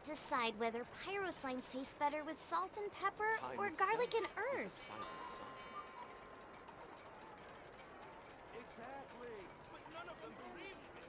can't decide whether pyro slimes taste better with salt and pepper or garlic and herbs. Exactly. But none of them believe me.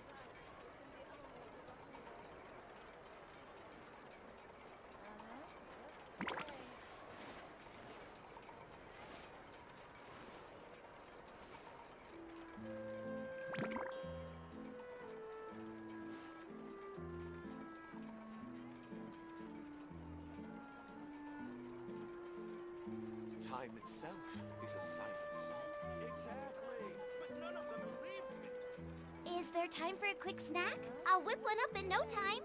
Time itself is a silent song. Exactly. But none of them believe me. Is there time for a quick snack? I'll whip one up in no time.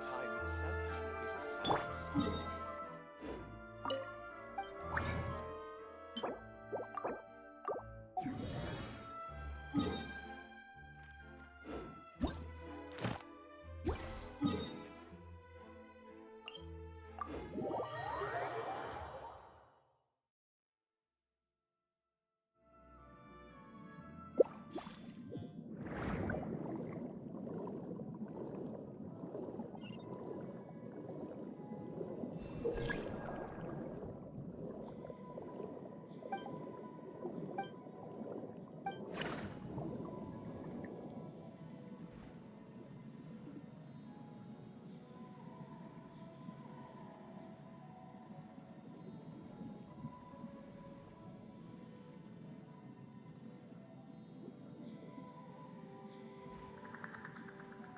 Time itself is a silent song.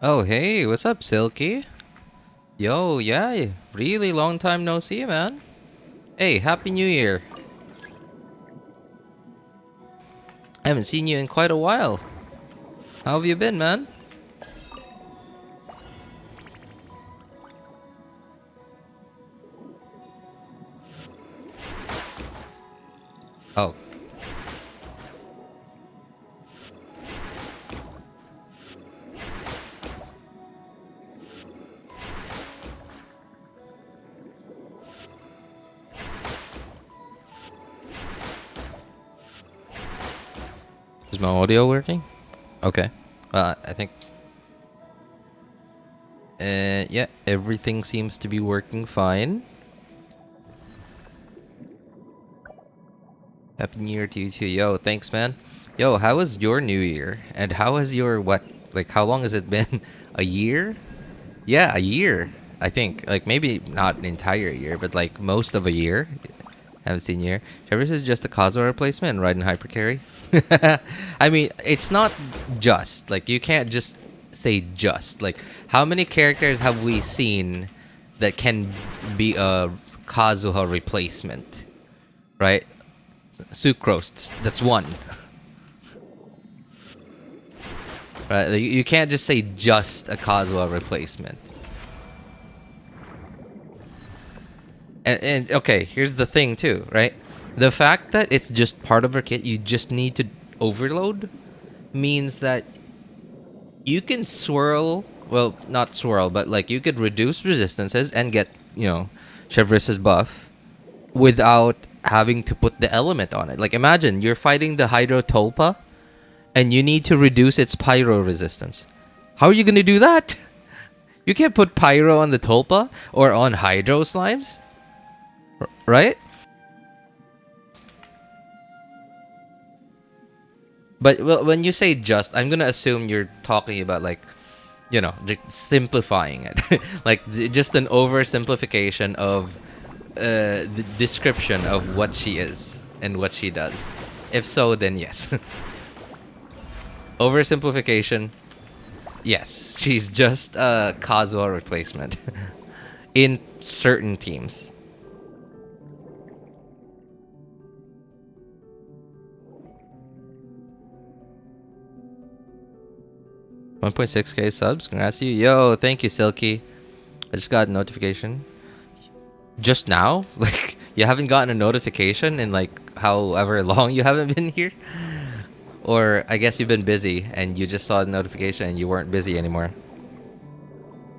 Oh, hey, what's up, Silky? Yo, yeah, really long time no see, man. Hey, Happy New Year. I haven't seen you in quite a while. How have you been, man? Oh. Is my audio working? Okay. I think... yeah, everything seems to be working fine. Happy New Year to you too. Yo, thanks, man. Yo, how was your New Year? And how has your, what, like, how long has it been? A year? Yeah, a year, I think. Like, maybe not an entire year, but, like, most of a year. Haven't seen you here. Chevreuse is just a Kazuha replacement and Raiden Hypercarry. I mean, it's not just. Like, you can't just say just. Like, how many characters have we seen that can be a Kazuha replacement? Right? Sucrose, that's one. Right? You can't just say just a Kazuha replacement. And okay, here's the thing too, right? The fact that it's just part of her kit, you just need to overload, means that you can swirl, well, not swirl, but like you could reduce resistances and get, you know, Chevreuse's buff without having to put the element on it. Like, imagine you're fighting the Hydro Tulpa and you need to reduce its pyro resistance. How are you going to do that? You can't put pyro on the Tulpa or on Hydro slimes. Right? But well, when you say just, I'm gonna assume you're talking about, like, you know, just simplifying it. Like, just an oversimplification of the description of what she is and what she does. If so, then yes. Oversimplification, yes. She's just a Kazuha replacement in certain teams. 1.6k subs. Congrats to you. Yo, thank you, Silky. I just got a notification. Just now? Like, you haven't gotten a notification in, like, however long you haven't been here? Or I guess you've been busy and you just saw the notification and you weren't busy anymore.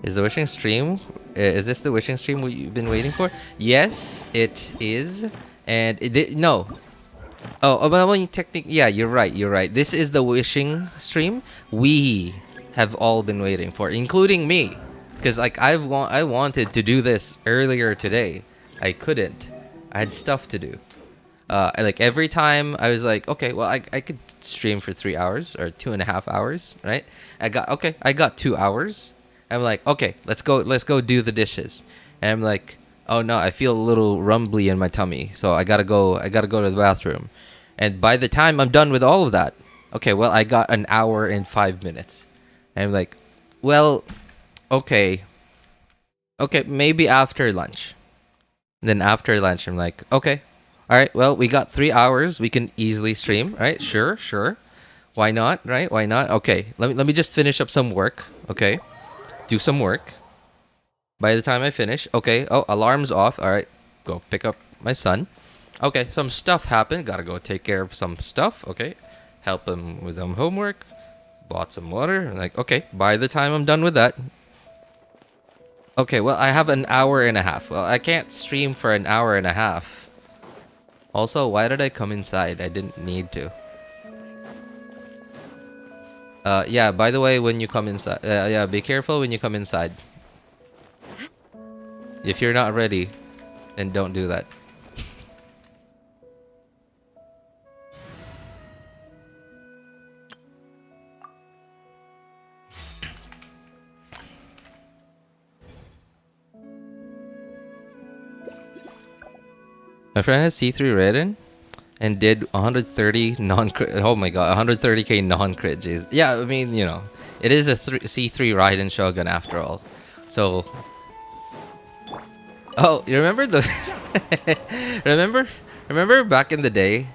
Is the wishing stream? Is this the wishing stream we've been waiting for? Yes, it is. And it did no. Oh, well, technically, yeah, you're right. You're right. This is the wishing stream we have all been waiting for, including me, because like I wanted to do this earlier today. I couldn't. I had stuff to do. Like every time I was like, okay, well, I could stream for 3 hours or 2.5 hours, right? I got 2 hours. I'm like, okay, let's go do the dishes. And I'm like, oh no, I feel a little rumbly in my tummy, so I gotta go to the bathroom. And by the time I'm done with all of that, okay, well, I got an hour and 5 minutes. And I'm like, well, okay, maybe after lunch. And then after lunch, I'm like, okay, all right, well, we got 3 hours. We can easily stream, right? Sure. Why not, right? Why not? Okay, let me just finish up some work, okay? Do some work. By the time I finish, okay, oh, alarm's off. All right, go pick up my son. Okay, some stuff happened. Gotta go take care of some stuff. Okay, help him with some homework. Bought some water. Like, okay, by the time I'm done with that, okay, well, I have an hour and a half. Well, I can't stream for an hour and a half. Also, why did I come inside? I didn't need to. Yeah, by the way, when you come inside, yeah, be careful when you come inside. If you're not ready, then don't do that. My friend has C3 Raiden and did 130 non-crit. Oh my god, 130k non-crit. Jeez. Yeah, I mean, you know, it is a C3 Raiden Shogun after all. So, oh, you remember the remember back in the day,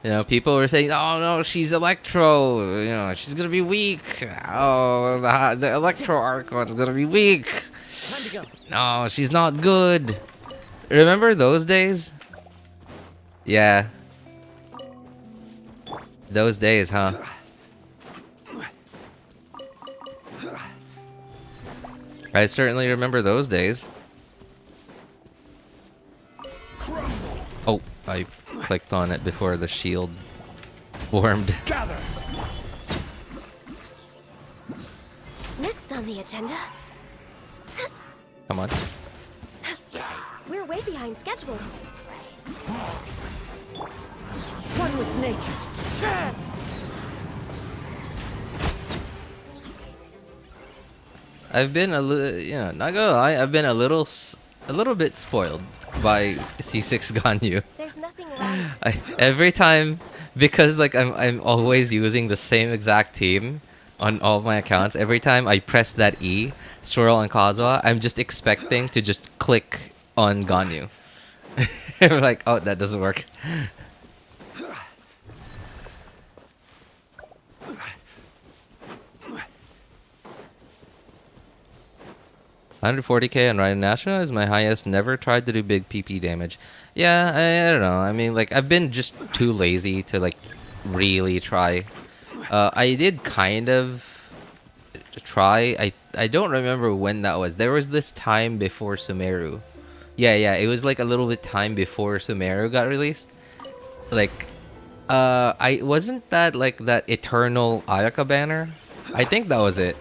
you know, people were saying, "Oh no, she's Electro. You know, she's gonna be weak. Oh, the Electro Archon's gonna be weak. No, she's not good." Remember those days? Yeah. Those days, huh? I certainly remember those days. Oh, I clicked on it before the shield formed. Next on the agenda, Come on. we're way behind schedule. One with nature. I've been not gonna lie, I've been a little bit spoiled by C6 Ganyu. There's nothing wrong. Every time, because like I'm always using the same exact team on all of my accounts. Every time I press that E, Swirl and Kazuha, I'm just expecting to just click on Ganyu. I'm like, oh, that doesn't work. 140k on Raiden National is my highest. Never tried to do big PP damage. Yeah, I don't know. I mean, like, I've been just too lazy to, like, really try. I did kind of try. I don't remember when that was. There was this time before Sumeru. Yeah, it was, like, a little bit time before Sumeru got released. Like, I wasn't that, like, that Eternal Ayaka banner? I think that was it.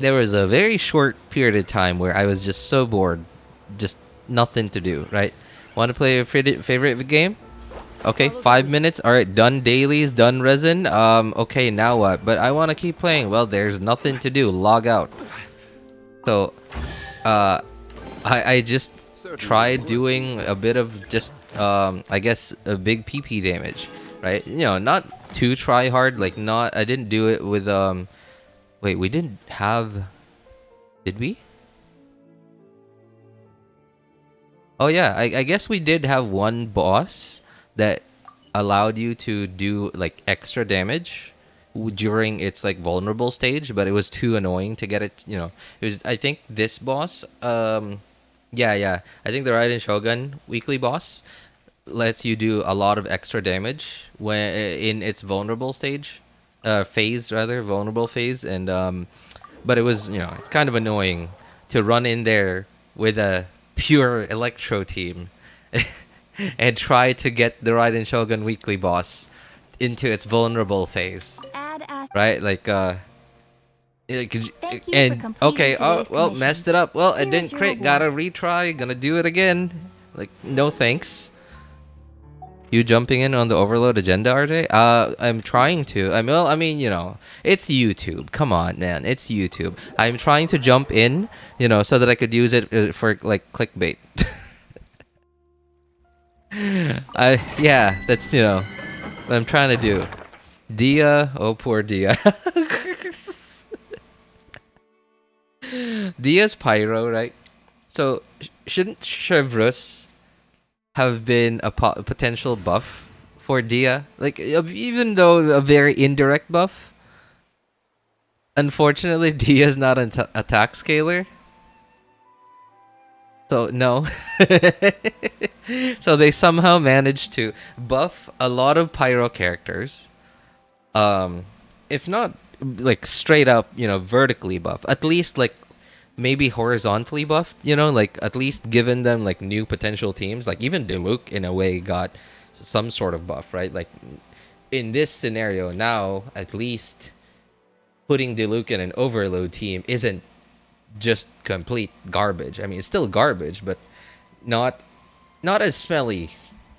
There was a very short period of time where I was just so bored, just nothing to do, right? Want to play a favorite game? Okay, 5 minutes. All right, done dailies, done resin. Okay, now what? But I want to keep playing. Well, there's nothing to do. Log out. So, I just tried doing a bit of just, I guess, a big PP damage, right? You know, not too try hard. Like, not. I didn't do it with Wait, we didn't have... Did we? Oh yeah, I guess we did have one boss that allowed you to do like extra damage during its like vulnerable stage, but it was too annoying to get it, you know. It was, I think this boss, yeah. I think the Raiden Shogun weekly boss lets you do a lot of extra damage when in its vulnerable stage. Phase rather, vulnerable phase, and But it was, you know, it's kind of annoying to run in there with a pure Electro team and try to get the Raiden Shogun weekly boss into its vulnerable phase, right? Like, and okay, oh well, messed it up. Well, I didn't crit. Gotta retry. Gonna do it again. Like, no thanks. You jumping in on the overload agenda, RJ? I'm trying to. I mean, you know, it's YouTube. Come on, man, it's YouTube. I'm trying to jump in, you know, so that I could use it for like clickbait. Yeah, that's, you know, what I'm trying to do. Dia, oh poor Dia. Dia's pyro, right? So shouldn't Chevreuse have been a potential buff for Dia? Like, even though a very indirect buff. Unfortunately, Dia's not an attack scaler. So, no. So they somehow managed to buff a lot of pyro characters. If not, like, straight up, you know, vertically buff. At least, like, maybe horizontally buffed, you know, like at least given them like new potential teams. Like even Diluc in a way got some sort of buff, right? Like in this scenario now, at least putting Diluc in an overload team isn't just complete garbage. I mean, it's still garbage, but not as smelly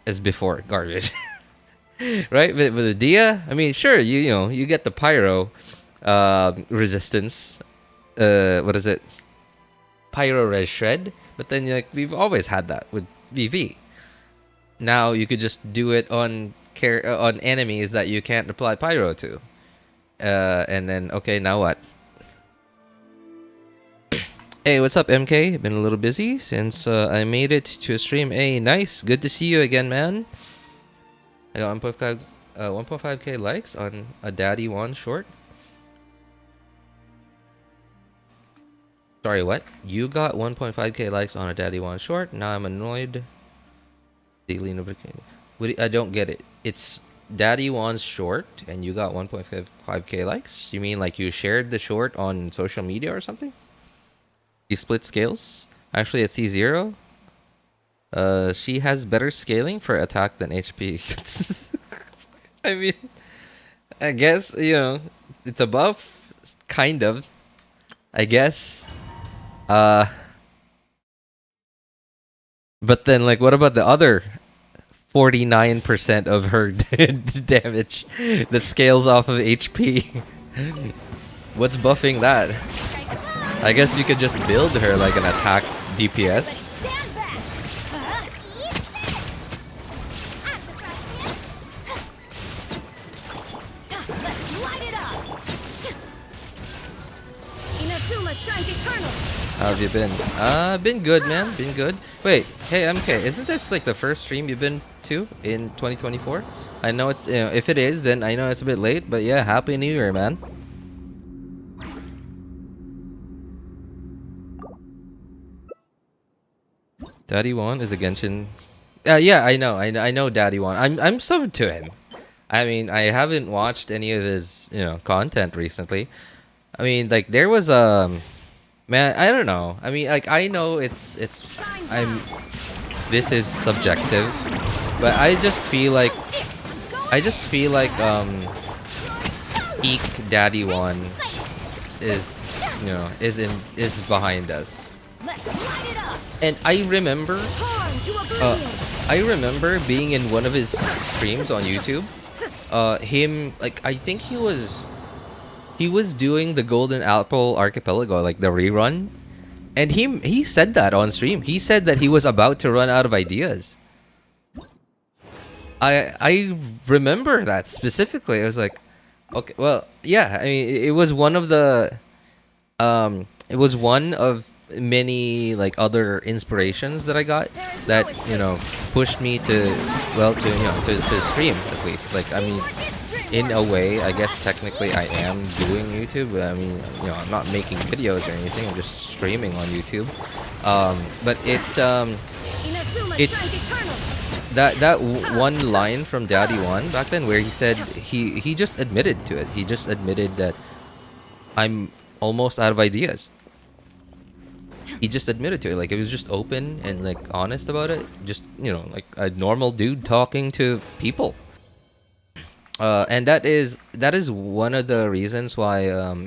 as before garbage. Right? With the Dia, I mean, sure, you know, you get the pyro resistance. What is it? Pyro res shred, but then like we've always had that with VV. Now you could just do it on enemies that you can't apply pyro to, and then okay, now what? Hey, what's up, MK? Been a little busy since I made it to a stream. Hey, nice, good to see you again, man. I got 1.5k likes on a Daddy One short. Sorry, what? You got 1.5k likes on a Daddy One short. Now I'm annoyed. Daily notification. I don't get it. It's Daddy Wan's short, and you got 1.5k likes. You mean like you shared the short on social media or something? You split scales. Actually, at C0, she has better scaling for attack than HP. I mean, I guess, you know, it's a buff, kind of. I guess. But then, like, what about the other 49% of her damage that scales off of HP? What's buffing that? I guess you could just build her like an attack DPS. How have you been? Been good, man. Been good. Wait, hey MK, isn't this like the first stream you've been to in 2024? I know it's, you know, if it is, then I know it's a bit late, but yeah, Happy New Year, man. Daddy One is a Genshin. Yeah, I know Daddy One. I'm subbed to him. I mean, I haven't watched any of his, you know, content recently. I mean, like there was man, I don't know. I mean, like I know this is subjective, but I just feel like peak Daddy One is, you know, is behind us. And I remember being in one of his streams on YouTube. Him, like, I think he was doing the Golden Apple Archipelago, like the rerun, and he said that on stream. He said that he was about to run out of ideas. I remember that specifically. I was like, okay, well, yeah. I mean, it was one of many like other inspirations that I got that, you know, pushed me to stream at least. Like, I mean, in a way, I guess technically I am doing YouTube, but I mean, you know, I'm not making videos or anything. I'm just streaming on YouTube. But that one line from Daddy One back then, where he said he just admitted to it. He just admitted that almost out of ideas. He just admitted to it. Like, it was just open and like honest about it. Just, you know, like a normal dude talking to people. And that is one of the reasons why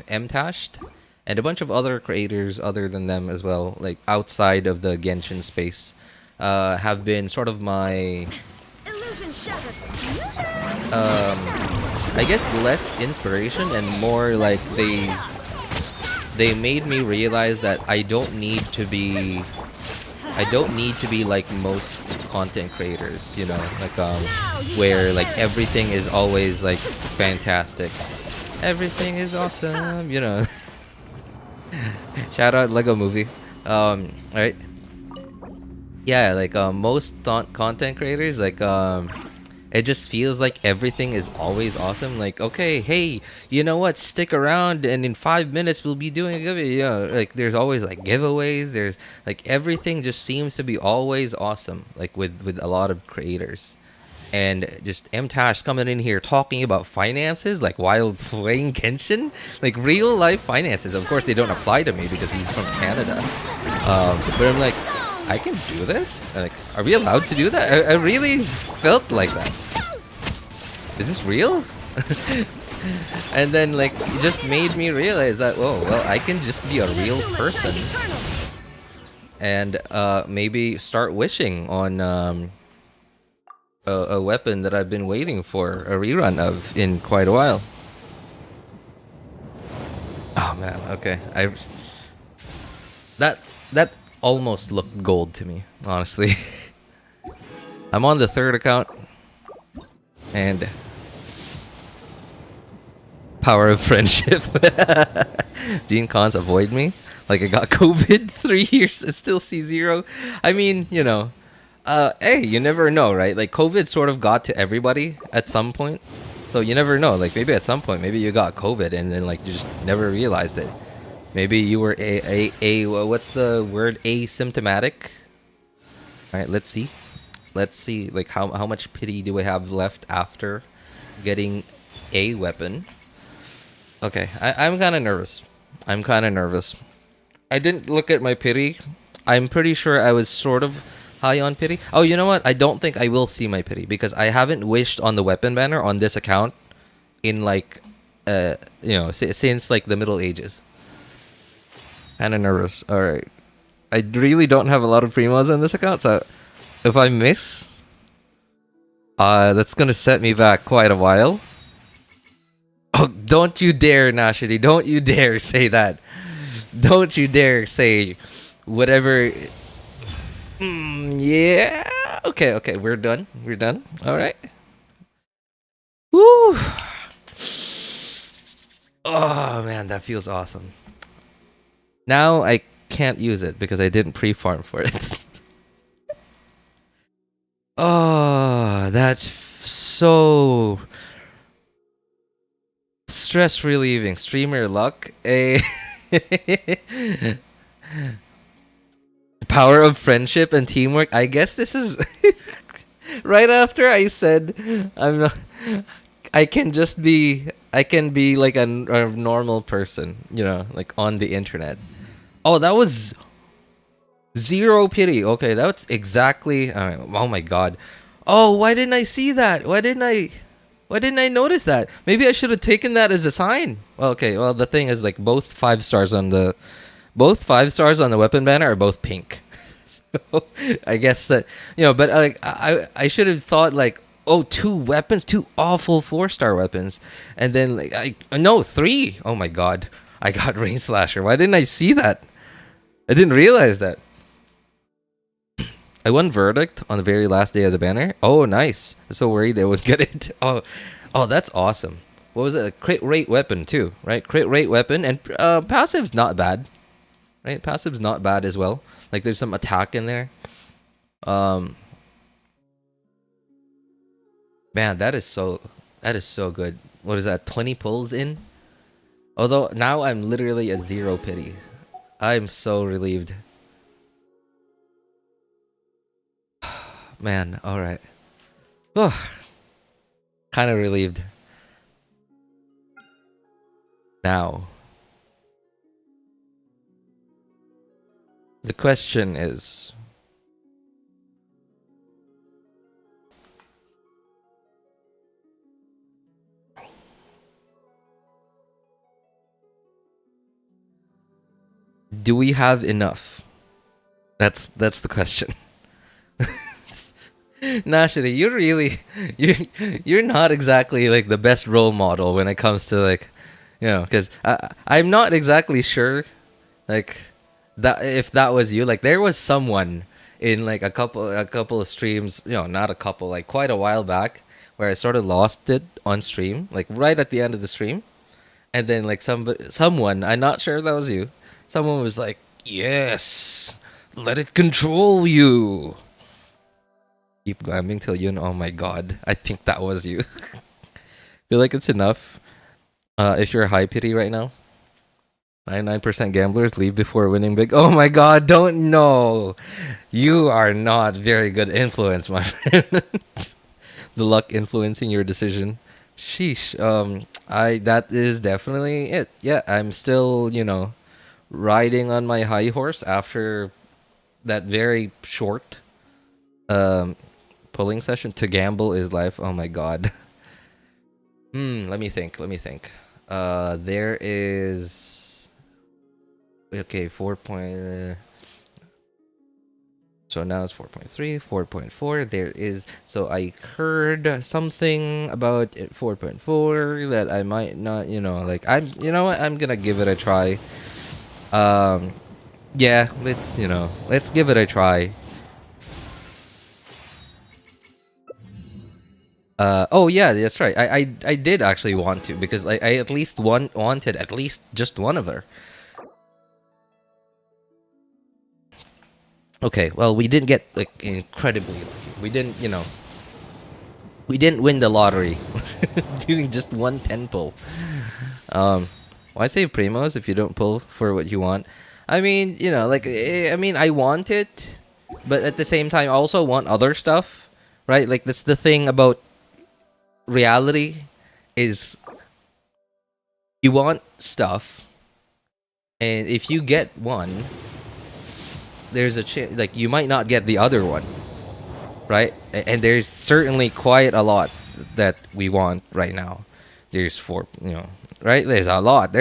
Mtashed and a bunch of other creators other than them as well, like outside of the Genshin space, have been sort of my Illusion shattered. I guess less inspiration and more like they made me realize that I don't need to be like most content creators, you know, like where like everything is always like fantastic, everything is awesome, you know. Shout out Lego Movie. Right, yeah, like most content creators, like it just feels like everything is always awesome. Like, okay, hey, you know what? Stick around, and in 5 minutes we'll be doing a giveaway. You know, like there's always like giveaways. There's like everything just seems to be always awesome. Like with a lot of creators, and just Mtash coming in here talking about finances, like while playing Genshin, like real life finances. Of course, they don't apply to me because he's from Canada. But I'm like, I can do this? Like, are we allowed to do that? I really felt like that. Is this real? And then, like, it just made me realize that, oh, well, I can just be a real person. And maybe start wishing on a weapon that I've been waiting for a rerun of in quite a while. Oh, man, okay. That almost looked gold to me, honestly. I'm on the 3rd account, and power of friendship. Dean Cons avoid me like I got COVID 3 years and still see 0. I mean, you know, hey, you never know, right? Like COVID sort of got to everybody at some point, so you never know. Like maybe at some point, maybe you got COVID and then like you just never realized it. Maybe you were what's the word? Asymptomatic. All right, let's see. Let's see. Like how much pity do we have left after getting a weapon? Okay, I'm kind of nervous. I didn't look at my pity. I'm pretty sure I was sort of high on pity. Oh, you know what? I don't think I will see my pity because I haven't wished on the weapon banner on this account in like, you know, since like the Middle Ages. Kind of nervous. All right, I really don't have a lot of primos on this account, so if I miss, that's gonna set me back quite a while. Oh, don't you dare, Nashidi! Don't you dare say that! Don't you dare say whatever. Yeah. Okay. We're done. All right. Woo! Oh man, that feels awesome. Now I can't use it because I didn't pre-farm for it. Oh, that's so stress relieving. Streamer luck. A power of friendship and teamwork. I guess this is right after I said I'm not. I can be like a normal person, you know, like on the internet. Oh, that was 0 pity. Okay, that's exactly. Oh my god. Oh, why didn't I see that? Why didn't I notice that? Maybe I should have taken that as a sign. Well, okay. Well, the thing is, like, both 5 stars on the weapon banner are both pink. So I guess that, you know, but like I should have thought like, oh, 2 weapons, 2 awful 4-star weapons, and then like no 3. Oh my god, I got Rain Slasher. Why didn't I see that? I didn't realize that. I won Verdict on the very last day of the banner. Oh, nice. I'm so worried I would get it. Oh, that's awesome. What was it? A crit rate weapon too, right? Crit rate weapon, and passive's not bad, right? Passive's not bad as well. Like there's some attack in there. Man, that is so good. What is that? 20 pulls in. Although now I'm literally at 0 pity. I'm so relieved. Man, all right. Oh, kind of relieved. Now, The question is, do we have enough? That's the question. Nashity, you're not exactly like the best role model when it comes to like, because I'm not exactly sure, like that if that was you. Like there was someone in like a couple of streams, not a couple, like quite a while back, where I sort of lost it on stream, like right at the end of the stream, and then like someone, I'm not sure if that was you. Someone was like, "Yes, let it control you." Keep glamming till you. Oh my god, I think that was you. Feel like it's enough. If you're a high pity right now, 99% gamblers leave before winning big. Oh my god, don't know. You are not very good influence, my friend. The luck influencing your decision. Sheesh. That is definitely it. Yeah, I'm still, riding on my high horse after that very short pulling session. To gamble is life. Oh my god. Let me think. There is, okay, 4 point. So now it's 4.3, 4.4. There is, so I heard something about 4.4 that I might not, like you know what? I'm gonna give it a try. Yeah, let's give it a try. Oh yeah, that's right. I did actually want to, because I at least wanted at least just one of her. Okay, well, we didn't get like incredibly lucky. We didn't, we didn't win the lottery doing just one 10 pull. Why save primos if you don't pull for what you want? I mean, I want it, but at the same time I also want other stuff, right? Like that's the thing about reality, is you want stuff, and if you get one, there's a chance like you might not get the other one, right? And there's certainly quite a lot that we want right now. There's right? There's a lot.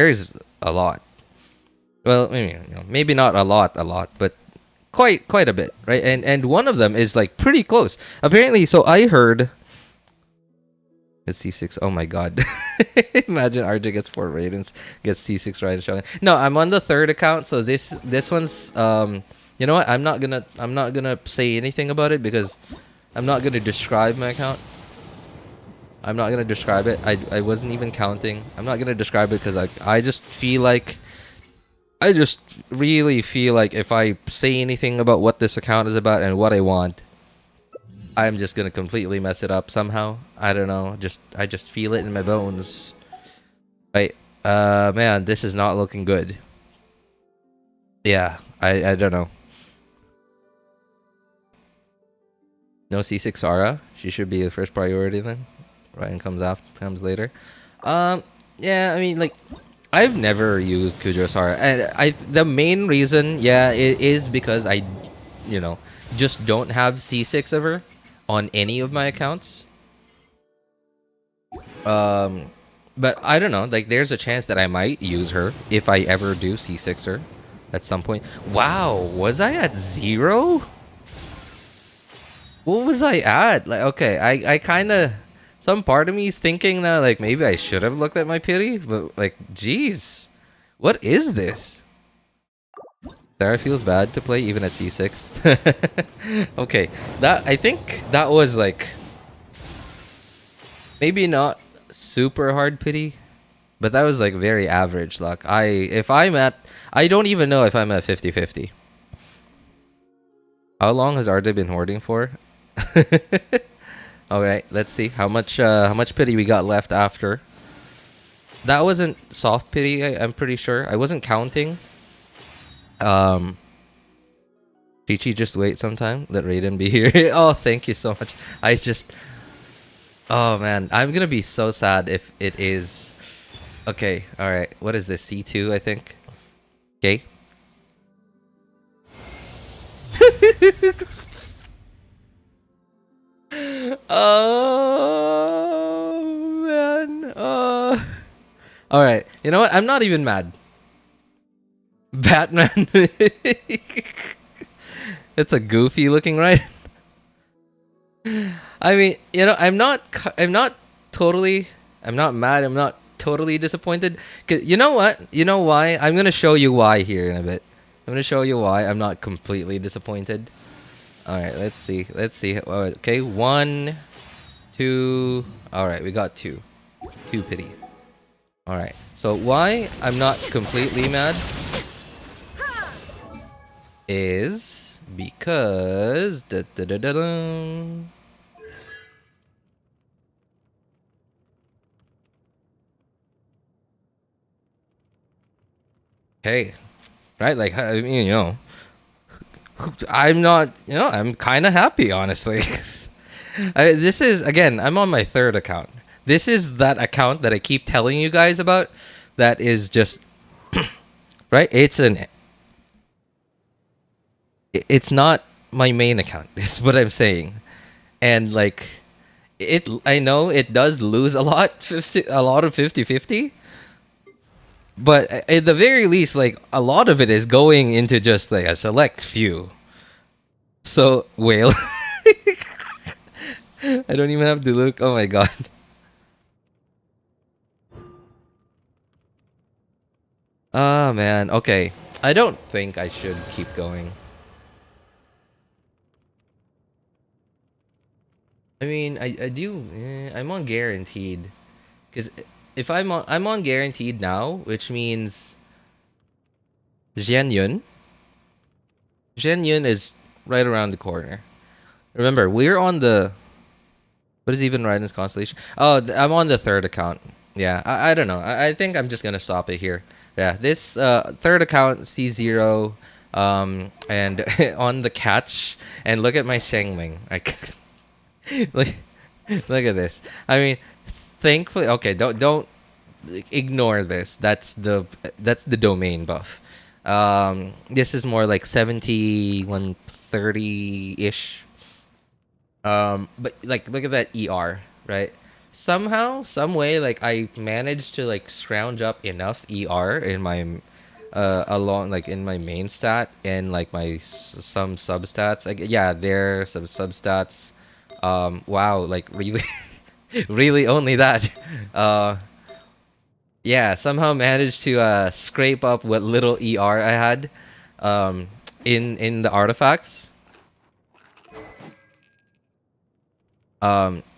Well, maybe not a lot, but quite a bit, right? And one of them is like pretty close, apparently. So I heard it's C6. Oh my god. Imagine RJ gets 4 Raidens, gets C6 Raiden Shogun. No, I'm on the third account, so this one's you know what? I'm not gonna say anything about it, because I'm not gonna describe my account. I'm not gonna describe it. I wasn't even counting. I'm not gonna describe it because I just really feel like if I say anything about what this account is about and what I want, I'm just gonna completely mess it up somehow. I don't know. I just feel it in my bones. Right? Man, this is not looking good. Yeah, I don't know. No C6 Sara. She should be the first priority then. Ryan comes later. Yeah, I mean, like, I've never used Kujou Sara, and the main reason, yeah, it is because I, just don't have C6 of her on any of my accounts. But I don't know, like, there's a chance that I might use her if I ever do C6 her at some point. Wow, was I at 0? What was I at? Like, okay, I kind of, some part of me is thinking now, like, maybe I should have looked at my pity, but, like, jeez, what is this? Sarah feels bad to play even at C6. Okay, I think that was, like, maybe not super hard pity, but that was, like, very average luck. I don't even know if I'm at 50-50. How long has Arda been hoarding for? Okay, let's see how much pity we got left after. That wasn't soft pity, I'm pretty sure. I wasn't counting. Chichi, just wait sometime. Let Raiden be here. Oh, thank you so much. Oh man, I'm gonna be so sad if it is. Okay, alright. What is this? C2, I think. Okay. Oh man. All right. You know what? I'm not even mad. Batman. It's a goofy looking, right? I mean, you know, I'm not totally, I'm not mad. I'm not totally disappointed. 'Cause you know what? You know why? I'm gonna show you why here in a bit. I'm gonna show you why I'm not completely disappointed. All right, let's see. Let's see. Okay, 1, 2. All right, we got 2. 2 pity. All right. So why I'm not completely mad is because hey, right? Like I mean, you know, I'm not, you know, I'm kind of happy, honestly. This is, again, I'm on my 3rd account. This is that account that I keep telling you guys about that is just, right? It's not my main account, is what I'm saying. And like, I know it does lose a lot of 50-50. But at the very least, like, a lot of it is going into just like a select few. So, whale. I don't even have to look. Oh my god. Ah, man. Okay. I don't think I should keep going. I mean, I do. I'm on guaranteed. Because if I'm on guaranteed now, which means Xianyun is right around the corner. Remember, we're on the... What is even Raiden's Constellation? Oh, I'm on the 3rd account. Yeah, I don't know. I think I'm just gonna stop it here. Yeah, this 3rd account, C0, and on the catch, and look at my Shengling. Look, look at this. I mean, thankfully, okay, don't ignore this. That's the domain buff. This is more like 70, 130-ish. But like, look at that ER, right? Somehow, some way, like I managed to like scrounge up enough ER in my along like in my main stat and like my some substats. Like yeah, there are some substats. Wow, like really, really only that. Yeah, somehow managed to scrape up what little ER I had, in the artifacts.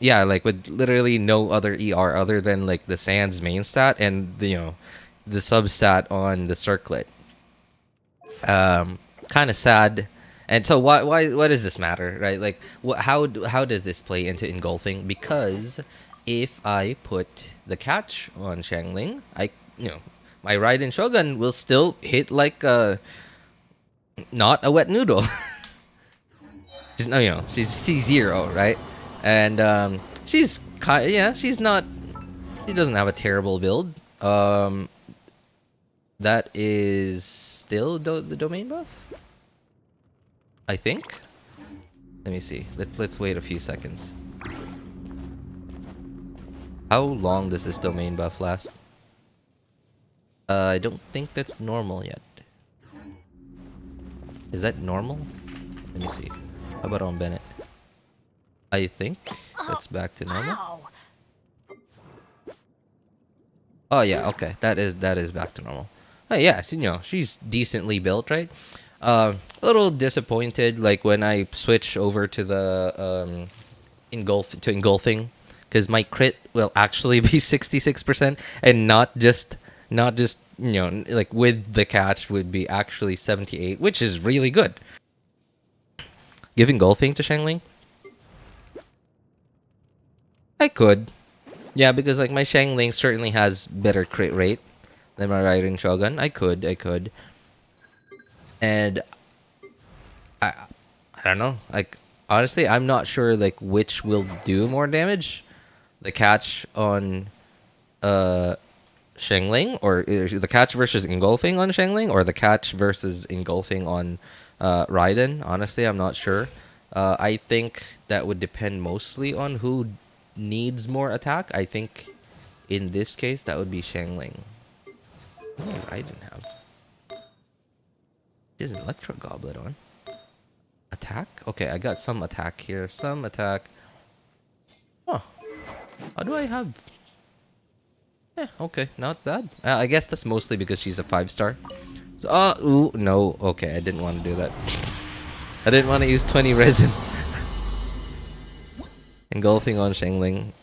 Yeah, like with literally no other ER other than like the Sands main stat and the, you know, the substat on the circlet. Kind of sad. And so why does this matter, right? Like how does this play into engulfing? Because if I put the catch on Shangling, my Raiden Shogun will still hit like not a wet noodle. She's C0, right? And she's not, she doesn't have a terrible build. That is still the domain buff, I think. Let me see. Let's wait a few seconds. How long does this domain buff last? I don't think that's normal yet. Is that normal? Let me see. How about on Bennett? I think that's back to normal. Ow. Oh yeah, okay. That is back to normal. Oh yeah, so, she's decently built, right? A little disappointed like when I switch over to the engulfing, because my crit will actually be 66% and not just like with the catch would be actually 78, which is really good. Give engulfing to Shangling? I could. Yeah, because like my Shangling certainly has better crit rate than my Raiden Shogun. I could. And I don't know. Like honestly, I'm not sure like which will do more damage. The catch on Shangling, or the catch versus engulfing on Shangling, or the catch versus engulfing on Raiden. Honestly, I'm not sure. I think that would depend mostly on who needs more attack. I think in this case that would be Xiangling. What does Raiden have? There's an Electro Goblet on. Attack? Okay, I got some attack here. Some attack. Huh. How do I have? Okay, not bad. I guess that's mostly because she's a 5-star. So, ooh, no. Okay, I didn't want to do that. I didn't want to use 20 resin. Engulfing on Xiangling.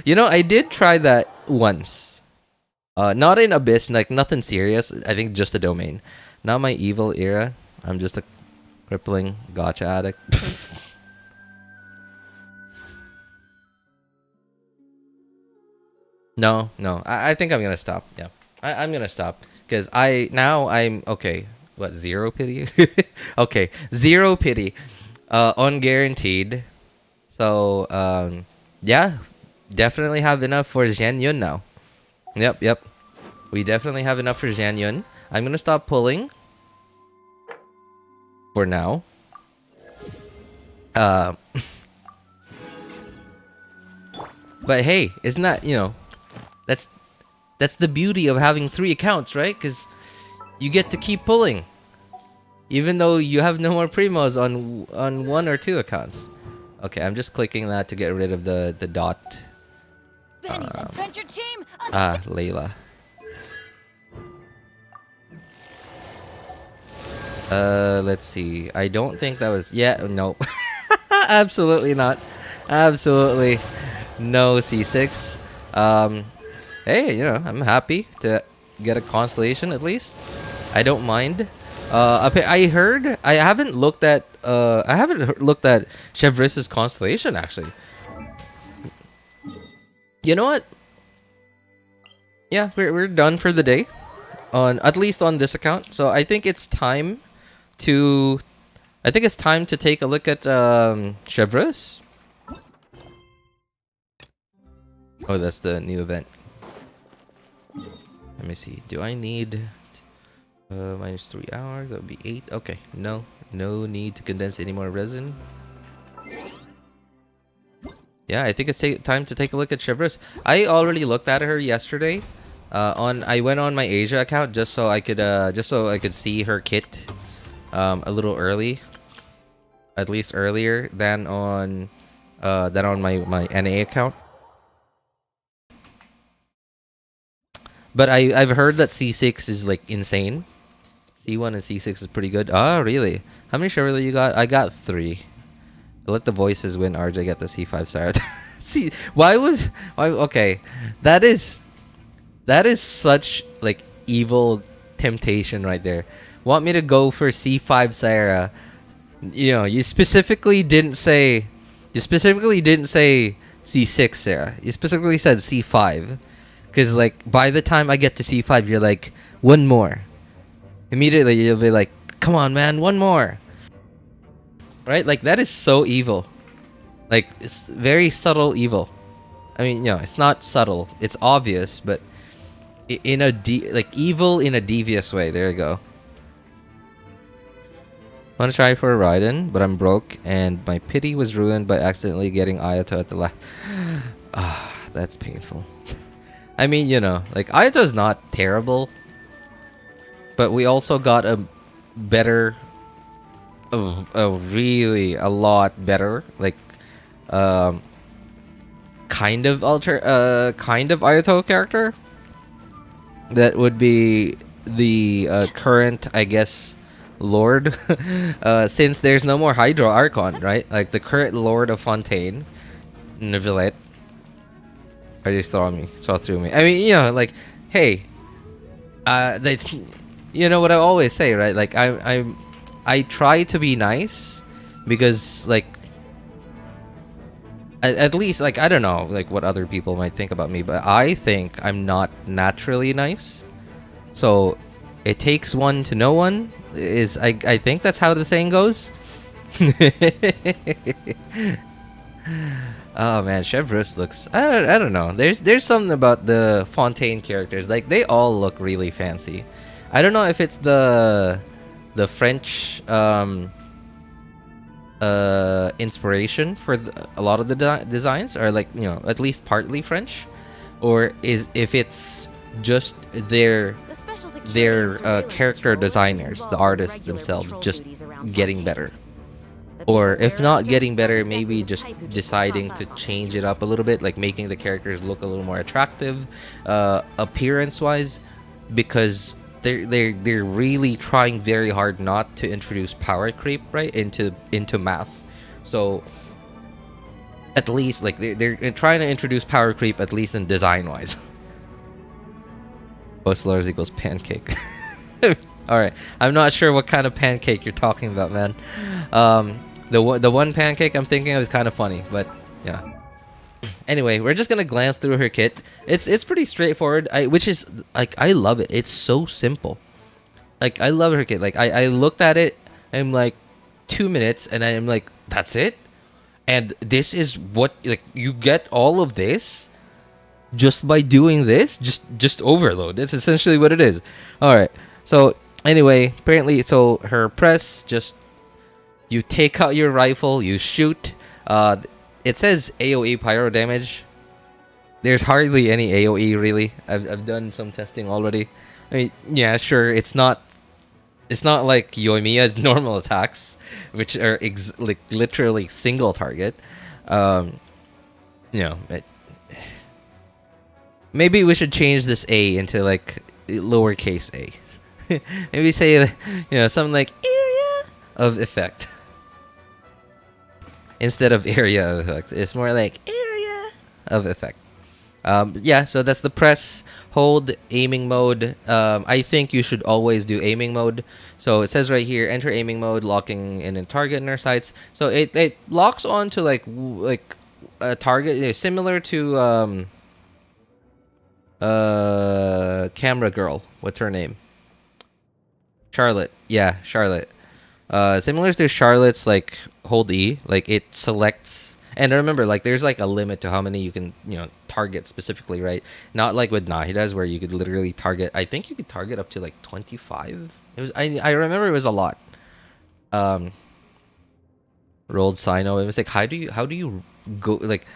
You know, I did try that once. Not in Abyss, like nothing serious. I think just a domain. Now my evil era. I'm just a crippling gotcha addict. No. I think I'm gonna stop. Yeah, I'm gonna stop because I'm okay. What, 0 pity? Okay, 0 pity. Unguaranteed. So yeah, definitely have enough for Xianyun now. Yep. We definitely have enough for Xianyun. I'm gonna stop pulling for now. But hey, isn't that, you know, that's the beauty of having 3 accounts, right? Because you get to keep pulling, even though you have no more primos on 1 or 2 accounts. Okay, I'm just clicking that to get rid of the dot. Benny's adventure team. Layla. Let's see. I don't think that was. Yeah, no. Absolutely not. Absolutely no C6. Hey, you know, I'm happy to get a Constellation at least. I don't mind. I heard. I haven't looked at Chevreuse's Constellation actually. You know what? Yeah, we're done for the day, at least on this account. So I think it's time to take a look at Chevreuse. Oh, that's the new event. Let me see. Do I need minus 3 hours? That would be 8. Okay, no need to condense any more resin. Yeah, I think it's time to take a look at Chevreuse. I already looked at her yesterday. I went on my Asia account just so I could see her kit a little early, at least earlier than on my NA account. But I've heard that C6 is like insane. C1 and C6 is pretty good. Oh, really? How many Chevrolet you got? I got 3. Let the voices win. RJ get the C5 star. See, why? Okay, that is such like evil temptation right there. Want me to go for C5 Sarah? You know, you specifically didn't say C6 Sarah. You specifically said C5. Because, like, by the time I get to C5, you're like, 1 more. Immediately, you'll be like, come on, man, 1 more. Right? Like, that is so evil. Like, it's very subtle evil. I mean, you know, it's not subtle. It's obvious, but in a evil in a devious way. There you go. I want to try for a Raiden, but I'm broke, and my pity was ruined by accidentally getting Ayato at the last. Ah, that's painful. I mean, you know, like, Ayato's not terrible, but we also got a better, a lot better, like, kind of Ayato character. That would be the current, I guess, Lord, since there's no more Hydro Archon, right? Like, the current Lord of Fontaine, Neuvillette. I just saw through me. I mean, you know, like, hey, you know what I always say, right? Like, I try to be nice because, like, at least, like, I don't know, like, what other people might think about me, but I think I'm not naturally nice. So, it takes one to know one. I think that's how the saying goes. Oh man, Chevreuse looks. I don't know. There's something about the Fontaine characters. Like, they all look really fancy. I don't know if it's the the French inspiration for a lot of the designs are like, you know, at least partly French, or is if it's just their character designers, the artists themselves, just getting better. Or if not getting better, maybe just deciding to change it up a little bit, like making the characters look a little more attractive, appearance-wise, because they're really trying very hard not to introduce power creep right into math. So at least like they're trying to introduce power creep at least in design-wise. Postlar's equals pancake. All right, I'm not sure what kind of pancake you're talking about, man. The one pancake I'm thinking of is kind of funny, but yeah. Anyway, we're just gonna glance through her kit. It's pretty straightforward. Which is like, I love it. It's so simple. Like, I love her kit. Like, I looked at it. I'm like 2 minutes, and I'm like, that's it. And this is what, like, you get all of this just by doing this. Just overload. That's essentially what it is. All right. So anyway, apparently, so her press, just you take out your rifle, you shoot. It says AOE pyro damage. There's hardly any AOE really. I've done some testing already. I mean, yeah, sure, it's not like Yoimiya's normal attacks, which are like literally single target. You know, maybe we should change this A into like lowercase a. Maybe say, you know, something like area of effect instead of area of effect. It's more like area of effect. Yeah, so that's the press, hold, aiming mode. I think you should always do aiming mode. So it says right here, enter aiming mode, locking in a target in our sights. So it locks on to like a target, you know, similar to camera girl. What's her name? Charlotte. Yeah, Charlotte. Similar to Charlotte's like hold E, like it selects. And remember, like, there's like a limit to how many you can, you know, target specifically, right? Not like with Nahida's where you could literally target. I think you could target up to like 25. It was I remember it was a lot. Rolled Sino. It was like, how do you go, like,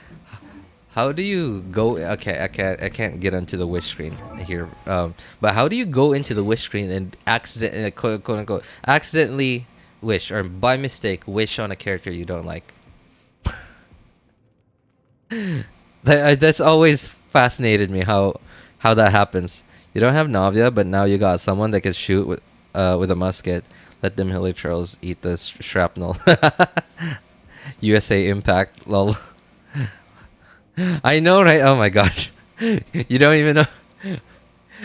how do you go? Okay, I can't get onto the wish screen here. But how do you go into the wish screen and accidentally, quote unquote, accidentally wish, or by mistake wish on a character you don't like? That's always fascinated me how that happens. You don't have Navia, but now you got someone that can shoot with a musket. Let them Hilly Charles eat the shrapnel. USA Impact, lol. I know, right? Oh my gosh. You don't even know.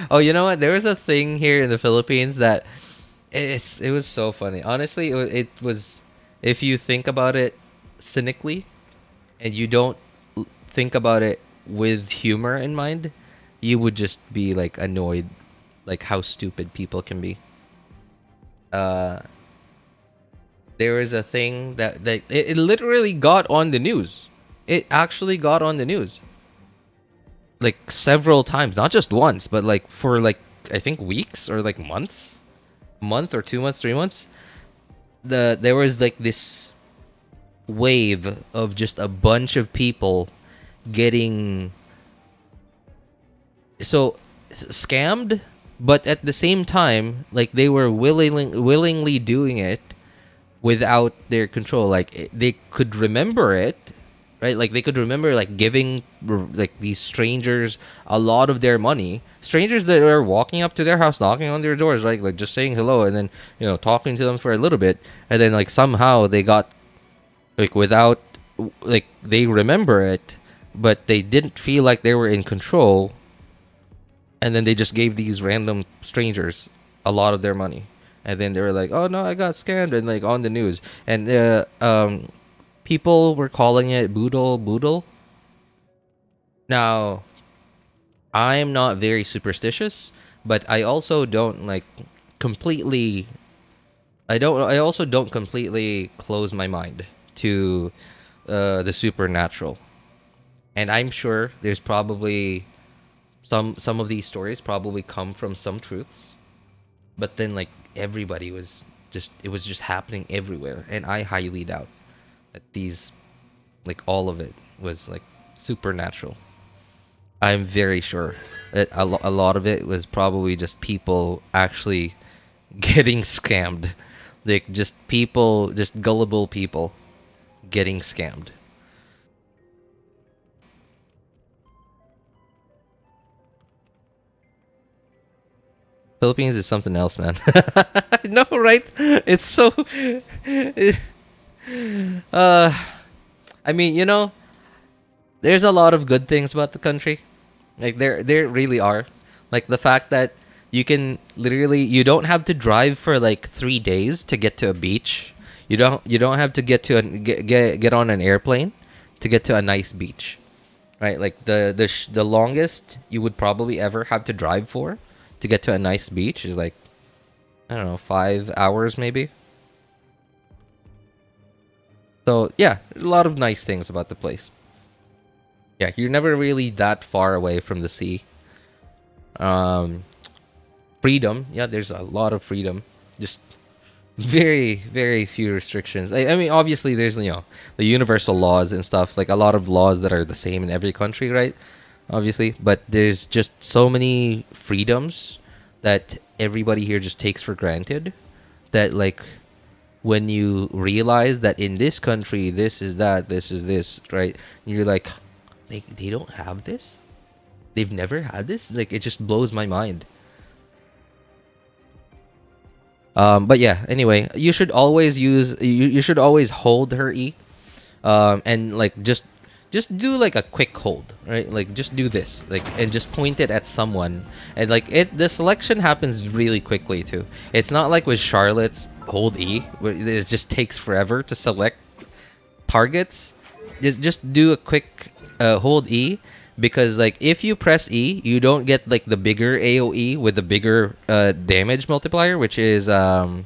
Oh, you know what? There was a thing here in the Philippines that it was so funny. Honestly, it was, if you think about it cynically and you don't think about it with humor in mind, you would just be like annoyed, like how stupid people can be. There was a thing that it literally got on the news. It actually got on the news, like several times, not just once, but like for like, I think weeks or like months, month or 2 months, 3 months. There was like this wave of just a bunch of people getting so scammed, but at the same time, like they were willingly doing it without their control. Like they could remember it, right? Like they could remember like giving like these strangers a lot of their money, strangers that are walking up to their house, knocking on their doors, right? Like just saying hello, and then, you know, talking to them for a little bit, and then like somehow they got like, without, like, they remember it, but they didn't feel like they were in control, and then they just gave these random strangers a lot of their money, and then they were like, oh no, I got scammed, and like on the news, and people were calling it boodle. Now, I'm not very superstitious, but I also don't like completely, I also don't completely close my mind to the supernatural. And I'm sure there's probably some of these stories probably come from some truths, but then like everybody was it was just happening everywhere, and I highly doubt that these, like, all of it was like supernatural. I'm very sure that a lot of it was probably just people actually getting scammed, like just people, just gullible people getting scammed. Philippines is something else, man. No, right? It's so. I mean, there's a lot of good things about the country. Like there really are. Like the fact that you don't have to drive for like 3 days to get to a beach. You don't have to get to get on an airplane to get to a nice beach, right? Like the longest you would probably ever have to drive for to get to a nice beach is like, I don't know, 5 hours maybe. So yeah, a lot of nice things about the place. Yeah, you're never really that far away from the sea. Freedom, yeah, there's a lot of freedom. Just very, very few restrictions. I mean, obviously, there's the universal laws and stuff. Like a lot of laws that are the same in every country, right? Obviously, but there's just so many freedoms that everybody here just takes for granted. That like, when you realize that in this country, this is that, this is this, right? And you're like, they don't have this. They've never had this. Like, it just blows my mind. But yeah. Anyway, you should always you should always hold her E, and like just do like a quick hold, right? Like just do this, like, and just point it at someone, and like the selection happens really quickly too. It's not like with Charlotte's hold E, where it just takes forever to select targets. Just do a quick hold E, because like if you press E, you don't get like the bigger AoE with the bigger damage multiplier, which is so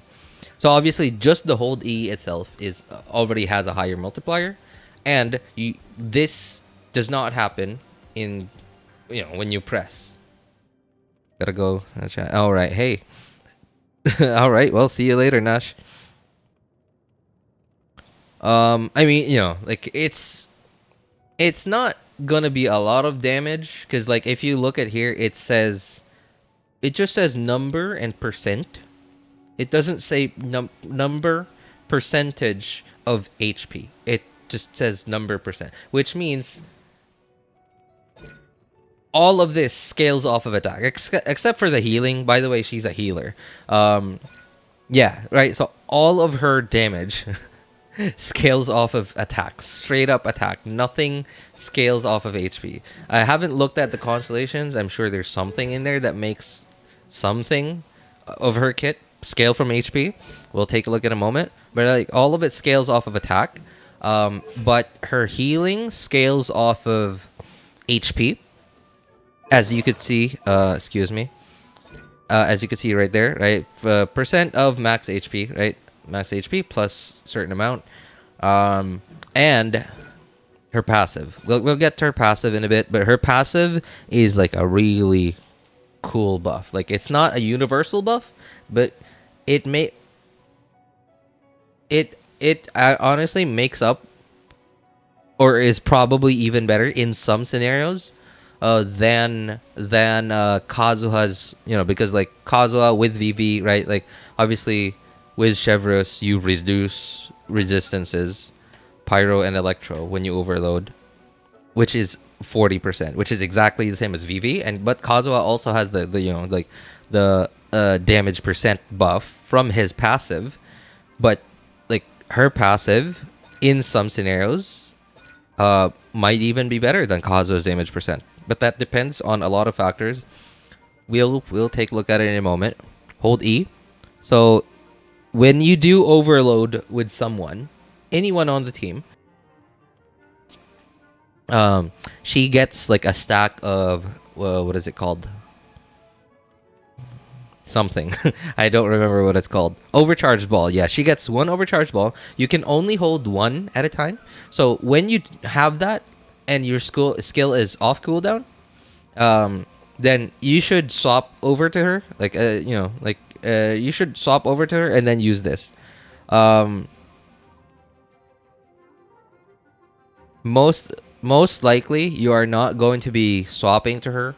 obviously just the hold E itself is already has a higher multiplier, and this does not happen in when you press. Gotta go. All right, hey. All right, well, see you later, Nash. I mean, like it's not gonna be a lot of damage, because like if you look at here, it just says number and percent. It doesn't say number percentage of HP. It just says number percent, which means all of this scales off of attack, except for the healing. By the way, she's a healer. Yeah, right. So all of her damage scales off of attack, straight up attack. Nothing scales off of HP. I haven't looked at the constellations. I'm sure there's something in there that makes something of her kit scale from HP. We'll take a look in a moment. But like all of it scales off of attack. But her healing scales off of HP. As you could see, excuse me. As you can see right there, right? Percent of max HP, right? Max HP plus certain amount. And her passive. We'll get to her passive in a bit, but her passive is like a really cool buff. Like it's not a universal buff, but it honestly makes up, or is probably even better in some scenarios than Kazuha's, because like Kazuha with VV, right? Like obviously with Chevreuse you reduce resistances, pyro and electro, when you overload, which is 40%, which is exactly the same as VV. But Kazuha also has the damage percent buff from his passive, but like her passive in some scenarios might even be better than Kazuha's damage percent. But that depends on a lot of factors. We'll take a look at it in a moment. Hold E. So when you do overload with someone, anyone on the team, she gets like a stack of what is it called? Something. I don't remember what it's called. Overcharged ball. Yeah, she gets one overcharged ball. You can only hold one at a time. So when you have that and your skill is off cooldown, then you should swap over to her. Like you should swap over to her and then use this. Um, most likely, you are not going to be swapping to her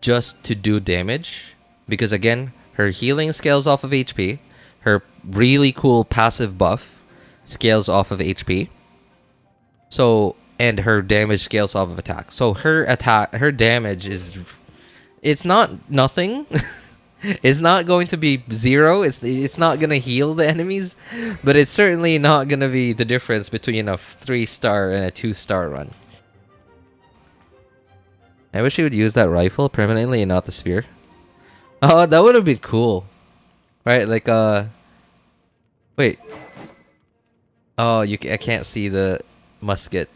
just to do damage, because again, her healing scales off of HP. Her really cool passive buff scales off of HP. So, and her damage scales off of attack. So her damage is, it's not nothing. It's not going to be 0. It's not gonna heal the enemies, but it's certainly not gonna be the difference between a 3-star and a 2-star run. I wish he would use that rifle permanently and not the spear. Oh, that would have been cool, right? Like wait. Oh, I can't see the musket.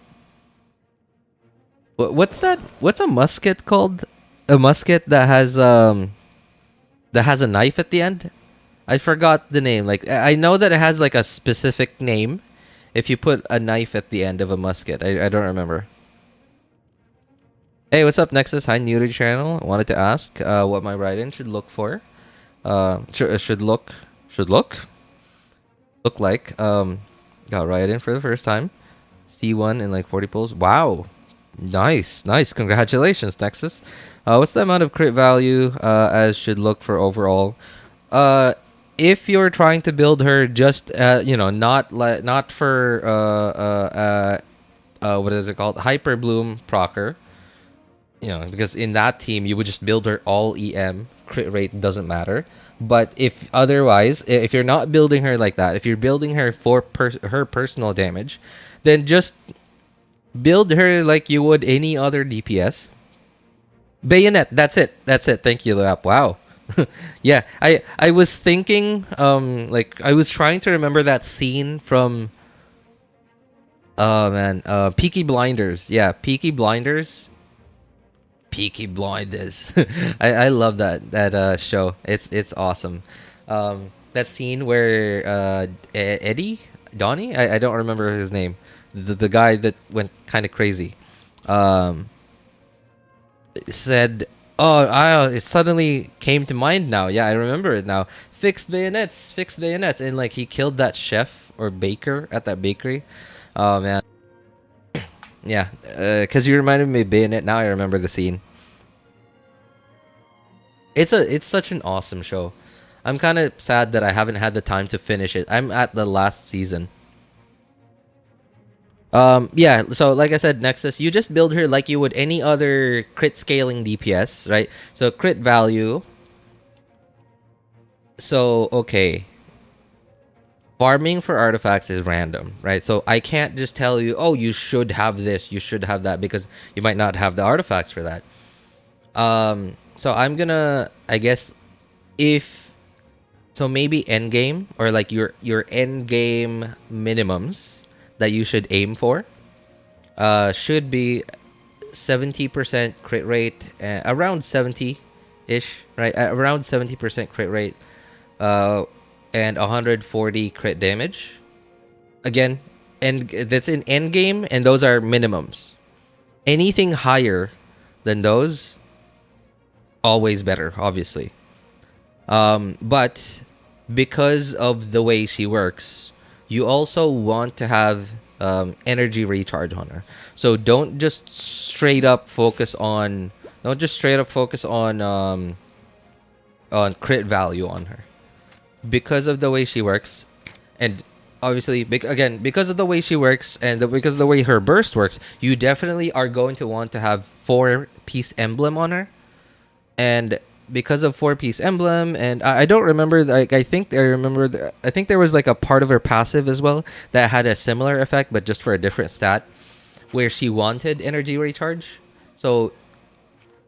What's that? What's a musket called? A musket that has a knife at the end? I forgot the name. Like, I know that it has like a specific name if you put a knife at the end of a musket. I don't remember. Hey, what's up, Nexus? Hi, new to the channel. I wanted to ask what my Raiden should look for. Should look like. Got Raiden for the first time. C1 in like 40 pulls. Wow. Nice. Congratulations, Nexus. What's the amount of crit value as should look for overall? If you're trying to build her just not for what is it called, Hyper Bloom procer, because in that team you would just build her all EM, crit rate doesn't matter. But if otherwise, if you're not building her like that, if you're building her for her personal damage, then just build her like you would any other DPS. Bayonet, that's it. Thank you, Lap. Wow. Yeah, I was thinking, like, I was trying to remember that scene from, oh man, Peaky Blinders. Yeah, Peaky Blinders. I love that show. It's awesome. That scene where Donnie, I don't remember his name, the guy that went kind of crazy, said, oh, it suddenly came to mind now. Yeah, I remember it now. Fixed bayonets, and like he killed that chef or baker at that bakery. Oh man. Yeah, because you reminded me of Bayonet. Now I remember the scene. It's such an awesome show. I'm kind of sad that I haven't had the time to finish it. I'm at the last season. Yeah, so like I said, Nexus, you just build her like you would any other crit scaling DPS, right? So crit value. So, okay. Farming for artifacts is random, right? So I can't just tell you, oh, you should have this, you should have that, because you might not have the artifacts for that. So I'm gonna, I guess, maybe end game, or like your end game minimums that you should aim for should be 70% crit rate, around 70-ish, right? Around 70% crit rate, and 140 crit damage. Again, and that's in end game, and those are minimums. Anything higher than those, always better, obviously. But because of the way she works, you also want to have energy recharge on her. So don't just straight up focus on crit value on her. Because of the way she works, and obviously because of the way she works, and because of the way her burst works, you definitely are going to want to have 4-piece emblem on her. And because of 4-piece emblem, and I don't remember, like, I think there was like a part of her passive as well that had a similar effect, but just for a different stat, where she wanted energy recharge. So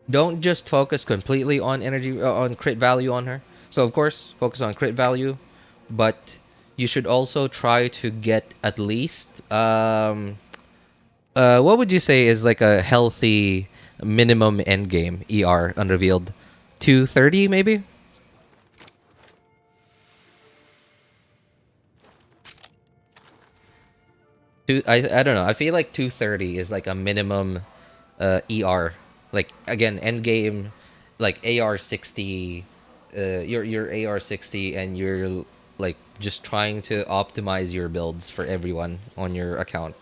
don't just focus completely on on crit value on her. So of course, focus on crit value, but you should also try to get at least what would you say is like a healthy minimum end game ER unrevealed? 230 maybe? I don't know. I feel like 230 is like a minimum ER. Like, again, end game, like AR 60, your AR60 and you're like just trying to optimize your builds for everyone on your account.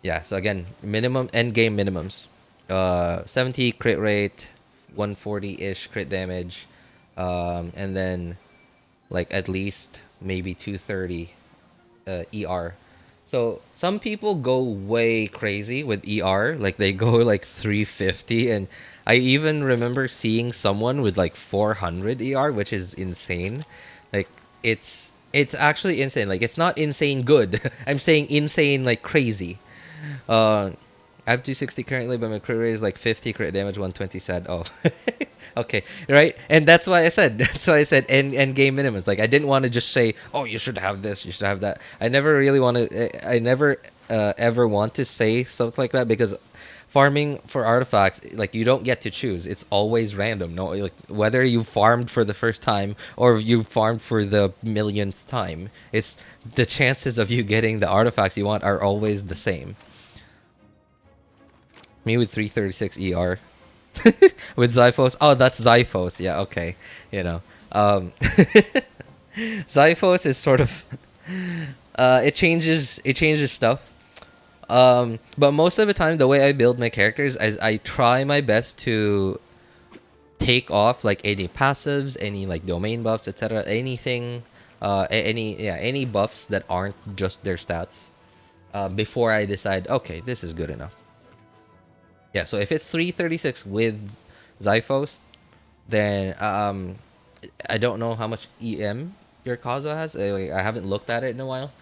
Yeah, so again, minimum end game minimums. 70 crit rate, 140-ish crit damage, and then like at least maybe 230 ER. So some people go way crazy with ER, like they go like 350, and I even remember seeing someone with like 400 ER, which is insane. Like it's actually insane. Like it's not insane good. I'm saying insane like crazy. I have 260 currently, but my crit rate is like 50 crit damage, 120 sad. Oh, okay, right. And that's why I said end game minimums. Like I didn't want to just say, oh, you should have this, you should have that. I never really want to. I never ever want to say something like that because farming for artifacts, like you don't get to choose. It's always random. No, like whether you farmed for the first time or you farmed for the millionth time, it's the chances of you getting the artifacts you want are always the same. Me with 336 ER. With Xiphos. Oh, that's Xiphos. Yeah, okay. You know. Xiphos is sort of it changes stuff. But most of the time the way I build my characters is I try my best to take off like any passives, any like domain buffs, etc. Anything any buffs that aren't just their stats. Before I decide, okay, this is good enough. Yeah, so if it's 336 with Xiphos, then I don't know how much EM your Kazuha has. I haven't looked at it in a while.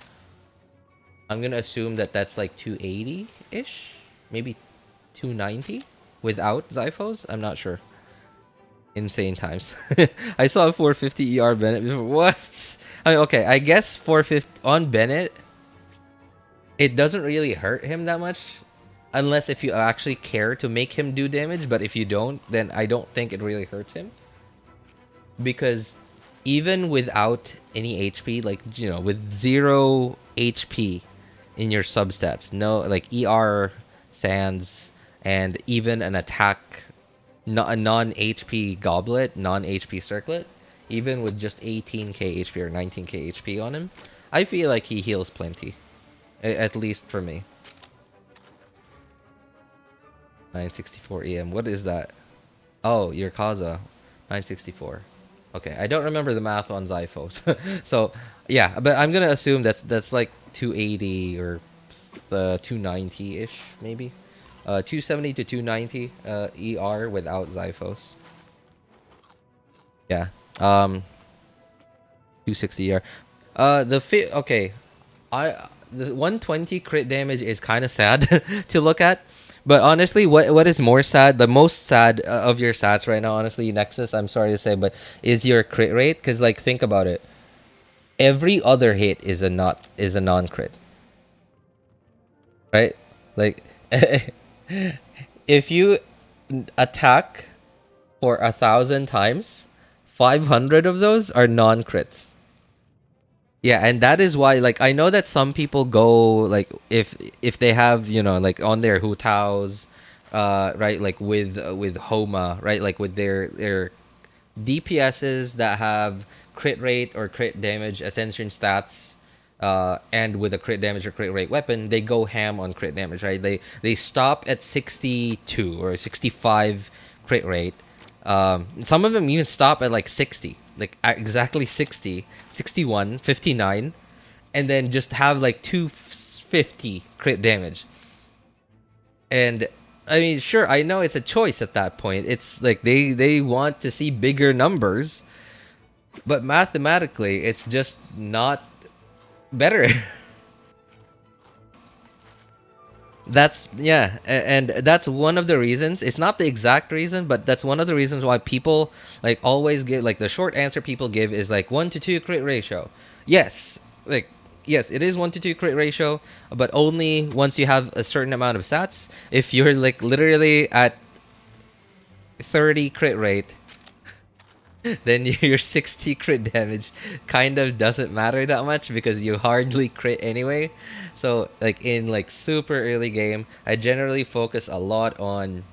I'm gonna assume that that's like 280-ish, maybe 290 without Xiphos. I'm not sure. Insane times. I saw a 450 ER Bennett before. What? I mean, okay, I guess 450 on Bennett. It doesn't really hurt him that much. Unless if you actually care to make him do damage, but if you don't, then I don't think it really hurts him. Because even without any HP, like, you know, with 0 HP in your substats, no, like ER, Sands, and even an attack, a non-HP goblet, non-HP circlet, even with just 18k HP or 19k HP on him, I feel like he heals plenty. At least for me. 964 EM. What is that? Oh, your Kaza. 964. Okay, I don't remember the math on Xiphos. So, yeah, but I'm gonna assume that's like 280 or 290-ish, maybe. 270 to 290 ER without Xiphos. Yeah. 260 ER. Okay. The 120 crit damage is kind of sad to look at. But honestly, what is more sad, the most sad of your stats right now, honestly, Nexus, I'm sorry to say, but is your crit rate. Because, like, think about it. Every other hit is a non-crit. Right? Like, if you attack for 1,000 times, 500 of those are non-crits. Yeah, and that is why, like, I know that some people go, like, if they have, you know, like, on their Hu Taos, right, like, with Homa, right, like, with their DPSs that have crit rate or crit damage ascension stats, and with a crit damage or crit rate weapon, they go ham on crit damage, right? They stop at 62 or 65 crit rate. Some of them even stop at, like, 60. Like exactly 60, 61, 59, and then just have like 250 crit damage. And I mean, sure, I know it's a choice at that point. It's like they want to see bigger numbers, but mathematically, it's just not better. That's and that's one of the reasons. It's not the exact reason, but that's one of the reasons why people like always give, like, the short answer people give is like 1 to 2 crit ratio. Yes, like, yes, it is 1 to 2 crit ratio, but only once you have a certain amount of stats. If you're like literally at 30 crit rate, then your 60 crit damage kind of doesn't matter that much because you hardly crit anyway. So, like, in, like, super early game, I generally focus a lot on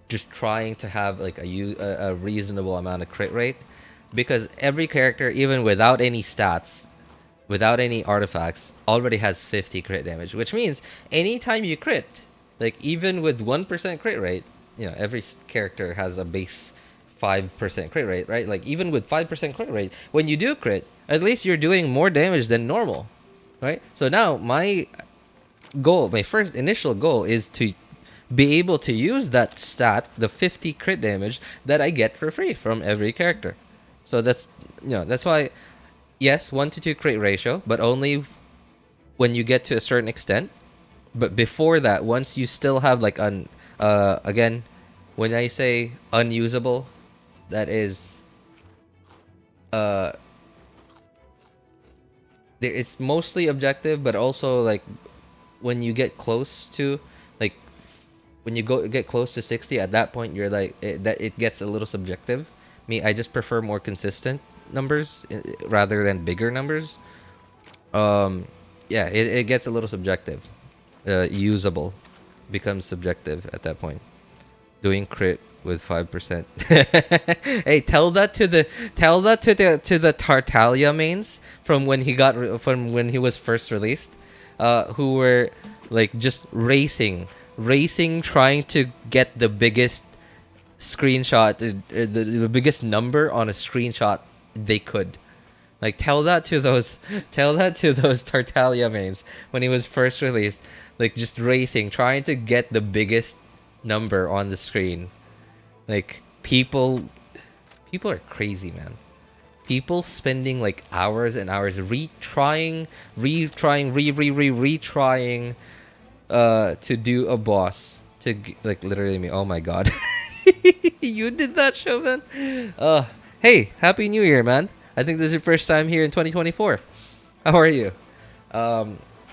just trying to have, like, a reasonable amount of crit rate. because every character, even without any stats, without any artifacts, already has 50 crit damage, which means anytime you crit, like even with 1% crit rate, every character has a base 5% crit rate, right? Like even with 5% crit rate, when you do crit, at least you're doing more damage than normal, right? So now my first initial goal is to be able to use that stat, the 50 crit damage that I get for free from every character. So that's why, yes, 1 to 2 crit ratio, but only when you get to a certain extent. But before that, once you still have like again, when I say unusable, that is it's mostly objective, but also like when you get close to like when you get close to 60, at that point you're like it gets a little subjective. I just prefer more consistent numbers rather than bigger numbers. Yeah, it gets a little subjective. Usable becomes subjective at that point. Doing crit with 5%. Hey, tell that to the Tartaglia mains from when he was first released, who were like just racing, trying to get the biggest screenshot, the biggest number on a screenshot they could. Like tell that to those Tartaglia mains when he was first released, like just racing, trying to get the biggest number on the screen. Like people are crazy, man. People spending like hours and hours retrying to do a boss to like literally me. Oh my god. You did that, Chauvin? Hey, happy new year, man. I think this is your first time here in 2024. How are you?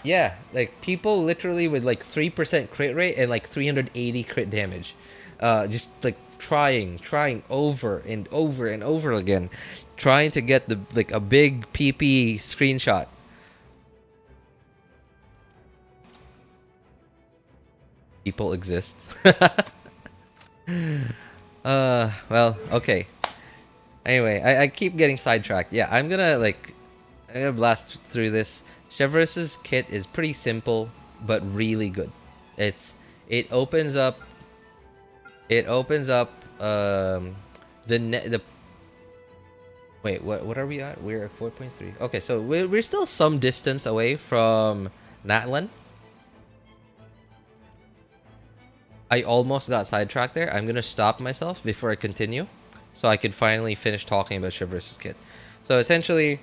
Yeah, like people literally with like 3% crit rate and like 380 crit damage. Just like trying over and over and over again, trying to get the like a big PP screenshot. People exist. Well, okay. Anyway, I keep getting sidetracked. Yeah, I'm gonna blast through this. Chevreuse's kit is pretty simple but really good. It opens up the wait, what are we at? We're at 4.3. Okay, so we're still some distance away from Natlan. I almost got sidetracked there. I'm gonna stop myself before I continue, so I could finally finish talking about Chevreuse's kit. So essentially,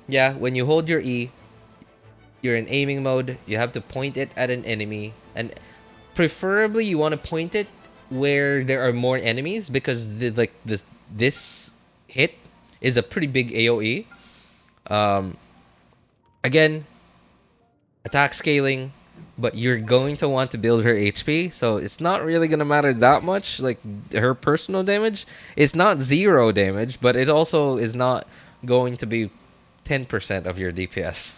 yeah, when you hold your E, you're in aiming mode. You have to point it at an enemy, and preferably you want to point it where there are more enemies, because this hit is a pretty big AOE. Again, attack scaling, but you're going to want to build her HP, so it's not really gonna matter that much. Like her personal damage, it's not 0 damage, but it also is not going to be 10% of your DPS.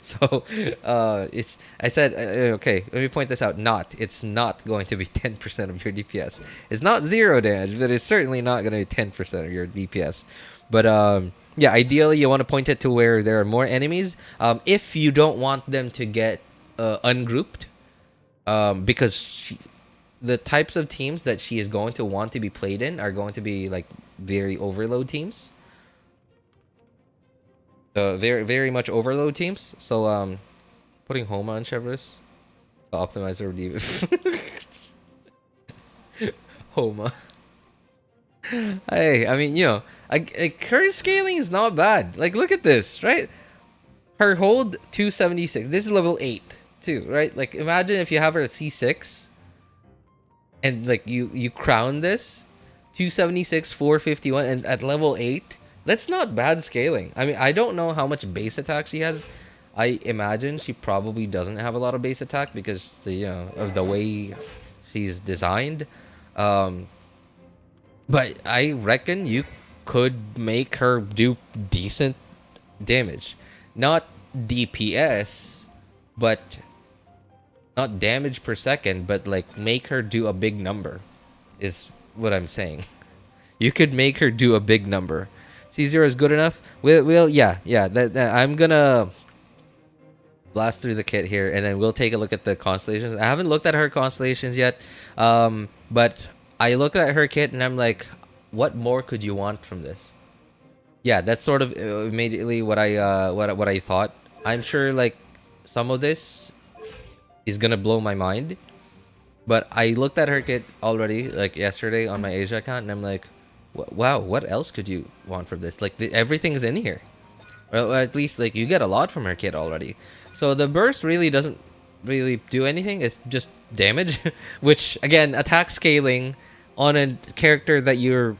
So I said okay, let me point this out. It's not going to be 10% of your DPS. It's not 0 damage, but it's certainly not going to be 10% of your DPS. But yeah, ideally you want to point it to where there are more enemies, if you don't want them to get ungrouped, because the types of teams that she is going to want to be played in are going to be like very overload teams. Very, very much overload teams. So, putting Homa on Chevreuse to optimize her Homa. Hey, I mean, her scaling is not bad. Like, look at this, right? Her hold 276. This is level 8 too, right? Like, imagine if you have her at C6 and like you crown this 276, 451, and at level 8. That's not bad scaling. I mean, I don't know how much base attack she has. I imagine she probably doesn't have a lot of base attack because of the way she's designed. But I reckon you could make her do decent damage. Not DPS, but not damage per second, but like make her do a big number is what I'm saying. You could make her do a big number. C0 is good enough. Yeah. I'm gonna blast through the kit here, and then we'll take a look at the constellations. I haven't looked at her constellations yet, but I look at her kit and I'm like, what more could you want from this? Yeah, that's sort of immediately what I thought. I'm sure like some of this is gonna blow my mind, but I looked at her kit already like yesterday on my Asia account, and I'm like, wow, what else could you want from this? Like everything's in here. Well, at least like you get a lot from her kit already. So the burst really doesn't really do anything. It's just damage, which again, attack scaling on a character that you're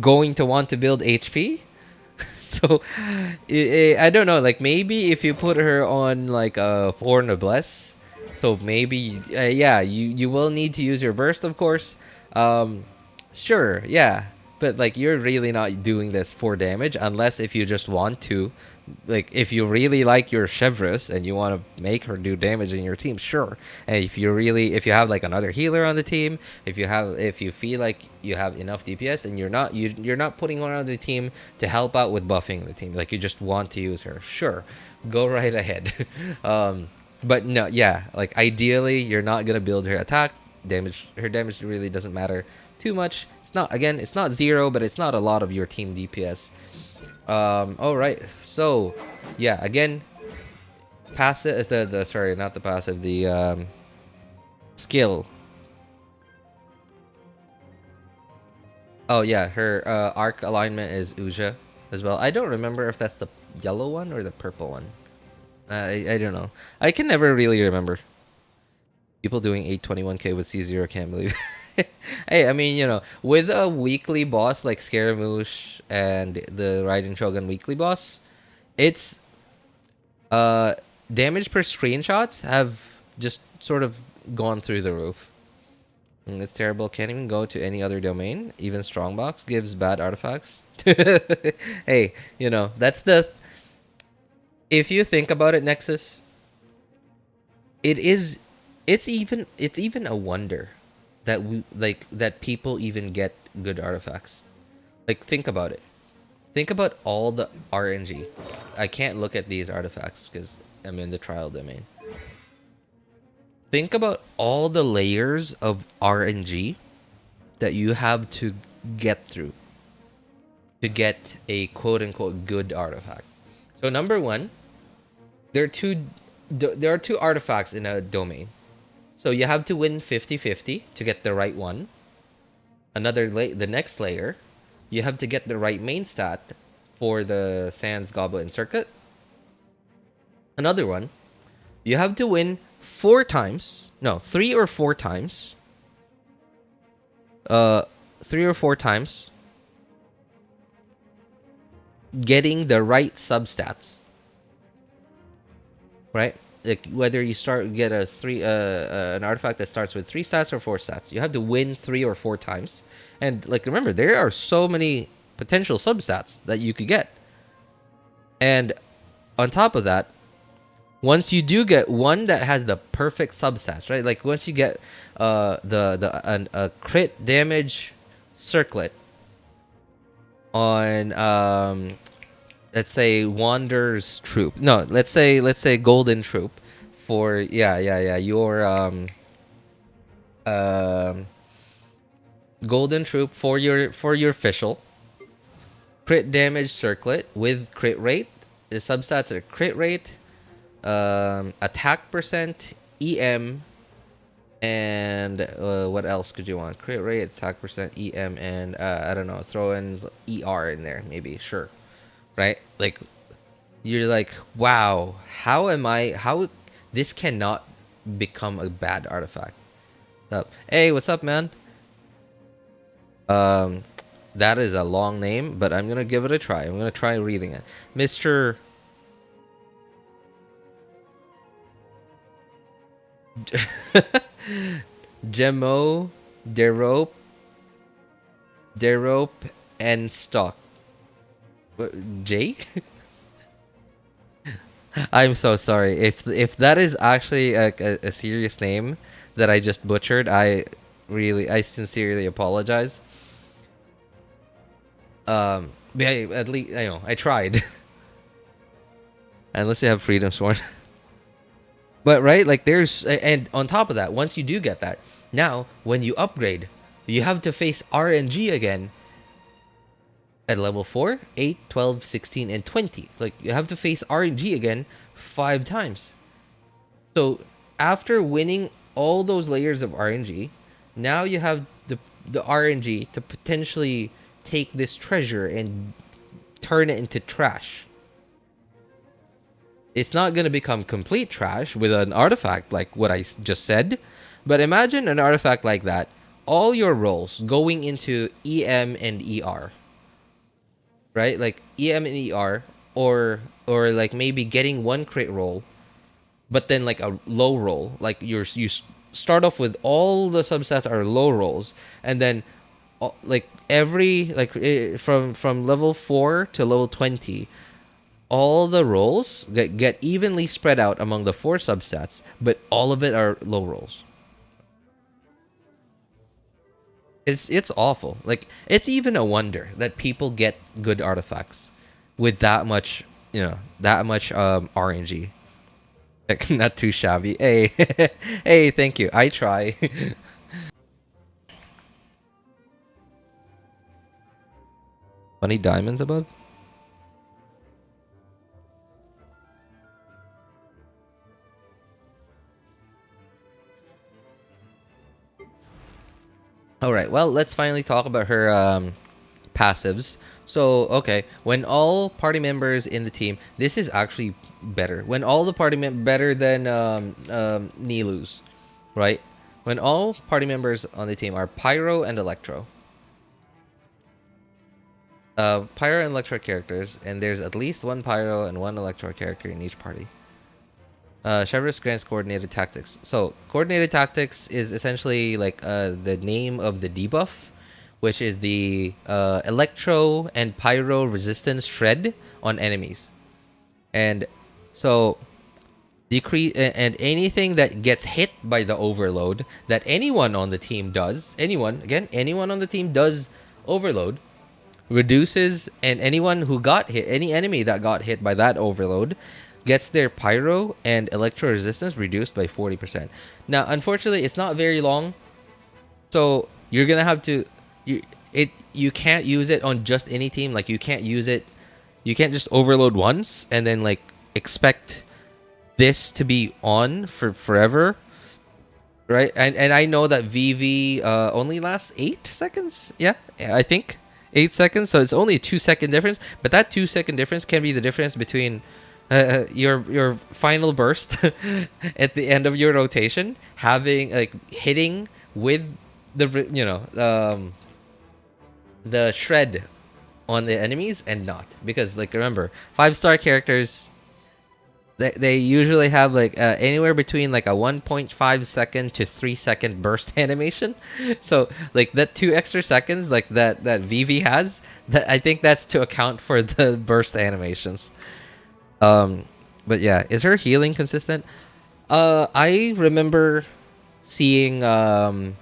going to want to build HP. So I don't know. Like maybe if you put her on like a 4 noblesse, so maybe yeah, you will need to use your burst, of course. Sure, yeah. But like you're really not doing this for damage unless if you just want to, like if you really like your Chevreuse and you want to make her do damage in your team, sure. And if you have like another healer on the team, if you feel like you have enough DPS and you're not putting her on the team to help out with buffing the team, like you just want to use her, sure, go right ahead. But no, yeah, like ideally you're not gonna build her attack damage. Her damage really doesn't matter too much. It's not 0, but it's not a lot of your team DPS. All right, so yeah, again, passive is the sorry, not the passive, the skill. Oh yeah, her arc alignment is Uja as well. I don't remember if that's the yellow one or the purple one. I don't know. I can never really remember. People doing 821k with C0, can't believe. Hey, I mean, you know, with a weekly boss like Scaramouche and the Raiden Shogun weekly boss, it's damage per screenshots have just sort of gone through the roof. It's terrible. Can't even go to any other domain. Even Strongbox gives bad artifacts. Hey, you know, that's the... If you think about it, Nexus, it's even a wonder that people even get good artifacts. Like, think about it. Think about all the RNG. I can't look at these artifacts because I'm in the trial domain. Think about all the layers of RNG that you have to get through to get a quote-unquote good artifact. So number one, there are two artifacts in a domain. So you have to win 50-50 to get the right one. The next layer, you have to get the right main stat for the Sans Goblet and Circuit. Another one, you have to win 3 or 4 times. 3 or 4 times getting the right substats. Right? Like whether you get an artifact that starts with 3 stats or 4 stats, you have to win 3 or 4 times. And like remember, there are so many potential substats that you could get. And on top of that, once you do get one that has the perfect substats, right? Like once you get a crit damage circlet on let's say Wander's troop. No, let's say Golden Troop for your Golden Troop for your official crit damage circlet with crit rate. The substats are crit rate, attack percent, EM, and what else could you want? Crit rate, attack percent, EM, and I don't know, throw in ER in there maybe, sure. Right? Like you're like, wow, how this cannot become a bad artifact. Hey, what's up, man? That is a long name, but I'm gonna give it a try. I'm gonna try reading it. Mr. Gemo Derope and Stock. Jake? I'm so sorry. If that is actually a serious name that I just butchered, I sincerely apologize. But at least I tried. Unless you have Freedom Sworn. But right, like and on top of that, once you do get that, now when you upgrade, you have to face RNG again at level 4, 8, 12, 16, and 20. Like you have to face RNG again 5 times. So after winning all those layers of RNG, now you have the RNG to potentially take this treasure and turn it into trash. It's not going to become complete trash with an artifact like what I just said, but imagine an artifact like that, all your rolls going into EM and ER, right? Like EM and ER, or like maybe getting one crit roll, but then like a low roll, like you start off with all the substats are low rolls, and then like from level 4 to level 20, all the rolls get evenly spread out among the 4 substats, but all of it are low rolls. It's awful. Like it's even a wonder that people get good artifacts with that much RNG. Like, not too shabby. Hey, hey, thank you. I try. 20 diamonds above. All right. Well, let's finally talk about her passives. So, okay, when all party members in the team, this is actually better. When all the party better than Nilu's, right? When all party members on the team are Pyro and Electro. Pyro and Electro characters, and there's at least one Pyro and one Electro character in each party. Chevreuse grants coordinated tactics. So coordinated tactics is essentially like the name of the debuff, which is the electro and pyro resistance shred on enemies, and so decrease and anything that gets hit by the overload that anyone on the team does. Anyone on the team does overload reduces, and anyone who got hit, any enemy that got hit by that overload, gets their pyro and electro resistance reduced by 40%. Now, unfortunately, it's not very long, so you're gonna have to you can't use it on just any team. Like you can't just overload once and then like expect this to be on for forever, right? And I know that VV only lasts 8 seconds. Yeah, I think 8 seconds. So it's only a 2-second difference, but that 2-second difference can be the difference between your final burst at the end of your rotation having like hitting with the the shred on the enemies and not, because like remember 5-star characters, they usually have like anywhere between like a 1.5 second to 3-second burst animation. So like that 2 extra seconds like that VV has, that I think that's to account for the burst animations. But yeah, is her healing consistent? I remember seeing on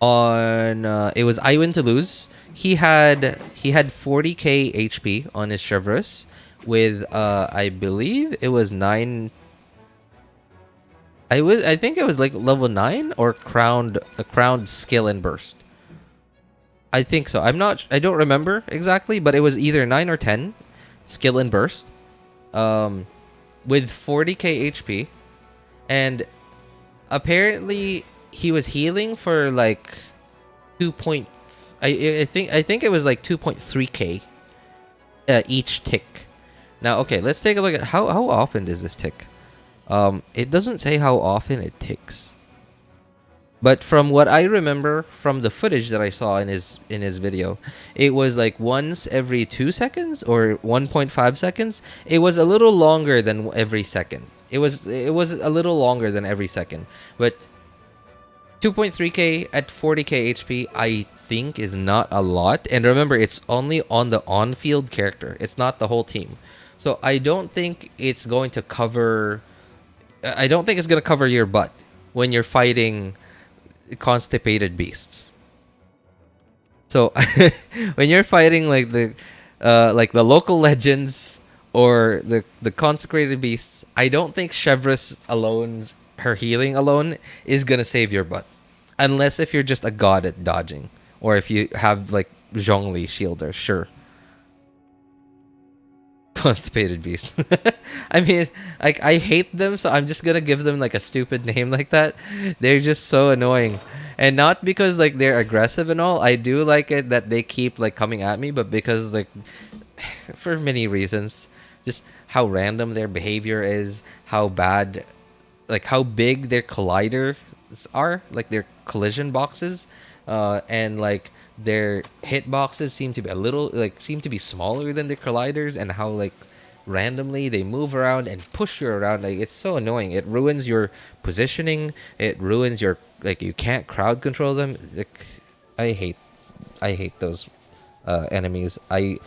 it was I Win to Lose. He had 40k HP on his Chevreuse with I believe it was 9. I think it was like level 9 or crowned skill and burst. I think so. I don't remember exactly, but it was either 9 or 10 skill and burst. With 40k HP, and apparently he was healing for like 2. I think it was like 2.3k each tick. Now, okay, let's take a look at how often does this tick. It doesn't say how often it ticks, but from what I remember from the footage that I saw in his video, it was like once every 2 seconds or 1.5 seconds. It was a little longer than every second. It was a little longer than every second. But 2.3k at 40k HP, I think is not a lot. And remember, it's only on the on-field character. It's not the whole team. So I don't think it's going to cover. I don't think it's going to cover your butt when you're fighting constipated beasts. So when you're fighting like the local legends or the consecrated beasts, I don't think Chevreuse alone, her healing alone, is gonna save your butt, unless if you're just a god at dodging, or if you have like Zhongli shielder, sure. Constipated beast. I mean, like I hate them, so I'm just gonna give them like a stupid name like that. They're just so annoying, and not because like they're aggressive and all. I do like it that they keep like coming at me, but because like for many reasons, just how random their behavior is, how bad, like how big their colliders are, like their collision boxes, and like their hit boxes seem to be seem to be smaller than the colliders, and how like randomly they move around and push you around. Like it's so annoying. It ruins your positioning. It ruins your like you can't crowd control them. Like I hate those enemies. I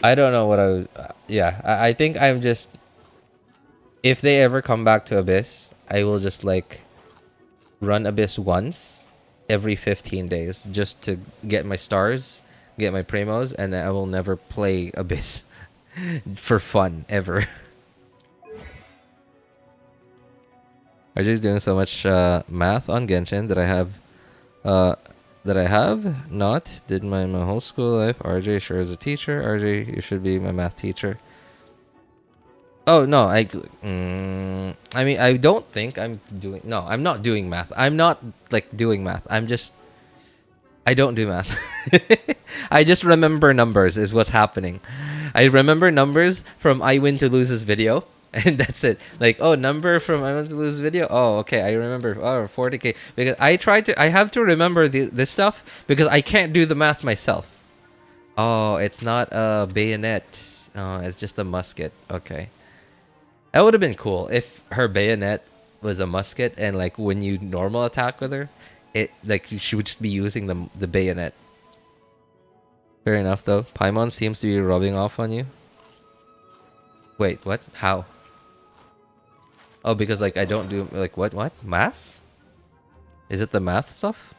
don't know what I was. Yeah, I think I'm just. If they ever come back to Abyss, I will just like run Abyss once every 15 days just to get my stars, get my primos, and then I will never play Abyss for fun ever. I'm just doing so much math on Genshin that I have not did my whole school life. RJ sure is a teacher. RJ, you should be my math teacher. Oh no, I mean I don't think I'm doing. No, I'm not doing math. I'm not like doing math. I don't do math. I just remember numbers is what's happening. I remember numbers from I Win to Lose's video, and that's it. Like, oh, number from I Win to Lose video. Oh, okay, I remember. Oh, 40k. Because I have to remember this stuff because I can't do the math myself. Oh, it's not a bayonet. Oh, it's just a musket. Okay. That would have been cool if her bayonet was a musket, and like when you normal attack with her, it like she would just be using the bayonet. Fair enough though. Paimon seems to be rubbing off on you. Wait, what? How? Oh, because like I don't do like what math? Is it the math stuff?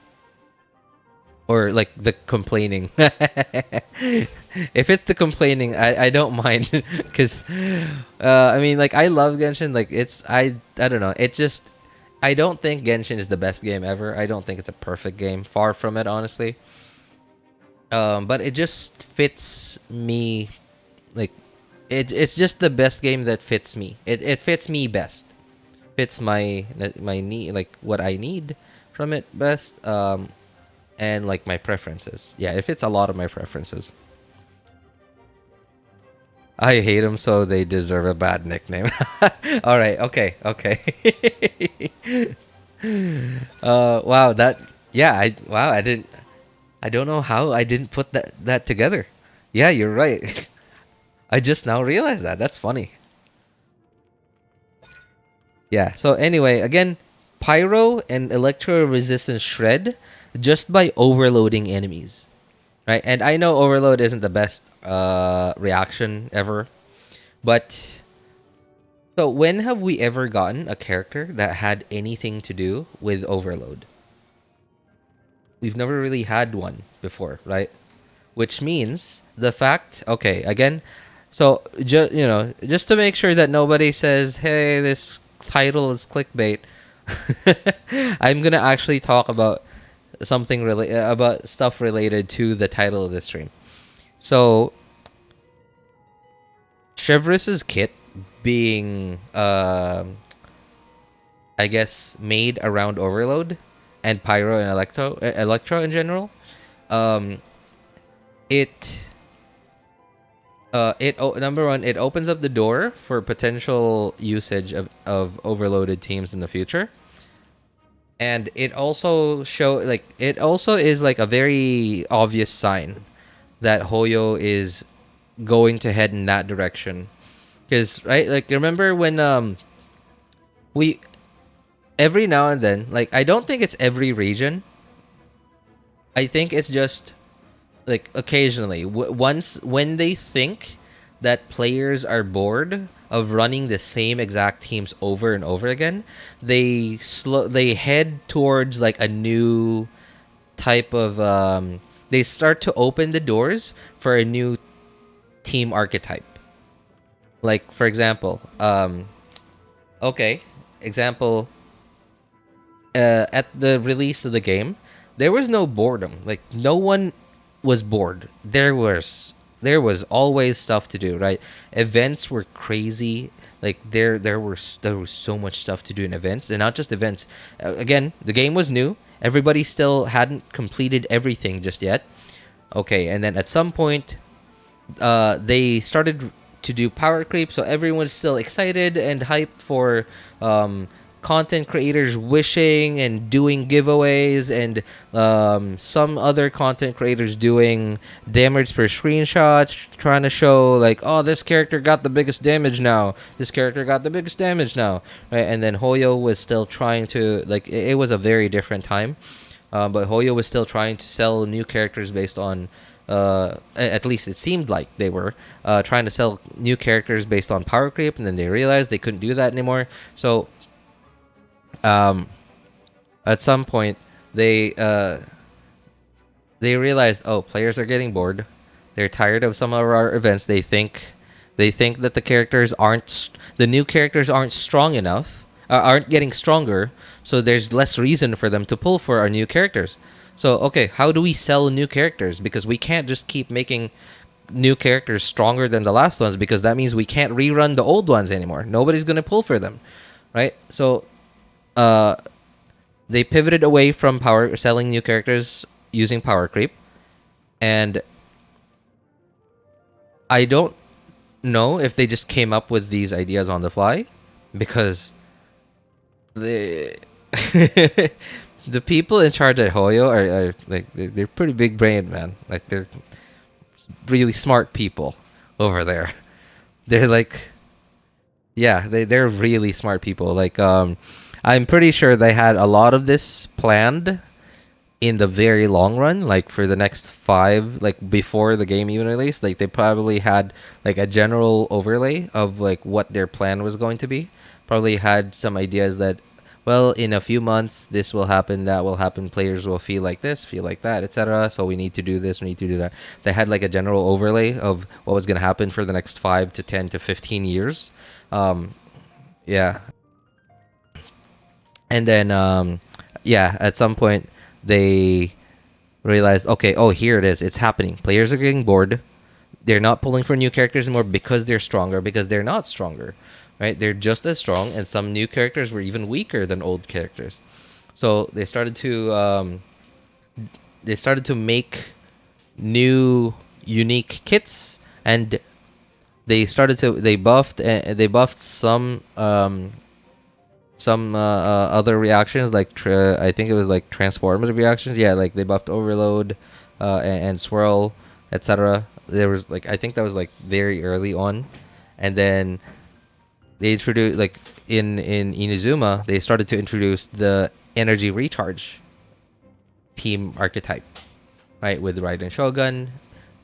Or like the complaining? If it's the complaining, I don't mind, because I mean like I love Genshin. Like it's I don't know. It just I don't think Genshin is the best game ever. I don't think it's a perfect game. Far from it, honestly. But it just fits me. Like it's just the best game that fits me. It fits me best. Fits my need, like what I need from it best. And like my preferences. Yeah, it fits a lot of my preferences. I hate them, so they deserve a bad nickname. All right, okay. Wow, I don't know how I didn't put that together. Yeah, you're right. I just now realized that. That's funny. Yeah, so anyway, again, Pyro and Electro Resistance Shred just by overloading enemies. Right? And I know overload isn't the best reaction ever. But so when have we ever gotten a character that had anything to do with overload? We've never really had one before, right? Which means the fact, okay, again, so just to make sure that nobody says, "Hey, this title is clickbait." I'm going to actually talk about something about stuff related to the title of this stream. So Chevreuse's kit being I guess made around overload and pyro and electro in general, number one, it opens up the door for potential usage of overloaded teams in the future. And it also is like a very obvious sign that Hoyo is going to head in that direction. Because, right, like remember when we every now and then, like I don't think it's every region. I think it's just like occasionally once when they think that players are bored of running the same exact teams over and over again, they head towards like a new type of they start to open the doors for a new team archetype. Like for example, example, at the release of the game, there was no boredom. Like no one was bored. There was always stuff to do, right? Events were crazy. Like there was so much stuff to do in events, and not just events. Again, the game was new. Everybody still hadn't completed everything just yet. Okay, and then at some point, they started to do power creep, so everyone's still excited and hyped for content creators wishing and doing giveaways, and some other content creators doing damage per screenshots, trying to show like, oh, this character got the biggest damage now, this character got the biggest damage now, right? And then Hoyo was still trying to, like, it was a very different time, but Hoyo was still trying to sell new characters based on at least it seemed like they were trying to sell new characters based on power creep, and then they realized they couldn't do that anymore. So at some point they realized, oh, players are getting bored. They're tired of some of our events. They think that the new characters aren't strong enough, aren't getting stronger, so there's less reason for them to pull for our new characters. So okay, how do we sell new characters? Because we can't just keep making new characters stronger than the last ones, because that means we can't rerun the old ones anymore. Nobody's gonna pull for them, right? So they pivoted away from selling new characters using power creep, and I don't know if they just came up with these ideas on the fly, because the the people in charge at Hoyo are like, they're pretty big brained, man. Like they're really smart people over there. They're like, yeah, they're really smart people. Like I'm pretty sure they had a lot of this planned in the very long run, like for the next 5, like before the game even released. Like they probably had like a general overlay of like what their plan was going to be. Probably had some ideas that, well, in a few months this will happen, that will happen, players will feel like this, feel like that, etc. So we need to do this, we need to do that. They had like a general overlay of what was going to happen for the next 5 to 10 to 15 years. Yeah. And then at some point they realized, okay, oh, here it is, it's happening. Players are getting bored. They're not pulling for new characters anymore because they're stronger, because they're not stronger, right? They're just as strong, and some new characters were even weaker than old characters. So they started to make new unique kits, and they buffed some other reactions, like I think it was like transformative reactions. Yeah, like they buffed overload and swirl, etc. There was like, I think that was like very early on, and then they introduced, like in Inazuma, they started to introduce the energy recharge team archetype, right, with Raiden Shogun,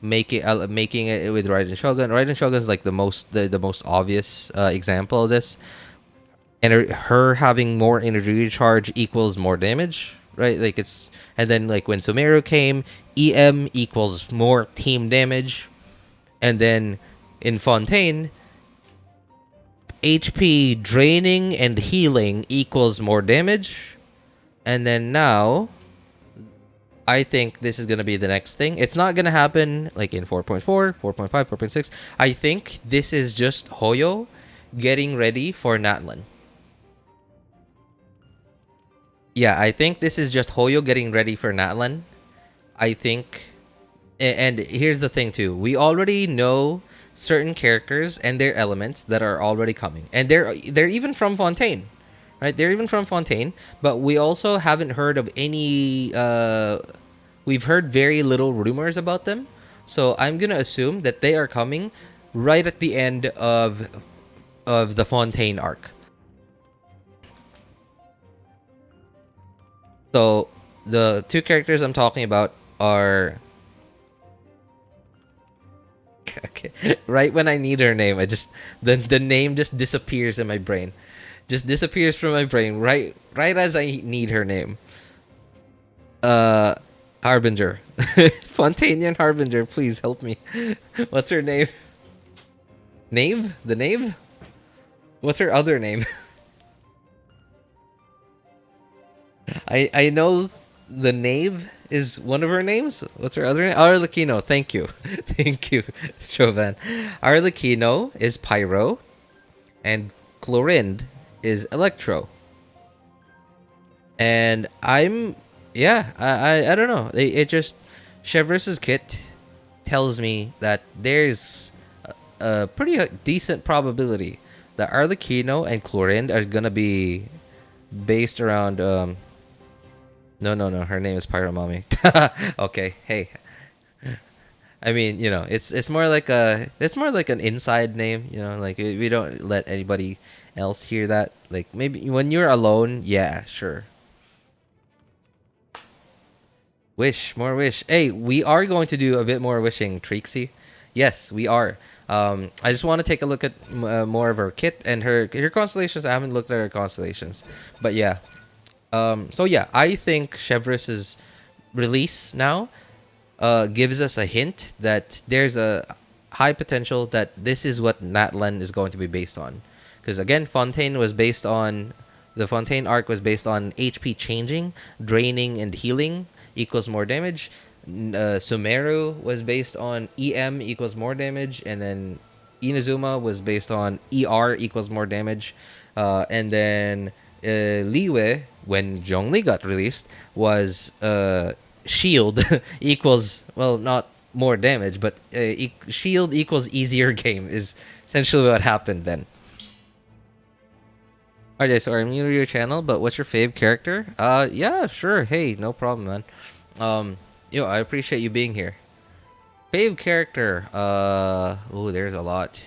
making it with Raiden Shogun. Raiden Shogun is like the most obvious example of this. And her having more energy recharge equals more damage, right? Like it's, and then like when Sumeru came, EM equals more team damage, and then in Fontaine, HP draining and healing equals more damage, and then now, I think this is gonna be the next thing. It's not gonna happen like in 4.4, 4.5, 4.6. I think this is just Hoyo getting ready for Natlan. Yeah, I think this is just Hoyo getting ready for Natlan. I think, and here's the thing too. We already know certain characters and their elements that are already coming, and they're even from Fontaine, right? They're even from Fontaine, but we also haven't heard of any. We've heard very little rumors about them, so I'm gonna assume that they are coming right at the end of the Fontaine arc. So the two characters I'm talking about are Okay. Right when I need her name, I just the name just disappears in my brain. Just disappears from my brain right as I need her name. Harbinger. Fontanian Harbinger, please help me. What's her name? Knave? The Knave? What's her other name? I know the Knave is one of her names. What's her other name? Arlecchino. Thank you. Thank you, Chauvin. Arlecchino is Pyro, and Chlorinde is Electro. And I don't know. It just Chevreuse's kit tells me that there's a pretty decent probability that Arlecchino and Chlorinde are gonna be based around no, her name is Pyro Mommy. Okay, hey. I mean, you know, it's more like an inside name, you know, like we don't let anybody else hear that. Like maybe when you're alone, yeah, sure. Wish, more wish. Hey, we are going to do a bit more wishing, Trixie. Yes, we are. I just want to take a look at more of her kit and her constellations. I haven't looked at her constellations, but yeah. So yeah, I think Chevreuse's release now gives us a hint that there's a high potential that this is what Natlan is going to be based on. Because again, the Fontaine arc was based on HP changing, draining, and healing equals more damage. Sumeru was based on EM equals more damage, and then Inazuma was based on ER equals more damage, and then Liyue, when Zhongli got released, was shield equals, well, not more damage, but shield equals easier game is essentially what happened then. Okay, so I'm new to your channel, but what's your fave character? Yeah, sure. Hey, no problem, man. I appreciate you being here. Fave character. There's a lot.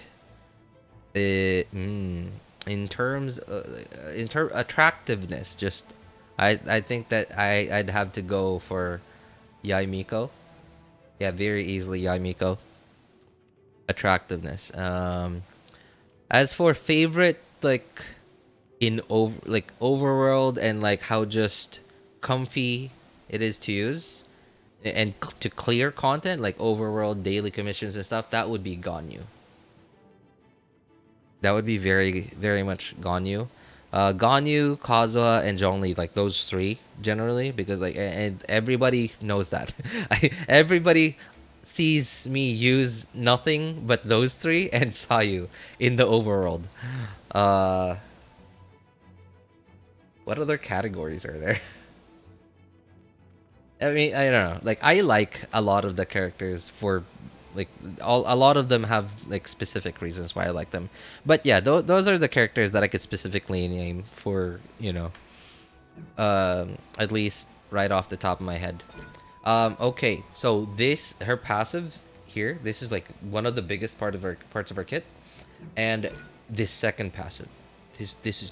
In terms attractiveness, just I think that I'd have to go for Yaimiko. Yeah, very easily Yaimiko. Attractiveness. As for favorite, like overworld and like how just comfy it is to use and to clear content like overworld daily commissions and stuff, that would be Ganyu. That would be very, very much Ganyu. Ganyu, Kazuha, and Zhongli, like those three generally, because like and everybody knows that. Everybody sees me use nothing but those three and Sayu in the overworld. What other categories are there? I mean, I don't know. Like, I like a lot of the characters for, like, a lot of them have, like, specific reasons why I like them. But yeah, those are the characters that I could specifically name for, you know, at least right off the top of my head. Okay, so her passive here, this is, like, one of the biggest parts of her kit. And this second passive, this is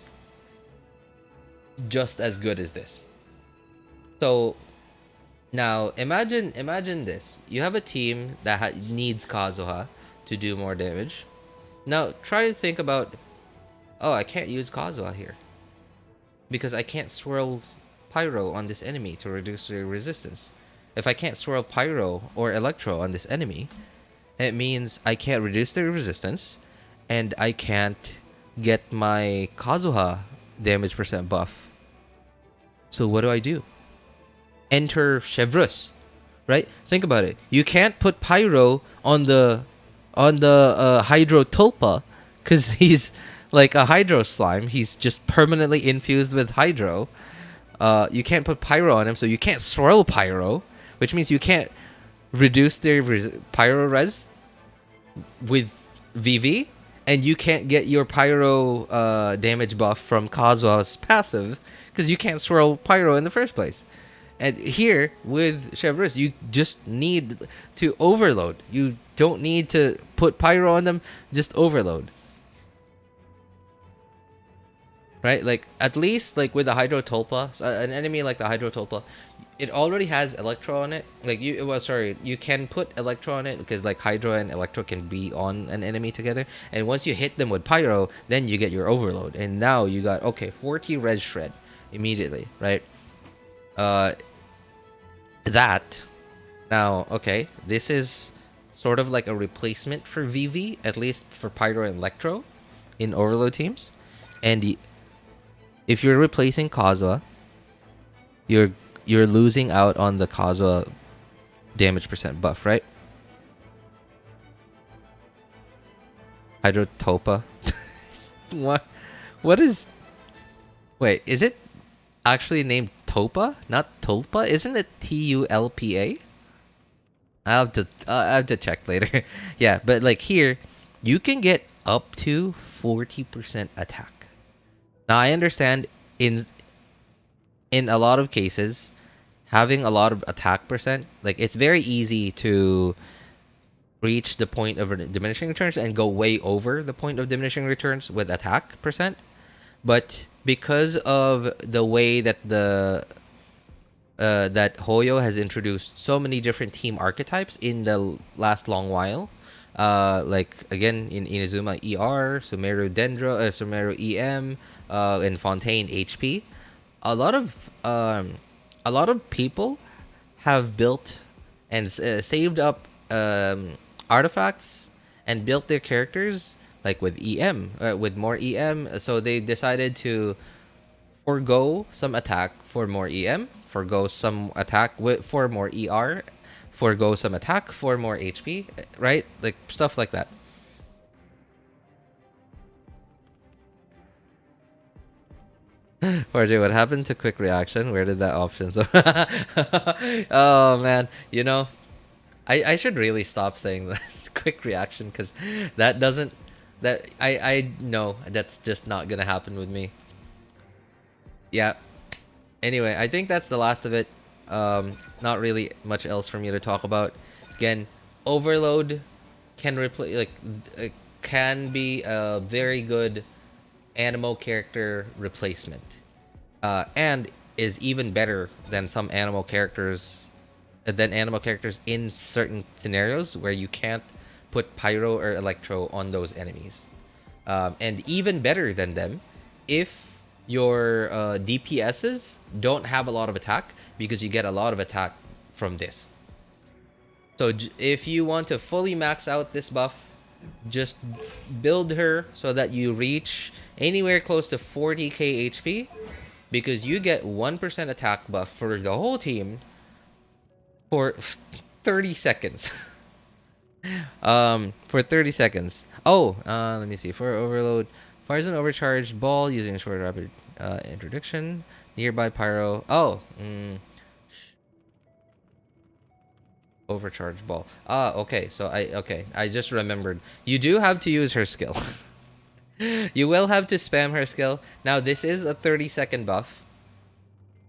just as good as this. So now imagine this. You have a team that needs Kazuha to do more damage. Now try to think about, oh, I can't use Kazuha here because I can't swirl Pyro on this enemy to reduce their resistance. If I can't swirl Pyro or Electro on this enemy, it means I can't reduce their resistance and I can't get my Kazuha damage percent buff. So what do? Enter Chevreuse, right? Think about it. You can't put Pyro on the Hydro Tulpa because he's like a Hydro slime. He's just permanently infused with Hydro. You can't put Pyro on him, so you can't swirl Pyro, which means you can't reduce their Pyro res with VV, and you can't get your Pyro damage buff from Kazuha's passive because you can't swirl Pyro in the first place. And here with Chevreuse, you just need to overload. You don't need to put Pyro on them, just overload. right? Like at least like with the Hydrotolpa, an enemy like the Hydrotolpa, it already has Electro on it. Like you, well, sorry, you can put Electro on it because like Hydro and Electro can be on an enemy together. And once you hit them with Pyro, then you get your Overload. And now you got okay 40 Red Shred immediately, right? That now okay, this is sort of like a replacement for VV, at least for Pyro and Electro in Overload teams. And if you're replacing Kazuha, you're losing out on the Kazuha damage percent buff, right? Hydrotopa. What is? Wait, is it actually named Topa, not Tulpa? Isn't it Tulpa? I have to check later. Yeah, but like here, you can get up to 40% attack. Now I understand in a lot of cases, having a lot of attack percent, like it's very easy to reach the point of diminishing returns and go way over the point of diminishing returns with attack percent. But because of the way that that Hoyo has introduced so many different team archetypes in the last long while, like again in Inazuma ER, Sumeru Dendro, Sumeru EM, and Fontaine HP, a lot of people have built and saved up artifacts and built their characters like with EM, with more EM. So they decided to forgo some attack for more EM, forgo some attack for more ER, forgo some attack for more HP, right? Like stuff like that. RJ, what happened to quick reaction? Where did that option? So oh man, you know, I should really stop saying that quick reaction because that doesn't I know that's just not gonna happen with me. Yeah. Anyway, I think that's the last of it. Not really much else for me to talk about. Again, Overload can replace can be a very good Animo character replacement, and is even better than some Animo characters in certain scenarios where you can't put Pyro or Electro on those enemies, and even better than them if your DPSs don't have a lot of attack, because you get a lot of attack from this. So if you want to fully max out this buff, just build her so that you reach anywhere close to 40k HP, because you get 1% attack buff for the whole team for 30 seconds. For 30 seconds. Oh, let me see. For Overload, fires an overcharged ball using a short rapid introduction. Nearby Pyro. Oh, overcharged ball. Okay. So I just remembered. You do have to use her skill. You will have to spam her skill. Now this is a 30-second buff,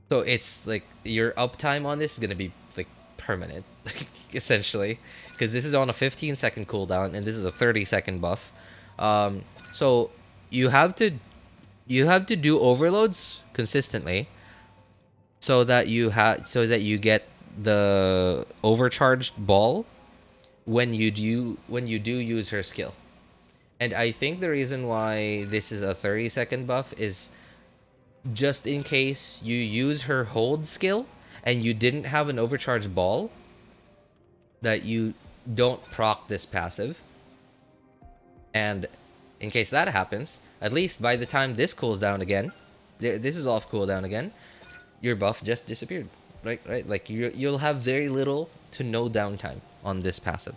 so it's like your uptime on this is gonna be like permanent, essentially, because this is on a 15-second cooldown and this is a 30-second buff. So you have to do overloads consistently, so that you get the overcharged ball when you do use her skill. And I think the reason why this is a 30-second buff is just in case you use her hold skill and you didn't have an overcharged ball, that you don't proc this passive. And in case that happens, at least by the time this cools down again, this is off cooldown again, your buff just disappeared. Right? Like you'll have very little to no downtime on this passive.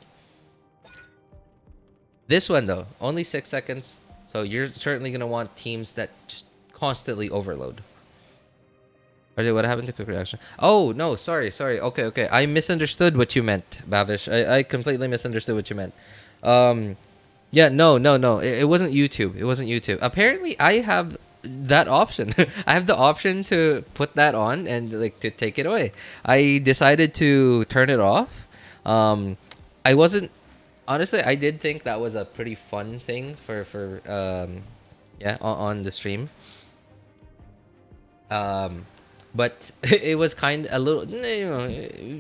This one though, only 6 seconds, so you're certainly gonna want teams that just constantly overload. Okay, what happened to quick reaction? Oh no, sorry. Okay. I misunderstood what you meant, Bavish. I completely misunderstood what you meant. Yeah, no. It wasn't YouTube. It wasn't YouTube. Apparently, I have that option. I have the option to put that on and like to take it away. I decided to turn it off. I wasn't. Honestly, I did think that was a pretty fun thing for on the stream. But it was kind of a little,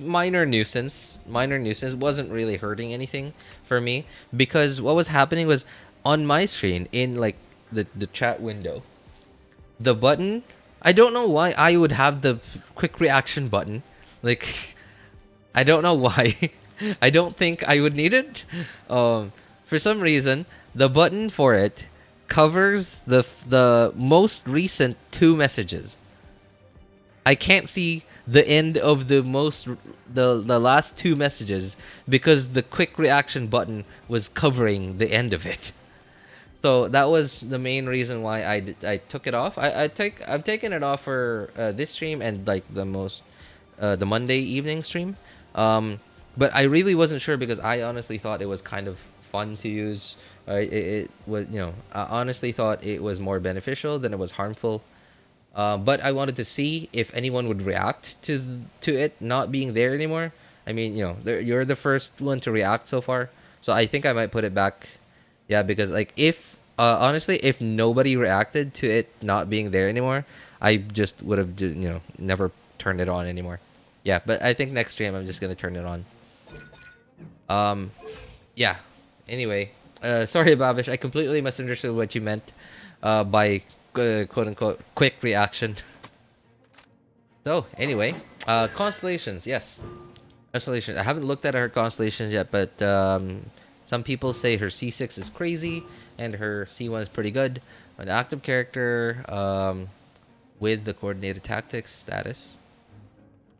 minor nuisance. Minor nuisance wasn't really hurting anything for me because what was happening was on my screen in like the chat window, the button. I don't know why I would have the quick reaction button. Like, I don't know why. I don't think I would need it. For some reason, the button for it covers the most recent 2 messages. I can't see the end of the last 2 messages because the quick reaction button was covering the end of it. So that was the main reason why I took it off. I've taken it off for this stream and like the Monday evening stream. But I really wasn't sure because I honestly thought it was kind of fun to use. It was, I honestly thought it was more beneficial than it was harmful. But I wanted to see if anyone would react to it not being there anymore. I mean, you're the first one to react so far, so I think I might put it back. Yeah, because like if honestly, if nobody reacted to it not being there anymore, I just would have never turned it on anymore. Yeah, but I think next stream I'm just gonna turn it on. Yeah. Anyway, sorry, Babish. I completely misunderstood what you meant by quote unquote quick reaction. So anyway, constellations. Yes, constellation. I haven't looked at her constellations yet, but some people say her C6 is crazy and her C1 is pretty good. An active character with the coordinated tactics status,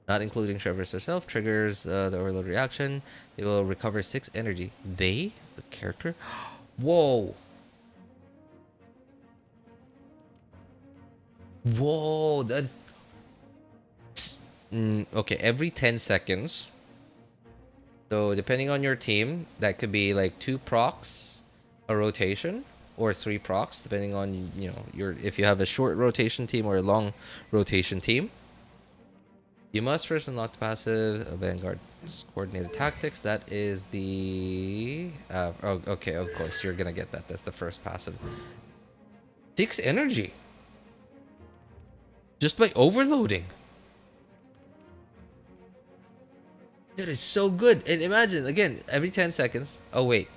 not including Chevreuse herself, triggers the overload reaction. They will recover 6 energy. The character? Whoa! Whoa! That. Okay, every 10 seconds. So depending on your team, that could be like 2 procs a rotation or 3 procs, depending on if you have a short rotation team or a long rotation team. You must first unlock the passive Vanguard's coordinated tactics. That is the okay, of course you're gonna get that. That's the first passive. 6 energy just by overloading. That is so good. And imagine again every 10 seconds. Oh wait,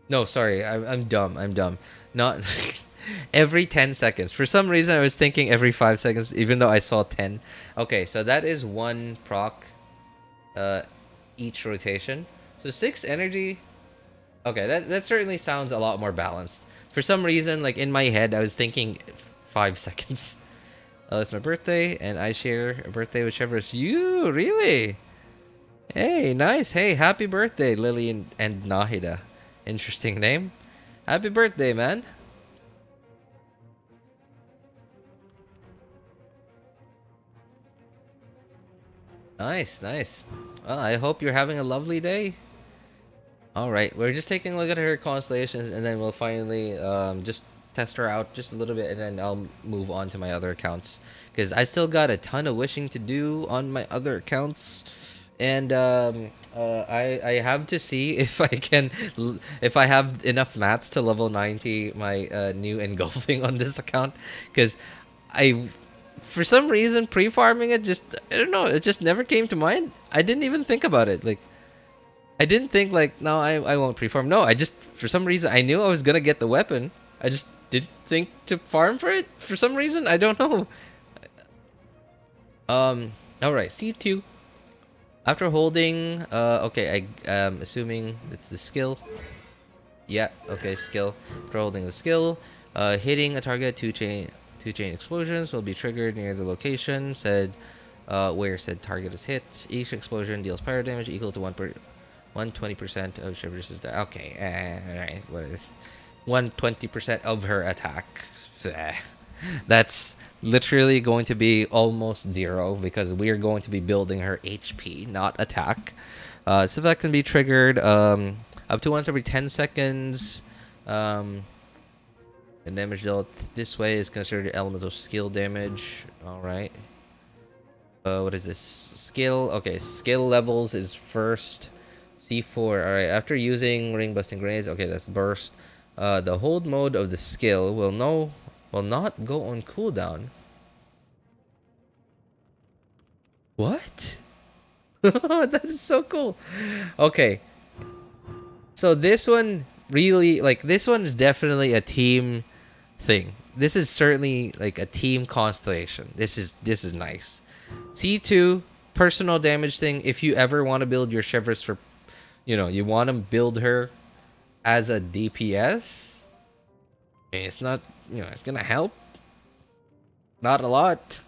no, sorry, I'm dumb. I'm dumb. Not every 10 seconds. For some reason, I was thinking every 5 seconds, even though I saw 10. Okay, so that is 1 proc each rotation. So 6 energy. Okay, that certainly sounds a lot more balanced. For some reason, like in my head, I was thinking 5 seconds. It's my birthday, and I share a birthday with Chevreuse. You, really? Hey, nice. Hey, happy birthday, Lily and Nahida. Interesting name. Happy birthday, man. Nice, nice. Well, I hope you're having a lovely day. Alright, we're just taking a look at her constellations, and then we'll finally just test her out just a little bit, and then I'll move on to my other accounts. Because I still got a ton of wishing to do on my other accounts. And I have to see if if I have enough mats to level 90 my new engulfing on this account. Because for some reason, pre-farming it I don't know, it just never came to mind. I didn't even think about it. Like, I didn't think like, no, I won't pre-farm. No, I just, for some reason, I knew I was gonna get the weapon. I just didn't think to farm for it. For some reason, I don't know. Alright, C2. After holding, okay, I'm assuming it's the skill. Yeah, okay, skill. After holding the skill, hitting a target, two chain explosions will be triggered near the location where said target is hit. Each explosion deals pyro damage equal to 120% of Chevreuse's. Okay, alright, what is it? 120% of her attack. That's literally going to be almost 0 because we're going to be building her HP, not attack. So that can be triggered up to once every 10 seconds. The damage dealt this way is considered elemental skill damage. Alright. What is this? Skill. Okay, skill levels is first. C4. Alright, after using ring busting grenades. Okay, that's burst. The hold mode of the skill will not go on cooldown What? That is so cool. Okay. So this one really, like, this one is definitely a team thing. This is certainly like a team constellation. This is nice. C2 personal damage thing. If you ever want to build your Chevreuse for, you want to build her as a DPS. It's not, it's gonna help. Not a lot,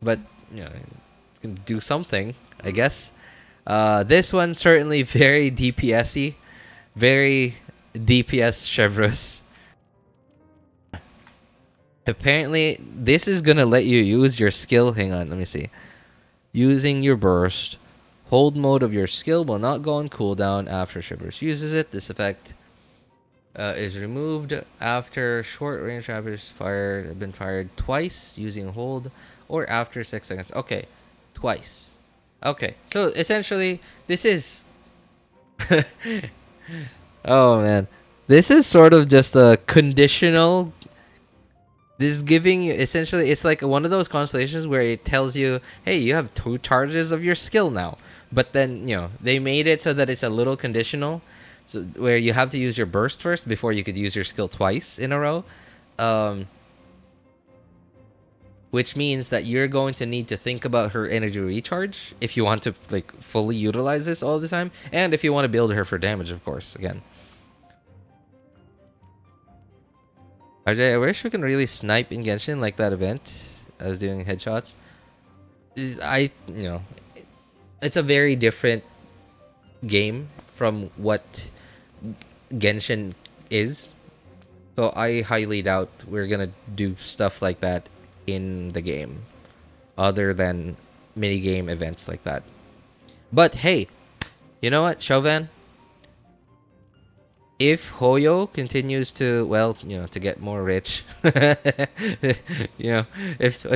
but it's gonna do something, I guess. This one certainly very DPS-y, very DPS Chevreuse. Apparently, this is gonna let you use your skill. Hang on, let me see. Using your burst, hold mode of your skill will not go on cooldown after Chevreuse uses it. This effect is removed after short range rappers have been fired twice using hold, or after 6 seconds. Okay, twice. Okay, so essentially, this is. Oh man, this is sort of just a conditional. This is giving you, essentially, it's like one of those constellations where it tells you, hey, you have 2 charges of your skill now. But then, they made it so that it's a little conditional, so where you have to use your burst first before you could use your skill twice in a row. Which means that you're going to need to think about her energy recharge if you want to like fully utilize this all the time, and if you want to build her for damage, of course, again. RJ, I wish we can really snipe in Genshin like that event I was doing headshots. It's a very different game from what Genshin is. So I highly doubt we're gonna do stuff like that in the game, other than minigame events like that. But hey, you know what, Chauvin? If Hoyo continues to, to get more rich, if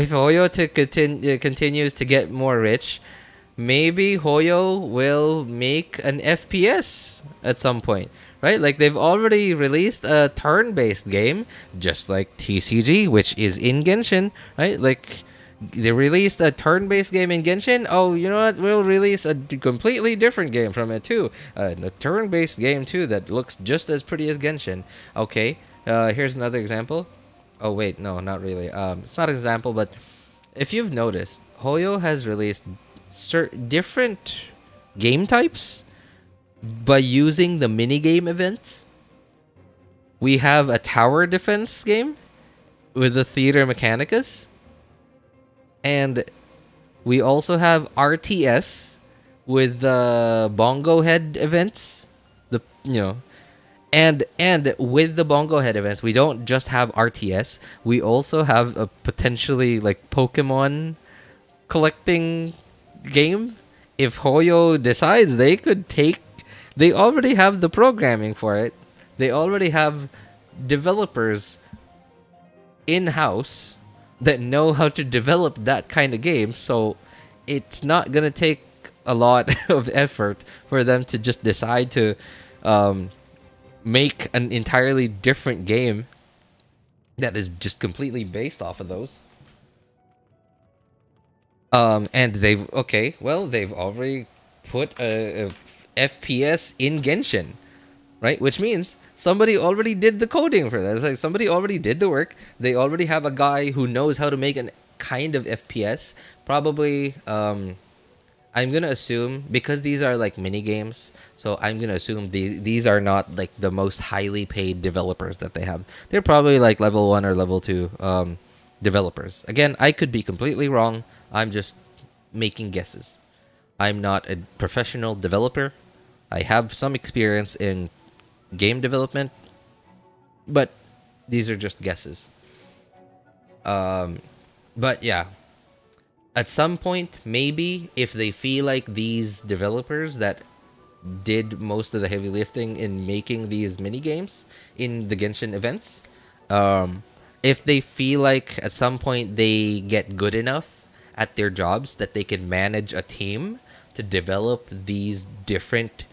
Hoyo continues to get more rich, maybe Hoyo will make an FPS at some point, right? Like, they've already released a turn-based game, just like TCG, which is in Genshin, right? Like, they released a turn-based game in Genshin. Oh, you know what? We'll release a completely different game from it too. A turn-based game too that looks just as pretty as Genshin. Okay, here's another example. Oh wait, no, not really. It's not an example, but if you've noticed, Hoyo has released different game types by using the minigame events. We have a tower defense game with the Theater Mechanicus. And we also have RTS with the bongo head events. And with the bongo head events, we don't just have RTS. We also have a potentially like Pokemon collecting game. If Hoyo decides, they already have the programming for it. They already have developers in-house that know how to develop that kind of game, so it's not gonna take a lot of effort for them to just decide to make an entirely different game that is just completely based off of those. And they've already put a FPS in Genshin, right? Which means somebody already did the coding for that. It's like somebody already did the work. They already have a guy who knows how to make an kind of FPS. Probably, I'm gonna assume, because these are like mini games, so I'm gonna assume these are not like the most highly paid developers that they have. They're probably like level 1 or level 2 developers. Again, I could be completely wrong. I'm just making guesses. I'm not a professional developer. I have some experience in game development, but these are just guesses. But yeah, at some point, maybe if they feel like these developers that did most of the heavy lifting in making these mini games in the Genshin events, if they feel like at some point they get good enough at their jobs that they can manage a team to develop these different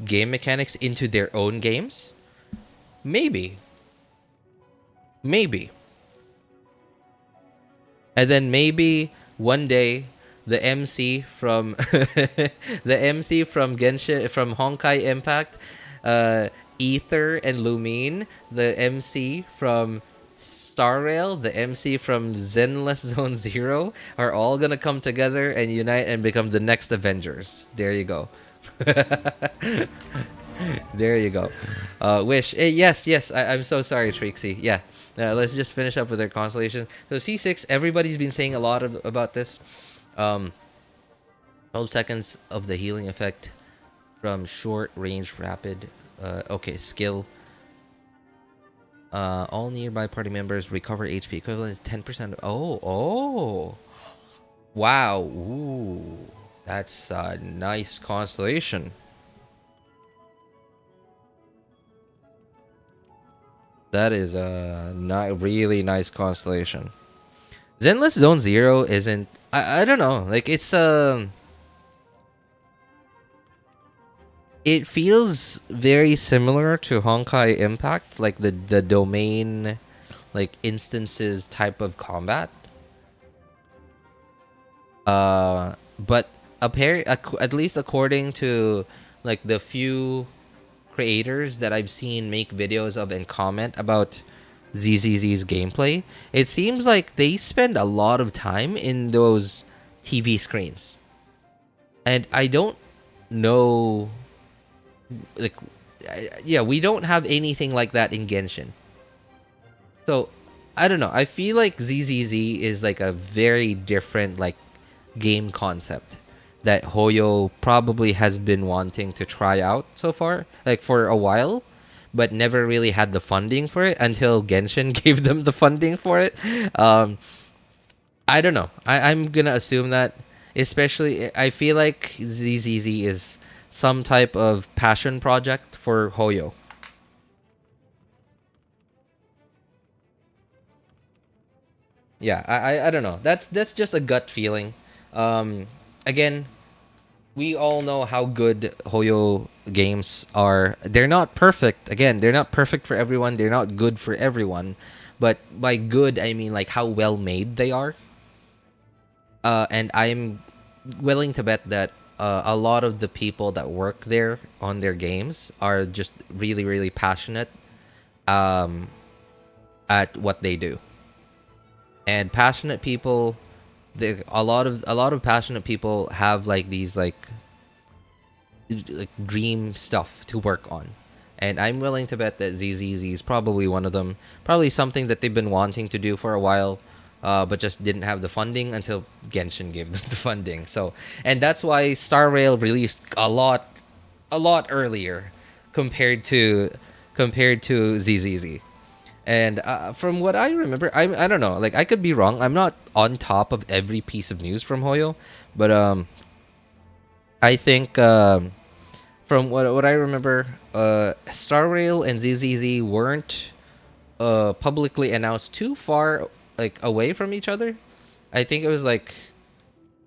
game mechanics into their own games, maybe. And then maybe one day the MC from the MC from Genshin, from Honkai Impact, Ether and Lumine, the MC from Star Rail, the MC from Zenless Zone Zero are all gonna come together and unite and become the next Avengers. There you go. There you go. Wish. Yes, yes. I'm so sorry, Trixie. Yeah. Let's just finish up with their constellation. So C6, everybody's been saying a lot about this. 12 seconds of the healing effect from short range rapid. Okay, skill. All nearby party members recover HP equivalent is 10%. Oh. Wow. Ooh. That's a nice constellation. That is a really nice constellation. Zenless Zone Zero isn't. I don't know. Like it's it feels very similar to Honkai Impact, like the domain, like instances type of combat. But at least according to like the few creators that I've seen make videos of and comment about ZZZ's gameplay, it seems like they spend a lot of time in those TV screens. And I don't know, like, yeah, we don't have anything like that in Genshin. So, I don't know. I feel like ZZZ is like a very different like game concept that HOYO probably has been wanting to try out so far, like for a while, but never really had the funding for it until Genshin gave them the funding for it. I don't know. I'm gonna assume that, especially, I feel like ZZZ is some type of passion project for HOYO. Yeah, I don't know. That's just a gut feeling. Again, we all know how good HOYO games are. They're not perfect. Again, they're not perfect for everyone. They're not good for everyone. But by good, I mean like how well made they are. And I'm willing to bet that a lot of the people that work there on their games are just really, really passionate at what they do. And passionate people, a lot of passionate people have like these like dream stuff to work on, and I'm willing to bet that ZZZ is probably one of them. Probably something that they've been wanting to do for a while, but just didn't have the funding until Genshin gave them the funding. So, and that's why Star Rail released a lot earlier compared to ZZZ. And from what I remember, I don't know, like I could be wrong. I'm not on top of every piece of news from HOYO, but I think from what I remember, Star Rail and ZZZ weren't publicly announced too far like away from each other. I think it was like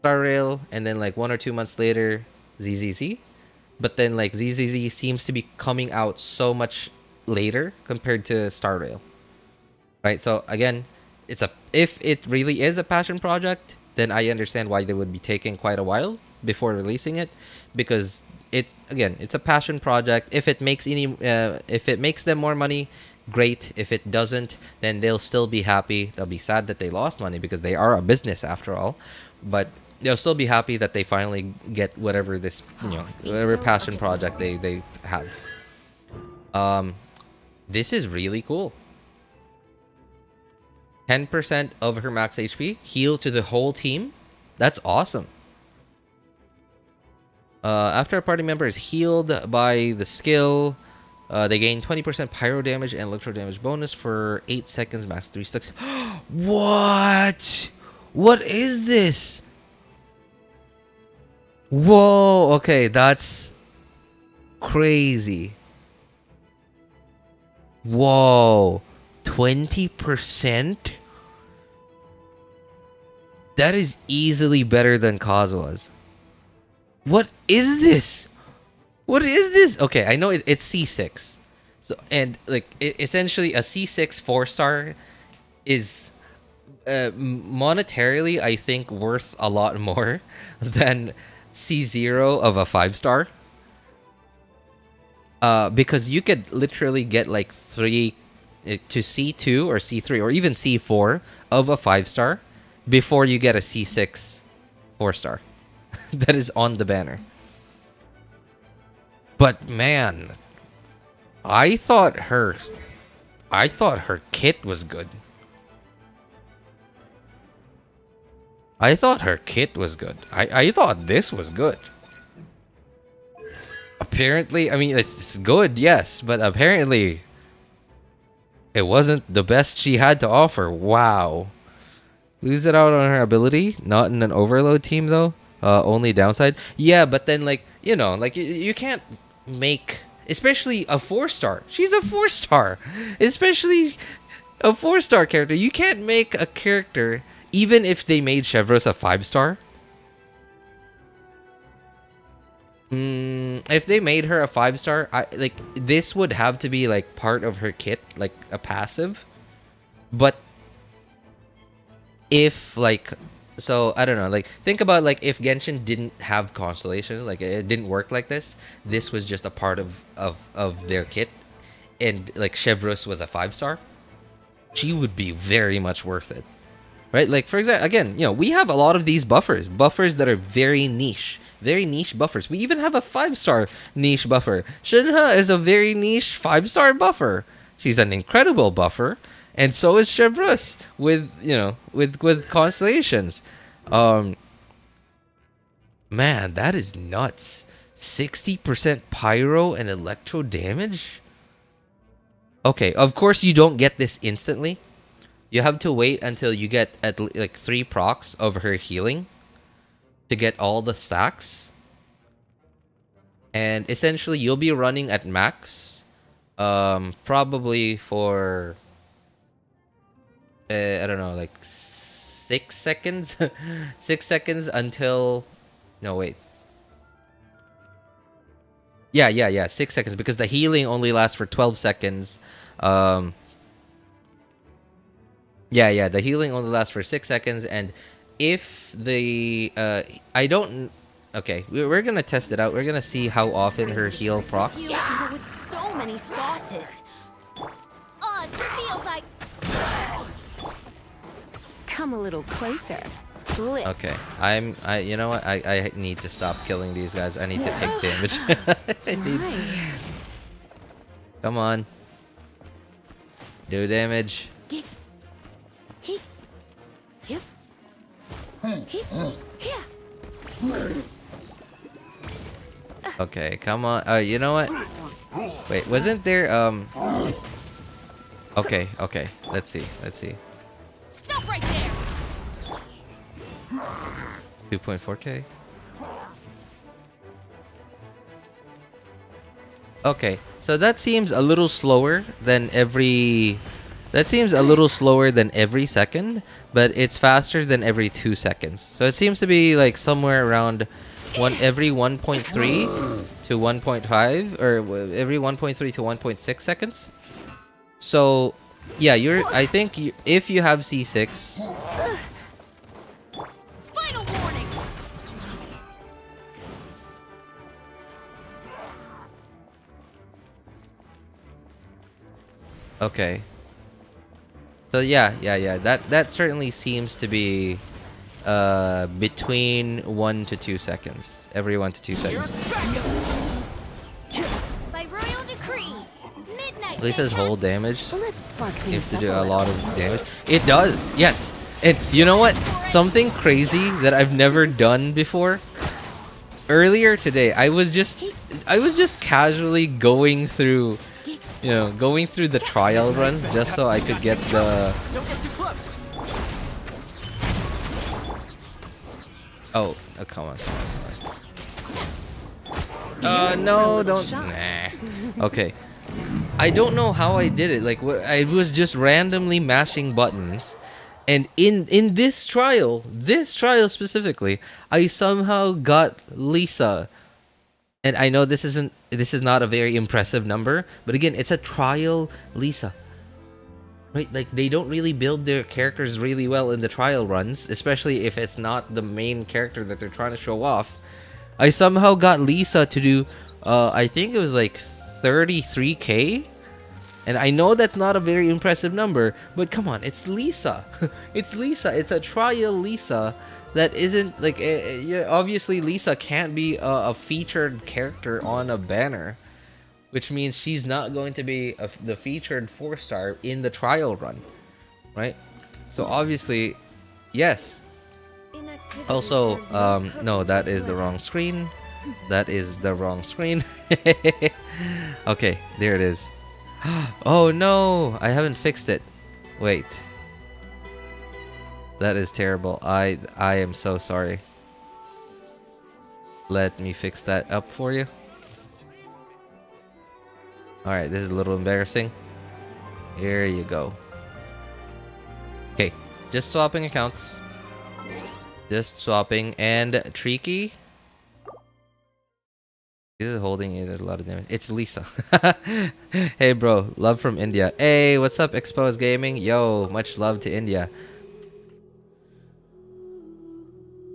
Star Rail, and then like 1 or 2 months later, ZZZ. But then like ZZZ seems to be coming out so much later compared to Star Rail, right? So again, if it really is a passion project, then I understand why they would be taking quite a while before releasing it, because it's a passion project. If it makes them more money, great. If it doesn't, then they'll still be happy. They'll be sad that they lost money because they are a business after all, but they'll still be happy that they finally get whatever this whatever passion project they have. This is really cool. 10% of her max HP heal to the whole team. That's awesome. After a party member is healed by the skill, they gain 20% pyro damage and electro damage bonus for 8 seconds, max 3 sticks. What? What is this? Whoa, okay, that's crazy. Whoa, 20%? That is easily better than Kazua's. What is this? What is this? Okay, I know it's C6. So, and like essentially a C6 4-star is monetarily, I think worth a lot more than C0 of a 5-star. Because you could literally get like 3 to C2 or C3 or even C4 of a 5-star before you get a C6 4-star that is on the banner. But man, I thought her kit was good. I thought her kit was good. I thought this was good. Apparently, I mean, it's good, yes, but apparently it wasn't the best she had to offer. Wow. Lose it out on her ability? Not in an overload team, though? Only downside? Yeah, but then, like, you know, like, you can't make... Especially a 4-star. She's a 4-star. Especially a 4-star character. You can't make a character, even if they made Chevreuse a 5-star. If they made her a 5-star, like this would have to be like part of her kit, like a passive. But if like, so I don't know, like think about like if Genshin didn't have Constellation, like it didn't work like this. This was just a part of their kit, and like Chevreuse was a 5-star. She would be very much worth it, right? Like for example, again, you know, we have a lot of these buffers that are very niche. Very niche buffers. We even have a 5-star niche buffer. Shinha is a very niche 5-star buffer. She's an incredible buffer, and so is Chevreuse with, you know, with constellations. Man, that is nuts. 60% pyro and electro damage. Okay, of course you don't get this instantly. You have to wait until you get at like 3 procs of her healing to get all the stacks, and essentially you'll be running at max, probably for I don't know, like 6 seconds, 6 seconds until, no wait, yeah, 6 seconds, because the healing only lasts for 12 seconds. The healing only lasts for 6 seconds, and if the I don't, okay, we're gonna test it out. We're gonna see how often her heal procs. You can go with so many sauces. It feels like. Come a little closer. Blitz. Okay, you know what? I need to stop killing these guys. I need to take damage. Come on, do damage. Okay, come on. You know what? Wait, wasn't there Okay. Let's see. Stop right there. 2.4k. Okay, so that seems a little slower than every second, but it's faster than every 2 seconds. So it seems to be like somewhere around every 1.3 to 1.5, or every 1.3 to 1.6 seconds. So yeah, I think if you have C6, Final warning. okay. So yeah. That certainly seems to be between 1 to 2 seconds. Every 1 to 2 seconds. By royal decree, midnight. Lisa's whole damage seems to do a lot of damage. It does, yes. And you know what? Something crazy that I've never done before. Earlier today, I was just casually going through, you know, going through the trial runs just so I could get the. Don't get too close. Oh, come on. No, don't. Nah. Okay. I don't know how I did it. Like, I was just randomly mashing buttons, and in this trial specifically, I somehow got Lisa. And I know this is not a very impressive number, but again, it's a trial Lisa. right? Like they don't really build their characters really well in the trial runs, especially if it's not the main character that they're trying to show off. I somehow got Lisa to do, I think it was like 33k. And I know that's not a very impressive number, but come on, it's Lisa. It's Lisa. It's a trial Lisa that isn't like, yeah, obviously Lisa can't be a featured character on a banner, which means she's not going to be the featured 4-star in the trial run, right? So obviously, yes. Also, no, that is the wrong screen. That is the wrong screen. Okay, there it is. Oh no, I haven't fixed it. Wait. That is terrible. I am so sorry. Let me fix that up for you. Alright, this is a little embarrassing. Here you go. Okay, just swapping accounts. Just swapping. And Tricky. This is holding it a lot of damage. It's Lisa. Hey bro, love from India. Hey, what's up, Exposed Gaming? Yo, much love to India.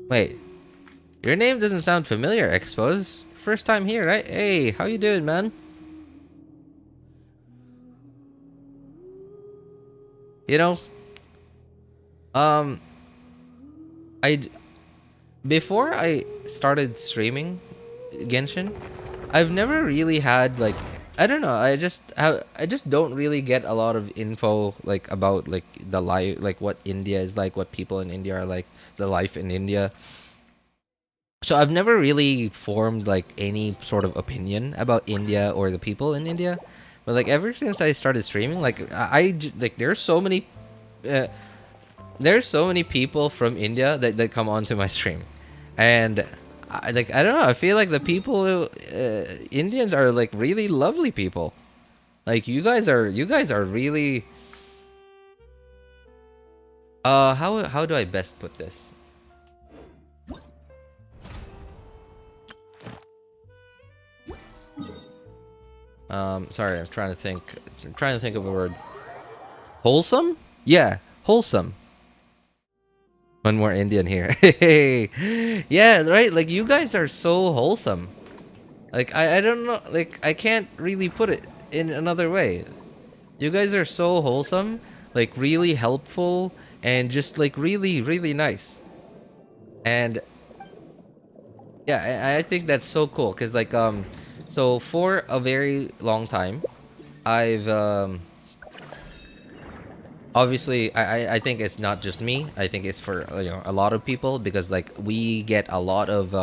Wait, your name doesn't sound familiar, Exposed. First time here, right? Hey, how you doing, man? You know, before I started streaming Genshin, I've never really had like, I don't know, I just don't really get a lot of info like about like the life, like what India is like, what people in India are like, the life in India. So I've never really formed like any sort of opinion about India or the people in India. But like ever since I started streaming, like like there's so many people from India that come onto my stream, and I don't know, I feel like the people, Indians are like really lovely people. Like you guys are really, how do I best put this? Sorry, I'm trying to think of a word. Wholesome? Yeah, wholesome. One more Indian here. Yeah, right? Like, you guys are so wholesome. Like, I don't know. Like, I can't really put it in another way. You guys are so wholesome. Like, really helpful. And just, like, really, really nice. And, yeah, I think that's so cool. Because, like, so for a very long time, I've, obviously, I think it's not just me. I think it's for, you know, a lot of people, because like we get a lot of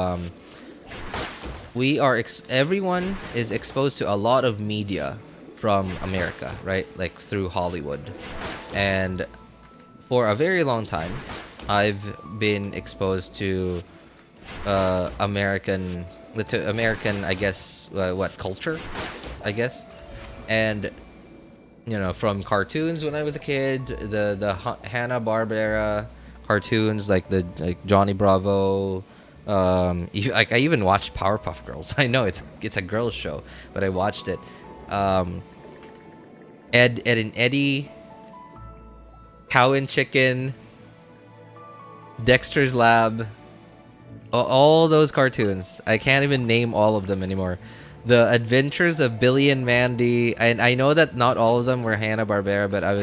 everyone is exposed to a lot of media from America, right? Like through Hollywood. And for a very long time, I've been exposed to American, I guess, what, culture, I guess. And you know, from cartoons when I was a kid, the Hanna-Barbera cartoons, like Johnny Bravo, like I even watched Powerpuff Girls. I know it's a girls show, but I watched it. Ed and Eddie, Cow and Chicken, Dexter's Lab, all those cartoons. I can't even name all of them anymore. The Adventures of Billy and Mandy, and I know that not all of them were Hanna-Barbera, but I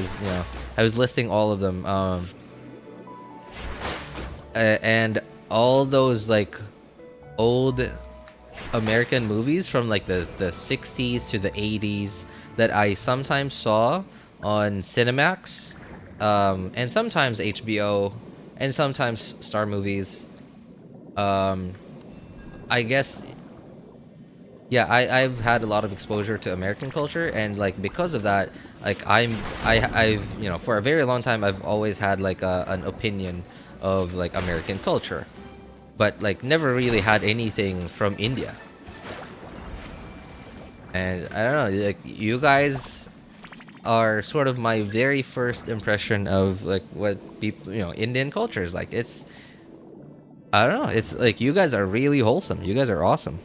was listing all of them. And all those like old American movies from like the 60s to the 80s that I sometimes saw on Cinemax, and sometimes HBO, and sometimes Star Movies. I guess, yeah, I've had a lot of exposure to American culture, and like because of that, like I've you know, for a very long time I've always had like an opinion of like American culture, but like never really had anything from India. And I don't know, like you guys are sort of my very first impression of like what people, you know, Indian culture is like. It's, I don't know, it's like you guys are really wholesome. You guys are awesome.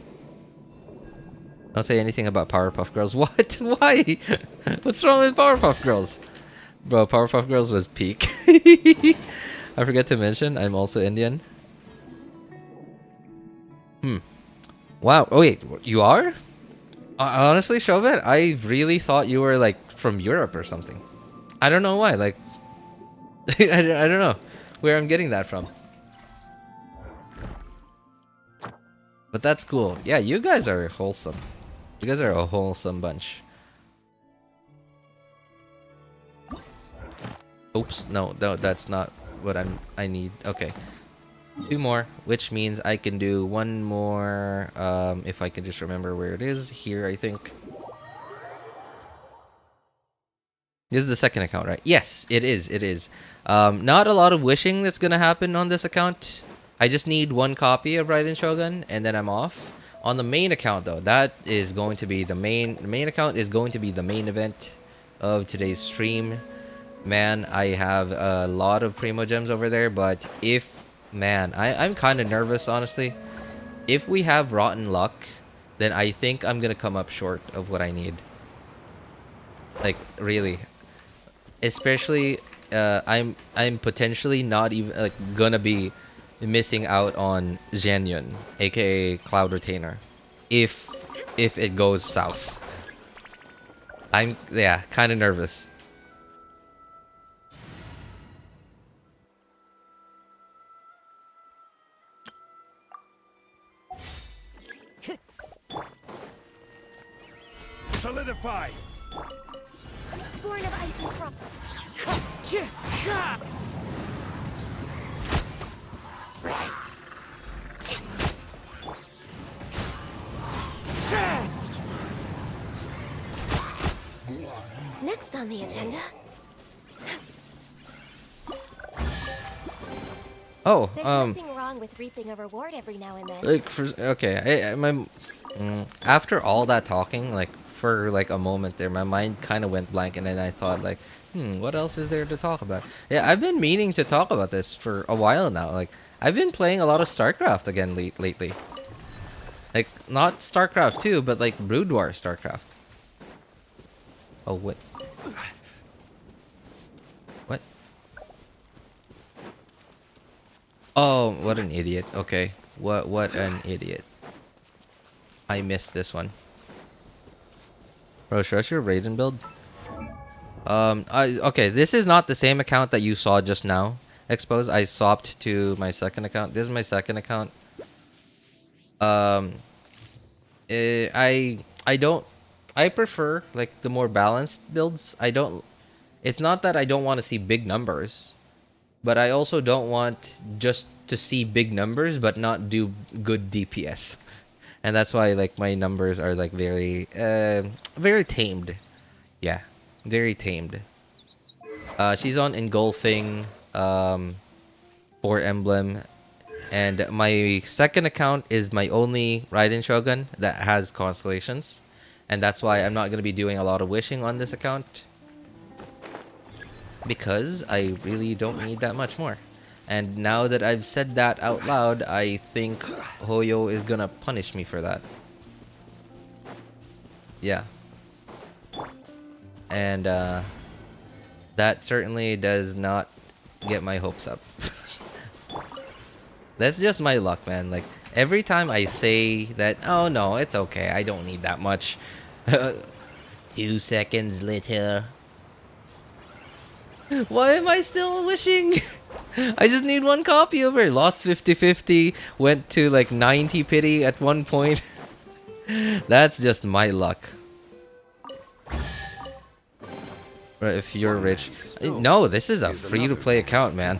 Don't say anything about Powerpuff Girls. What? Why? What's wrong with Powerpuff Girls? Bro, Powerpuff Girls was peak. I forgot to mention, I'm also Indian. Wow. Oh wait, you are? Honestly, Chauvet, I really thought you were like from Europe or something. I don't know why. Like, I don't know where I'm getting that from. But that's cool. Yeah, you guys are wholesome. You guys are a wholesome bunch. Oops, no, that's not what I need. Okay. 2 more, which means I can do 1 more, if I can just remember where it is. Here, I think. This is the second account, right? Yes, it is, it is. Not a lot of wishing that's gonna happen on this account. I just need 1 copy of Raiden Shogun, and then I'm off. On the main account, though, that is going to be the main account is going to be the main event of today's stream. Man, I have a lot of Primo Gems over there, but if... Man, I'm kind of nervous, honestly. If we have rotten luck, then I think I'm gonna come up short of what I need. Like, really. Especially, I'm potentially not even, like, gonna be missing out on Xianyun, aka Cloud Retainer. If it goes south. I'm, yeah, kind of nervous. Solidify. Born of ice and frost. Next on the agenda. Oh, There's nothing wrong with reaping a reward every now and then. like okay, after all that talking, like for like a moment there, my mind kind of went blank, and then I thought like, what else is there to talk about? Yeah, I've been meaning to talk about this for a while now. Like, I've been playing a lot of StarCraft again lately. Like, not StarCraft 2, but like Brood War StarCraft. Oh, what? What? Oh, what an idiot. Okay. What an idiot. I missed this one. Bro, show us your Raiden build. Okay, this is not the same account that you saw just now. Exposed. I swapped to my second account. This is my second account. I prefer like the more balanced builds. It's not that I don't want to see big numbers, but I also don't want just to see big numbers but not do good DPS. And that's why like my numbers are like very tamed. Yeah, very tamed. She's on Engulfing, 4 emblem, and my second account is my only Raiden Shogun that has constellations, and that's why I'm not going to be doing a lot of wishing on this account, because I really don't need that much more. And now that I've said that out loud, I think Hoyo is gonna punish me for that. Yeah. And that certainly does not get my hopes up. That's just my luck, man. Like, every time I say that, oh no, it's okay, I don't need that much. 2 seconds later. Why am I still wishing? I just need 1 copy of her. Lost 50-50, went to like 90 pity at one point. That's just my luck. Right, if you're rich. No, this is a free-to-play account, man.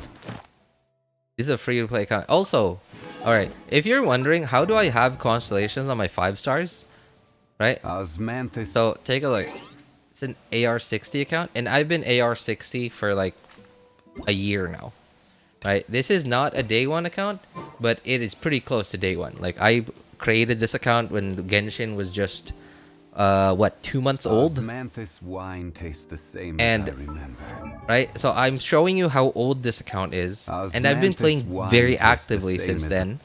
This is a free-to-play account. Also, alright, if you're wondering, how do I have constellations on my 5 stars? Right? So, take a look. It's an AR60 account, and I've been AR60 for like a year now. Right? This is not a day 1 account, but it is pretty close to day 1. Like, I created this account when Genshin was just, 2 months old? Wine tastes the same and, as I remember. Right? So I'm showing you how old this account is, and I've been playing very actively since then.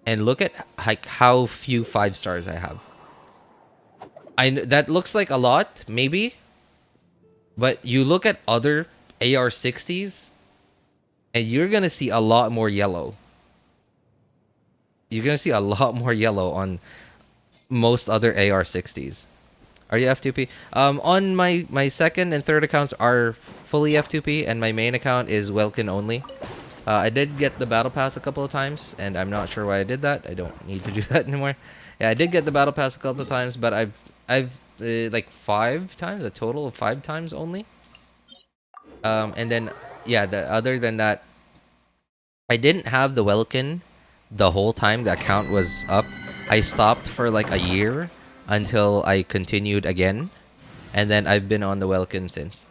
And look at like how few 5 stars I have. That looks like a lot, maybe, But you look at other AR60s, and you're gonna see a lot more yellow. You're gonna see a lot more yellow on most other AR60s. Are you F2P? On my second and third accounts are fully F2P, and my main account is Welkin only. I did get the battle pass a couple of times, and I'm not sure why I did that. I don't need to do that anymore. Yeah, I did get the battle pass a couple of times, but I've like 5 times, a total of 5 times only. And then yeah, other than that, I didn't have the Welkin the whole time the account was up. I stopped for like a year until I continued again, and then I've been on the Welkin since.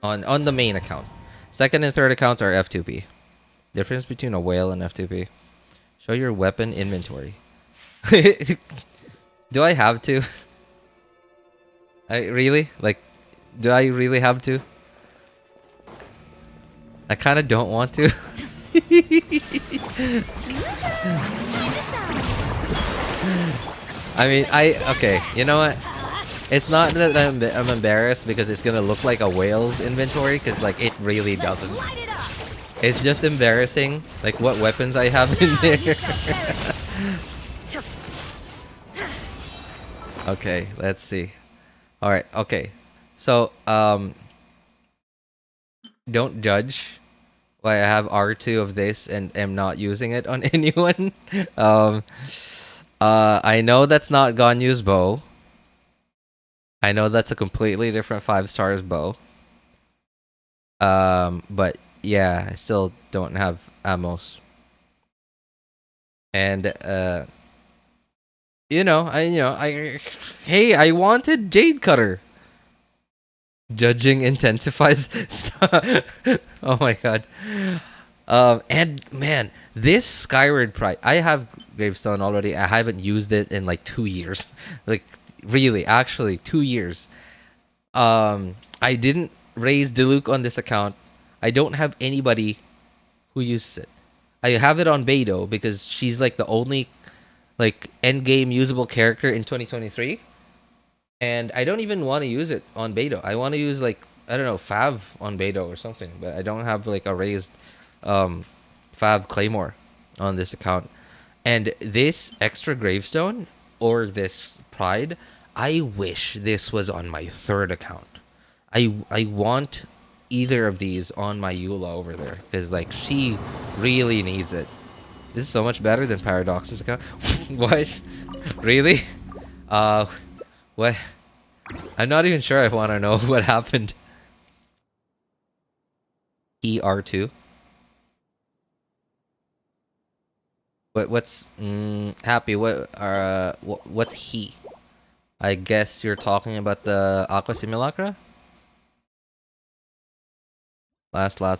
On the main account. Second and third accounts are F2P. Difference between a whale and F2P. Show your weapon inventory. Do I have to? Do I really have to? I kind of don't want to. I mean, okay, you know what? It's not that I'm embarrassed because it's gonna look like a whale's inventory, because like it really doesn't. It's just embarrassing, like what weapons I have in there. Okay, let's see. All right, okay. So, don't judge why I have R2 of this and am not using it on anyone. I know that's not Ganyu's bow. I know that's a completely different 5 stars bow. But yeah, I still don't have ammos. And I wanted Jade Cutter. Judging intensifies stuff. Oh my god. And man, this Skyward Pride, I have Gravestone already. I haven't used it in like 2 years. Like really, actually 2 years. I didn't raise Diluc on this account. I don't have anybody who uses it. I have it on Beidou because she's like the only like end game usable character in 2023. And I don't even want to use it on Beidou. I want to use like, I don't know, Fav on Beidou or something, but I don't have like a raised Fav Claymore on this account. And this extra Gravestone or this Pride, I wish this was on my third account. I want either of these on my Eula over there, because like she really needs it. This is so much better than Paradox's account. What? Really? What? I'm not even sure I want to know what happened. ER2. What's Happy? What's he? I guess you're talking about the Aqua Simulacra. Last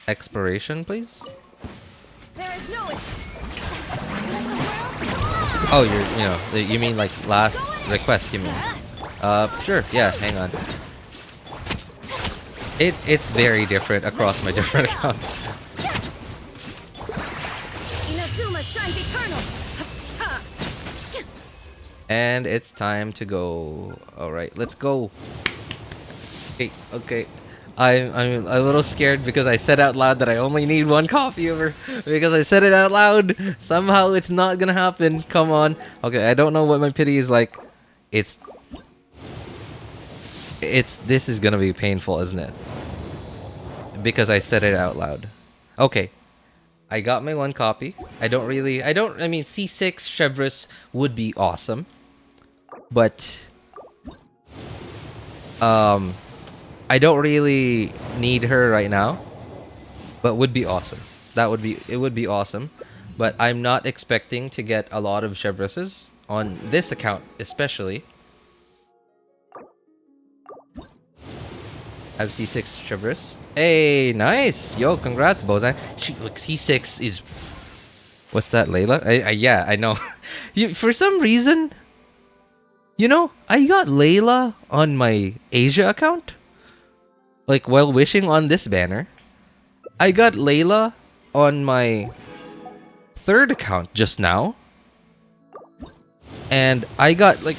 exploration, please. There is no Oh, you mean like last request, you mean? Sure, yeah, hang on. It's very different across my different accounts. Inazuma shines eternal. And it's time to go. Alright, let's go. Okay. I'm a little scared because I said out loud that I only need 1 coffee over. Because I said it out loud. Somehow it's not gonna happen. Come on. Okay, I don't know what my pity is like. This is gonna be painful, isn't it? Because I said it out loud. Okay. I got my 1 copy. I mean, C6 Chevreuse would be awesome. But I don't really need her right now, but would be awesome. It would be awesome, but I'm not expecting to get a lot of Chevreuses on this account, especially. I have C6 Chevreuse. Hey, nice! Yo, congrats, Bozan. C6 is. What's that, Layla? Yeah, I know. For some reason, I got Layla on my Asia account. Like, while wishing on this banner, I got Layla on my third account just now. And I got, like,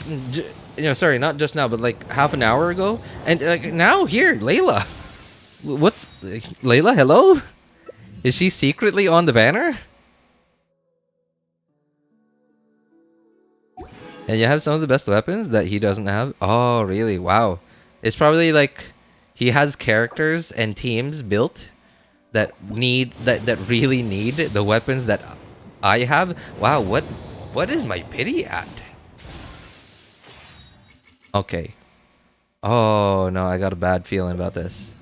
sorry, not just now, but like half an hour ago. And now here, Layla. What's Layla? Hello? Is she secretly on the banner? And you have some of the best weapons that he doesn't have? Oh, really? Wow. It's probably like he has characters and teams built that really need the weapons that I have. Wow, what is my pity at? Okay. Oh, no, I got a bad feeling about this.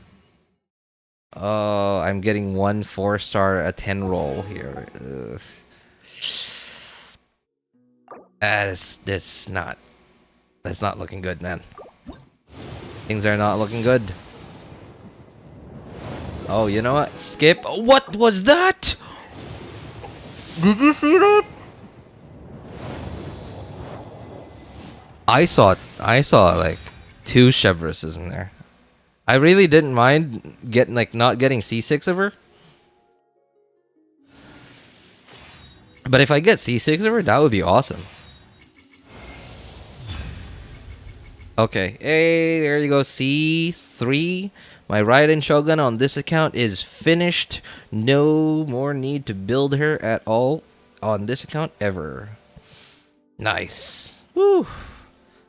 Oh, I'm getting 1 4-star a 10 roll here. Ugh. That's not looking good, man. Things are not looking good. Oh, you know what? Skip. What was that? Did you see that? I saw like 2 Chevreuses in there. I really didn't mind not getting C6 of her. But if I get C6 of her, that would be awesome. Okay, hey, there you go, C3. My Raiden Shogun on this account is finished. No more need to build her at all on this account ever. Nice. Woo.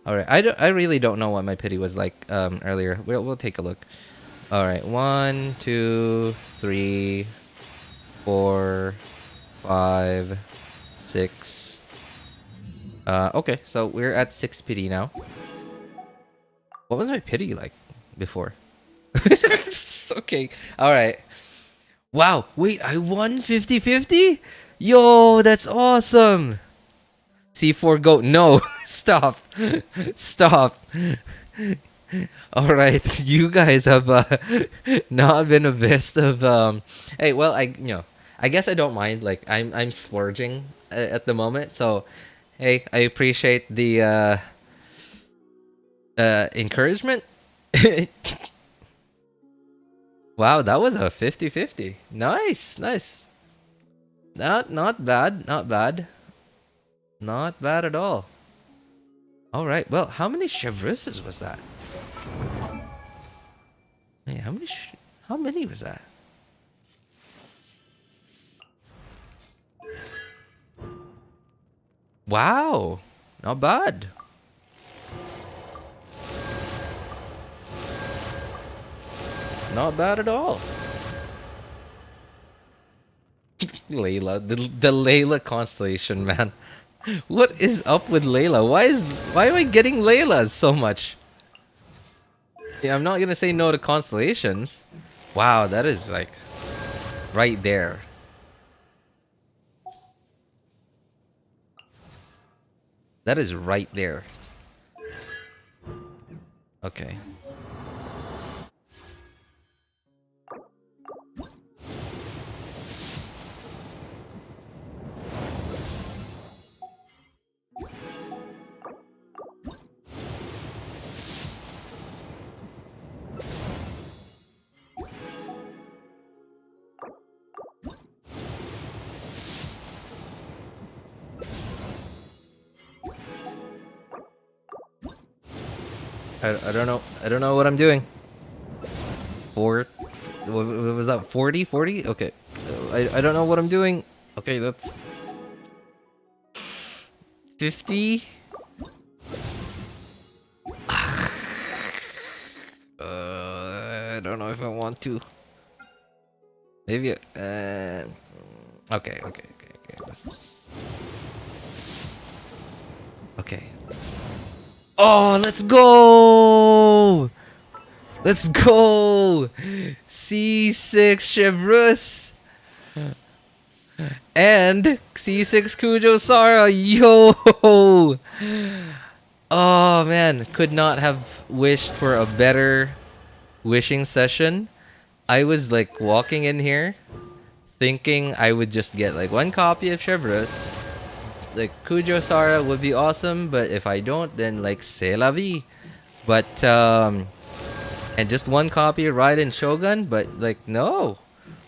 All right, I really don't know what my pity was like earlier. We'll take a look. All right, 1, 2, 3, 4, 5, 6. Okay, so we're at 6 pity now. What was my pity like before? Okay, all right. Wow, wait, I won 50-50? Yo, that's awesome. C4 go. No, stop. Stop. All right, you guys have not been a best of hey, well, I guess I don't mind. Like I'm splurging at the moment. So, hey, I appreciate the encouragement. Wow, that was a 50-50. Nice, nice. Not bad, not bad. Not bad at all. All right. Well, how many Chevreuses was that? Hey, how many was that? Wow. Not bad. Not bad at all. Layla, the Layla constellation, man. What is up with Layla? Why am I getting Laylas so much? Yeah, I'm not gonna say no to constellations. Wow, that is like right there. That is right there. Okay. I don't know. I don't know what I'm doing. What was that? 40? 40? Okay. I don't know what I'm doing. Okay, that's 50. I don't know if I want to. Maybe. Okay. Okay. Oh, let's go! Let's go! C6 Chevreuse and C6 Kujo Sara. Yo! Oh man, could not have wished for a better wishing session. I was like walking in here thinking I would just get like 1 copy of Chevreuse. Like Kujo Sara would be awesome, but if I don't, then like c'est la vie. But and just 1 copy of Raiden Shogun, but like no.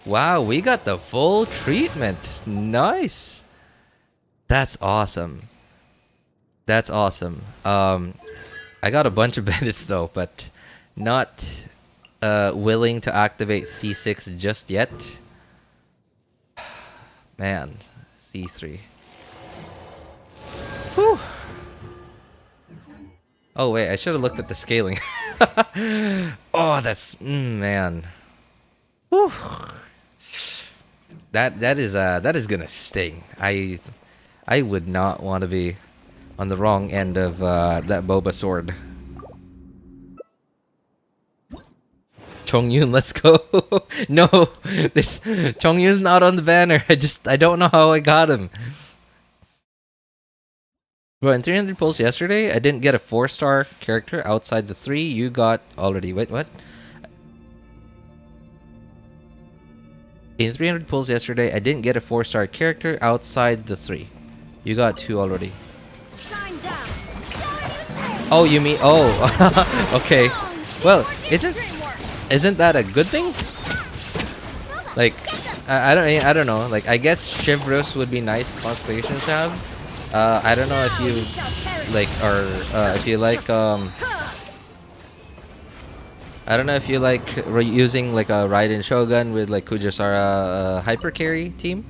Wow, we got the full treatment. Nice. That's awesome. That's awesome. I got a bunch of bandits though, but not willing to activate C6 just yet. Man, C3. Whew. Oh wait, I should have looked at the scaling. Oh, that's man. Whew. That is gonna sting. I would not want to be on the wrong end of that boba sword. Chongyun, let's go. No, this Chongyun's not on the banner. I don't know how I got him. Bro, in 300 pulls yesterday, I didn't get a 4-star character outside the 3. You got already. Wait, what? In 300 pulls yesterday, I didn't get a 4-star character outside the 3. You got 2 already. Oh, you mean? Oh, okay. Well, isn't that a good thing? Like, I don't know. Like, I guess Chevreuse would be nice constellations to have. I don't know if you like if you like I don't know if you like using like a Raiden Shogun with like Kujasara hyper carry team.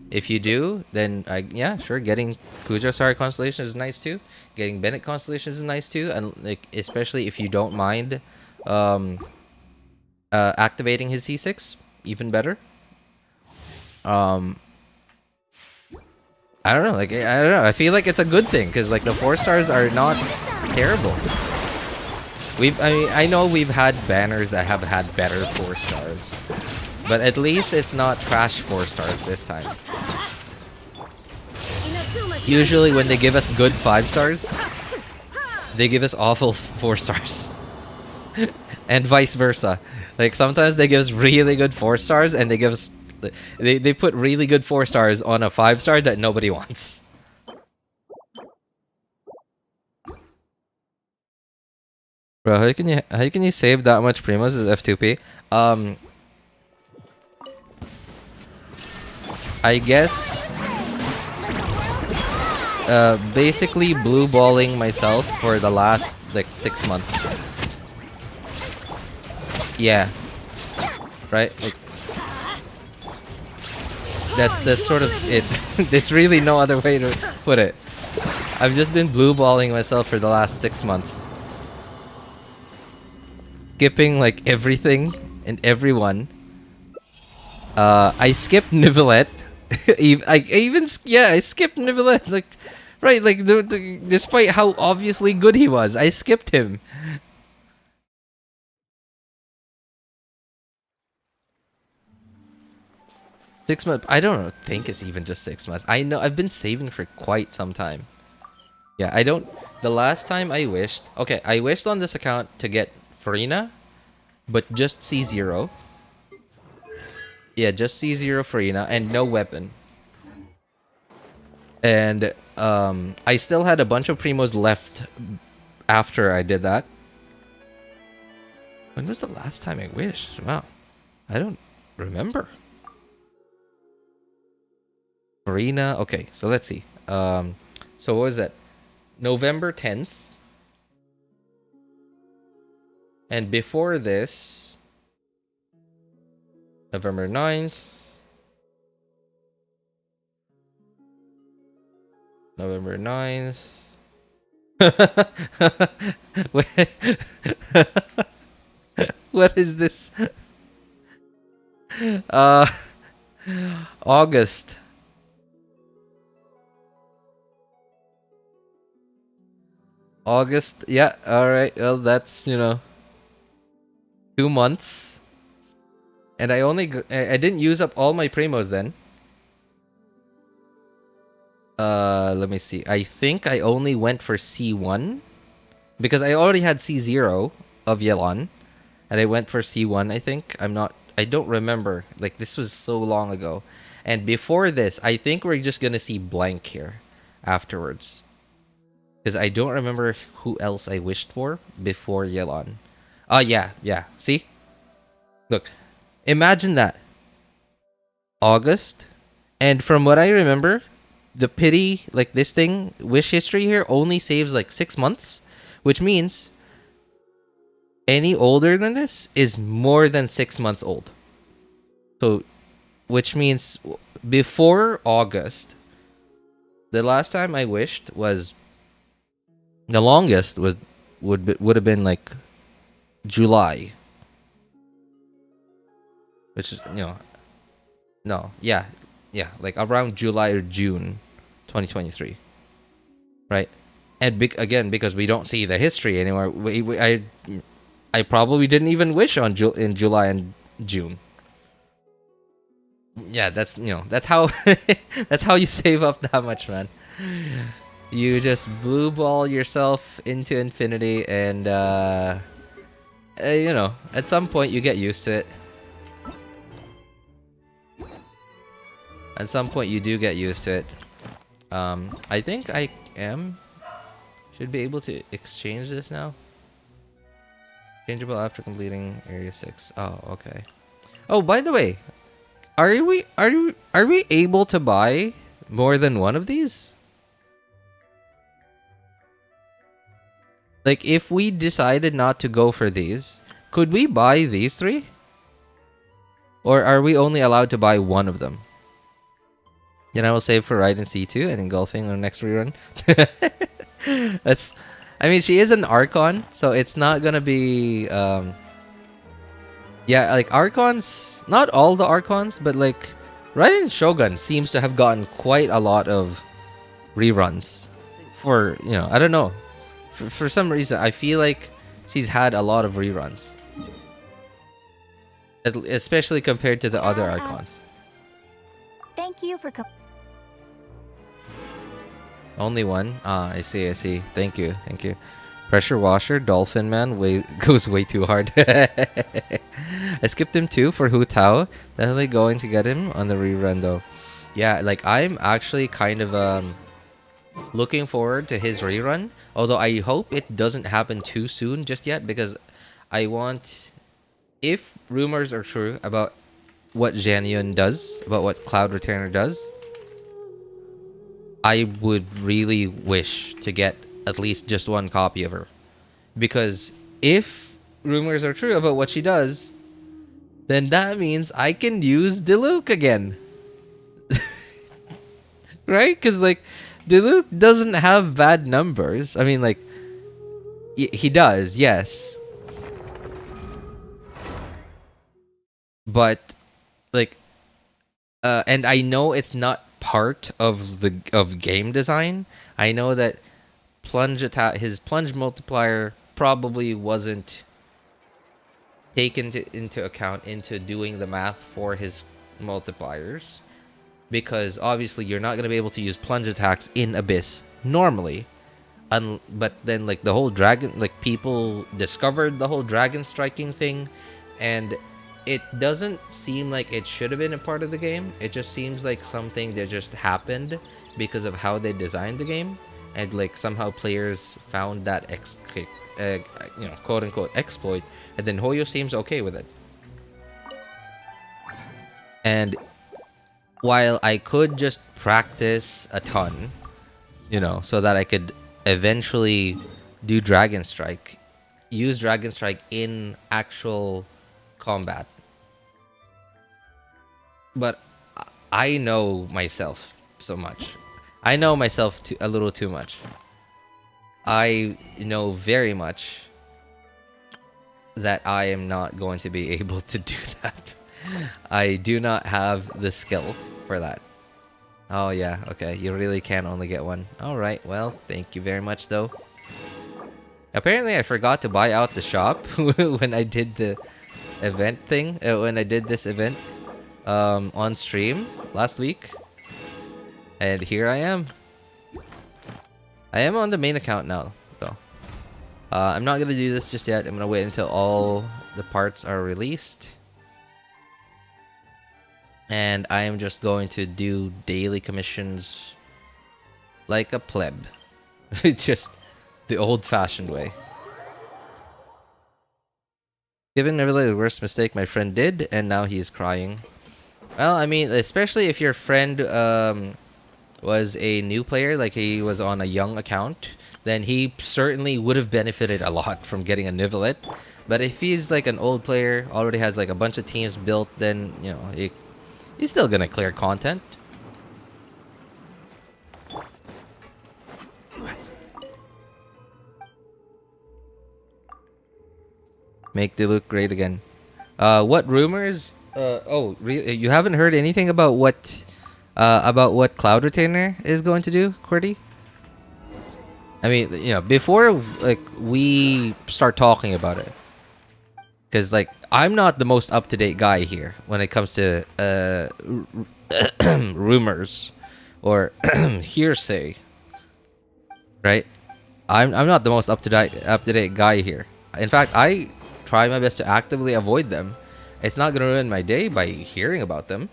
If you do, then yeah, sure, getting Kujasara constellation is nice too. Getting Bennett constellation is nice too, and like especially if you don't mind activating his C6, even better. I don't know, like I don't know. I feel like it's a good thing because like the 4-stars are not terrible. I know we've had banners that have had better 4-stars, but at least it's not trash 4-stars this time. Usually when they give us good 5-stars, they give us awful 4-stars, and vice versa. Like sometimes they give us really good 4-stars, and they give us they put really good 4-stars on a 5-star that nobody wants. Bro, how can you save that much primos as F2P? I guess basically blue balling myself for the last like 6 months. Yeah. Right? Like that's sort of it. There's really no other way to put it. I've just been blue balling myself for the last 6 months. Skipping like everything and everyone. I skipped Nivelette. I skipped Nivelette. Like, right, like despite how obviously good he was, I skipped him. Six months. I don't think it's even just 6 months. I know I've been saving for quite some time. Yeah, I don't. The last time I wished. Okay, I wished on this account to get Farina, but just C0. Yeah, just C0 Farina and no weapon. And I still had a bunch of primos left after I did that. When was the last time I wished? Wow, I don't remember. Marina. Okay, so let's see. So what was that? November 10th. And before this, November 9th. November 9th. What is this? August. August, yeah, alright, well that's, 2 months. And I didn't use up all my primos then. Let me see, I think I only went for C1. Because I already had C0 of Yelan. And I went for C1, I think. I don't remember, like this was so long ago. And before this, I think we're just gonna see blank here afterwards. Because I don't remember who else I wished for before Yelan. Yeah. See? Look. Imagine that. August. And from what I remember, the pity, like this thing, wish history here only saves like 6 months. which means any older than this is more than 6 months old. So, which means before August, the last time I wished was the longest would have been like July, which is like around July or June, 2023, right? And again, because we don't see the history anymore, I probably didn't even wish on in July and June. Yeah, that's how that's how you save up that much, man. You just blue ball yourself into infinity, and at some point you get used to it. At some point you do get used to it. I think I should be able to exchange this now. Changeable after completing area 6. Oh, okay. Oh, by the way, are we able to buy more than one of these? Like, if we decided not to go for these, could we buy these 3? Or are we only allowed to buy one of them? Then I will save for Raiden C2 and Engulfing on the next rerun. I mean, she is an Archon, so it's not gonna be like Archons, not all the Archons, but like Raiden Shogun seems to have gotten quite a lot of reruns for, I don't know. For some reason, I feel like she's had a lot of reruns. Especially compared to the other Archons. Thank you for Only one? Ah, I see. Thank you. Pressure washer, Dolphin Man goes way too hard. I skipped him too for Hu Tao. Definitely going to get him on the rerun though. Yeah, like I'm actually kind of looking forward to his rerun. Although I hope it doesn't happen too soon just yet, because I want, if rumors are true about what Xianyun does, about what Cloud Returner does, I would really wish to get at least just one copy of her. Because if rumors are true about what she does, then that means I can use Diluc again. Right? Because, like, Diluc doesn't have bad numbers. I mean, like, he does, yes. But, like, and I know it's not part of game design. I know that his plunge multiplier probably wasn't taken into account into doing the math for his multipliers, because obviously you're not going to be able to use plunge attacks in Abyss normally. But then, like, the whole dragon, like, people discovered the whole dragon striking thing, and it doesn't seem like it should have been a part of the game. It just seems like something that just happened because of how they designed the game, and like somehow players found that quote unquote exploit, and then Hoyo seems okay with it. And while I could just practice a ton, so that I could eventually do Dragon Strike, use Dragon Strike in actual combat. But I know myself so much. I know myself a little too much. I know very much that I am not going to be able to do that. I do not have the skill for that. Oh yeah, okay. You really can only get one. Alright, well, thank you very much though. Apparently I forgot to buy out the shop when I did the event thing. When I did this event on stream last week. And here I am. I am on the main account now, though. I'm not going to do this just yet. I'm going to wait until all the parts are released. And I am just going to do daily commissions like a pleb. Just the old-fashioned way. Given nevertheless the worst mistake my friend did, and now he's crying. Well, I mean, especially if your friend was a new player, like he was on a young account, then he certainly would have benefited a lot from getting a Nivelet. But if he's like an old player, already has like a bunch of teams built, then you know he's still gonna clear content. Make the look great again. What rumors? You haven't heard anything about what Cloud Retainer is going to do, Qwerty? I mean, you know, before like we start talking about it, because like I'm not the most up to date guy here when it comes to rumors or hearsay, right? I'm not the most up to date guy here. In fact, I try my best to actively avoid them. It's not gonna ruin my day by hearing about them,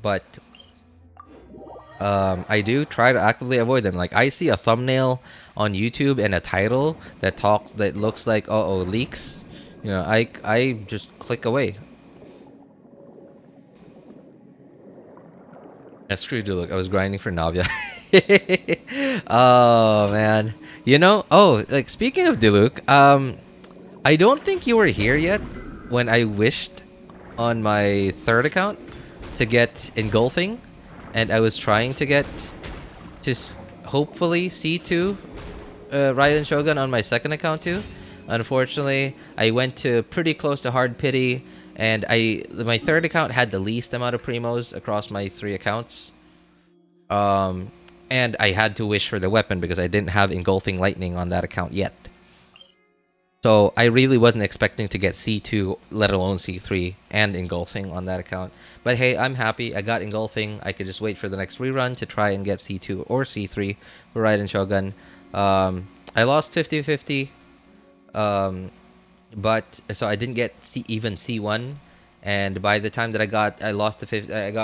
but I do try to actively avoid them. Like I see a thumbnail on YouTube and a title that looks like leaks. You know, I just click away. That's true, look. I was grinding for Navia. Oh man, you know. Oh, like speaking of Diluc, I don't think you were here yet when I wished on my third account to get Engulfing, and I was trying to get to hopefully C2 Raiden Shogun on my second account too. Unfortunately, I went to pretty close to hard pity, and my third account had the least amount of primos across my 3 accounts. And I had to wish for the weapon because I didn't have Engulfing Lightning on that account yet. So I really wasn't expecting to get C2, let alone C3 and Engulfing on that account. But hey, I'm happy. I got Engulfing. I could just wait for the next rerun to try and get C2 or C3 for Raiden Shogun. I lost 50-50. But so I didn't get even C1, and by the time that I got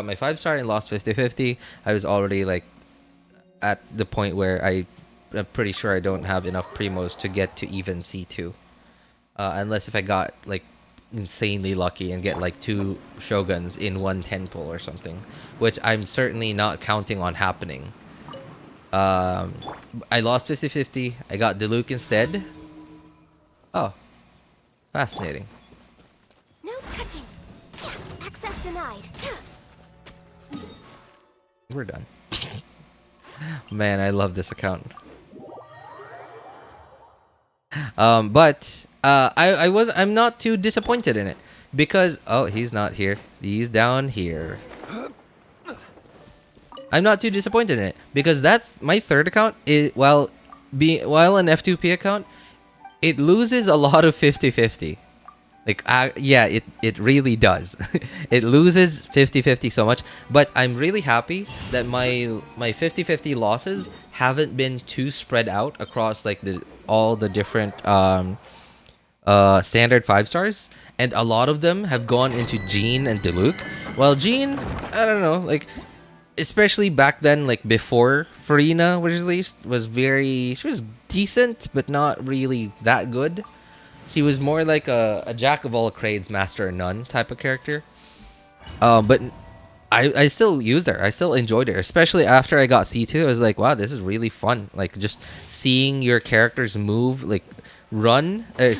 my 5-star and lost 50-50. I was already like at the point where I'm pretty sure I don't have enough primos to get to even C2, unless if I got like insanely lucky and get like 2 shoguns in one 10 pull or something, which I'm certainly not counting on happening. I lost 50-50. I got Diluc instead. Oh, fascinating. No touching. Access denied. We're done. Man, I love this account. But I'm not too disappointed in it because he's not here. He's down here. I'm not too disappointed in it because my third account is while an F2P account, it loses a lot of 50-50. Like, yeah, it really does. It loses 50-50 so much. But I'm really happy that my 50-50 losses haven't been too spread out across like all the different standard 5-stars. And a lot of them have gone into Jean and Diluc. Well, Jean, I don't know, like especially back then, like before Farina was released, she was decent, but not really that good. She was more like a jack of all trades, master of none type of character. But I still used her. I still enjoyed her, especially after I got C2. I was like, wow, this is really fun. Like just seeing your characters move, like run, I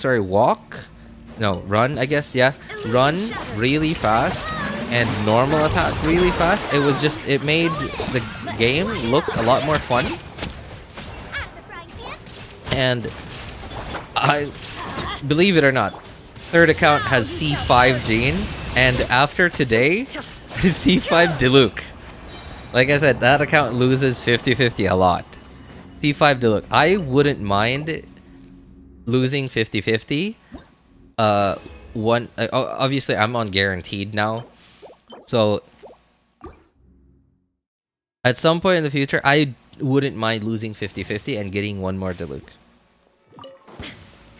guess, yeah. Run really fast and normal attack really fast. It made the game look a lot more fun. And I believe it or not, third account has C5 Jean, and after today, C5 Diluc. Like I said, that account loses 50-50 a lot. C5 Diluc. I wouldn't mind losing 50-50. Obviously I'm on guaranteed now. So at some point in the future, I wouldn't mind losing 50-50 and getting one more Diluc.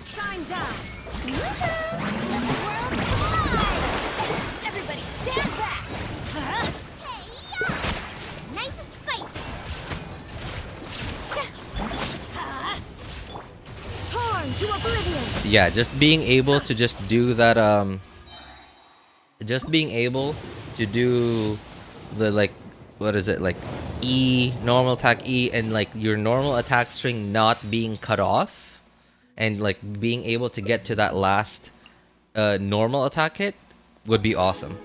Shine down. Let the world collide. Everybody stand back. Hey-ya! Nice and spicy. Torn to oblivion. Yeah, just being able to just do that, just being able to do the, like, what is it, like, E, normal attack E, and like your normal attack string not being cut off, and like being able to get to that last normal attack hit would be awesome.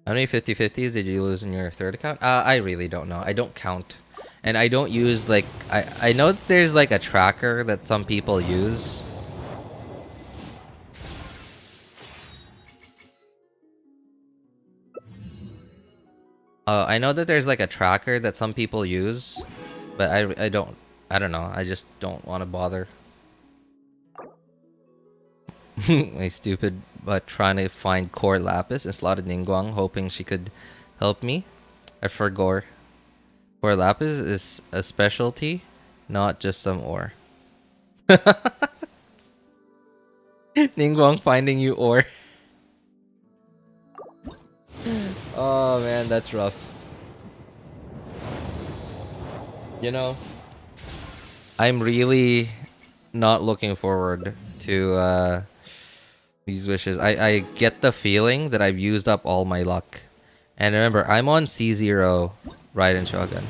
How many 50-50s did you lose in your third account? I really don't know. I don't count. And I don't use like I know that there's like a tracker that some people use. I know that there's like a tracker that some people use, but I don't know. I just don't want to bother. My stupid but trying to find core lapis and slotted Ningguang, hoping she could help me. I forgot. Core lapis is a specialty, not just some ore. Ningguang finding you ore. Oh man, that's rough. You know, I'm really not looking forward to these wishes. I get the feeling that I've used up all my luck. And remember, I'm on C0 Raiden Shogun.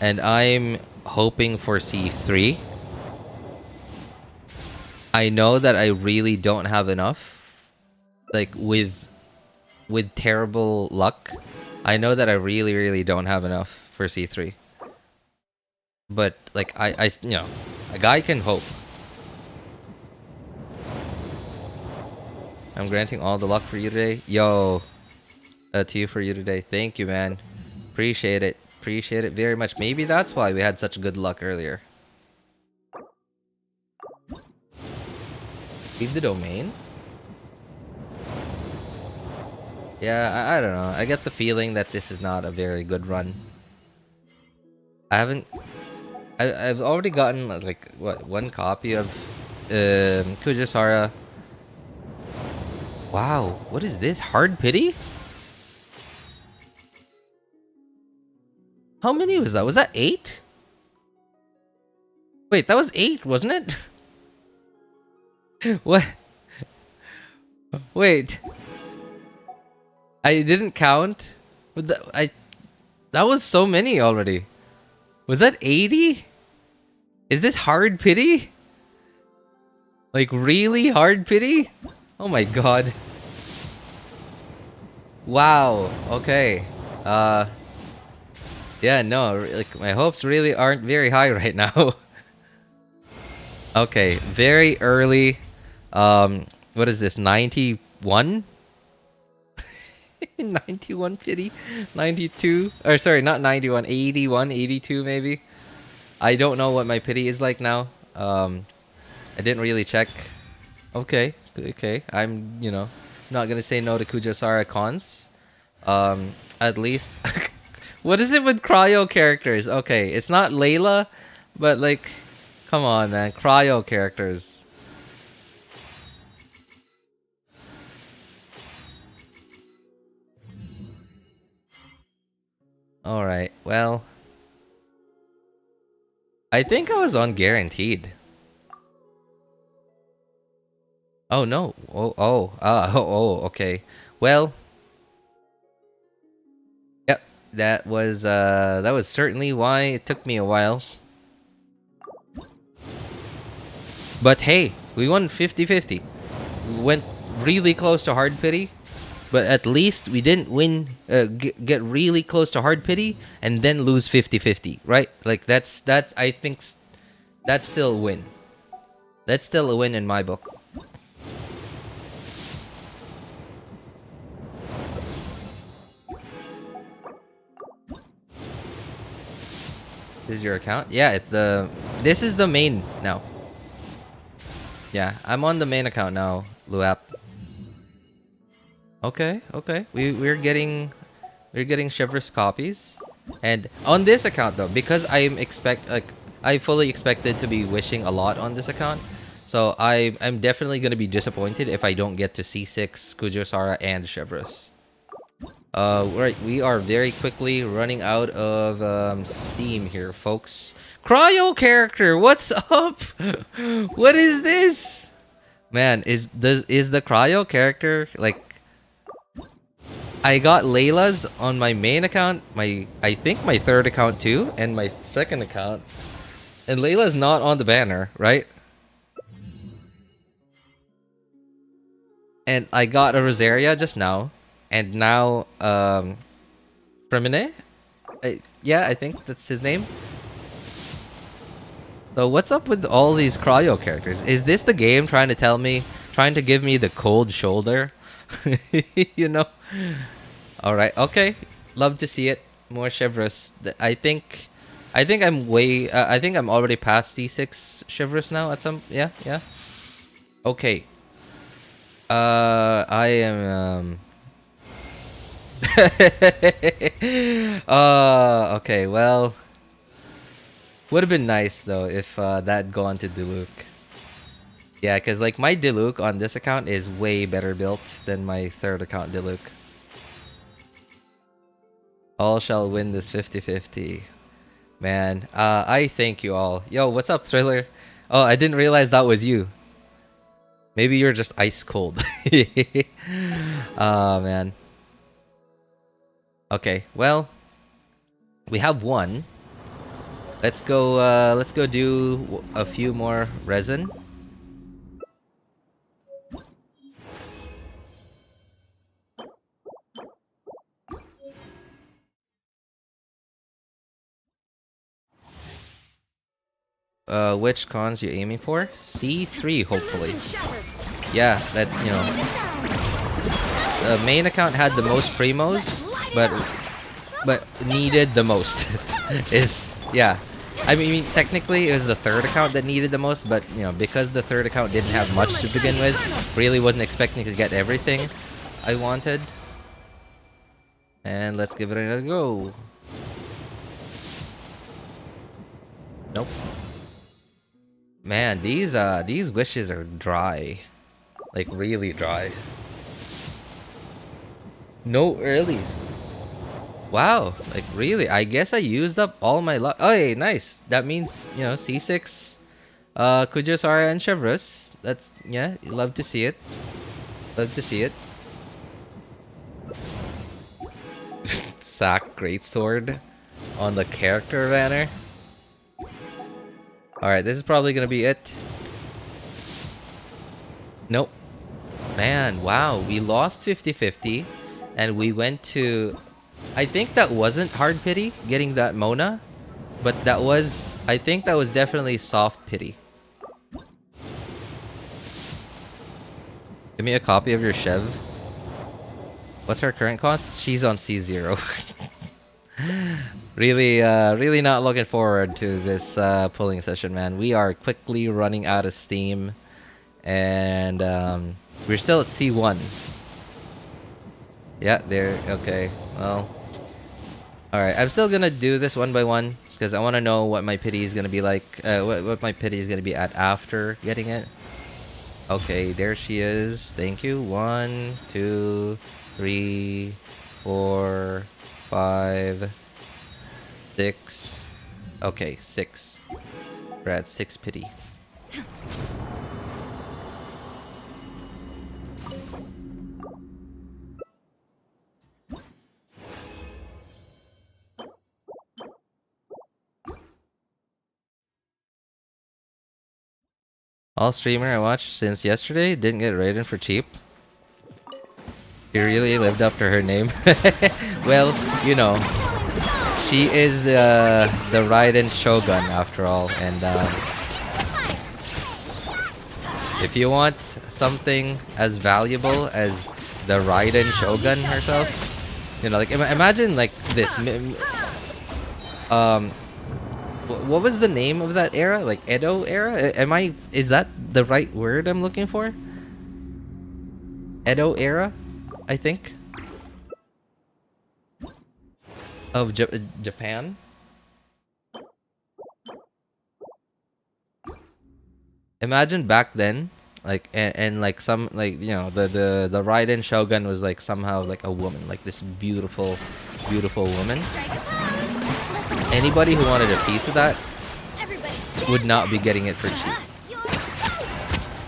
And I'm hoping for C3. I know that I really don't have enough. Like, with terrible luck, I know that I really don't have enough for C3. But, like, I you know, a guy can hope. I'm granting all the luck for you today. Yo, to you for you today. Thank you, man. Appreciate it. Appreciate it very much. Maybe that's why we had such good luck earlier. Leave the domain? Yeah, I don't know. I get the feeling that this is not a very good run. I've already gotten like what, one copy of Kujasara. Wow, what is this? Hard pity? How many was that? Was that 8? Wait, that was 8, wasn't it? What? Wait. I didn't count. But that was so many already. Was that 80? Is this hard pity? Like really hard pity? Oh my god. Wow. Okay. Yeah, no, like my hopes really aren't very high right now. Okay, very early. What is this? 91? 91 pity? 92? Or sorry, not 91, 81, 82 maybe. I don't know what my pity is like now. I didn't really check. Okay, okay. I'm, you know, not gonna say no to Kujasara cons. At least what is it with cryo characters? Okay, it's not Layla, but like, come on, man, cryo characters. All right, well, I think I was on guaranteed. Oh no! Oh, okay. Well, yep, that was certainly why it took me a while. But hey, we won 50-50. We went really close to hard pity, but at least we didn't win. Get really close to hard pity and then lose 50-50, right? Like that's I think that's still a win. That's still a win in my book. This is your account? Yeah, it's the. This is the main now. Yeah, I'm on the main account now, Luap. Okay, okay. We're getting Chevreuse copies, and on this account though, because I fully expected to be wishing a lot on this account, so I'm definitely gonna be disappointed if I don't get to C6, Kujosara, and Chevreuse. Right, we are very quickly running out of steam here, folks. Cryo character, what's up? What is this? Man, is the cryo character like I got Layla's on my main account, I think my third account too, and my second account. And Layla's not on the banner, right? And I got a Rosaria just now, and now Fremine? Yeah, I think that's his name. So what's up with all these cryo characters? Is this the game trying to give me the cold shoulder? You know? Alright, okay. Love to see it. More Chevreuse. I think I'm already past C6 Chevreuse now at some... Yeah. Okay. I am... okay, well... Would have been nice though if that gone to Diluc. Yeah, because like my Diluc on this account is way better built than my third account Diluc. All shall win this 50-50. Man, I thank you all. Yo, what's up, Thriller? Oh, I didn't realize that was you. Maybe you're just ice cold. Oh, man. Okay, well, we have one. Let's go do a few more resin. Which cons you aiming for? C3, hopefully. Yeah, that's, you know. The main account had the most primos, but needed the most. Yeah. I mean, technically, it was the third account that needed the most, but, you know, because the third account didn't have much to begin with, really wasn't expecting to get everything I wanted. And let's give it another go. Nope. Man, these wishes are dry. Like, really dry. No earlies. Wow, like really? I guess I used up all my luck. Oh, hey, nice. That means, you know, C6, Kujosara and Chevreuse. That's, yeah, love to see it. Love to see it. Sack Greatsword on the character banner. Alright, this is probably gonna be it. Nope. Man, wow, we lost 50-50, and we went to... I think that wasn't hard pity, getting that Mona, but that was... I think that was definitely soft pity. Give me a copy of your Chev. What's her current cost? She's on C0. Really not looking forward to this pulling session, man. We are quickly running out of steam, and we're still at C1. Yeah, there. Okay, well, all right. I'm still gonna do this one by one because I want to know what my pity is gonna be like. What my pity is gonna be at after getting it. Okay, there she is. Thank you. 1, 2, 3, 4, 5, 6. Okay, 6. We're at 6 pity. All streamer I watched since yesterday didn't get Raiden for cheap. She really lived up to her name. Well, you know, she is the Raiden Shogun after all, and if you want something as valuable as the Raiden Shogun herself, you know, like imagine like this. What was the name of that era? Like Edo era? Is that the right word I'm looking for? Edo era, I think. Of Japan. Imagine back then, like and like some, like, you know, the Raiden Shogun was like somehow like a woman, like this beautiful woman. Anybody who wanted a piece of that would not be getting it for cheap.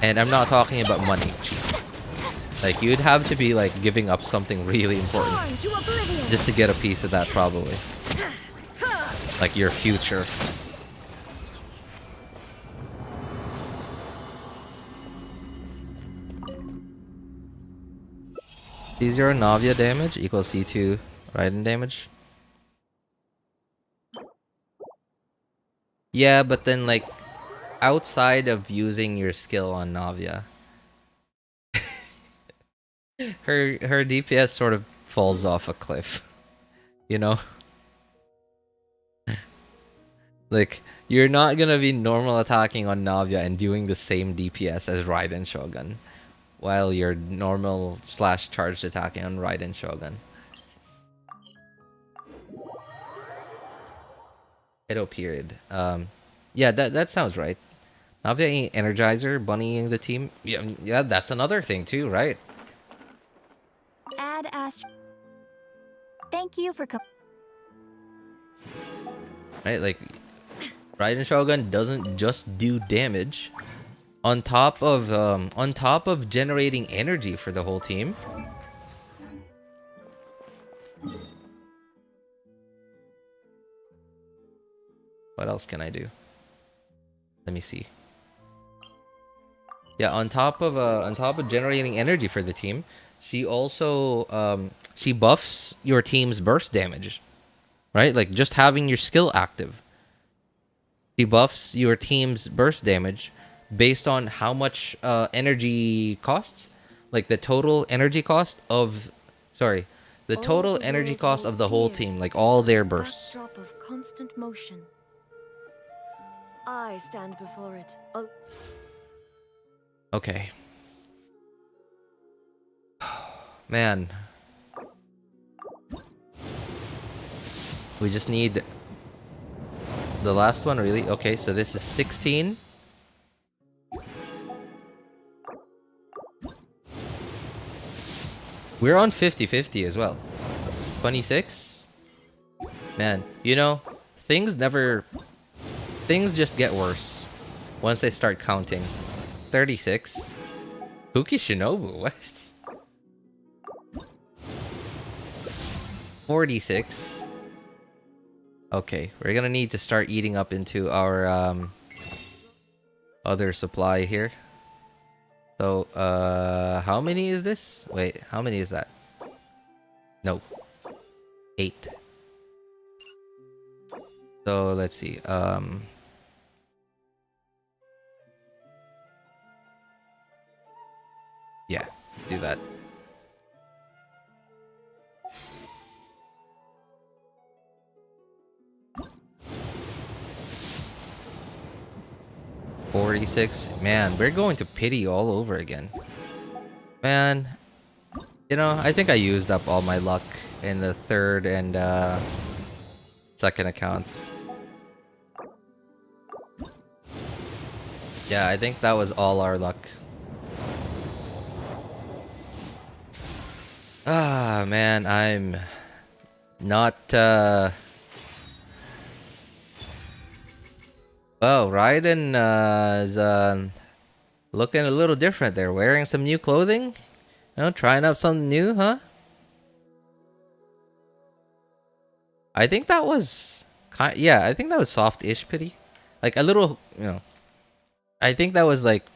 And I'm not talking about money cheap. Like, you'd have to be like giving up something really important Born to oblivion. just to get a piece of that, probably. Like your future. C0 Navia damage equals C2 Raiden damage. Yeah, but then like outside of using your skill on Navia, her DPS sort of falls off a cliff. You know? Like, you're not gonna be normal attacking on Navia and doing the same DPS as Raiden Shogun, while you're normal / charged attacking on Raiden Shogun. Edo period. Yeah, that sounds right. Navia Energizer bunnying the team. Yeah, that's another thing too, right? Add Ast. Thank you for Right, like Raiden Shogun doesn't just do damage. On top of generating energy for the whole team. What else can I do? Let me see. Yeah, on top of generating energy for the team, she also she buffs your team's burst damage. Right? Like just having your skill active. She buffs your team's burst damage based on how much energy costs. Like the total energy cost of the total energy cost of the whole team, like all their bursts. Backdrop of constant motion. I stand before it. Okay. Man. We just need the last one, really? Okay, so this is 16. We're on 50-50 as well. 26? Man, you know, things just get worse once they start counting. 36. Puki Shinobu, what? 46. Okay, we're gonna need to start eating up into our other supply here. So, how many is this? Wait, how many is that? No. 8. So, let's see. Yeah, let's do that. $46. Man, we're going to pity all over again. Man, you know, I think I used up all my luck in the third and second accounts. Yeah, I think that was all our luck. Ah, man, I'm not, well, Raiden is looking a little different there. Wearing some new clothing? You know, trying out something new, huh? I think that was yeah, I think that was soft-ish pity. Like a little, you know. I think that was like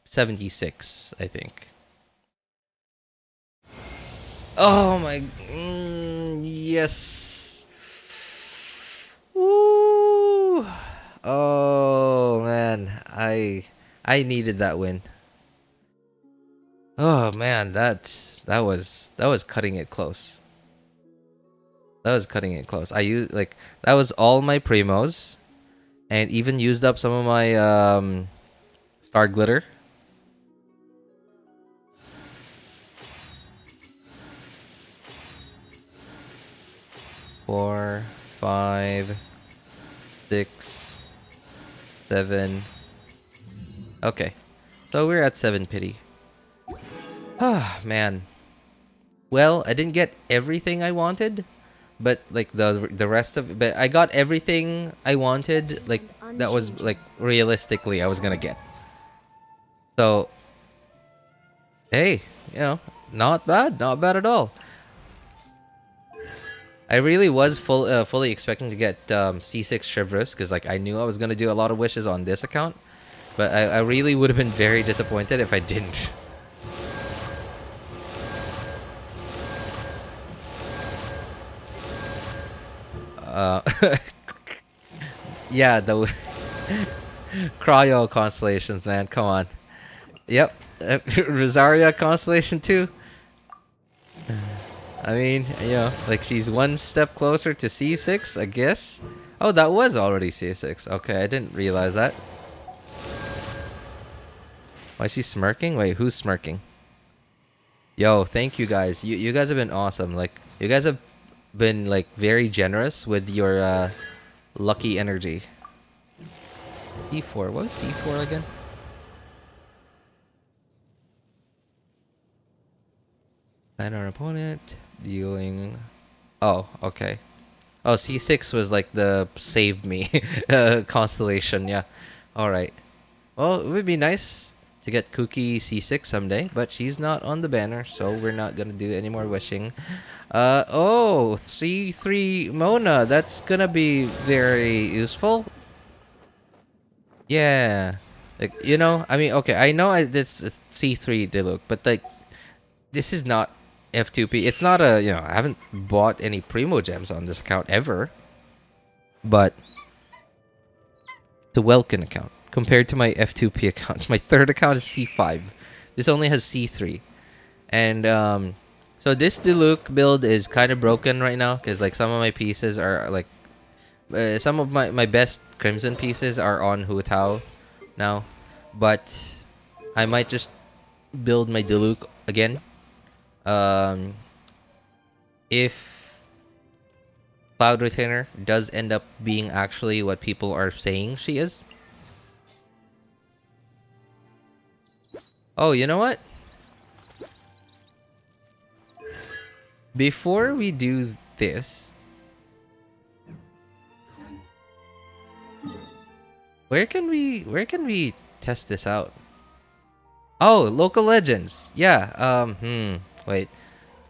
76, I think. Oh my, yes. Woo. Oh man, I needed that win. Oh man, that was cutting it close. That was cutting it close. I used like that was all my primos, and even used up some of my star glitter. Four, 5, 6, 7. Okay, so we're at 7 pity. Ah, man. Well, I didn't get everything I wanted, but like the rest of, but I got everything I wanted. Like that was like realistically I was gonna get. So Hey, not bad, not bad at all. I really was fully expecting to get C6 Chevreuse because like I knew I was gonna do a lot of wishes on this account, but I really would have been very disappointed if I didn't. Yeah, the cryo constellations, man. Come on. Yep, Rosaria constellation too. I mean, like she's one step closer to C6, I guess. Oh, that was already C6. Okay, I didn't realize that. Why is she smirking? Wait, who's smirking? Yo, thank you guys. You guys have been awesome. Like, you guys have been like very generous with your lucky energy. C4. What was C4 again? Find our opponent. Dealing. Oh, okay. Oh, C6 was like the save me constellation. Yeah. All right. Well, it would be nice to get Cookie C6 someday, but she's not on the banner, so we're not gonna do any more wishing. Oh, C3 Mona. That's gonna be very useful. Yeah. Like, I mean, okay, I know it's C3 Diluc, but like, this is not F2P. It's not a, I haven't bought any Primo Gems on this account ever. But the Welkin account compared to my F2P account, my third account is C5. This only has C3. And so this Diluc build is kind of broken right now because like some of my pieces are like some of my best Crimson pieces are on Hu Tao now. But I might just build my Diluc again. If Cloud Retainer does end up being actually what people are saying she is. Oh, you know what? Before we do this, where can we test this out? Oh, local legends. Yeah. Wait.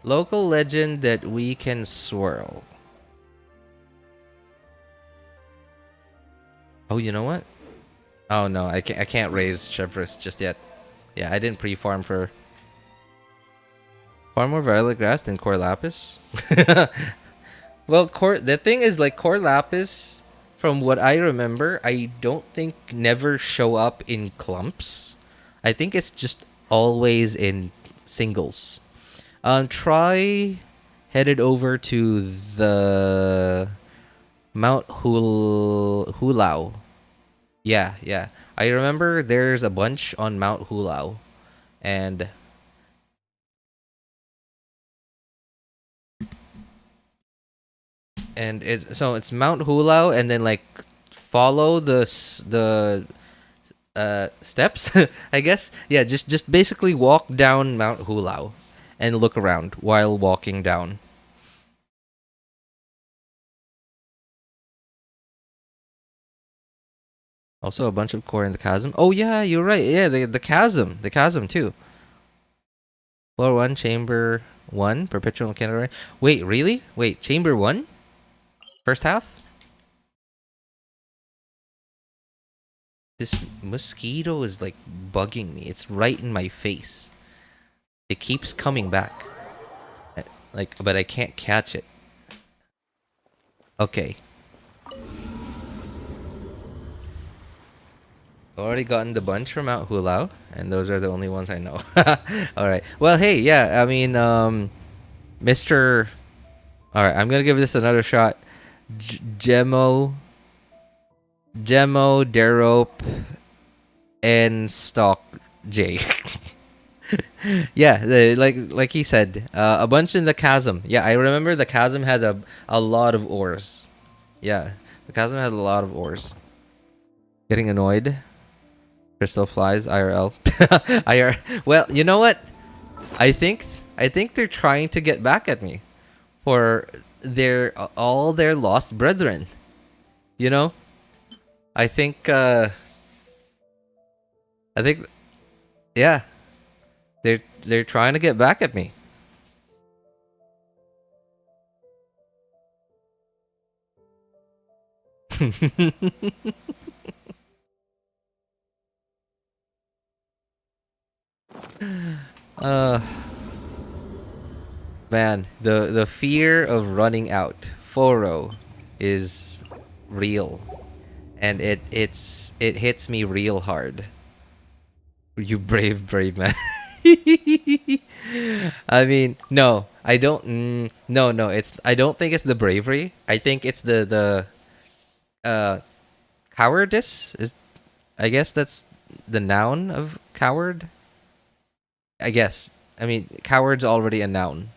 Local legend that we can swirl. Oh, you know what? Oh no, I can't raise Chevreuse just yet. Yeah, I didn't pre-farm for far more Violet Grass than Core Lapis. Well, the thing is like Core Lapis, from what I remember, I don't think never show up in clumps. I think it's just always in singles. Try headed over to the Mount Hulao. Yeah. I remember there's a bunch on Mount Hulao. And it's Mount Hulao, and then like follow the steps, I guess. Yeah, just basically walk down Mount Hulao and look around while walking down. Also a bunch of core in the chasm. Oh yeah, you're right. Yeah, the chasm too. Floor 1, chamber 1, perpetual candle. Wait, really? Wait, chamber 1? First half? This mosquito is like bugging me. It's right in my face. It keeps coming back. Like, but I can't catch it. Okay. Already gotten the bunch from Mount Hulao, and those are the only ones I know. Alright. Well, hey, yeah, I mean, Mr. Alright, I'm gonna give this another shot. Gemo, Derope, and Stock J. Yeah, like he said, a bunch in the chasm. Yeah, I remember the chasm has a lot of ores. Yeah, the chasm has a lot of ores. Getting annoyed. Crystal flies IRL. Well, you know what? I think they're trying to get back at me for all their lost brethren. I think yeah. They're trying to get back at me. uh Man, the fear of running out, Foro, is real, and it hits me real hard. You brave man. I mean, no, I don't. No, it's. I don't think it's the bravery. I think it's the cowardice. Is, I guess that's the noun of coward. I guess. I mean, coward's already a noun.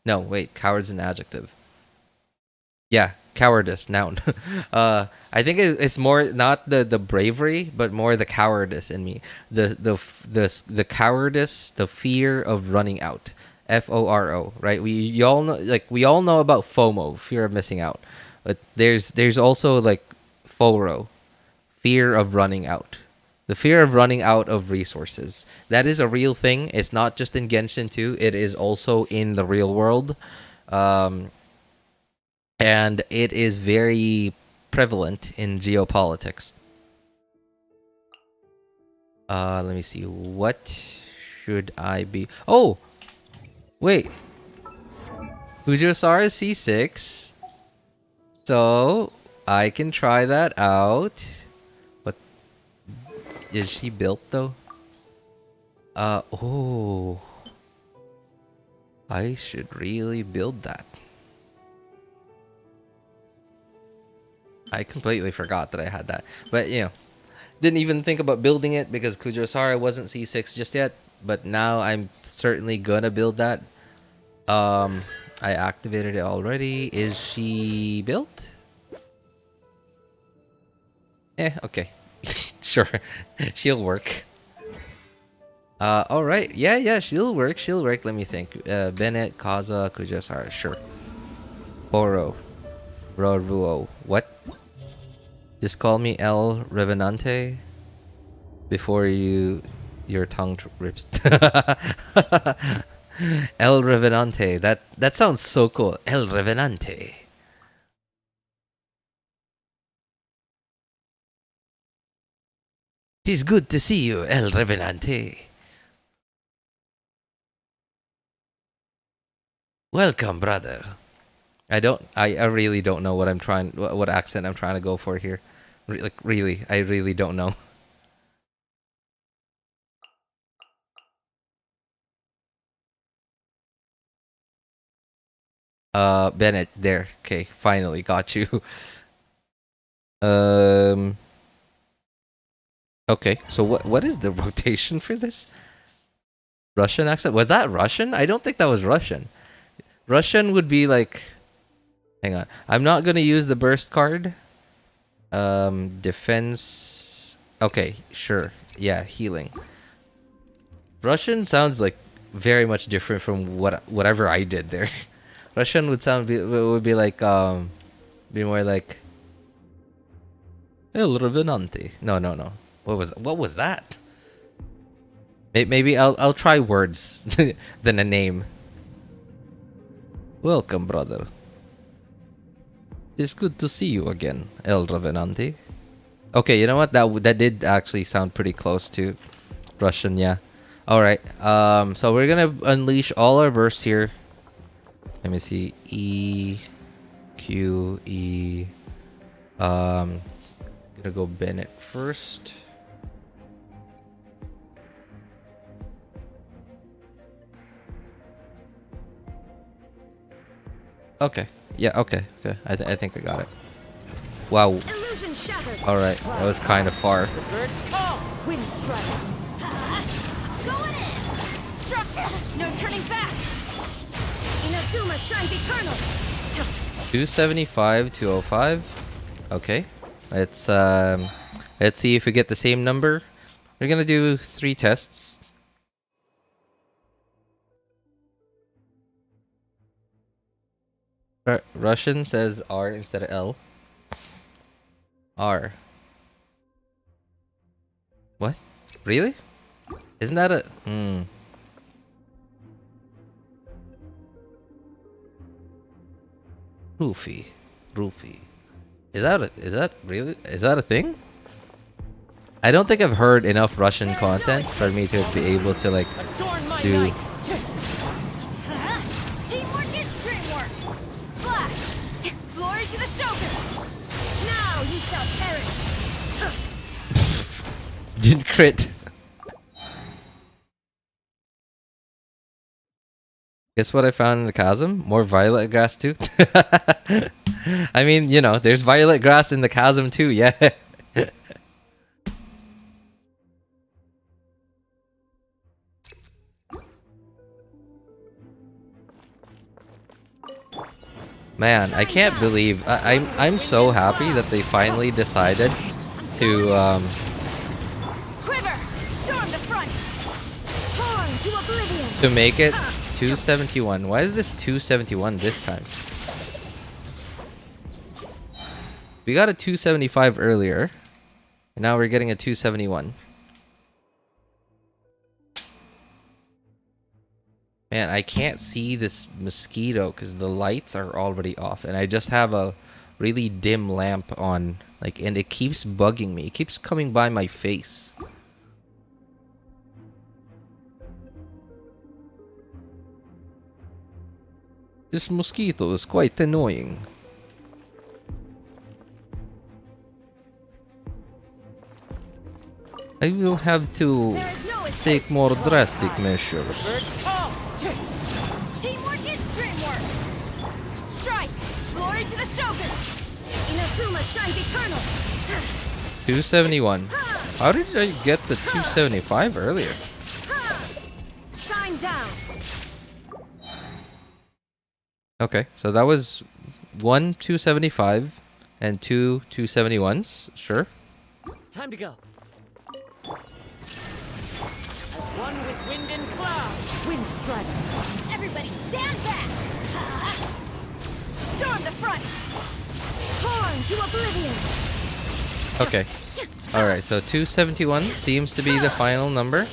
No, wait, coward's an adjective. Yeah, cowardice, noun. I think it's more not the bravery, but more the cowardice in me. The cowardice, the fear of running out. FORO, right? We all know, like we all know about FOMO, fear of missing out. But there's also like FORO, fear of running out. The fear of running out of resources. That is a real thing. It's not just in Genshin 2. It is also in the real world. And it is very prevalent in geopolitics. Let me see. What should I be? Oh! Wait. Fujosara is C6. So, I can try that out. Is she built though? Oh. I should really build that. I completely forgot that I had that. But, you know, didn't even think about building it because Kujosara wasn't C6 just yet. But now I'm certainly gonna build that. I activated it already. Is she built? Okay. Sure. She'll work. Alright. Yeah, she'll work. Let me think. Bennett, Kaza, Kujasara. Sure. Boro. Roruo. What? Just call me El Revenante before your tongue rips. El Revenante. That sounds so cool. El Revenante. "'Tis good to see you, El Revenante. Welcome, brother." I really don't know what what accent I'm trying to go for here. Really, I really don't know. Bennett, there. Okay, finally got you. Okay, so what is the rotation for this? Russian accent? Was that Russian? I don't think that was Russian. Russian would be like... Hang on. I'm not gonna use the burst card. Defense... Okay, sure. Yeah, healing. Russian sounds like very much different from whatever I did there. Russian would be like be more like El Revenante. No. What was that? Maybe I'll try words than a name. Welcome, brother. It's good to see you again, El Revenante. Okay, you know what? That did actually sound pretty close to Russian, yeah. All right. So we're gonna unleash all our bursts here. Let me see. E, Q, E. Gonna go Bennett first. Okay. Yeah. Okay. I think I got it. Wow. Illusion shattered. All right. That was kind of far. The birds call. Wind strike. Going in. Structure. No turning back. Inazuma shines eternal. 275, 205. Okay. Let's see if we get the same number. We're gonna do 3 tests. Russian says R instead of L. R. What? Really? Isn't that a... Roofie. Roofie. Is that a thing? I don't think I've heard enough Russian content for me to be able to like Adorn my do. night. Teamwork is dreamwork! Flash! Glory to the Shogun! Now you shall perish! Didn't crit. Guess what I found in the chasm? More violet grass too. I mean, you know, there's violet grass in the chasm too. Yeah. Man, I can't believe I'm so happy that they finally decided to Quiver! Storm the front! Torn to oblivion! to make it 271. Why is this 271 this time? We got a 275 earlier, and now we're getting a 271. Man, I can't see this mosquito because the lights are already off, and I just have a really dim lamp on, like, and it keeps bugging me. It keeps coming by my face. This mosquito is quite annoying. I will have to There is no escape! take more drastic measures. Birds call. Teamwork is dreamwork! Strike! Glory to the Shogun! Inazuma shines eternal! 271. How did I get the 275 earlier? Shine down! Okay, so that was 1 275 and 2 271s. Sure. Time to go. As one with wind and cloud. Wind strike. Everybody stand back! Storm the front! Torn to oblivion! Okay. Alright, so 271 seems to be the final number.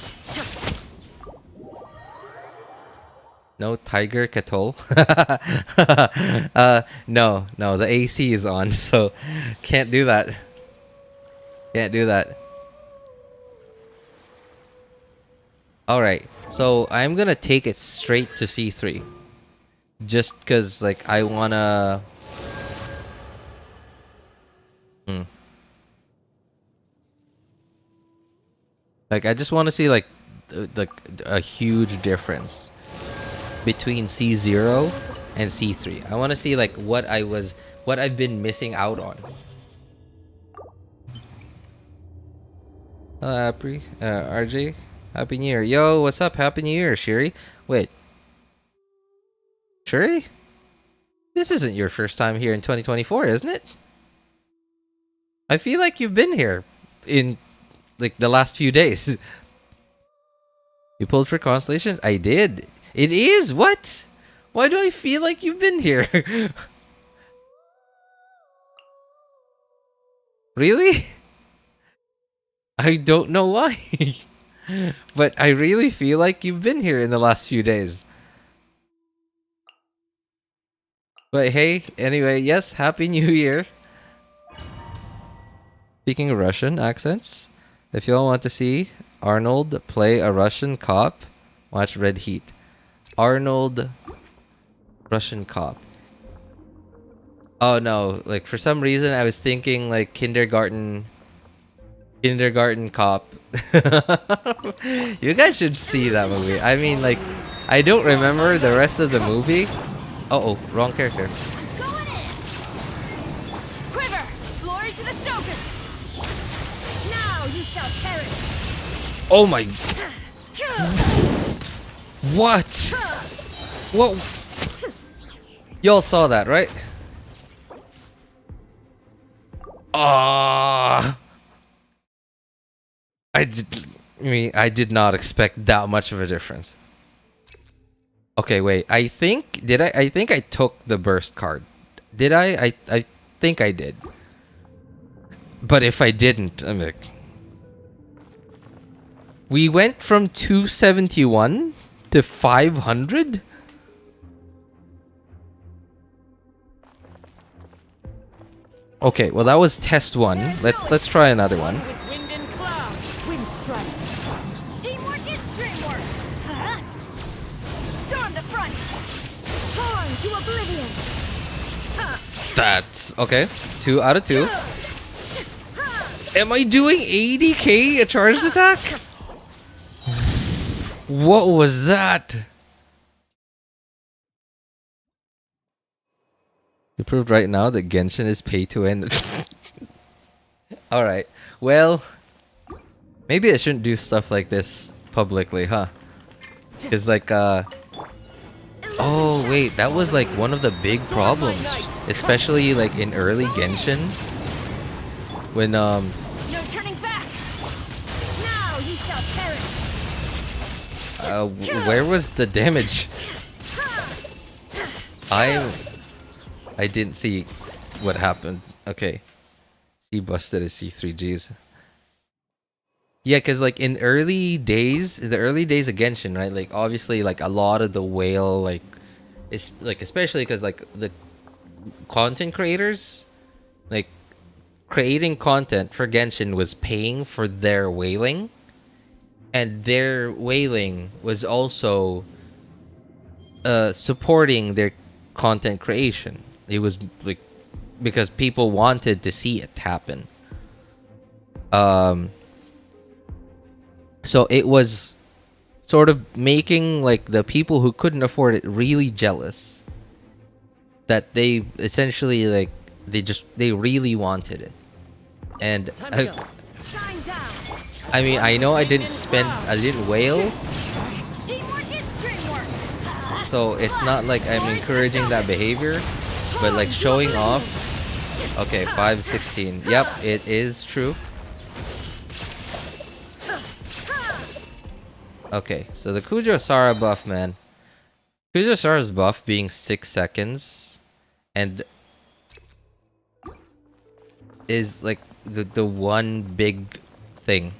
No Tiger Kettle. No, the AC is on, so can't do that. Can't do that. Alright, so I'm gonna take it straight to C3. Just because, like, I wanna... Like, I just want to see, like a huge difference between C0 and C3. I want to see, like, what I've been missing out on. RJ, Happy New Year. Yo, what's up? Happy New Year, Shiri. Wait. Shiri? This isn't your first time here in 2024, isn't it? I feel like you've been here in, like, the last few days. You pulled for Constellation? I did. It is? What? Why do I feel like you've been here? Really? I don't know why. But I really feel like you've been here in the last few days. But hey, anyway, yes, Happy New Year. Speaking of Russian accents, if y'all want to see Arnold play a Russian cop, watch Red Heat. Arnold, Russian cop. Oh no, like, for some reason I was thinking, like, kindergarten cop. You guys should see that movie. I mean, like, I don't remember the rest of the movie. Oh, wrong character. Going in! Quiver! Glory to the Shogun! Now you shall perish! Oh my... What? Whoa. Y'all saw that, right? Ah. I did not expect that much of a difference. Okay, wait. I think I took the burst card. Did I? I think I did. But if I didn't, I'm like, we went from 271 to 500? Okay, well that was test one. Let's try another one. With wind and cloud. Wind strike. Teamwork is dreamwork. Storm the front. Torn to oblivion. That's okay. 2 out of 2. Am I doing 80k a charged attack? What was that? You proved right now that Genshin is pay to win. Alright. Well, maybe I shouldn't do stuff like this publicly, huh? Because like oh wait, that was like one of the big problems, especially like in early Genshin, when No turning back. Now you shall perish. where was the damage? I didn't see what happened. Okay, he busted his C3Gs. Yeah, cause like in the early days of Genshin, right? Like obviously, like a lot of the whale, like, it's like especially because like the content creators, like creating content for Genshin was paying for their whaling, and their whaling was also supporting their content creation. It was like because people wanted to see it happen. So it was sort of making like the people who couldn't afford it really jealous. That they essentially like they really wanted it. And Shine down. I mean, I know I didn't whale, Teamwork is dreamwork. so it's not like I'm encouraging that behavior, but like showing off. Okay, 516. Yep, it is true. Okay, so the Kujo-Sara buff, man. Kujo-Sara's buff being 6 seconds and is like the one big thing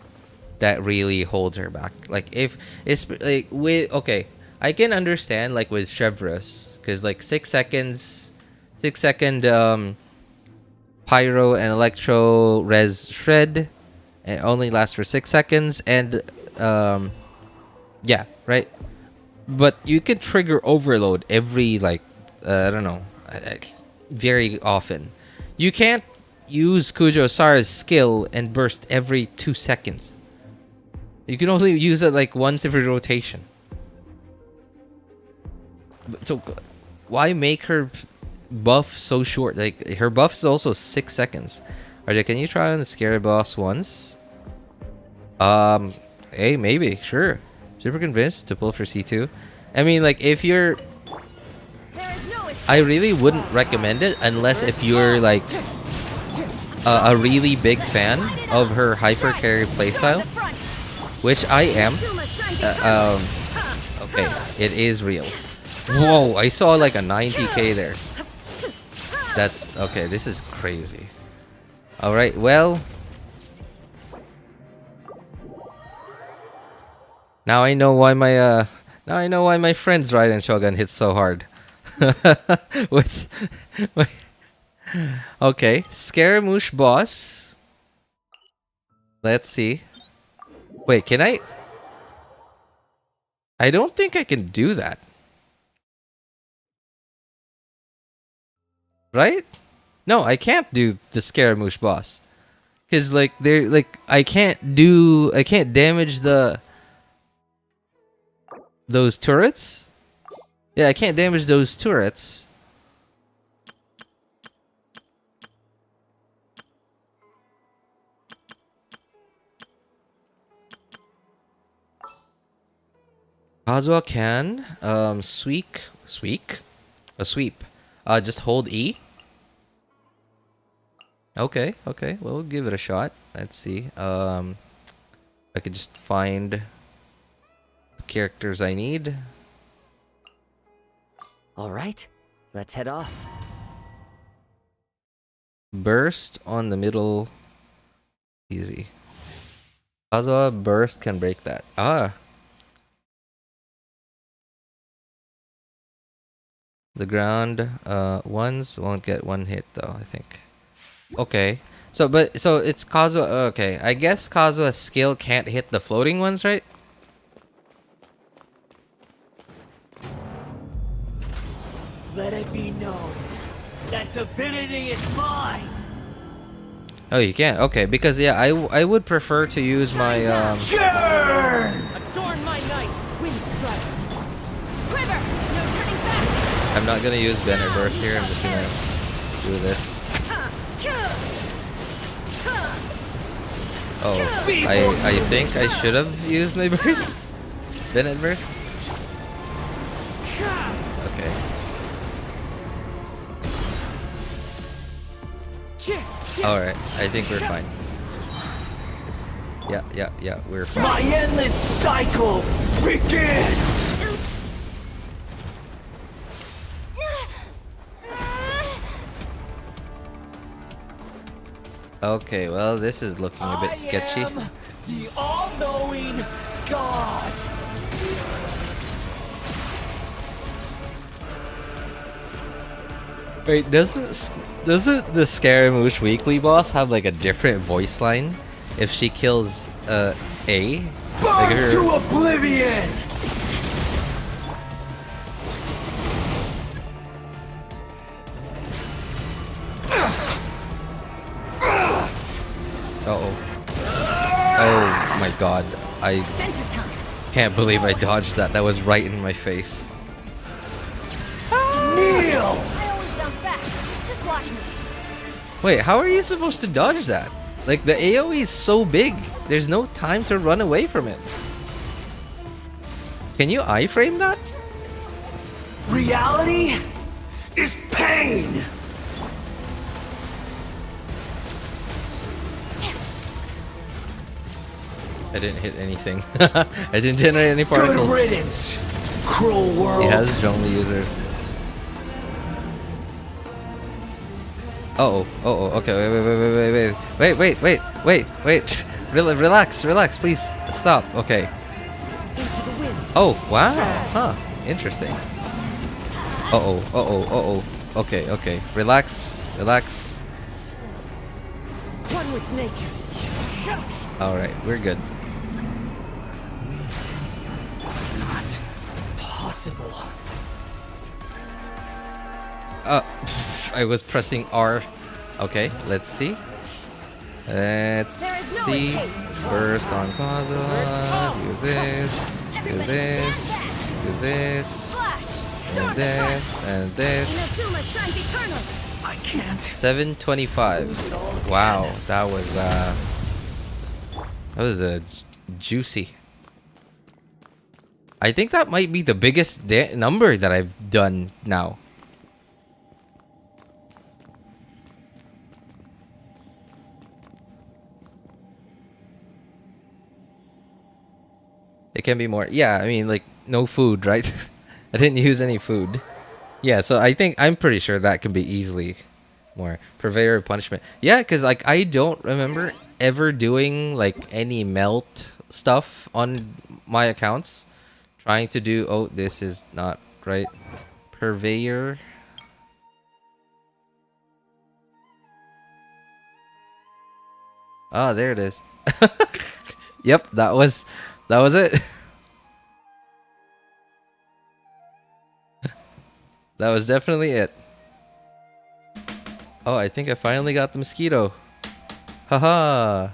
that really holds her back. Like if it's like with okay, I can understand like with Chevreuse, because like 6 seconds, 6-second pyro and electro res shred, and only lasts for 6 seconds, and yeah, right. But you can trigger overload every like I don't know, very often. You can't use Kujo-Sara's skill and burst every 2 seconds. You can only use it like once every rotation. So why make her buff so short? Like her buff is also 6 seconds. RJ, can you try on the scary boss once? Hey, maybe, sure. Super convinced to pull for C2. I mean, like if you're, I really wouldn't recommend it unless if you're like a really big fan of her hyper carry playstyle, which I am. Okay, it is real. Whoa, I saw like a 90k there. That's okay. This is crazy. All right, well. Now I know why my friend's Raiden Shogun hits so hard. With okay, Scaramouche boss. Let's see. Wait, can I? I don't think I can do that. Right? No, I can't do the Scaramouche boss. Cause like they're like I can't damage those turrets. Yeah, I can't damage those turrets. Kazuha can sweep. Just hold E. Okay, we'll give it a shot. Let's see. I could just find the characters I need. All right, let's head off. Burst on the middle. Easy. Kazuha burst can break that. The ground ones won't get one hit though, I think. Okay. So it's Kazuha. Okay, I guess Kazuha's skill can't hit the floating ones, right? Let it be known that divinity is mine. Oh, you can't. Okay, because yeah, I would prefer to use my Sure. Adorn my knights, wind strike. Quiver, no turning back. I'm not gonna use Banner Burst here. I'm just gonna do this. Oh, I think I should have used my burst. Bennett burst. Okay. All right. I think we're fine. Yeah. We're fine. My endless cycle begins. Okay. Well, this is looking a bit sketchy. I am the all-knowing God. Wait, doesn't the Scaramouche weekly boss have like a different voice line if she kills A? Like Burn if to you're- oblivion. Oh my god. I Adventure time. can't believe I dodged that. That was right in my face. Kneel. I always bounce back. Just watch me. Wait, how are you supposed to dodge that? Like the AoE is so big. There's no time to run away from it. Can you iframe that? Reality is pain. I didn't hit anything. I didn't generate any Good particles. riddance, cruel world. He has Zhongli users. Uh oh. Okay, wait. Relax, please. Stop. Okay. Into the wind. Oh, wow. Huh. Interesting. Okay. Relax. One with nature. Alright, we're good. Not possible. I was pressing R. Okay, let's see. Let's There is no see. escape. Burst on Kazuha. Do this. Flash. And this. And this. Inazuma shines eternal. I can't. 725. Wow, that was juicy. I think that might be the biggest number that I've done now. It can be more. Yeah, I mean, like, no food, right? I didn't use any food. Yeah, so I'm pretty sure that can be easily more. Purveyor of punishment. Yeah, because, like, I don't remember ever doing, like, any melt stuff on my accounts. Trying to do... Oh, this is not right. Purveyor. Oh, there it is. Yep, that was it. That was definitely it. Oh, I think I finally got the mosquito. Haha.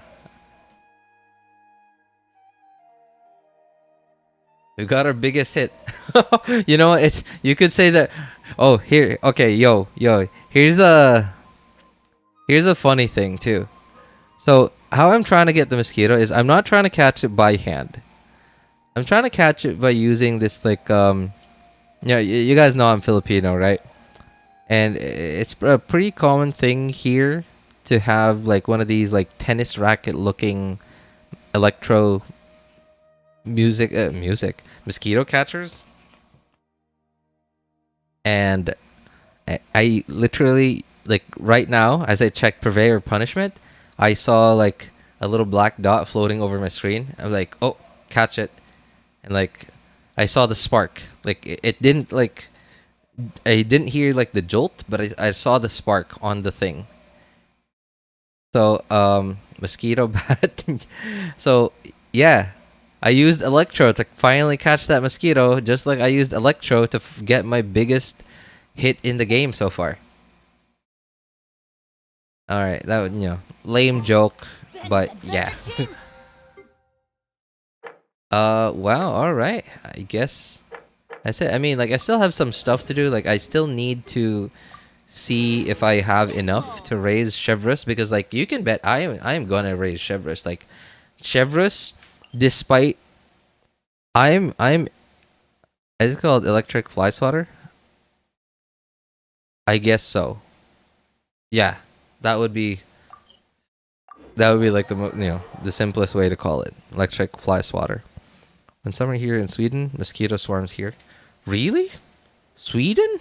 We got our biggest hit. You know, you could say that. Oh, here. Okay, yo. Here's a funny thing too. So how I'm trying to get the mosquito is I'm not trying to catch it by hand. I'm trying to catch it by using this like yeah, you guys know I'm Filipino, right? And it's a pretty common thing here to have like one of these like tennis racket looking electro music mosquito catchers. And I literally, like, right now as I check Purveyor Punishment, I saw like a little black dot floating over my screen. I'm like, oh, catch it. And like I saw the spark. Like it didn't like, I didn't hear like the jolt, but I saw the spark on the thing. So, mosquito bat. So, yeah, I used Electro to finally catch that mosquito, just like I used Electro to get my biggest hit in the game so far. All right, that was, lame joke, but yeah. Wow, all right. I guess that's it. I mean, like, I still have some stuff to do. Like, I still need to see if I have enough to raise Chevreuse, because, like, you can bet I am gonna raise Chevreuse. Like, Chevreuse, despite is it called electric fly swatter? I guess so. Yeah, that would be like the simplest way to call it, electric fly swatter. When summer here in Sweden, mosquito swarms here. Really? Sweden?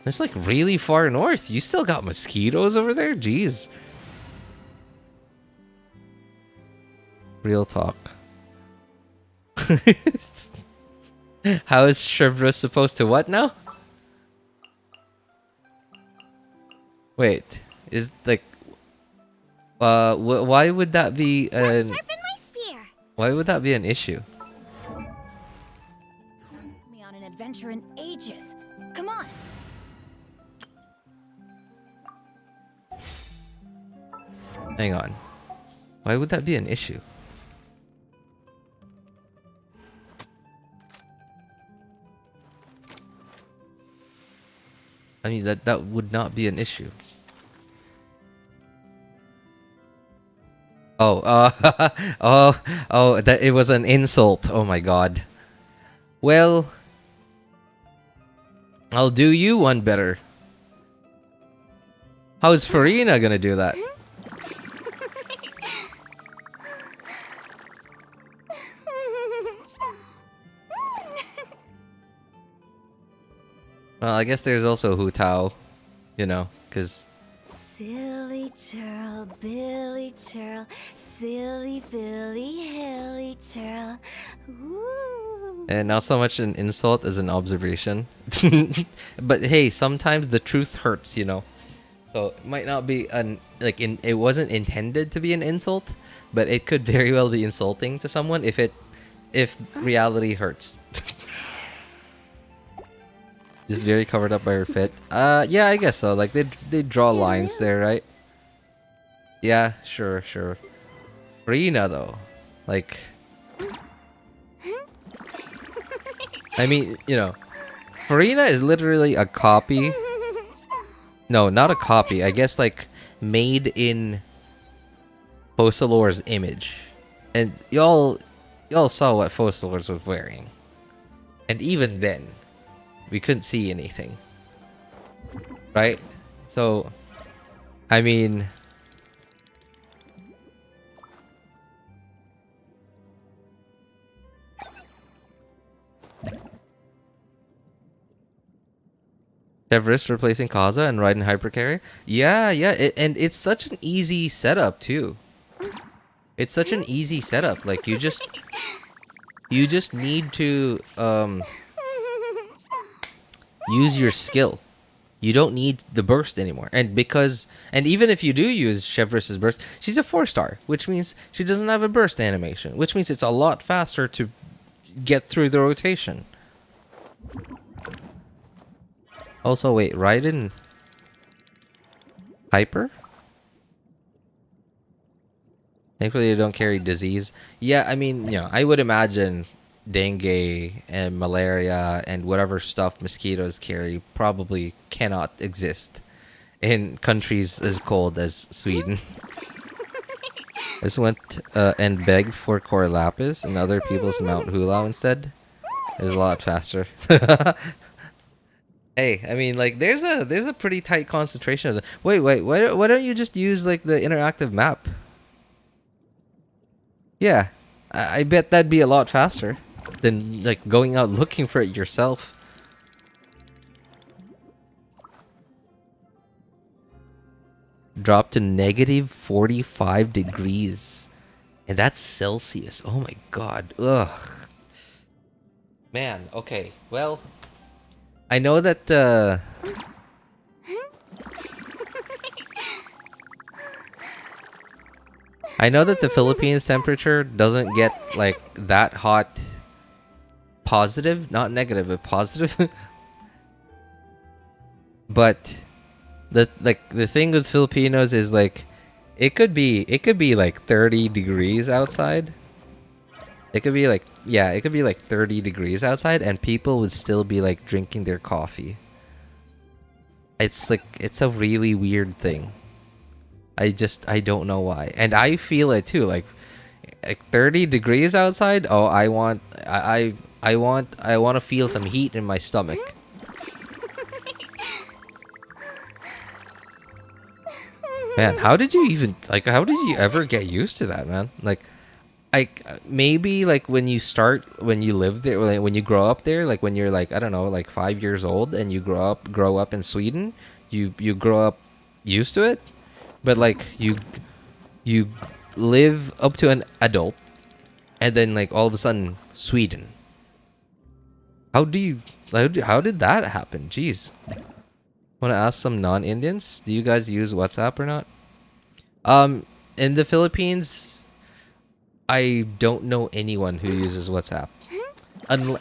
It's like really far north. You still got mosquitoes over there? Jeez. Real talk. How is Chevreuse supposed to what now? Wait, is like, why would that be an? Why would that be an issue? Me on an adventure in ages. Come on. Hang on. Why would that be an issue? I mean, that would not be an issue. Oh, that it was an insult. Oh my god. Well, I'll do you one better. How is Farina gonna do that? Well, I guess there's also Hu Tao, because... Silly churl, Billy churl, silly Billy, hilly churl. Ooh. And not so much an insult as an observation. But hey, sometimes the truth hurts, So it might not be it wasn't intended to be an insult, but it could very well be insulting to someone if reality hurts. Just very covered up by her fit. Yeah, I guess so. Like they draw lines there, right? Yeah, sure. Farina though, like, I mean, Farina is literally a copy. No, not a copy. I guess like made in Focalor's image, and y'all saw what Focalor's was wearing, and even then, we couldn't see anything, right? So, I mean, Chevreuse replacing Kaza and Raiden Hypercarry. Yeah, and it's such an easy setup too. It's such an easy setup. Like you just need to use your skill. You don't need the burst anymore. And even if you do use Chevreuse's burst, she's a 4-star, which means she doesn't have a burst animation, which means it's a lot faster to get through the rotation. Also, wait, Raiden Hyper? Thankfully, they don't carry disease. Yeah, I mean, I would imagine dengue and malaria and whatever stuff mosquitoes carry probably cannot exist in countries as cold as Sweden. I just went and begged for Core Lapis and other people's Mount Hulao instead. It was a lot faster. Hey, I mean, like, there's a pretty tight concentration of them. Wait, why don't you just use like the interactive map? Yeah, I bet that'd be a lot faster than like going out looking for it yourself. Drop to negative 45 degrees, and that's Celsius. Oh my god, ugh. Man, okay, well, I know that I know that the Philippines temperature doesn't get like that hot. Positive, not negative, but positive. But the thing with Filipinos is like it could be like 30 degrees outside. It could be like it could be like 30 degrees outside and people would still be like drinking their coffee. It's like it's a really weird thing. I don't know why. And I feel it too, like 30 degrees outside. Oh, I want to feel some heat in my stomach. Man, how did you ever get used to that, man? Like maybe like when you live there, when you grow up there, like when you're like, I don't know, like 5 years old and you grow up in Sweden, you grow up used to it. But like you live up to an adult and then like all of a sudden Sweden. How did that happen? Jeez. Want to ask some non-Indians? Do you guys use WhatsApp or not? In the Philippines, I don't know anyone who uses WhatsApp,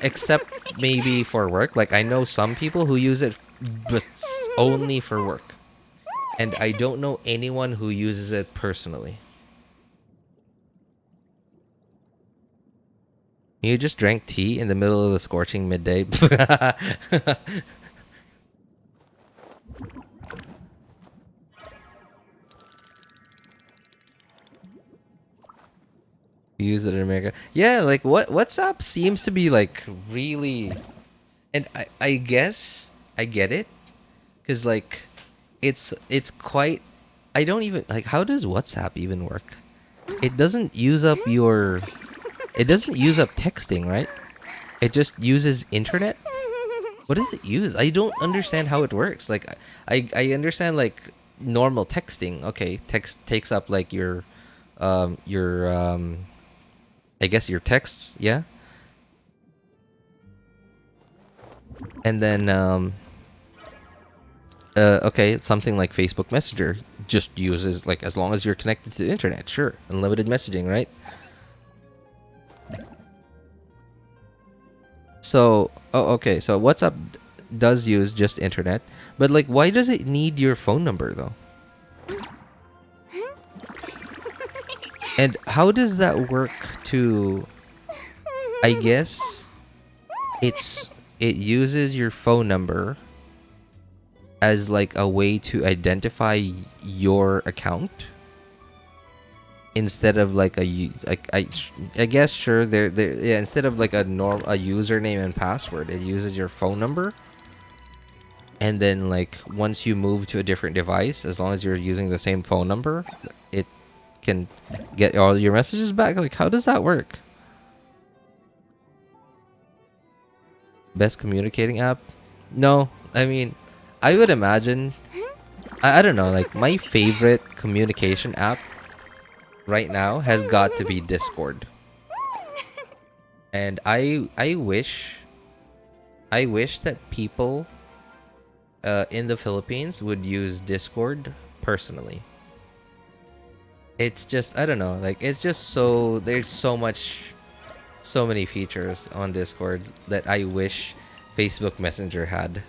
except maybe for work. Like I know some people who use it, but only for work, and I don't know anyone who uses it personally. You just drank tea in the middle of the scorching midday. Use it in America. Yeah, like WhatsApp seems to be like really, and I guess I get it, cause like it's quite. I don't even like, how does WhatsApp even work? It doesn't use up texting, right? It just uses internet. What does it use? I don't understand how it works. Like I understand like normal texting. Okay, text takes up like your I guess your texts, yeah. And then okay, something like Facebook Messenger just uses, like, as long as you're connected to the internet, sure, unlimited messaging, right? So, okay, so WhatsApp does use just internet, but like, why does it need your phone number though? And how does that work to, I guess it uses your phone number as like a way to identify your account instead of like I guess sure yeah, instead of like a username and password, it uses your phone number. And then like once you move to a different device, as long as you're using the same phone number, it can get all your messages back. Like, how does that work? Best communicating app? No, I mean, I would imagine, I don't know, like my favorite communication app right now has got to be Discord. And I wish that people in the Philippines would use Discord personally. It's just, I don't know, like it's just so, there's so many features on Discord that I wish Facebook Messenger had.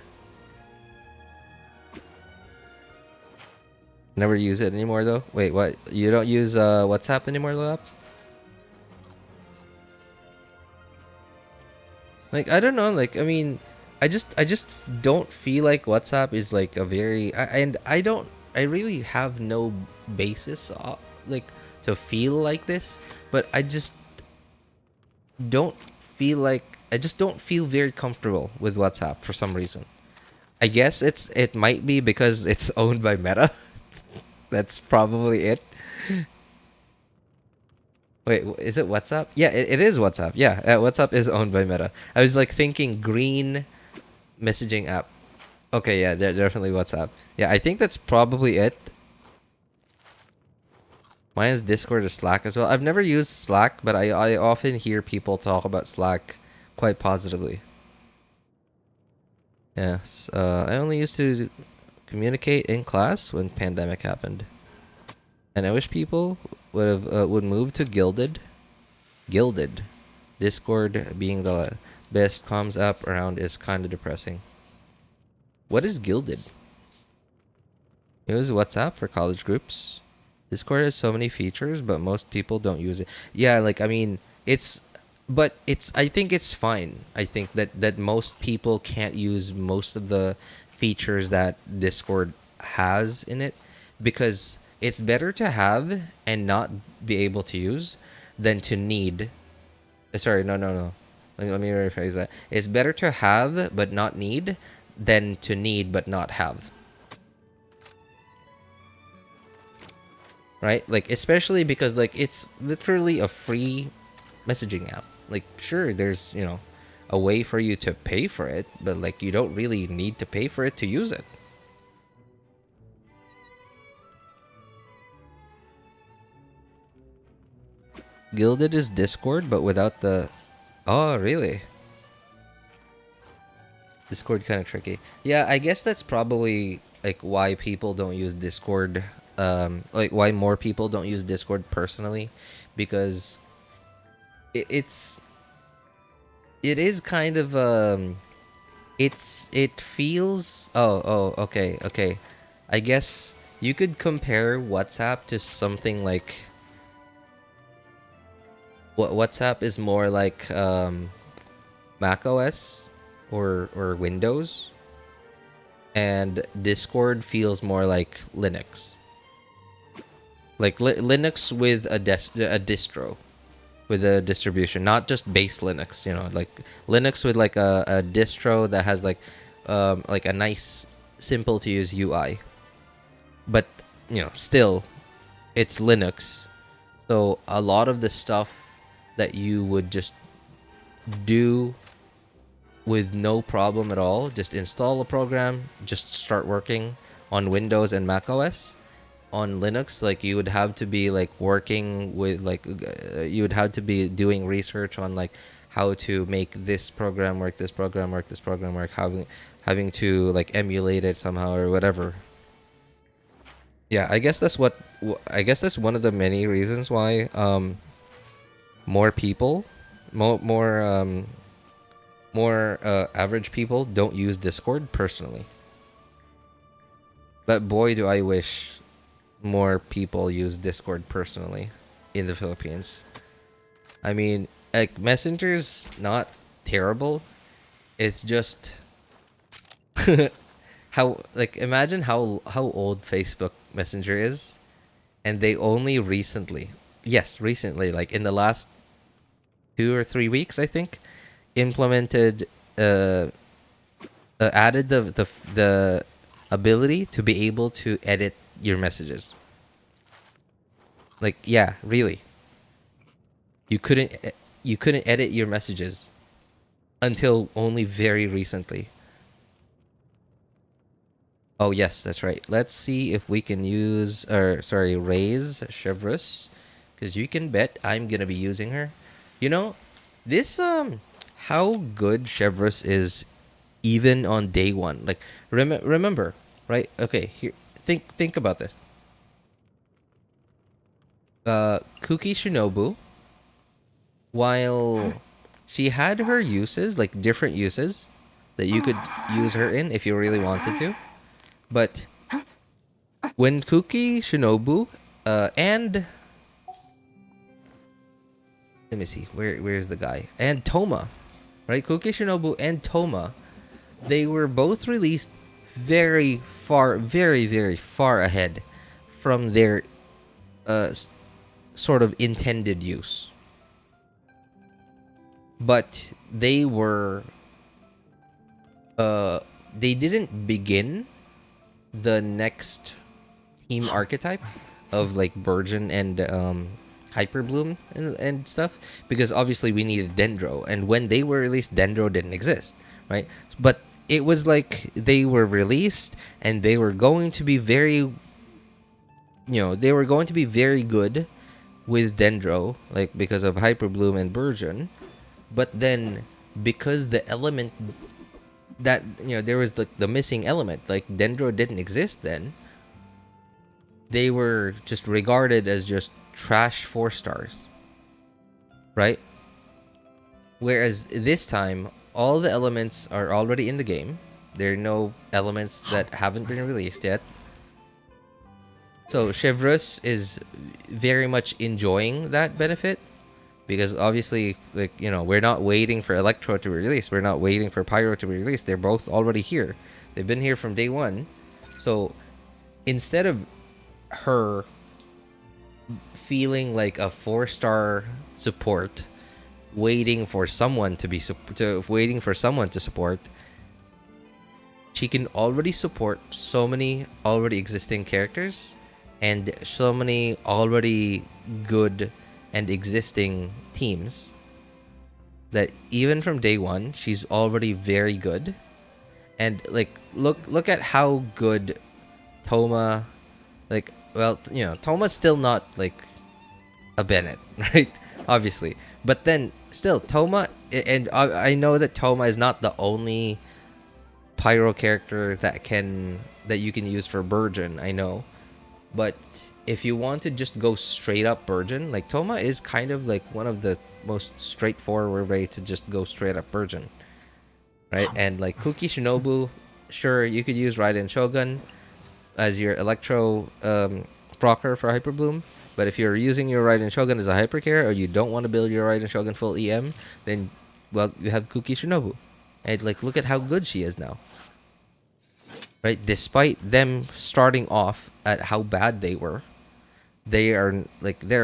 Never use it anymore though. Wait, what? You don't use WhatsApp anymore, Lap? Like, I don't know, like, I mean, I just don't feel like WhatsApp is like a very, I really have no basis like to feel like this, but I just don't feel very comfortable with WhatsApp for some reason. I guess it might be because it's owned by Meta. That's probably it. Wait, is it WhatsApp? Yeah, it is WhatsApp. Yeah, WhatsApp is owned by Meta. I was like thinking green messaging app. Okay, yeah, definitely WhatsApp. Yeah, I think that's probably it. Mine is Discord or Slack as well. I've never used Slack, but I often hear people talk about Slack quite positively. Yes, I only used to communicate in class when pandemic happened. And I wish people would move to Gilded. Gilded. Discord being the best comms app around is kind of depressing. What is Gilded? Use WhatsApp for college groups. Discord has so many features, but most people don't use it. Yeah, like I mean, I think it's fine. I think that most people can't use most of the features that Discord has in it, because it's better to have and not be able to use than to need. Sorry, no. Let me rephrase that. It's better to have but not need than to need but not have. Right? Like, especially because like it's literally a free messaging app. Like, sure, there's, you know, a way for you to pay for it, but like you don't really need to pay for it to use it. Gilded is Discord, but without the... Oh, really? Discord kind of tricky. Yeah, I guess that's probably like why people don't use Discord. Like why more people don't use Discord personally, because it is kind of it feels okay. I guess you could compare WhatsApp to something like WhatsApp is more like Mac OS or Windows, and Discord feels more like Linux. Like Linux with a distro, with a distribution, not just base Linux. You know, like Linux with like a distro that has like a nice, simple to use UI. But you know, still, it's Linux, so a lot of the stuff that you would just do with no problem at all, just install a program, just start working on Windows and Mac OS. On Linux, like you would have to be like working with like you would have to be doing research on like how to make this program work, having to like emulate it somehow or whatever. Yeah, I guess that's one of the many reasons why more people, more average people don't use Discord personally. But boy, do I wish more people use Discord personally in the Philippines. I mean, like Messenger's not terrible. It's just how, like, imagine how old Facebook Messenger is, and they only recently, like in the last 2 or 3 weeks, I think, implemented added the ability to be able to edit your messages. Like, yeah, really. You couldn't edit your messages until only very recently. Oh yes, that's right. Let's see if we can use raise Chevreuse, because you can bet I'm gonna be using her. You know, this how good Chevreuse is even on day one. Like remember, right? Okay, here think about this. Kuki Shinobu, while she had her uses, like different uses that you could use her in if you really wanted to, but when Kuki Shinobu and let me see, where's the guy? And Toma, right? Kuki Shinobu and Toma, they were both released very far ahead from their sort of intended use. But they were they didn't begin the next team archetype of like Burgeon and Hyperbloom and stuff, because obviously we needed Dendro, and when they were released, Dendro didn't exist, right? But it was like they were released and they were going to be very good with Dendro, like because of Hyperbloom and Burgeon. But then because the element that, there was the missing element, like Dendro didn't exist then, they were just regarded as just trash 4 stars, right? Whereas this time, all the elements are already in the game. There are no elements that haven't been released yet. So Chevreuse is very much enjoying that benefit, because obviously, like, you know, we're not waiting for Electro to be released. We're not waiting for Pyro to be released. They're both already here. They've been here from day one. So instead of her feeling like a 4-star support, waiting for someone to support, she can already support so many already existing characters and so many already good and existing teams that even from day one she's already very good. And like look at how good Toma, like, well, you know, Toma's still not like a Bennett, right? Obviously, but then still Toma, and I know that Toma is not the only Pyro character that you can use for Burgeon, I know, but if you want to just go straight up Burgeon, like, Toma is kind of like one of the most straightforward way to just go straight up Burgeon, right? And like Kuki Shinobu, sure, you could use Raiden Shogun as your Electro procer for Hyper Bloom, but if you're using your Raiden Shogun as a Hyper Care, or you don't want to build your Raiden Shogun full EM, then, well, you have Kuki Shinobu. And like, look at how good she is now, right? Despite them starting off at how bad they were, they're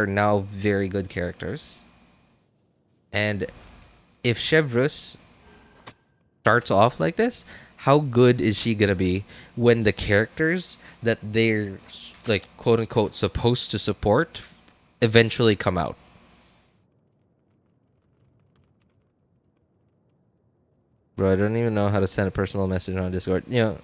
now very good characters. And if Chevreuse starts off like this, how good is she gonna be when the characters that they're, like, quote unquote supposed to support eventually come out? Bro, I don't even know how to send a personal message on Discord. You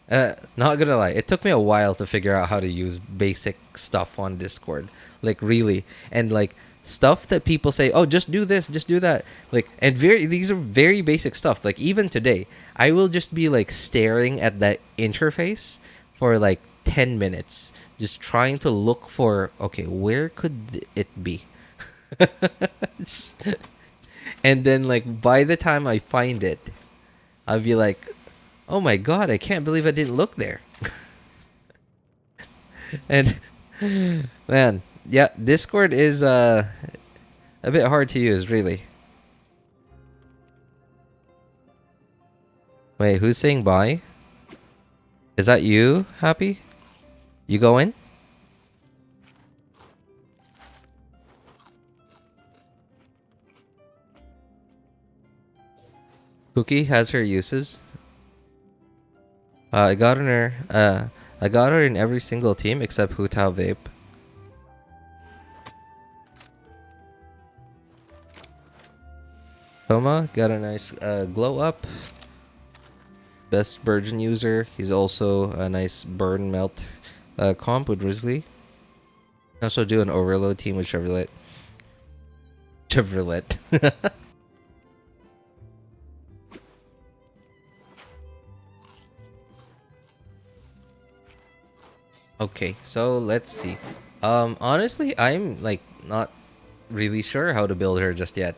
know, not gonna lie, it took me a while to figure out how to use basic stuff on Discord. Like, really. And like, stuff that people say, oh, just do this, just do that. Like, and these are very basic stuff. Like, even today, I will just be like staring at that interface for like 10 minutes, just trying to look for, okay, where could it be? And then, like, by the time I find it, I'll be like, oh my god, I can't believe I didn't look there. And man, yeah, Discord is a bit hard to use, really. Wait, who's saying bye? Is that you, Happy? You going? Cookie has her uses. I got her in every single team except Hu Tao Vape. Toma got a nice glow up. Best Burgeon user. He's also a nice burn melt comp with Grizzly. Also do an overload team with Chevrolet. Okay, so let's see. Honestly, I'm like not really sure how to build her just yet.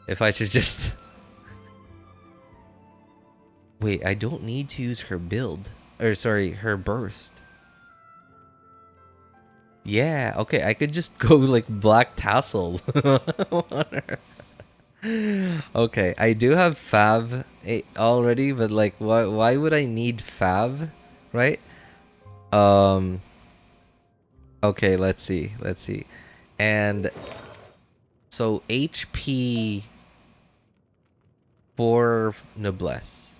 If I should just wait, I don't need to use her build, or sorry, her burst. Yeah, okay, I could just go like Black Tassel on her. Okay, I do have Fav already, but like, why would I need Fav, right? Okay, let's see. And so HP for Noblesse.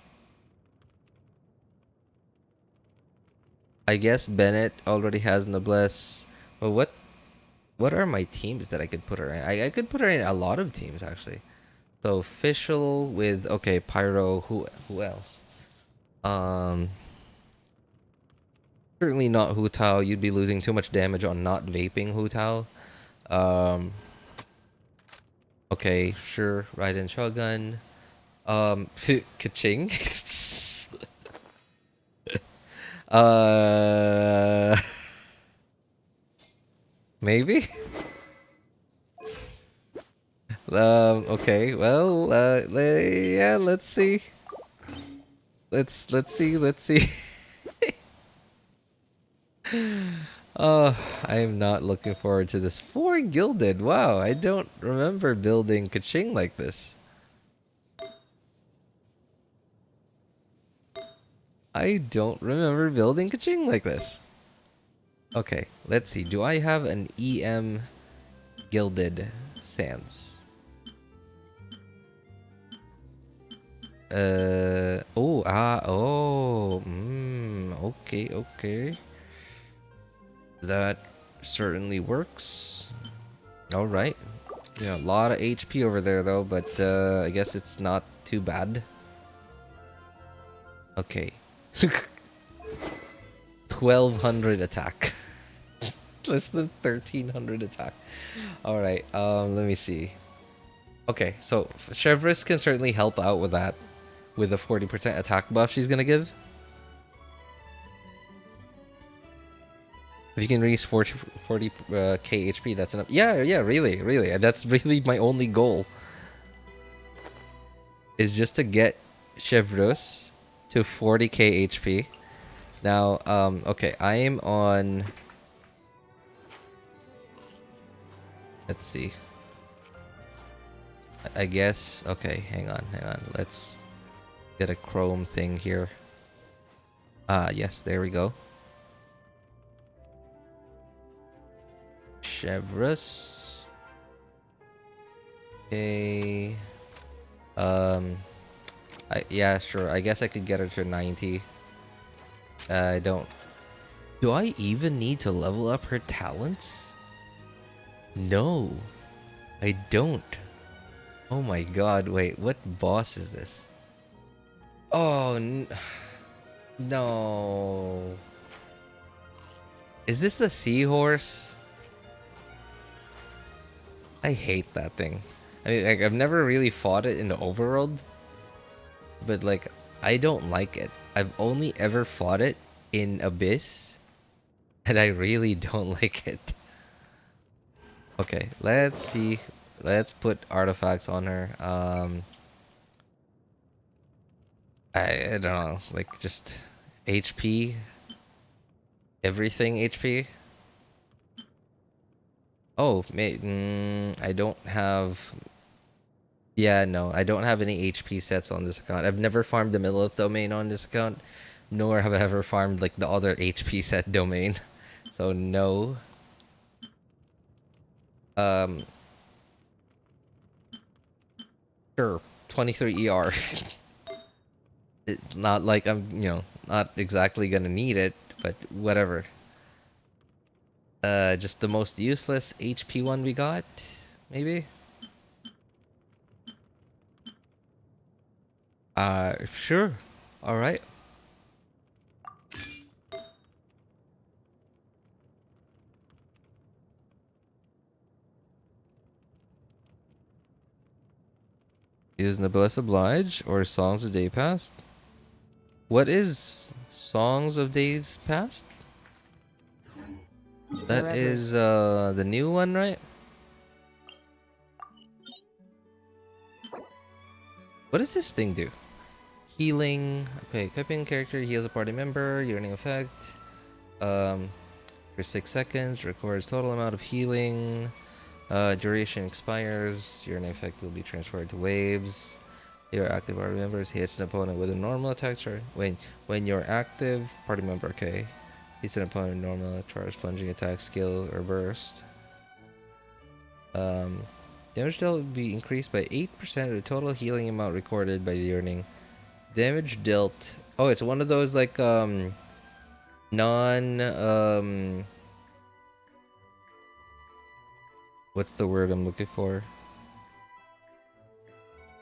I guess Bennett already has Noblesse. But what are my teams that I could put her in? I could put her in a lot of teams, actually. So official with, okay, Pyro, who else? Certainly not Hu Tao. You'd be losing too much damage on not vaping Hu Tao. Okay, sure. Raiden Shogun. Kaching. Maybe. Okay. Well. Yeah. Let's see. Let's see. Let's see. I am not looking forward to this. 4 gilded. Wow. I don't remember building Kaching like this. I don't remember building Kaching like this. Okay, let's see. Do I have an EM gilded sands? Okay, okay. That certainly works. Alright. Yeah, a lot of HP over there though, but I guess it's not too bad. Okay. 1200 attack. Less than 1300 attack. Alright, let me see. Okay, so Chevreuse can certainly help out with that. With the 40% attack buff she's gonna give. If you can reach 40 k HP, that's enough. Yeah, really. That's really my only goal. Is just to get Chevreuse to 40k HP. Now, okay, I am on... Let's see. I guess... Okay, hang on. Let's get a chrome thing here. Yes, there we go. Chevreuse. Okay. Yeah, sure. I guess I could get her to 90. I don't... Do I even need to level up her talents? No. I don't. Oh my god, wait. What boss is this? Oh, no. Is this the seahorse? I hate that thing. I mean, like, I've never really fought it in the overworld. But, like, I don't like it. I've only ever fought it in Abyss. And I really don't like it. Okay, let's see. Let's put artifacts on her. I don't know. Like, just HP. Everything HP. Oh, I don't have... Yeah, no, I don't have any HP sets on this account. I've never farmed the Millith domain on this account, nor have I ever farmed like the other HP set domain. So no. Sure, 23 ER. It's not like I'm, not exactly gonna need it, but whatever. Just the most useless HP one we got, maybe? Sure. Alright. Is Noblesse Oblige or Songs of Day Past? What is Songs of Days Past? That Forever. is the new one, right? What does this thing do? Healing. Okay, equipping character heals a party member. Yearning effect. For 6 seconds. Records total amount of healing. Duration expires. Yearning effect will be transferred to waves. Your active party members hits an opponent with a normal attack charge. When your active party member, okay, hits an opponent with normal charge, plunging attack, skill, or burst. Damage dealt will be increased by 8% of the total healing amount recorded by the yearning. Damage dealt. Oh, it's one of those like what's the word I'm looking for?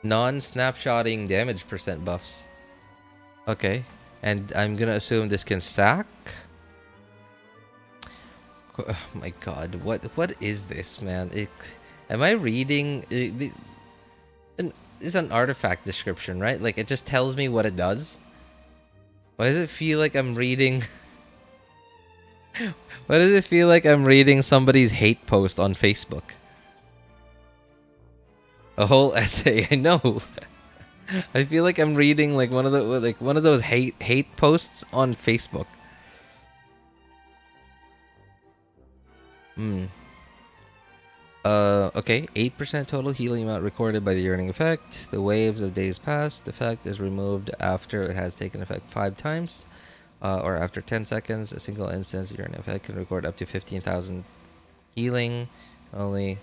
Non-snapshotting damage percent buffs. Okay, and I'm gonna assume this can stack. Oh my god, what is this, man? Am I reading? It's an artifact description, right? Like, it just tells me what it does. Why does it feel like I'm reading Why does it feel like I'm reading somebody's hate post on Facebook? A whole essay, I know. I feel like I'm reading like one of those hate posts on Facebook. Okay, 8% total healing amount recorded by the yearning effect. The waves of days past effect is removed after it has taken effect 5 times. Or after 10 seconds, a single instance yearning effect can record up to 15,000 healing. And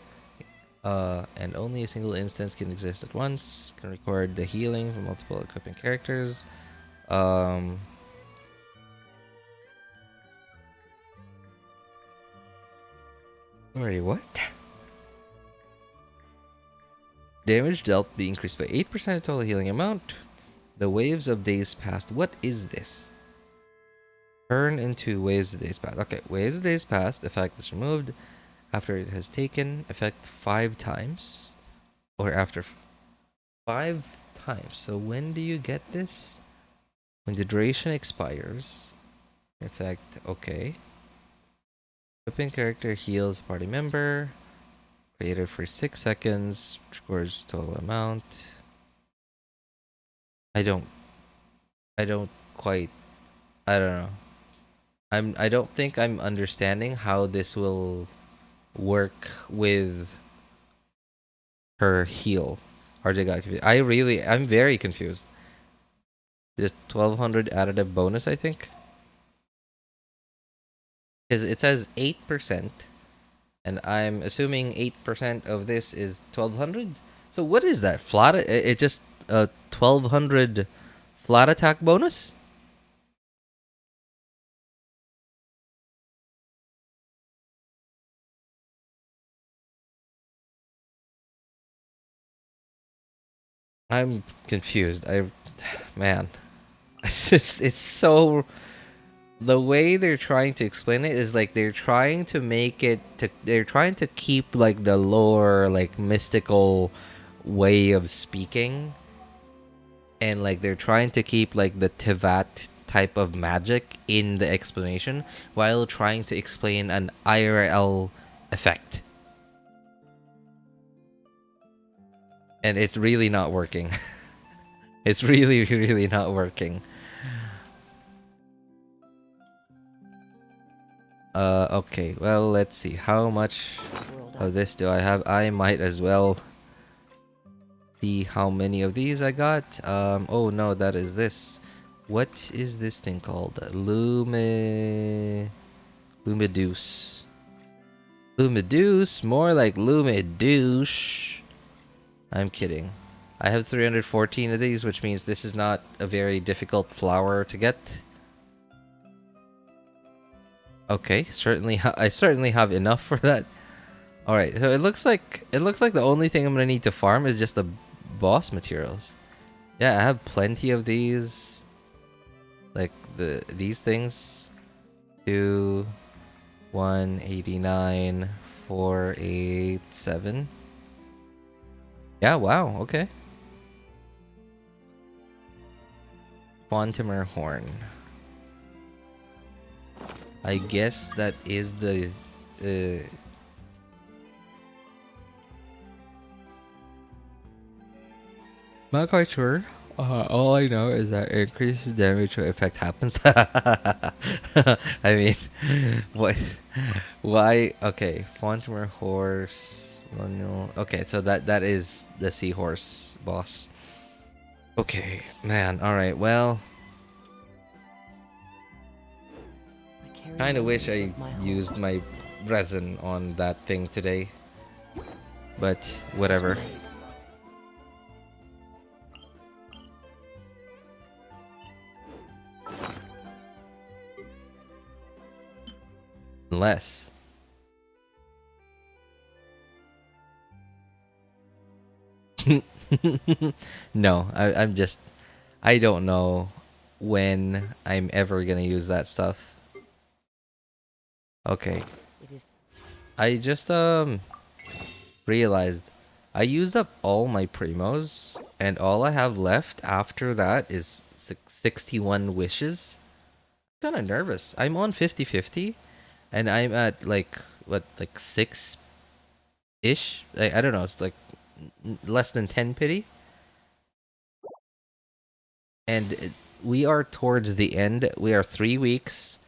only a single instance can exist at once. Can record the healing from multiple equipping characters. Sorry, what? Damage dealt be increased by 8% total healing amount. The waves of days past. What is this? Turn into waves of days past. Okay, waves of days past. Effect is removed after it has taken effect 5 times. Or after 5 times. So when do you get this? When the duration expires. Effect, okay. Equipping character heals party member. Created for 6 seconds. Scores total amount. I don't know. I don't think I'm understanding how this will work with her heal. RJ got confused. I'm very confused. Just 1200 additive bonus, I think. Because it says 8%. And I'm assuming 8% of this is 1200. So what is that? Flat? It just 1200 flat attack bonus? I'm confused. Man, it's so. The way they're trying to explain it is like they're trying to they're trying to keep like the lore, like mystical way of speaking, and like they're trying to keep like the Tivat type of magic in the explanation while trying to explain an IRL effect. And it's really not working. It's really, really not working. Okay, well, let's see. How much of this do I have? I might as well see how many of these I got. Oh no, that is this. What is this thing called? Lumideuse. Lumideuse? More like Lumidouche. I'm kidding. I have 314 of these, which means this is not a very difficult flower to get. Okay, I certainly have enough for that. All right, so it looks like the only thing I'm gonna need to farm is just the boss materials. Yeah, I have plenty of these, like these things. 2, 189, 487. Yeah, wow, okay. Quantumer horn. I guess that is the not quite sure. All I know is that increases damage when effect happens. I mean, what? Why? Okay, Fontamer horse. Okay, so that is the seahorse boss. Okay, man. All right. Well, kind of wish I used my resin on that thing today, but whatever. Unless no, I don't know when I'm ever gonna use that stuff. Okay. I just realized I used up all my primos, and all I have left after that is 61 wishes. I'm kind of nervous. I'm on 50-50, and I'm at like what, like 6-ish. I don't know. It's like less than 10 pity, and we are towards the end. We are 3 weeks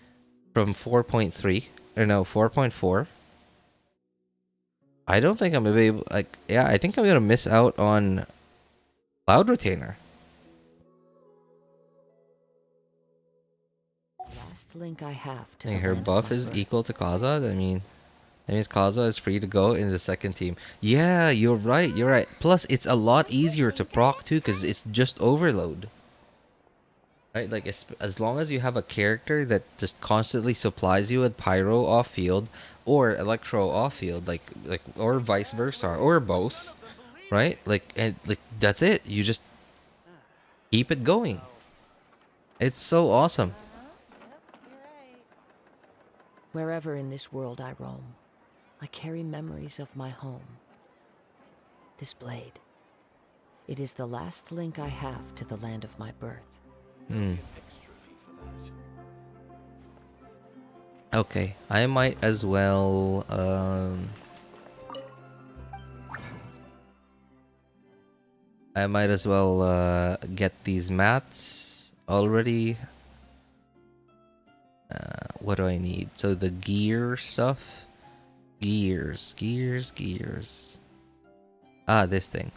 from 4.3, or no, 4.4. I don't think I'm gonna be able, like, yeah, I think I'm gonna miss out on Cloud Retainer. Last link I have to I the think her land of buff my is birth. equal to Kaza. I mean, that means Kaza is free to go in the second team. Yeah, you're right. You're right. Plus, it's a lot easier to proc too, because it's just overload. Right? Like, as long as you have a character that just constantly supplies you with Pyro off field or Electro off field, like or vice versa, or both, right? Like, and like that's it. You just keep it going. It's so awesome. Wherever in this world I roam, I carry memories of my home. This blade. It is the last link I have to the land of my birth. Hmm. Extra fee for that. Okay, I might as well get these mats already. What do I need? So the gear stuff. Gears. Ah, this thing.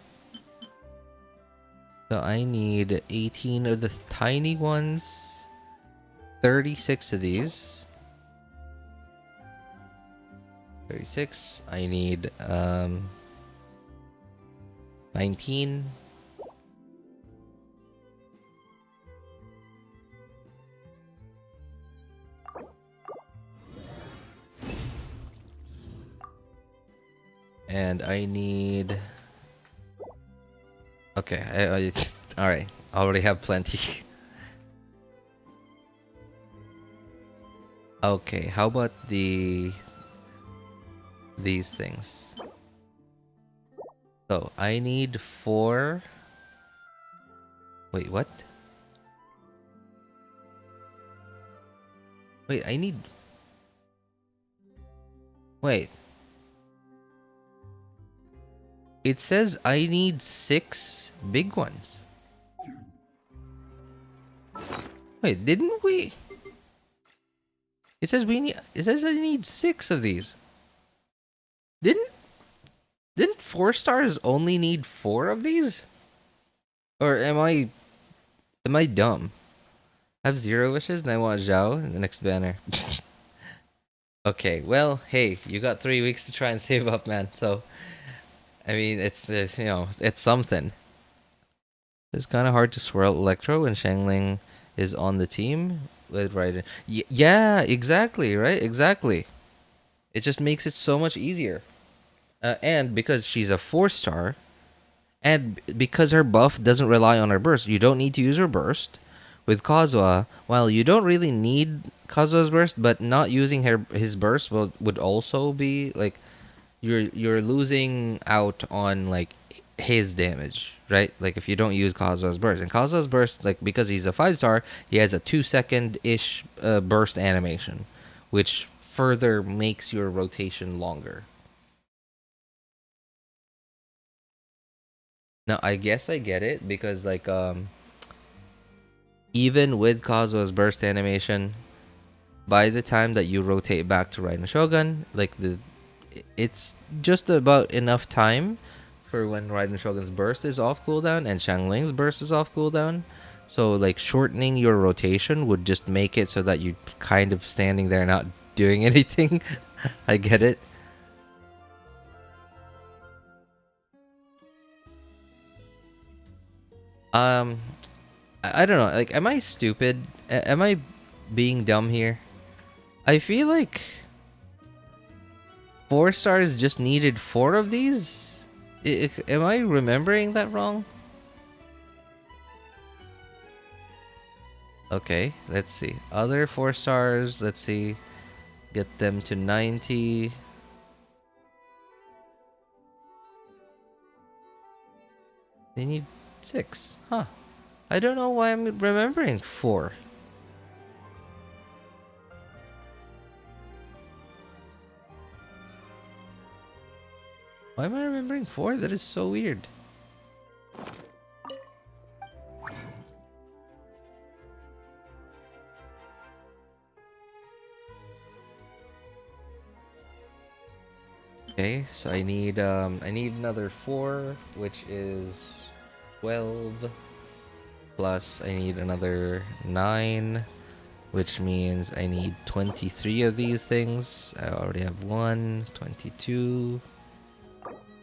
So I need 18 of the tiny ones, 36 of these. 36. I need 19. And I need... Okay, alright. I already have plenty. Okay, how about these things? So, I need 4... Wait, what? Wait, I need... Wait. It says I need 6 big ones. Wait, didn't we? It says we need. It says I need 6 of these. Didn't 4 stars only need 4 of these? Or am I dumb? I have 0 wishes and I want Zhao in the next banner. Okay, well, hey, you got 3 weeks to try and save up, man. So, I mean, it's it's something. It's kind of hard to swirl Electro when Xiangling is on the team with Raiden. Yeah, exactly, right? Exactly. It just makes it so much easier. And because she's a 4-star, and because her buff doesn't rely on her burst, you don't need to use her burst. With Kazuha, while you don't really need Kazuha's burst, but not using his burst would also be like you're losing out on like his damage, right? Like if you don't use Kazuha's burst, and Kazuha's burst, like because he's a 5-star, he has a 2-second-ish burst animation, which further makes your rotation longer. Now I guess I get it because like even with Kazuha's burst animation, by the time that you rotate back to Raiden Shogun, like it's just about enough time for when Raiden Shogun's burst is off cooldown and Xiangling's burst is off cooldown. So like shortening your rotation would just make it so that you kind of standing there not doing anything. I get it. I don't know. Like, am I stupid? Am I being dumb here? I feel like 4 stars just needed 4 of these. Am I remembering that wrong? Okay, let's see. Other 4 stars. Let's see. Get them to 90. They need 6. Huh. I don't know why I'm remembering 4. Why am I remembering 4? That is so weird. Okay, so I need another 4, which is 12. Plus I need another 9, which means I need 23 of these things. I already have 1, 22.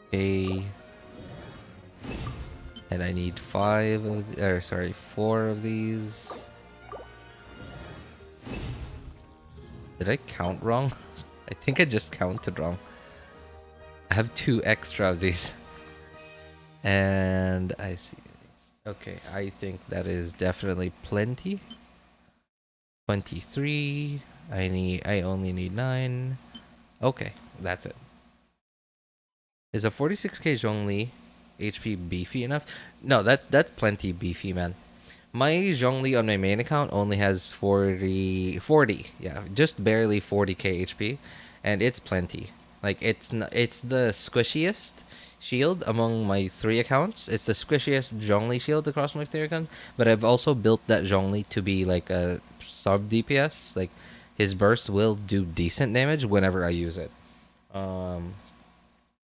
Okay. And I need 4 of these. Did I count wrong? I think I just counted wrong. I have 2 extra of these. And I see. Okay, I think that is definitely plenty. 23. I only need 9. Okay, that's it. Is a 46k Zhongli HP beefy enough? No, that's plenty beefy, man. My Zhongli on my main account only has 40, yeah, just barely 40k HP, and it's plenty. Like it's the squishiest shield among my 3 accounts. It's the squishiest Zhongli shield across my 3 accounts, but I've also built that Zhongli to be like a sub DPS. Like his burst will do decent damage whenever I use it.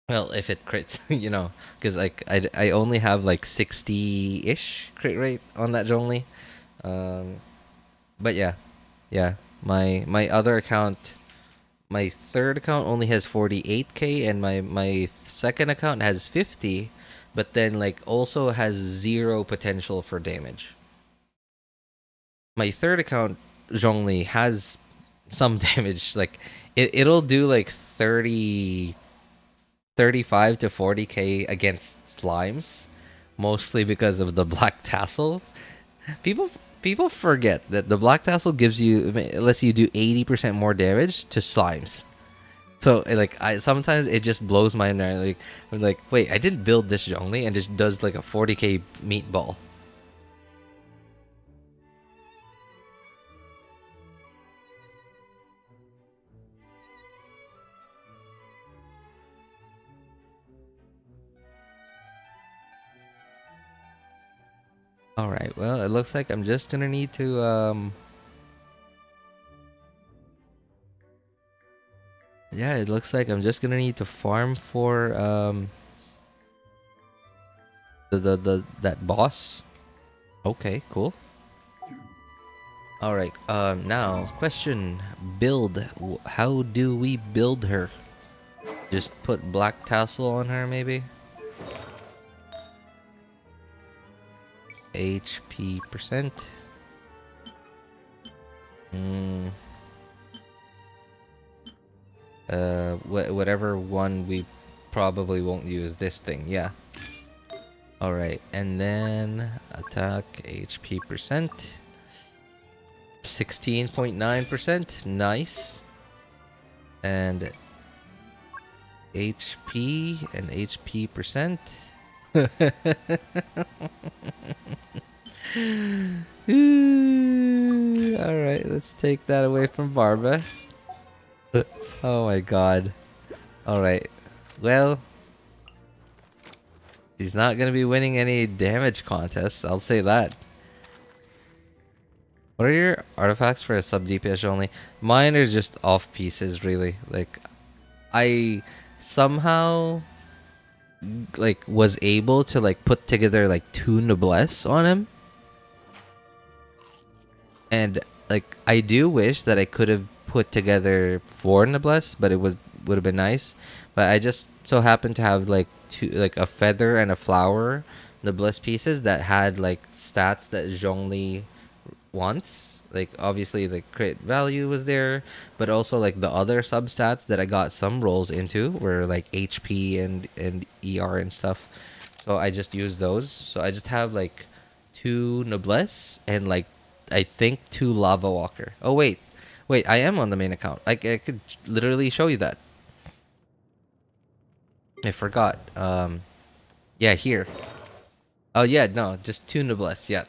Well, if it crits, you know, because like I only have like 60-ish crit rate on that Zhongli. But yeah, my other account, my 3rd account only has 48k, and my 2nd account has 50, but then like also has 0 potential for damage. My 3rd account Zhongli has some damage, like it'll do like 35 to 40k against slimes, mostly because of the black tassel. People forget that the black tassel lets you do 80% more damage to slimes. So like sometimes it just blows my mind. Like I'm like, wait, I didn't build this Zhongli and just does like a 40k meatball. Alright, well, it looks like I'm just gonna need to, yeah, it looks like I'm just gonna need to farm for, that boss. Okay, cool. Alright, now, question. Build. How do we build her? Just put black tassel on her, maybe? HP percent. Whatever one we probably won't use this thing. Yeah. All right, and then attack HP percent. 16.9%. Nice. And HP and HP percent. Alright, let's take that away from Barba. Oh my god. Alright. Well, she's not gonna be winning any damage contests, I'll say that. What are your artifacts for a sub DPS only? Mine are just off pieces, really. Like, I somehow like was able to like put together like 2 noblesse on him, and like I do wish that I could have put together 4 noblesse, but would have been nice. But I just so happened to have like 2, like a feather and a flower noblesse pieces that had like stats that Zhongli wants. Like obviously the crit value was there, but also like the other substats that I got some rolls into were like HP and ER and stuff. So I just used those. So I just have like 2 noblesse and like I think 2 lava walker. Oh wait, I am on the main account. I could literally show you that. I forgot. Yeah, here. Oh yeah, no, just 2 noblesse. Yeah.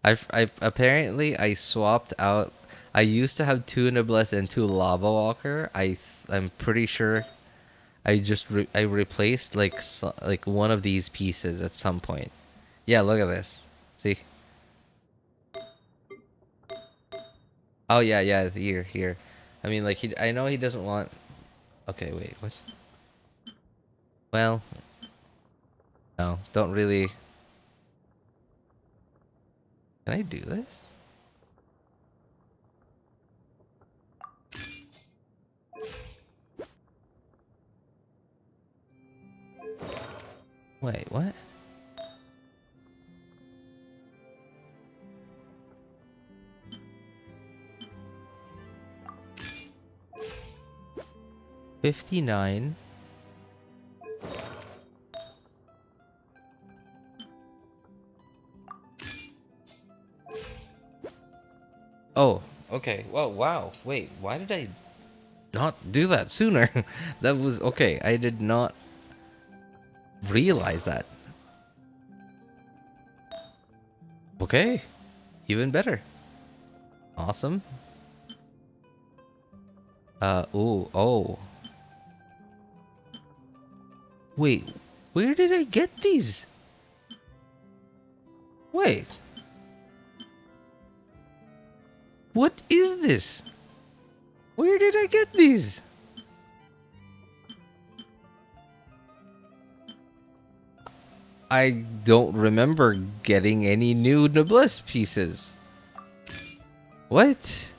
I apparently I swapped out. I used to have 2 noblesse and 2 lava walker. I'm pretty sure I replaced like like one of these pieces at some point. Yeah, look at this. See? Oh yeah, yeah, here. I mean, like I know he doesn't want. Okay, wait, what? Well, no, don't really. Can I do this? Wait, what? $59. Oh, okay. Well, wow. Wait, why did I not do that sooner? That was okay. I did not realize that. Okay. Even better. Awesome. Ooh, oh. Wait, where did I get these? Wait. What is this? Where did I get these? I don't remember getting any new noblesse pieces. What?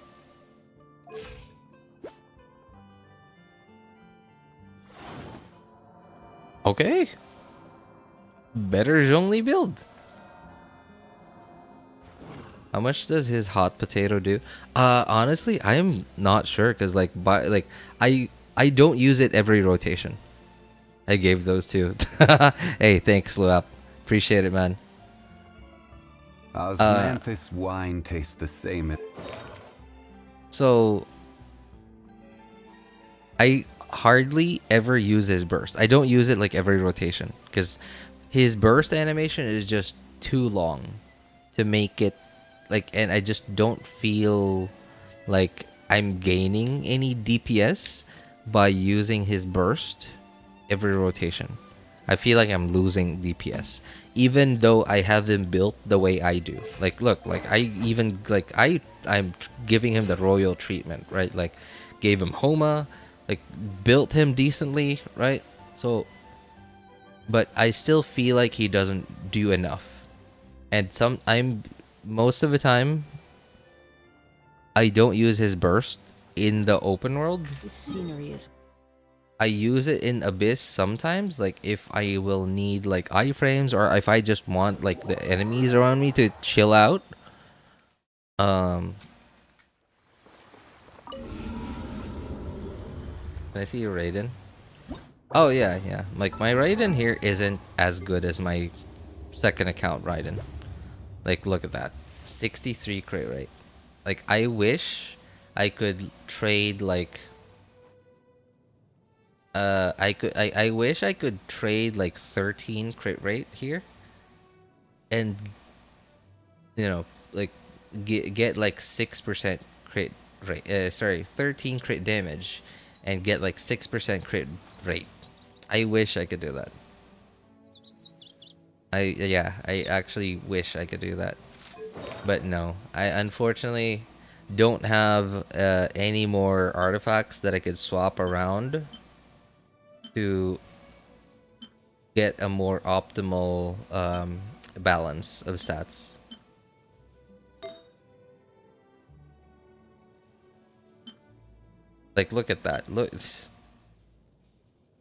Okay. Better Zhongli build. How much does his hot potato do? Honestly, I am not sure because I don't use it every rotation. I gave those two. Hey, thanks, Luap. Appreciate it, man. Osmanthus wine tastes the same. So I hardly ever use his burst. I don't use it like every rotation because his burst animation is just too long to make it like, and I just don't feel like I'm gaining any DPS by using his burst every rotation. I feel like I'm losing DPS even though I have them built the way I do. Like look, like I even like I'm giving him the royal treatment, right? Like gave him Homa, like built him decently, right? So but I still feel like he doesn't do enough. And most of the time I don't use his burst in the open world. This scenery is I use it in Abyss sometimes, like if I will need like iframes or if I just want like the enemies around me to chill out. Can I see your Raiden? Oh yeah, yeah. Like my Raiden here isn't as good as my second account Raiden. Like look at that. 63 crit rate. Like I wish I could trade like I wish I could trade like 13 crit rate here and you know like get like 6% crit rate, sorry, 13 crit damage and get like 6% crit rate. I wish I could do that. I actually wish I could do that. But no, I unfortunately don't have any more artifacts that I could swap around to get a more optimal balance of stats. Like, look at that. Look.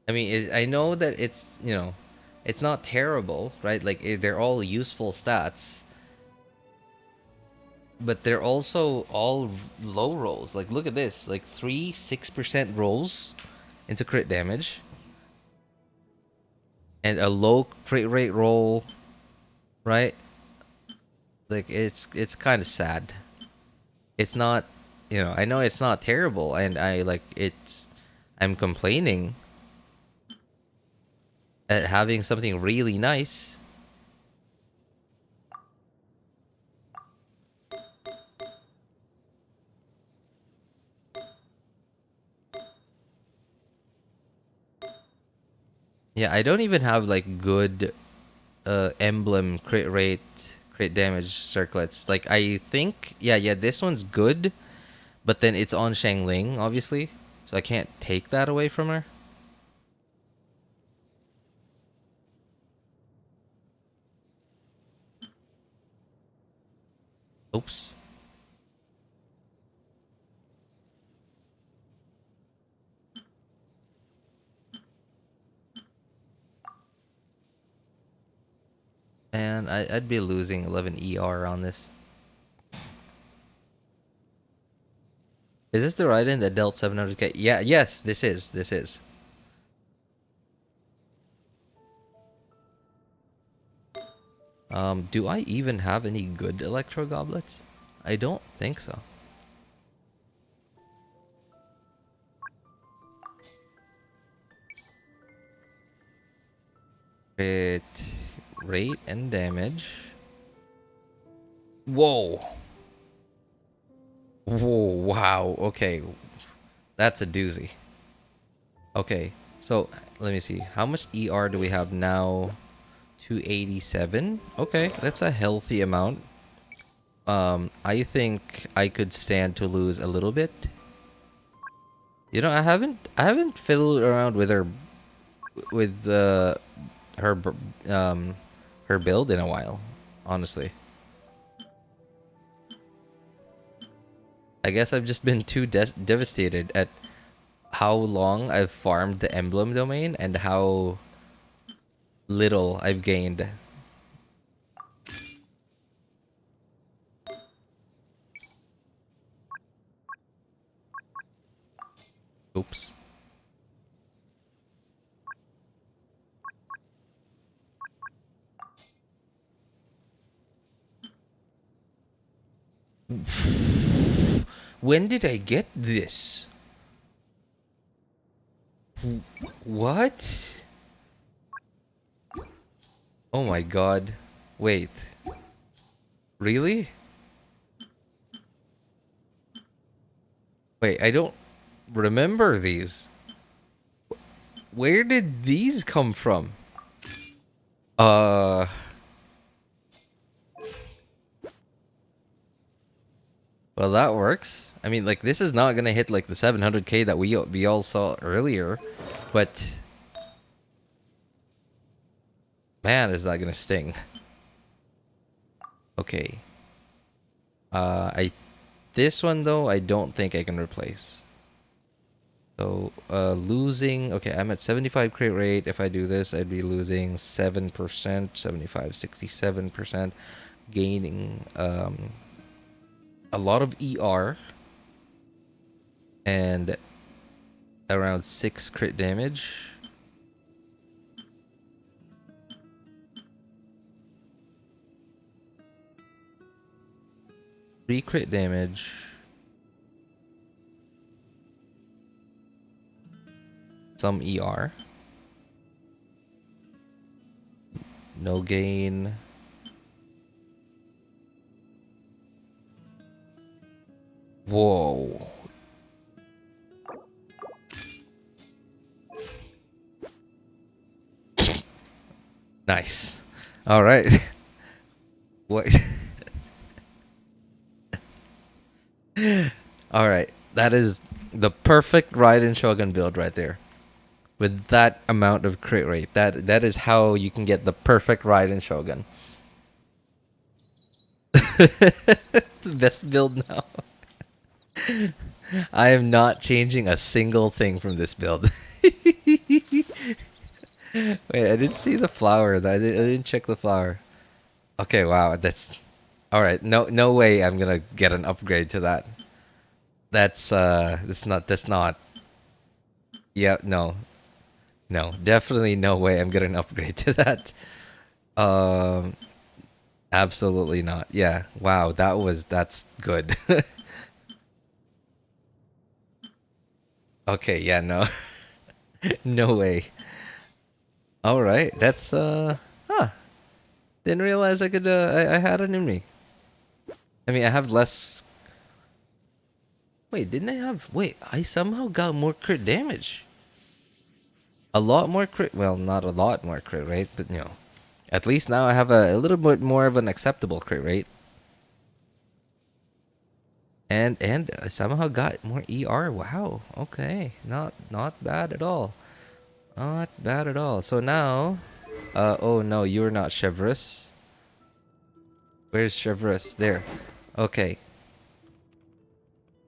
I mean, I know that it's, it's not terrible, right? Like, they're all useful stats. But they're also all low rolls. Like, look at this. Like, 6% rolls into crit damage. And a low crit rate roll, right? Like, it's kind of sad. It's not, I know it's not terrible. And I'm complaining at having something really nice. Yeah, I don't even have like good emblem crit rate, crit damage circlets. Like I think, yeah, this one's good, but then it's on Xiangling, obviously, so I can't take that away from her. Oops. Man, I'd be losing 11 ER on this. Is this the Raiden that dealt 700k? Yeah, yes, this is. This is. Do I even have any good Electro Goblets? I don't think so. Crit rate and damage. Whoa. Whoa, wow. Okay. That's a doozy. Okay. So, let me see. How much ER do we have now? 287. Okay, that's a healthy amount. I think I could stand to lose a little bit. You know, I haven't fiddled around with her her build in a while, honestly. I guess I've just been too devastated at how long I've farmed the emblem domain and how little I've gained. Oops. When did I get this? What? Oh my god. Wait. Really? Wait, I don't remember these. Where did these come from? Well, that works. I mean, like, this is not gonna hit like the 700k that we all saw earlier, but man, is that gonna sting. Okay. This one though, I don't think I can replace. So, losing. Okay, I'm at 75 crit rate. If I do this, I'd be losing 7%, 75, 67%, gaining a lot of ER and around 6 crit damage. Three crit damage. Some ER. No gain. Whoa. Nice. All right. What? All right. That is the perfect Raiden Shogun build right there. With that amount of crit rate. That is how you can get the perfect Raiden Shogun. The best build now. I am not changing a single thing from this build. Wait, I didn't see the flower. I didn't check the flower. Okay, wow, that's all right. No way I'm gonna get an upgrade to that. That's not. Yeah, no, definitely no way I'm getting an upgrade to that. Absolutely not. Yeah, wow, that's good. Okay, yeah, no. No way. All right, that's huh. Didn't realize I could I had it in me. I mean, I have less. Wait, didn't I have? Wait, I somehow got more crit damage. a lot more crit. Well, not a lot more crit rate, but you know, at least now I have a little bit more of an acceptable crit rate. And I somehow got more ER. Wow. Okay. Not bad at all. Not bad at all. So now, oh no, you're not Chevreuse. Where's Chevreuse? There. Okay.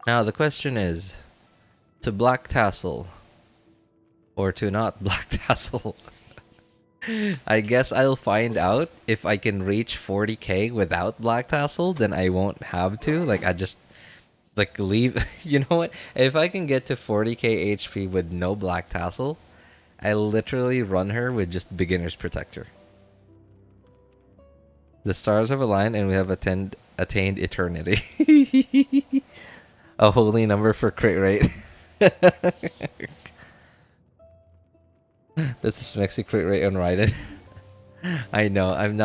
Now the question is, to Black Tassel or to not Black Tassel? I guess I'll find out if I can reach 40k without Black Tassel. Then I won't have to. Like I just like leave. You know what? If I can get to 40k HP with no Black Tassel, I literally run her with just Beginner's Protector. The stars have aligned and we have attained eternity. A holy number for crit rate. That's a smexy crit rate on Raiden. I know. I'm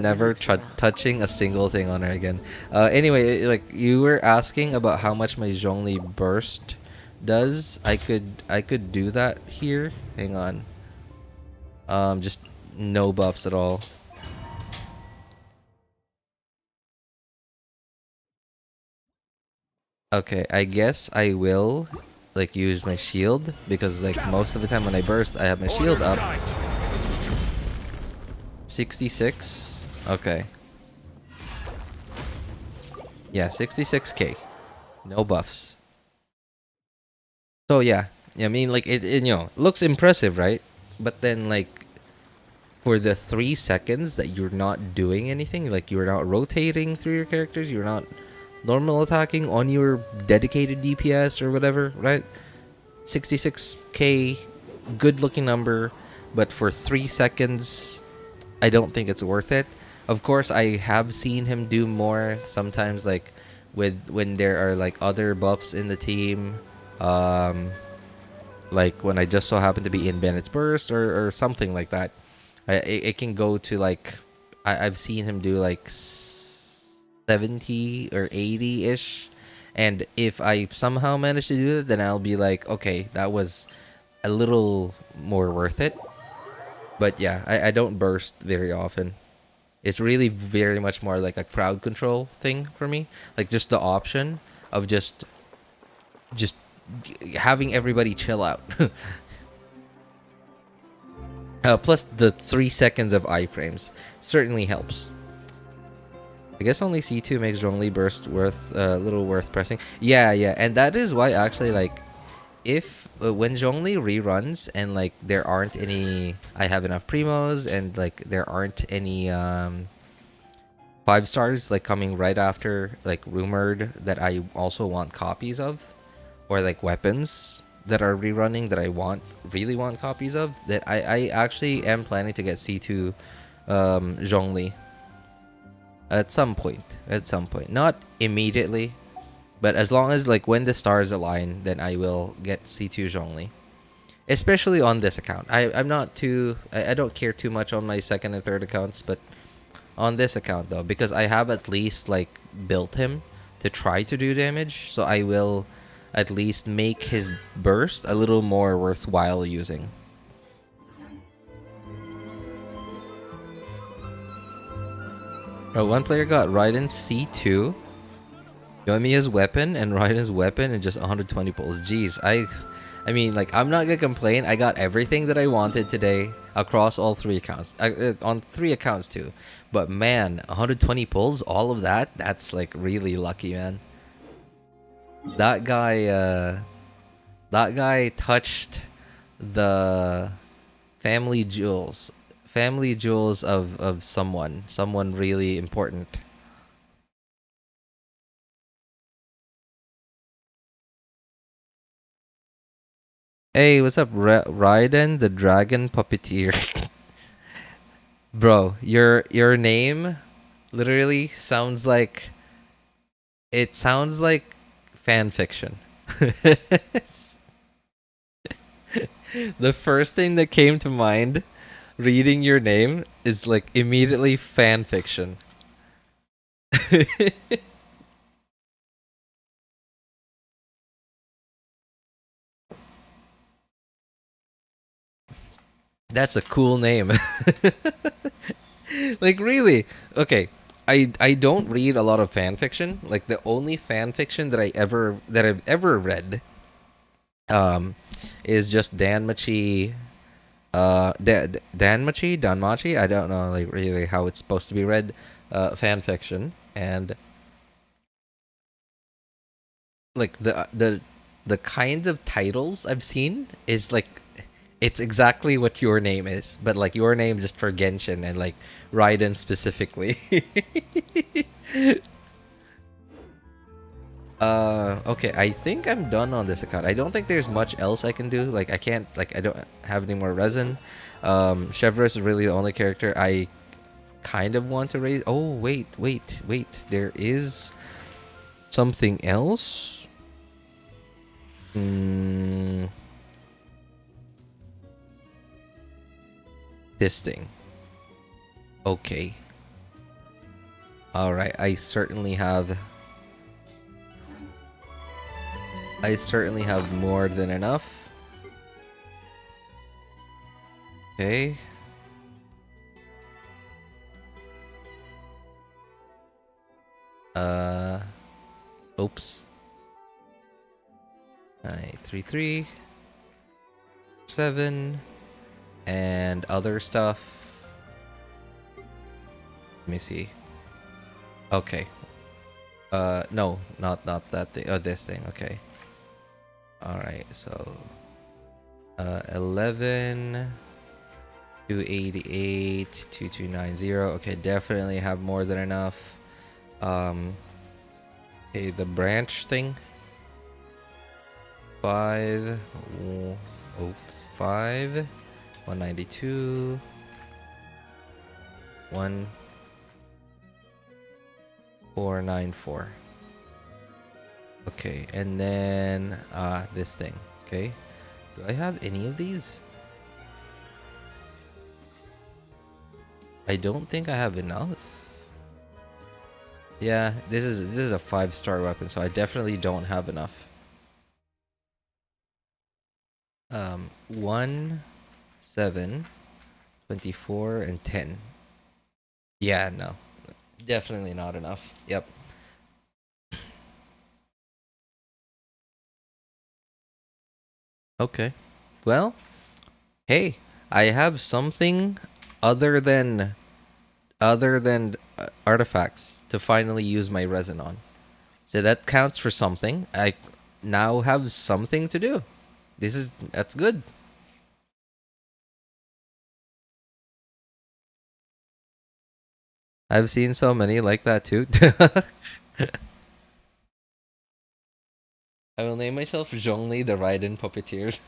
never touching a single thing on her again. Anyway, like you were asking about how much my Zhongli burst does. I could do that here. Hang on. Just no buffs at all. Okay, I guess I will like use my shield because like most of the time when I burst I have my shield up. 66. Okay. Yeah, 66k. No buffs. So yeah, I mean like it you know, looks impressive, right? But then like for the 3 seconds that you're not doing anything, like you're not rotating through your characters, you're not normal attacking on your dedicated DPS or whatever, right? 66k, good looking number, but for 3 seconds, I don't think it's worth it. Of course, I have seen him do more sometimes, like when there are like other buffs in the team, like when I just so happen to be in Bennett's Burst or something like that. It can go to like I've seen him do like 70 or 80-ish, and if I somehow manage to do it, then I'll be like, okay, that was a little more worth it. But yeah, I don't burst very often. It's really very much more like a crowd control thing for me, like just the option of just having everybody chill out. Plus the 3 seconds of iframes certainly helps. I guess only C2 makes Zhongli burst worth a little worth pressing. Yeah, and that is why actually like if when Zhongli reruns and like there aren't any, I have enough primos and like there aren't any 5 stars like coming right after, like rumored that I also want copies of, or like weapons that are rerunning that I really want copies of, that I actually am planning to get C2 Zhongli. At some point, not immediately, but as long as like when the stars align, then I will get C2 Zhongli. Especially on this account. I'm not too, I don't care too much on my second and third accounts, but on this account though, because I have at least like built him to try to do damage, so I will at least make his burst a little more worthwhile using. Oh, one player got Raiden's C2, Yoimiya's weapon, and Raiden's weapon, and just 120 pulls. Jeez, I mean, like, I'm not gonna complain. I got everything that I wanted today across all 3 accounts. On 3 accounts too. But man, 120 pulls, all of that, that's like really lucky, man. That guy touched the family jewels of someone really important. Hey, what's up, Raiden the Dragon Puppeteer? Bro, your name literally sounds like fan fiction. The first thing that came to mind reading your name is like immediately fan fiction. That's a cool name. Like really? Okay. I don't read a lot of fan fiction. Like the only fan fiction that I've ever read is just Danmachi Danmachi, I don't know like really how it's supposed to be read, fan fiction. And like the kinds of titles I've seen is like it's exactly what Your Name is, but like Your Name just for Genshin and like Raiden specifically. Okay, I think I'm done on this account. I don't think there's much else I can do. Like I can't, like I don't have any more resin. Chevreuse is really the only character I kind of want to raise. Oh wait, there is something else. This thing. Okay. All right, I certainly have more than enough. Okay. Oops. 933 7 and other stuff. Let me see. Okay. No, not that thing. Oh, this thing. Okay. All right. So, 11, 288, 2290. Okay, definitely have more than enough. Okay, the branch thing. 5. Oops. 5. 192. 1494. Okay, and then this thing. Okay, do I have any of these? I don't think I have enough. Yeah, this is a 5-star weapon, so I definitely don't have enough. 1, 7, 24, and 10. Yeah, no, definitely not enough. Yep. Okay. Well, hey, I have something other than artifacts to finally use my resin on. So that counts for something. I now have something to do. That's good. I've seen so many like that too. I will name myself Zhongli the Raiden Puppeteer.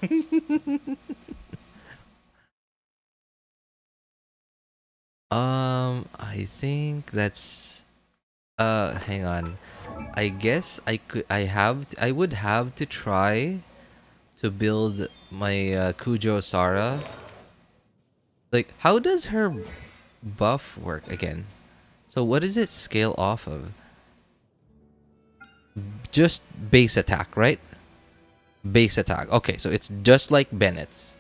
I think that's hang on. I guess I would have to try to build my Kujo Sara. Like how does her buff work again? So what does it scale off of? Just base attack, right? Base attack. Okay, so it's just like Bennett's.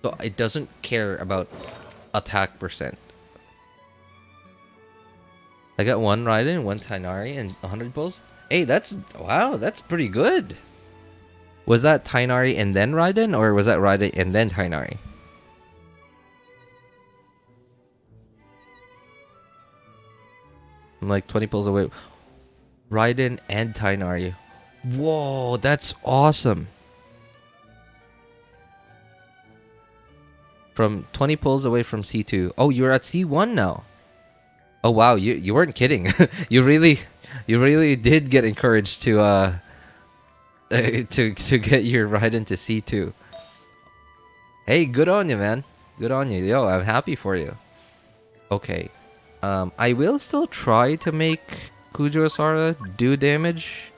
So it doesn't care about attack percent. I got 1 Raiden, 1 Tainari, and 100 pulls. Hey, wow, that's pretty good. Was that Tainari and then Raiden, or was that Raiden and then Tainari? I'm like 20 pulls away. Raiden and Tainari. Whoa, that's awesome. From 20 pulls away from C2. Oh, you're at C1 now. Oh wow, you weren't kidding. you really did get encouraged to to get your Raiden to C2. Hey, good on you, man. Good on you. Yo, I'm happy for you. Okay. I will still try to make Kujo Sara do damage.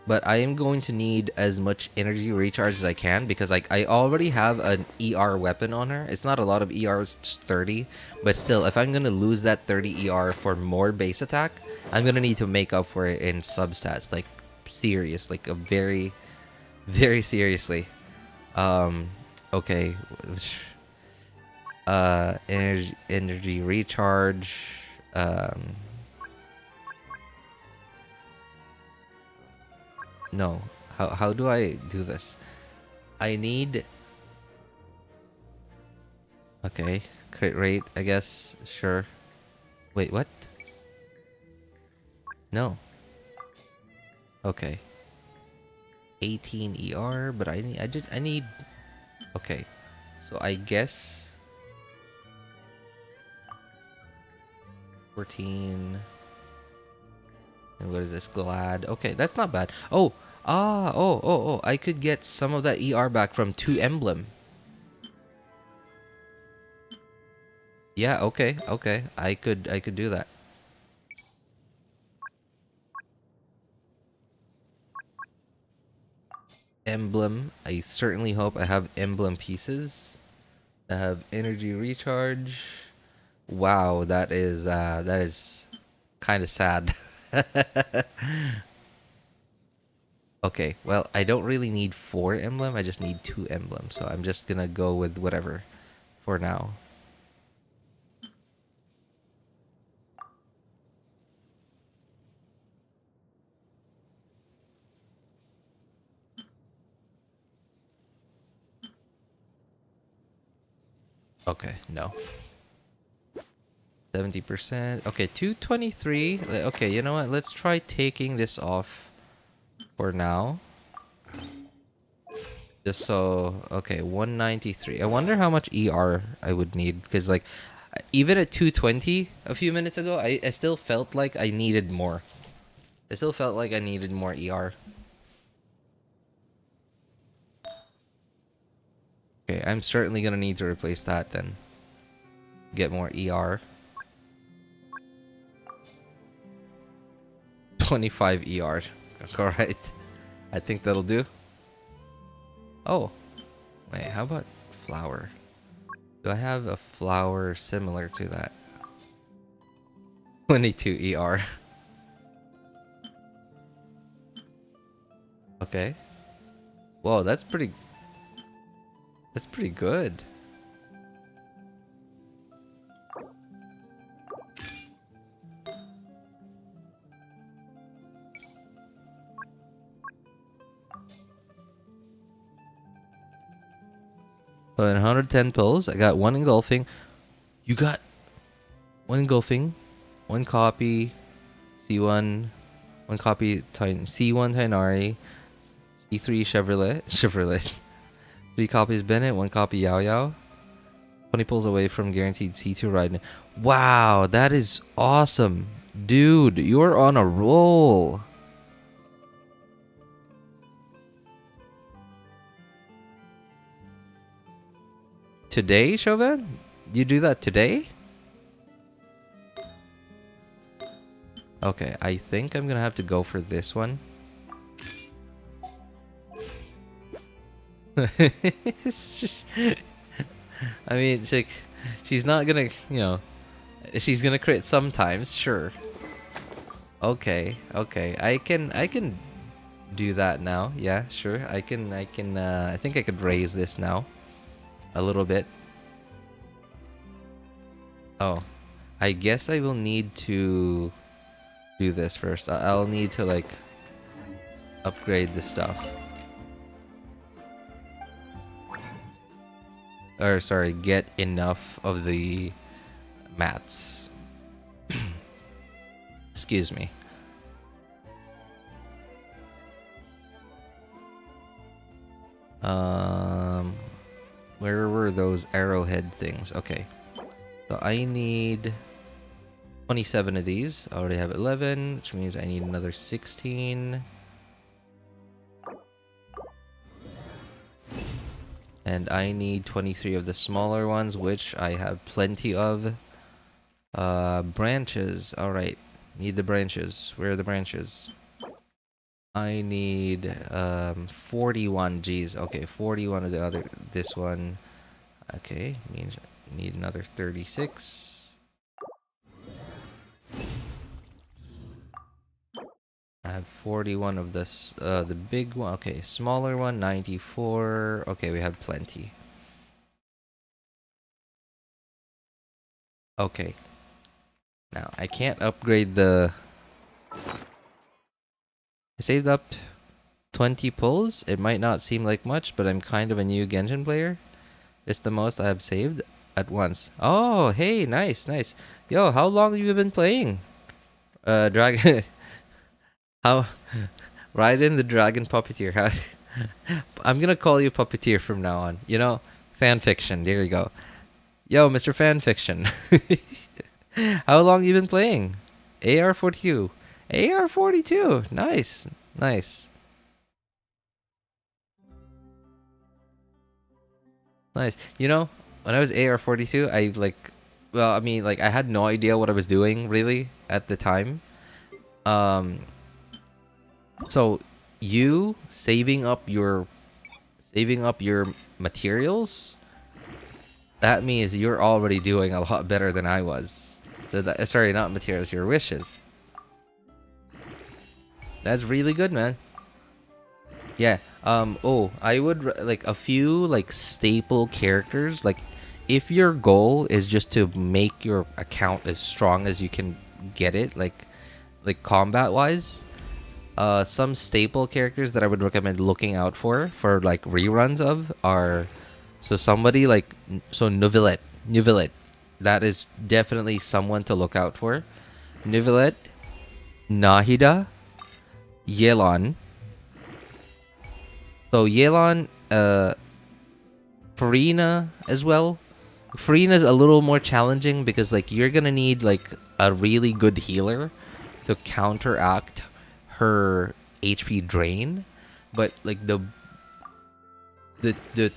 but I am going to need as much energy recharge as I can, because like I already have an ER weapon on her. It's not a lot of ER, it's just 30, but still, if I'm gonna lose that 30 ER for more base attack, I'm gonna need to make up for it in substats, like serious, like a very, very seriously. Okay, energy recharge. No, how do I do this? I need. Okay, crit rate, I guess. Sure. Wait, what? No. Okay. 18 ER, but I need. Okay, so I guess 14. And what is this? Glad. Okay, that's not bad. Oh, I could get some of that ER back from 2 emblem. Yeah, okay. I could do that. Emblem. I certainly hope I have emblem pieces. I have energy recharge. Wow, that is kind of sad. Okay, well, I don't really need 4 emblem. I just need 2 emblem. So I'm just gonna go with whatever for now. Okay, no. 70%. Okay, 223. Okay, you know what? Let's try taking this off for now. Just so, okay, 193. I wonder how much ER I would need, because like even at 220 a few minutes ago, I still felt like I needed more. I still felt like I needed more ER. Okay, I'm certainly gonna need to replace that then. Get more ER. 25 ER. Alright. I think that'll do. Oh. Wait, how about flower? Do I have a flower similar to that? 22 ER. Okay. Whoa, that's pretty good. So in 110 pills, I got 1 engulfing. You got 1 engulfing, 1 copy, C1, 1 copy C1 Tainari, C3 Chevrolet, 3 copies Bennett, 1 copy Yao Yao. 20 pulls away from guaranteed C2 Raiden. Wow, that is awesome. Dude, you're on a roll. Today, Chauvin? You do that today? Okay, I think I'm gonna have to go for this one. It's just, I mean, it's like, she's not gonna, you know, she's gonna crit sometimes, sure. Okay, I can do that now. Yeah, sure. I think I could raise this now a little bit. Oh, I guess I will need to do this first. I'll need to like upgrade the stuff. Or sorry, get enough of the mats. Excuse me. Where were those arrowhead things? Okay. So I need 27 of these. I already have 11, which means I need another 16. And I need 23 of the smaller ones, which I have plenty of. Branches. Alright. Need the branches. Where are the branches? I need 41 Gs. Okay, 41 of the other. This one. Okay, means I need another 36. I have 41 of this. The big one. Okay, smaller one 94. Okay, we have plenty. Okay. Now I can't upgrade the. I saved up 20 pulls. It might not seem like much, but I'm kind of a new Genshin player. It's the most I have saved at once. Oh, hey, nice, nice. Yo, how long have you been playing? Dragon. How? Raiden the Dragon Puppeteer. How? I'm gonna call you Puppeteer from now on. You know, fan fiction. There you go. Yo, Mr. Fan Fiction. How long you been playing? AR-42. AR-42. Nice, nice. Nice. You know, when I was AR-42, I well, I mean, like, I had no idea what I was doing really at the time. So you saving up your materials, that means you're already doing a lot better than I was. So that, sorry, not materials, your wishes. That's really good, man. Yeah. Oh, I would like a few like staple characters. Like, if your goal is just to make your account as strong as you can get it, like combat wise, some staple characters that I would recommend looking out for like reruns of are, so somebody like Neuvillette. That is definitely someone to look out for. Neuvillette, Nahida, Yelan. So Yelan, Farina as well. Farina's a little more challenging because like you're gonna need like a really good healer to counteract her HP drain, but like the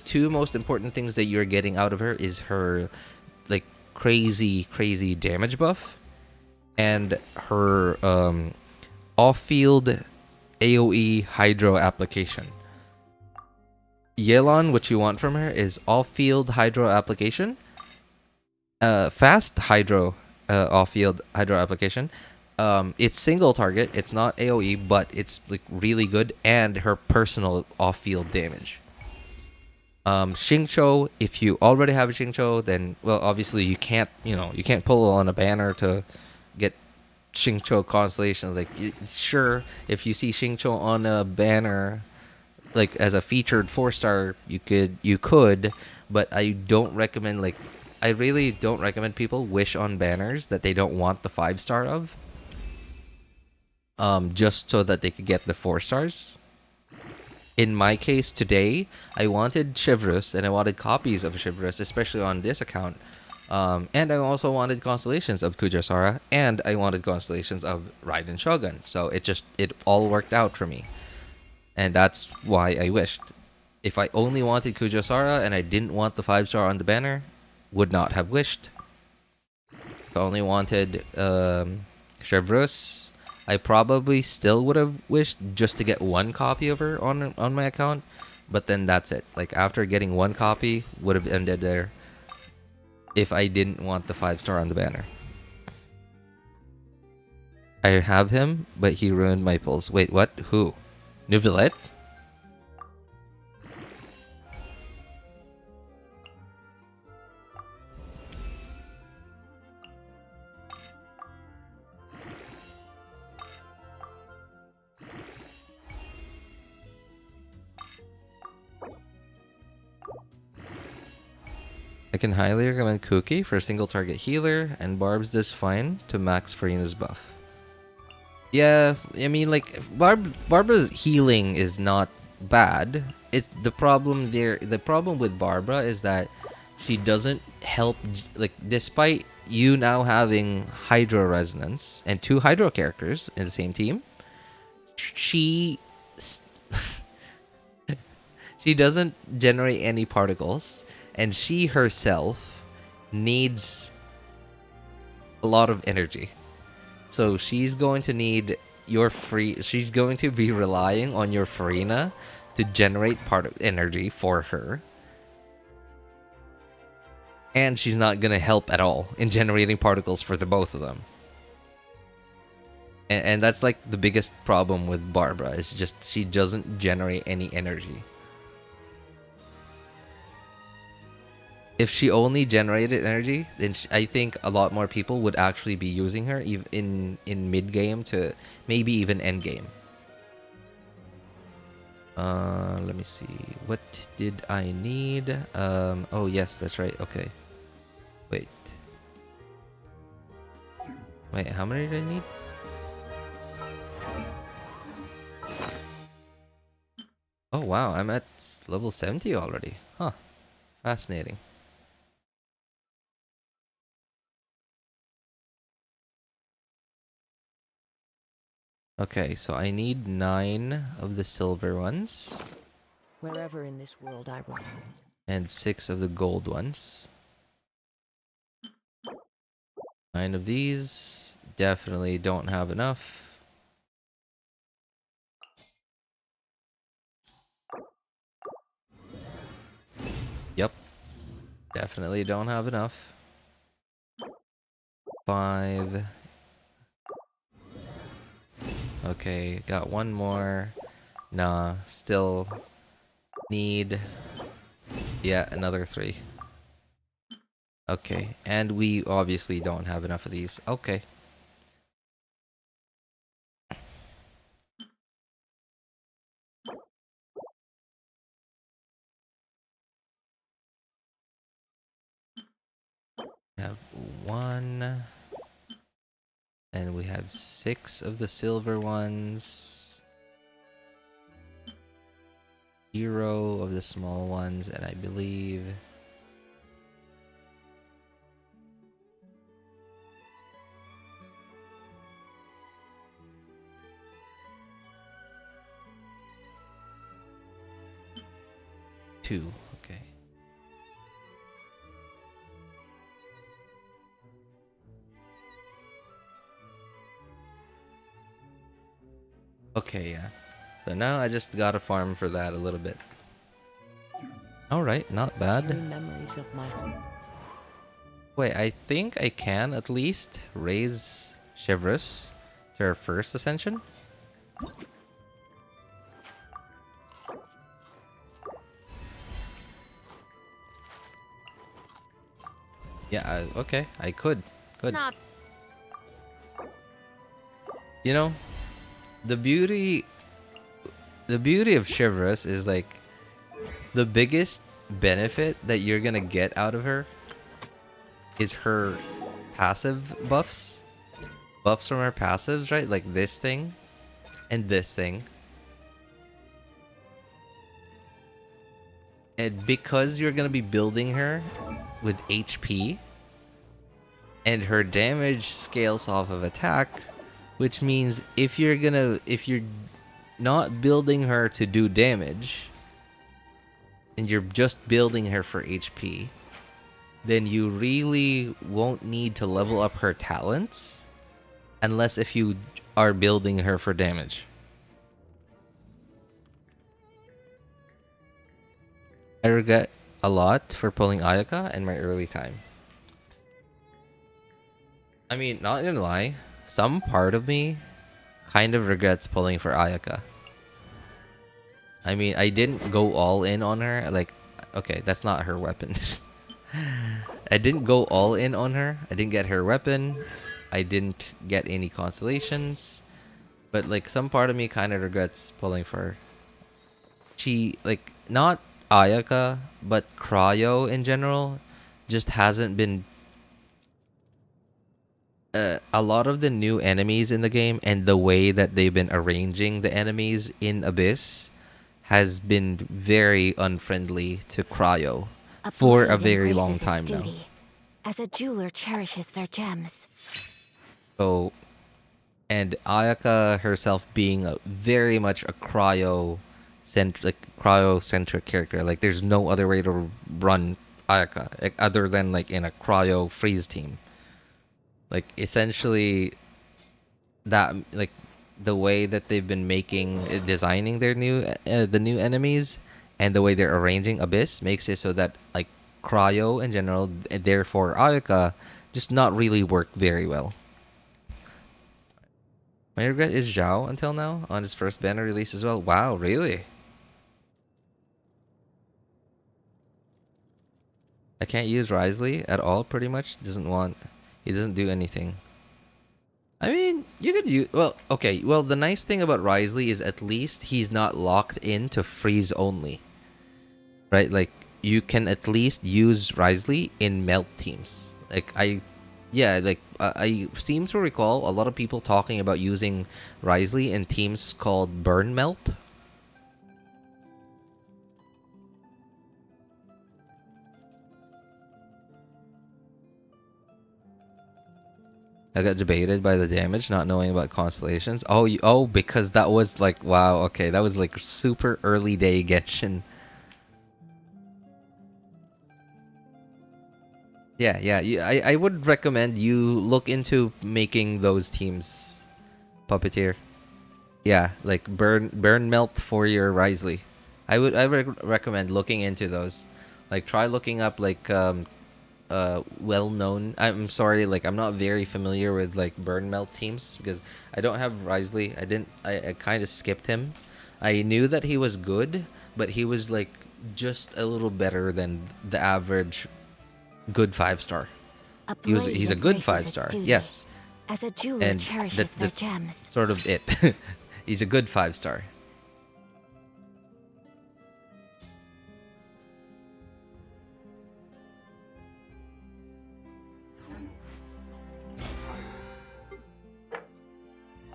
two most important things that you're getting out of her is her like crazy damage buff and her off-field AoE hydro application. Yelan, what you want from her is off-field hydro application, fast hydro, off-field hydro application. It's single target, it's not AoE, but it's like really good, and her personal off-field damage. Xingqiu, if you already have a Xingqiu, then well, obviously you can't pull on a banner to get Xingqiu Constellation. Like, sure, if you see Xingqiu on a banner, like as a featured 4-star, you could, but I don't recommend, like, I really don't recommend people wish on banners that they don't want the 5-star of, just so that they could get the 4 stars. In my case today, I wanted Chevreuse and I wanted copies of Chevreuse, especially on this account. And I also wanted constellations of Kujasara, and I wanted constellations of Raiden Shogun. So it all worked out for me. And that's why I wished. If I only wanted Kujasara and I didn't want the 5-star on the banner, would not have wished. If I only wanted Chevreuse, I probably still would have wished just to get one copy of her on my account. But then that's it. Like, after getting one copy, would have ended there if I didn't want the 5-star on the banner. I have him, but he ruined my pulls. Wait, what? Who? Neuvillette? I can highly recommend Cookie for a single target healer, and Barb's does fine to max Farina's buff. Yeah, I mean, like, Barbara's healing is not bad. It's the problem there. The problem with Barbara is that she doesn't help. Like, despite you now having Hydro Resonance and 2 Hydro characters in the same team, she doesn't generate any particles, and she herself needs a lot of energy. So she's going to need your free. She's going to be relying on your Farina to generate part of energy for her, and she's not gonna help at all in generating particles for the both of them. And that's like the biggest problem with Barbara, is just she doesn't generate any energy. If she only generated energy, then I think a lot more people would actually be using her even in mid game to maybe even end game. Let me see. What did I need? Oh yes, that's right. Okay. Wait, how many did I need? Oh wow, I'm at level 70 already. Huh. Fascinating. Okay, so I need 9 of the silver ones. Wherever in this world I roam. And 6 of the gold ones. 9 of these. Definitely don't have enough. Yep. Definitely don't have enough. 5. Okay, got 1 more. Nah, still need... yeah, another 3. Okay, and we obviously don't have enough of these. Okay. We have 1. And we have 6 of the silver ones. 0 of the small ones, and I believe... two. Okay. Okay, yeah. So now I just gotta farm for that a little bit. Alright, not bad. Memories of my home. Wait, I think I can at least raise Chevreuse to her first ascension. Yeah, okay, I could. Good. Not You know, the beauty of Chevreuse is like the biggest benefit that you're gonna get out of her is her passive buffs. Buffs from her passives, right? Like this thing and this thing. And because you're gonna be building her with HP and her damage scales off of attack, which means if you're not building her to do damage and you're just building her for HP, then you really won't need to level up her talents unless if you are building her for damage. I regret a lot for pulling Ayaka in my early time. I mean, not gonna lie, some part of me kind of regrets pulling for Ayaka. I mean, I didn't go all in on her. Like, okay, that's not her weapon. I didn't go all in on her. I didn't get her weapon. I didn't get any constellations. But, like, some part of me kind of regrets pulling for her. She, like, not Ayaka, but Cryo in general just hasn't been... a lot of the new enemies in the game and the way that they've been arranging the enemies in Abyss has been very unfriendly to Cryo for a very long time now. As a jeweler cherishes their gems. So, and Ayaka herself being very much a cryo-centric character. Like, there's no other way to run Ayaka like, other than like in a cryo freeze team. Like, essentially, that like the way that they've been designing their the new enemies, and the way they're arranging Abyss makes it so that like Cryo in general, and therefore Ayaka, just not really work very well. My regret is Zhao until now on his first banner release as well. Wow, really? I can't use Risley at all. Pretty much he doesn't do anything. I mean, you could use... Well, okay. Well, the nice thing about Risley is at least he's not locked in to freeze only. Right? Like, you can at least use Risley in melt teams. Like, I seem to recall a lot of people talking about using Risley in teams called Burn Melt. I got debated by the damage, not knowing about constellations. Oh, because that was like, wow, okay, that was like super early day Genshin. Yeah. I would recommend you look into making those teams, Puppeteer. Yeah, like burn melt for your Risley. I would recommend looking into those. Like, try looking up like well-known. I'm sorry, like I'm not very familiar with like burn melt teams because I don't have Risley. I kind of skipped him. I knew that he was good, but he was like just a little better than the average good 5-star. He's a good 5-star. Yes. As a jeweler And cherishes their that's gems. sort of it. He's a good 5-star.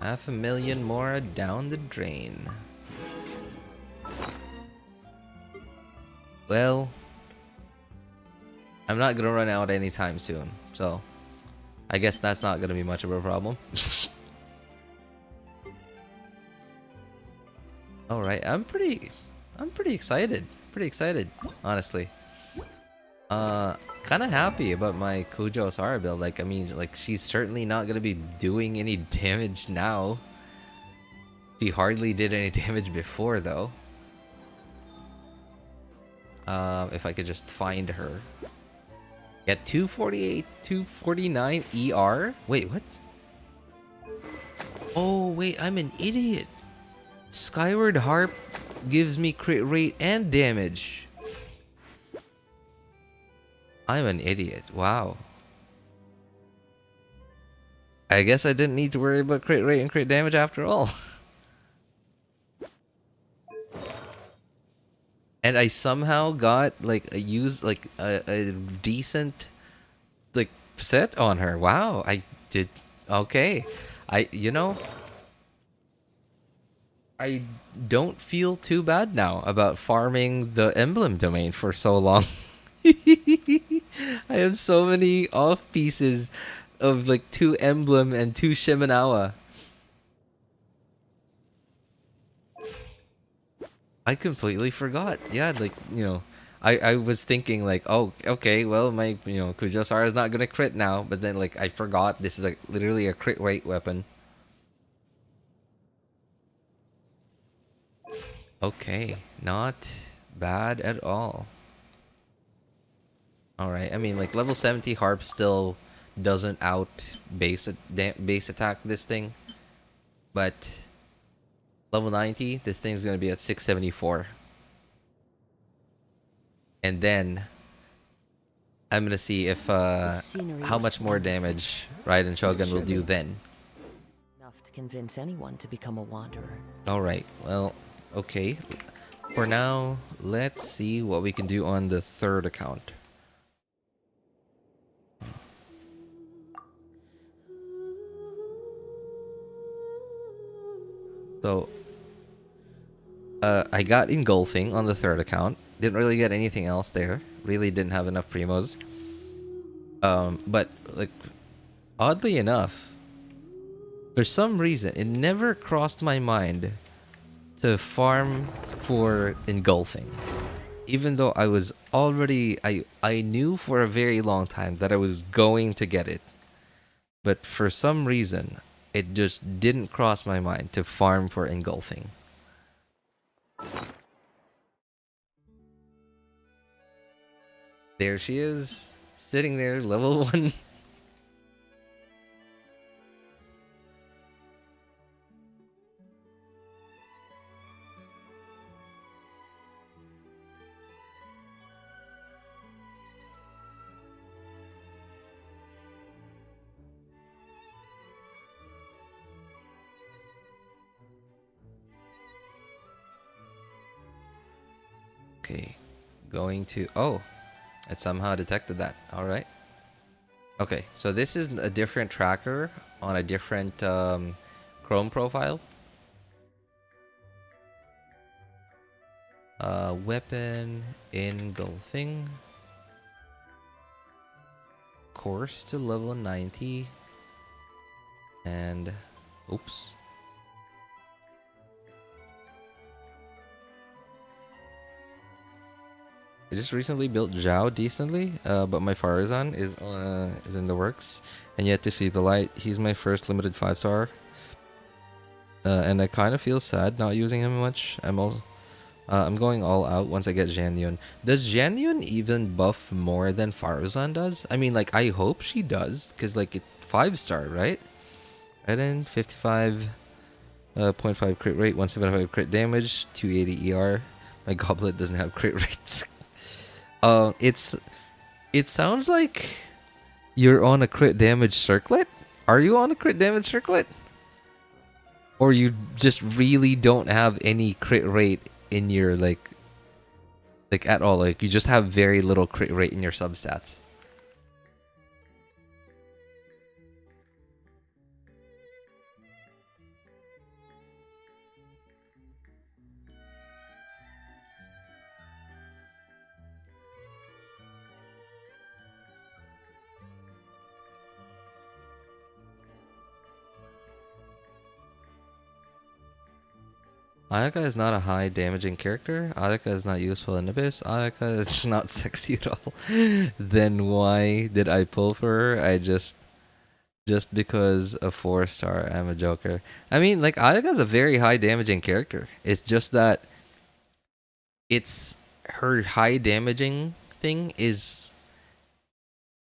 $500,000 more down the drain. Well, I'm not gonna run out anytime soon, so I guess that's not gonna be much of a problem. All right, I'm pretty excited. Pretty excited, honestly. Kind of happy about my Kujo Sara build. Like, I mean, like she's certainly not gonna be doing any damage now. She hardly did any damage before, though. If I could just find her. Get 248, 249 ER. Wait, what? Oh, wait, I'm an idiot. Skyward Harp gives me crit rate and damage. I'm an idiot. Wow. I guess I didn't need to worry about crit rate and crit damage after all. And I somehow got like a decent like set on her. Wow, I did okay. I don't feel too bad now about farming the emblem domain for so long. I have so many off pieces of like 2 emblem and 2 Shimenawa. I completely forgot. Yeah, like, I was thinking like, oh, okay, well, my, Kujo Sara is not gonna crit now, but then like I forgot this is like literally a crit rate weapon. Okay, not bad at all. All right, I mean, like level 70 Harp still doesn't out base attack this thing, but level 90, this thing's gonna be at 674. And then I'm gonna see if how much more damage Raiden Shogun will do then. Enough to convince anyone to become a wanderer. Alright, well, okay. For now, let's see what we can do on the 3rd account. So, I got Engulfing on the 3rd account. Didn't really get anything else there. Really didn't have enough primos. But, like, oddly enough, for some reason, it never crossed my mind to farm for Engulfing. Even though I was already... I knew for a very long time that I was going to get it. But for some reason, it just didn't cross my mind to farm for Engulfing. There she is, sitting there, level 1. Okay, going to... Oh, it somehow detected that. Alright. Okay, so this is a different tracker on a different Chrome profile. Weapon, Engulfing. Course to level 90. And... Oops. I just recently built Zhao decently, but my Farazan is in the works and yet to see the light. He's my first limited 5-star, and I kind of feel sad not using him much. I'm going all out once I get Xianyun. Does Xianyun even buff more than Farazan does? I mean, like, I hope she does, because like it 5-star, right? Raiden 55.5 crit rate, 175 crit damage, 280 ER. My goblet doesn't have crit rates. It sounds like you're on a crit damage circlet. Are you on a crit damage circlet? Or you just really don't have any crit rate in your like at all? Like you just have very little crit rate in your substats. Ayaka is not a high damaging character. Ayaka is not useful in Abyss. Ayaka is not sexy at all. Then why did I pull for her? I just because a 4-star, I'm a joker. I mean, like, Ayaka is a very high damaging character. It's just that it's her high damaging thing is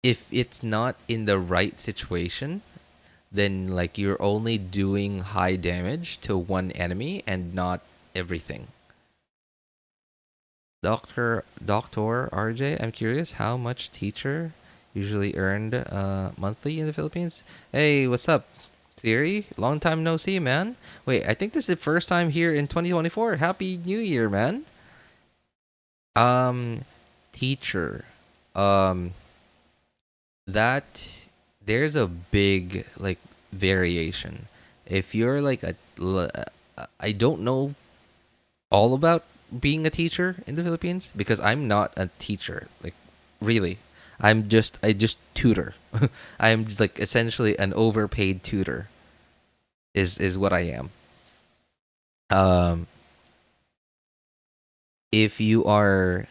if it's not in the right situation, then like you're only doing high damage to one enemy and not everything. Doctor RJ, I'm curious how much teacher usually earned monthly in the Philippines. Hey, what's up? Theory? Long time no see, man. Wait, I think this is the first time here in 2024. Happy New Year, man. Teacher. That there's a big like variation. If you're like I don't know all about being a teacher in the Philippines because I'm not a teacher. Like really, I just tutor. I'm just like essentially an overpaid tutor. Is what I am. If you are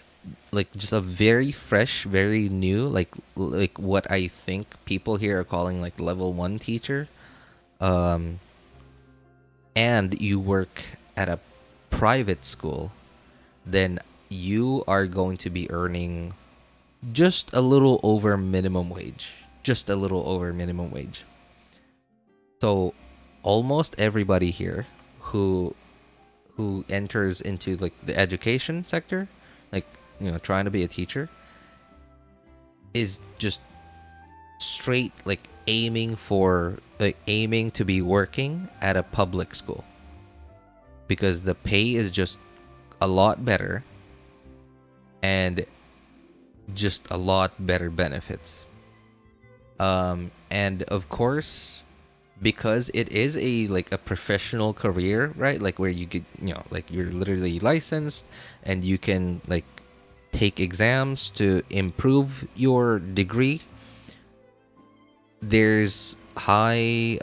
like just a very fresh, very new, like what I think people here are calling like level 1 teacher, and you work at a private school, then you are going to be earning just a little over minimum wage. Just a little over minimum wage. So almost everybody here who enters into like the education sector, like, you know, trying to be a teacher, is just straight like aiming to be working at a public school because the pay is just a lot better and just a lot better benefits. And of course, because it is a like a professional career, right? Like where you get, you know, like you're literally licensed and you can like take exams to improve your degree. There's high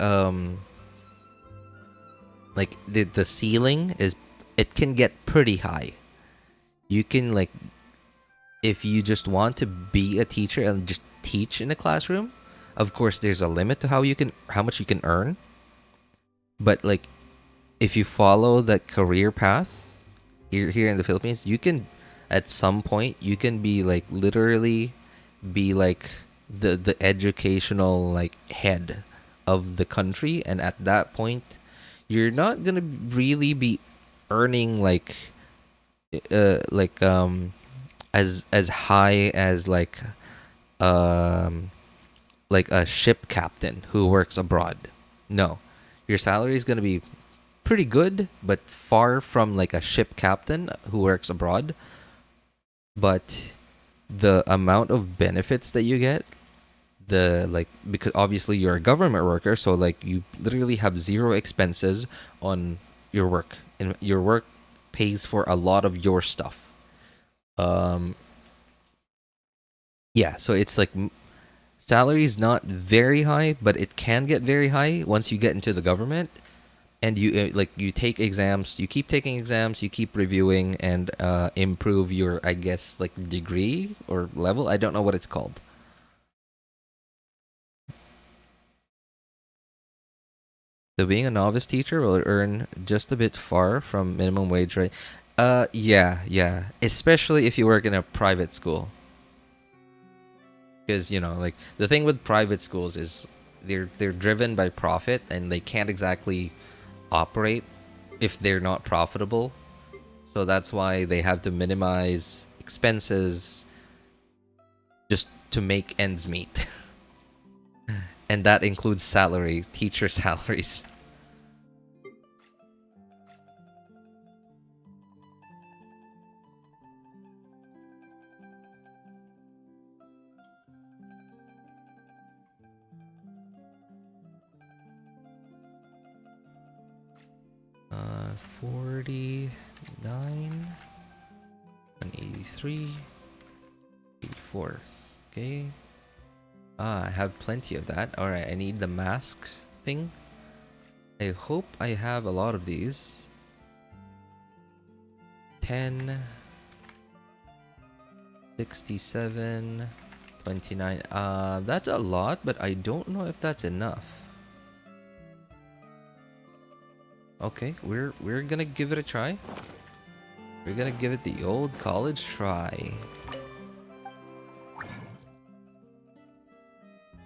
like the ceiling is, it can get pretty high. You can like, if you just want to be a teacher and just teach in a classroom, of course there's a limit to how much you can earn. But like, if you follow that career path here in the Philippines, you can, at some point, you can be like literally be like the educational like head of the country, and at that point, you're not gonna really be earning like as high as um like a ship captain who works abroad. No, your salary is gonna be pretty good, but far from like a ship captain who works abroad. But the amount of benefits that you get, the like, because obviously you're a government worker, so like you literally have zero expenses on your work, and your work pays for a lot of your stuff. Um, yeah, so it's like salary is not very high, but it can get very high once you get into the government, and you like you take exams, you keep taking exams, you keep reviewing, and improve your, I guess, like degree or level. I don't know what it's called. So being a novice teacher will earn just a bit far from minimum wage, right? Yeah, yeah. Especially if you work in a private school. Because, you know, like the thing with private schools is they're driven by profit, and they can't exactly operate if they're not profitable. So that's why they have to minimize expenses just to make ends meet. And that includes salary, teacher salaries. Uh, 49, 183, 84. Okay. Ah, I have plenty of that. Alright, I need the mask thing. I hope I have a lot of these. 10, 67, 29. That's a lot, but I don't know if that's enough. Okay, we're gonna give it a try. We're gonna give it the old college try.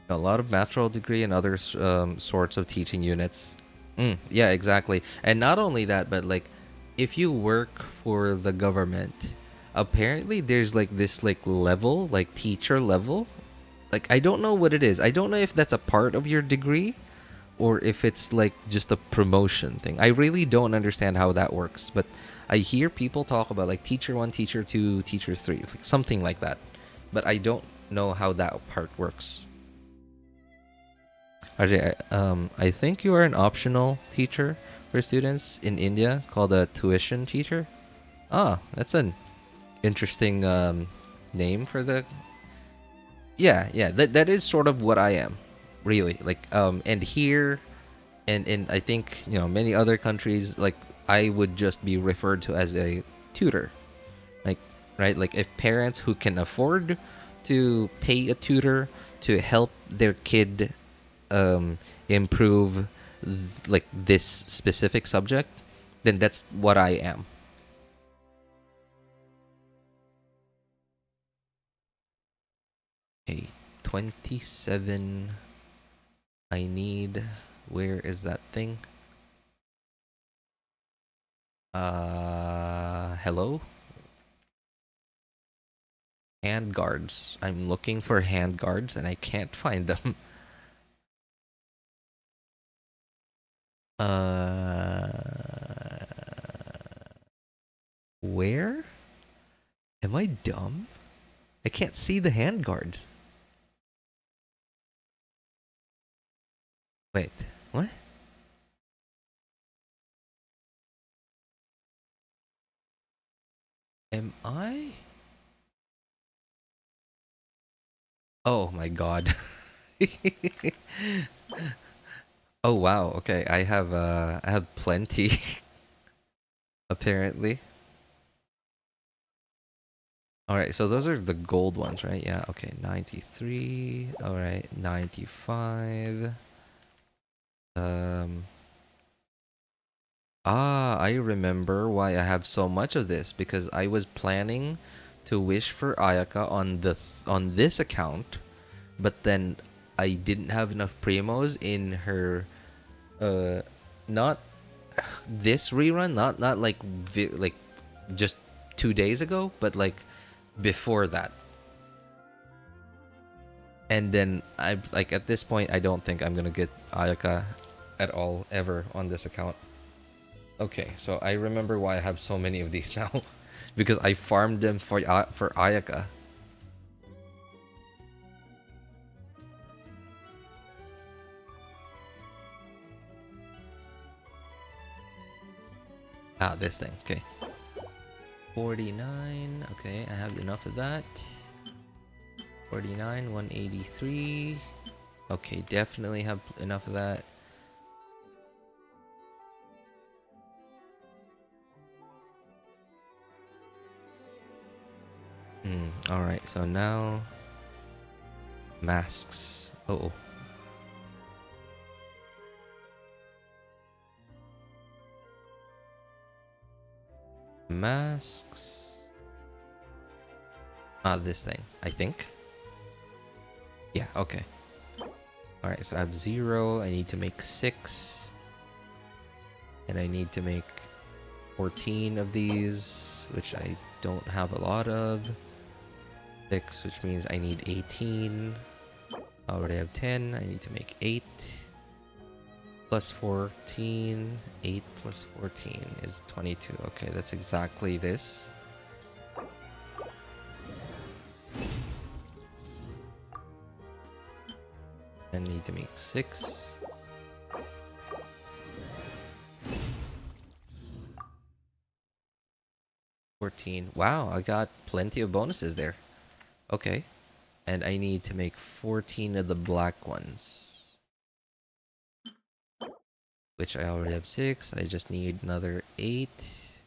A lot of natural degree and other sorts of teaching units. Yeah, exactly. And not only that, but like, if you work for the government, apparently there's like this like level, like teacher level. Like, I don't know what it is. I don't know if that's a part of your degree, or if it's like just a promotion thing. I really don't understand how that works, but I hear people talk about like teacher 1, teacher 2, teacher 3, like something like that. But I don't know how that part works. I think you are an optional teacher for students in India called a tuition teacher. Ah, that's an interesting name for the. Yeah, yeah, that is sort of what I am, really. Like, and here, and I think, you know, many other countries, like, I would just be referred to as a tutor, like, right? Like, if parents who can afford to pay a tutor to help their kid improve like this specific subject, then that's what I am. Okay, 27. I need, where is that thing? Hello? Hand guards. I'm looking for hand guards and I can't find them. Where? Am I dumb? I can't see the hand guards. Wait, what? Am I? Oh my god. Oh wow, okay. I have plenty apparently. All right, so those are the gold ones, right? Yeah, okay. 93. All right, 95. Ah, I remember why I have so much of this, because I was planning to wish for Ayaka on on this account, but then I didn't have enough primos in her not this rerun, not like like just 2 days ago, but like before that. And then I like at this point I don't think I'm gonna get Ayaka at all ever on this account. Okay, so I remember why I have so many of these now, because I farmed them for Ayaka. Ah, this thing. Okay. 49. Okay, I have enough of that. 49, 183. Okay, definitely have enough of that. Alright, so now masks. Oh. Masks. Ah, this thing, I think. Yeah, okay. Alright, so I have 0. I need to make 6. And I need to make 14 of these, which I don't have a lot of. 6, which means I need 18. I already have 10. I need to make 8. Plus 14. 8 plus 14 is 22. Okay, that's exactly this. I need to make 6. Wow, I got plenty of bonuses there. Okay. And I need to make 14 of the black ones, which I already have 6. I just need another 8.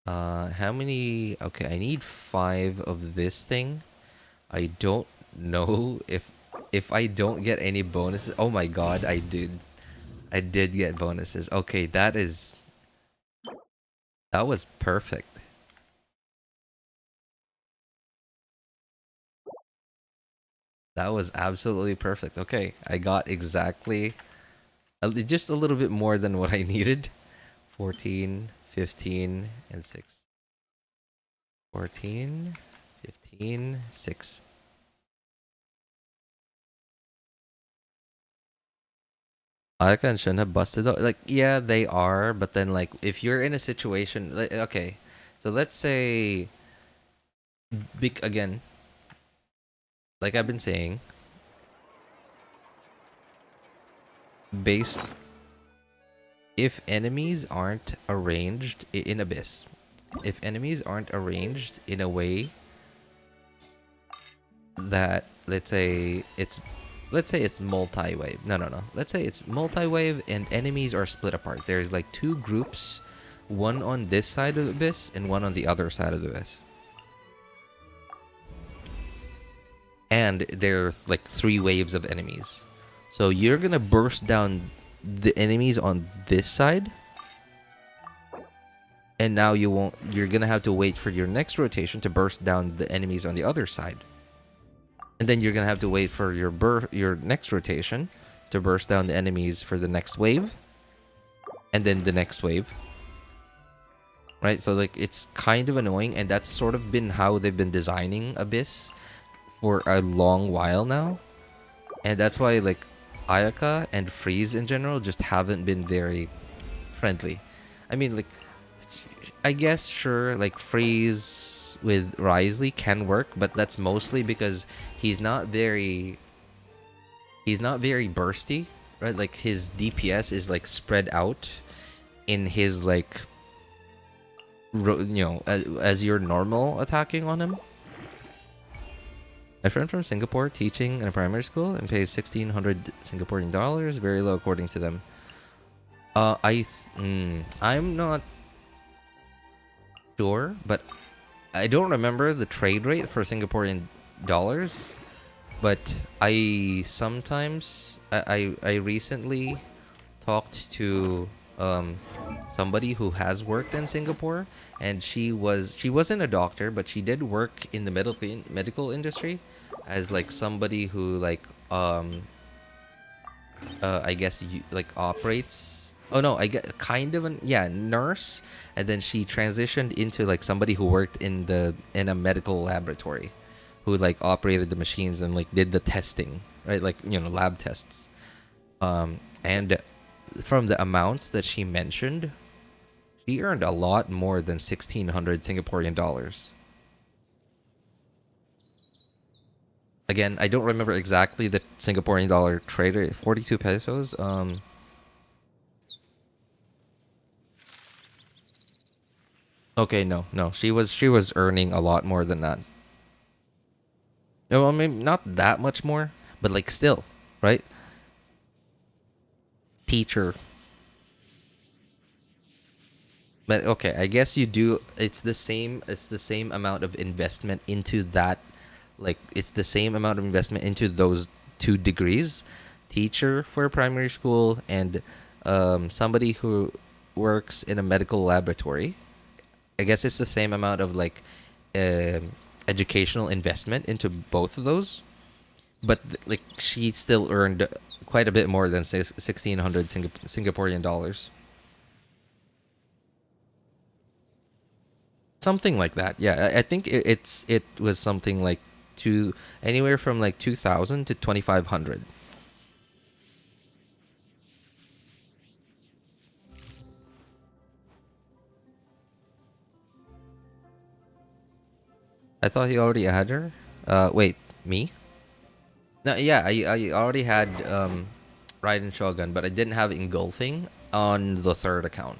How many? Okay, I need 5 of this thing. I don't know if I don't get any bonuses. Oh my god, I did get bonuses. Okay, that was perfect. That was absolutely perfect. Okay, I got exactly just a little bit more than what I needed. 14, 15, and 6. 14, 15, 6. Ayaka and Shun have busted out. Like, yeah, they are, but then like if you're in a situation like, okay, so let's say again, like I've been saying, based if enemies aren't arranged in Abyss, if enemies aren't arranged in a way that let's say it's multi-wave. No. Let's say it's multi-wave and enemies are split apart. There's like 2 groups, one on this side of the Abyss and one on the other side of the Abyss. And there are like 3 waves of enemies. So you're gonna burst down the enemies on this side, and now you're gonna have to wait for your next rotation to burst down the enemies on the other side. And then you're gonna have to wait for your next rotation to burst down the enemies for the next wave, and then the next wave. Right? So like it's kind of annoying, and that's sort of been how they've been designing Abyss for a long while now. And that's why like Ayaka and Freeze in general just haven't been very friendly. I mean, like, I guess sure, like Freeze with Risley can work, but that's mostly because he's not very bursty, right? Like his DPS is like spread out in his like as your normal attacking on him. My friend from Singapore teaching in a primary school and pays 1,600 Singaporean dollars, very low according to them. I'm not sure, but I don't remember the trade rate for Singaporean dollars. But I sometimes I recently talked to somebody who has worked in Singapore, and she wasn't a doctor, but she did work in the medical industry as like somebody who like I guess you like operates. Oh no, I get kind of nurse, and then she transitioned into like somebody who worked in a medical laboratory, who like operated the machines and like did the testing, right? Like, you know, lab tests. And from the amounts that she mentioned, she earned a lot more than 1,600 Singaporean dollars. Again, I don't remember exactly the Singaporean dollar trade rate. 42 pesos. Okay, no. She was earning a lot more than that. No, I mean, not that much more, but like still, right? Teacher. But okay, I guess you do. It's the same amount of investment into that. Like, it's the same amount of investment into those 2 degrees, teacher for primary school and somebody who works in a medical laboratory. I guess it's the same amount of like educational investment into both of those, but like she still earned quite a bit more than 1,600 Singaporean dollars. Something like that. Yeah, I think it was something like anywhere from like 2,000 to 2,500. I thought he already had her. Wait, me? No, yeah, I already had Raiden Shogun, but I didn't have Engulfing on the 3rd account.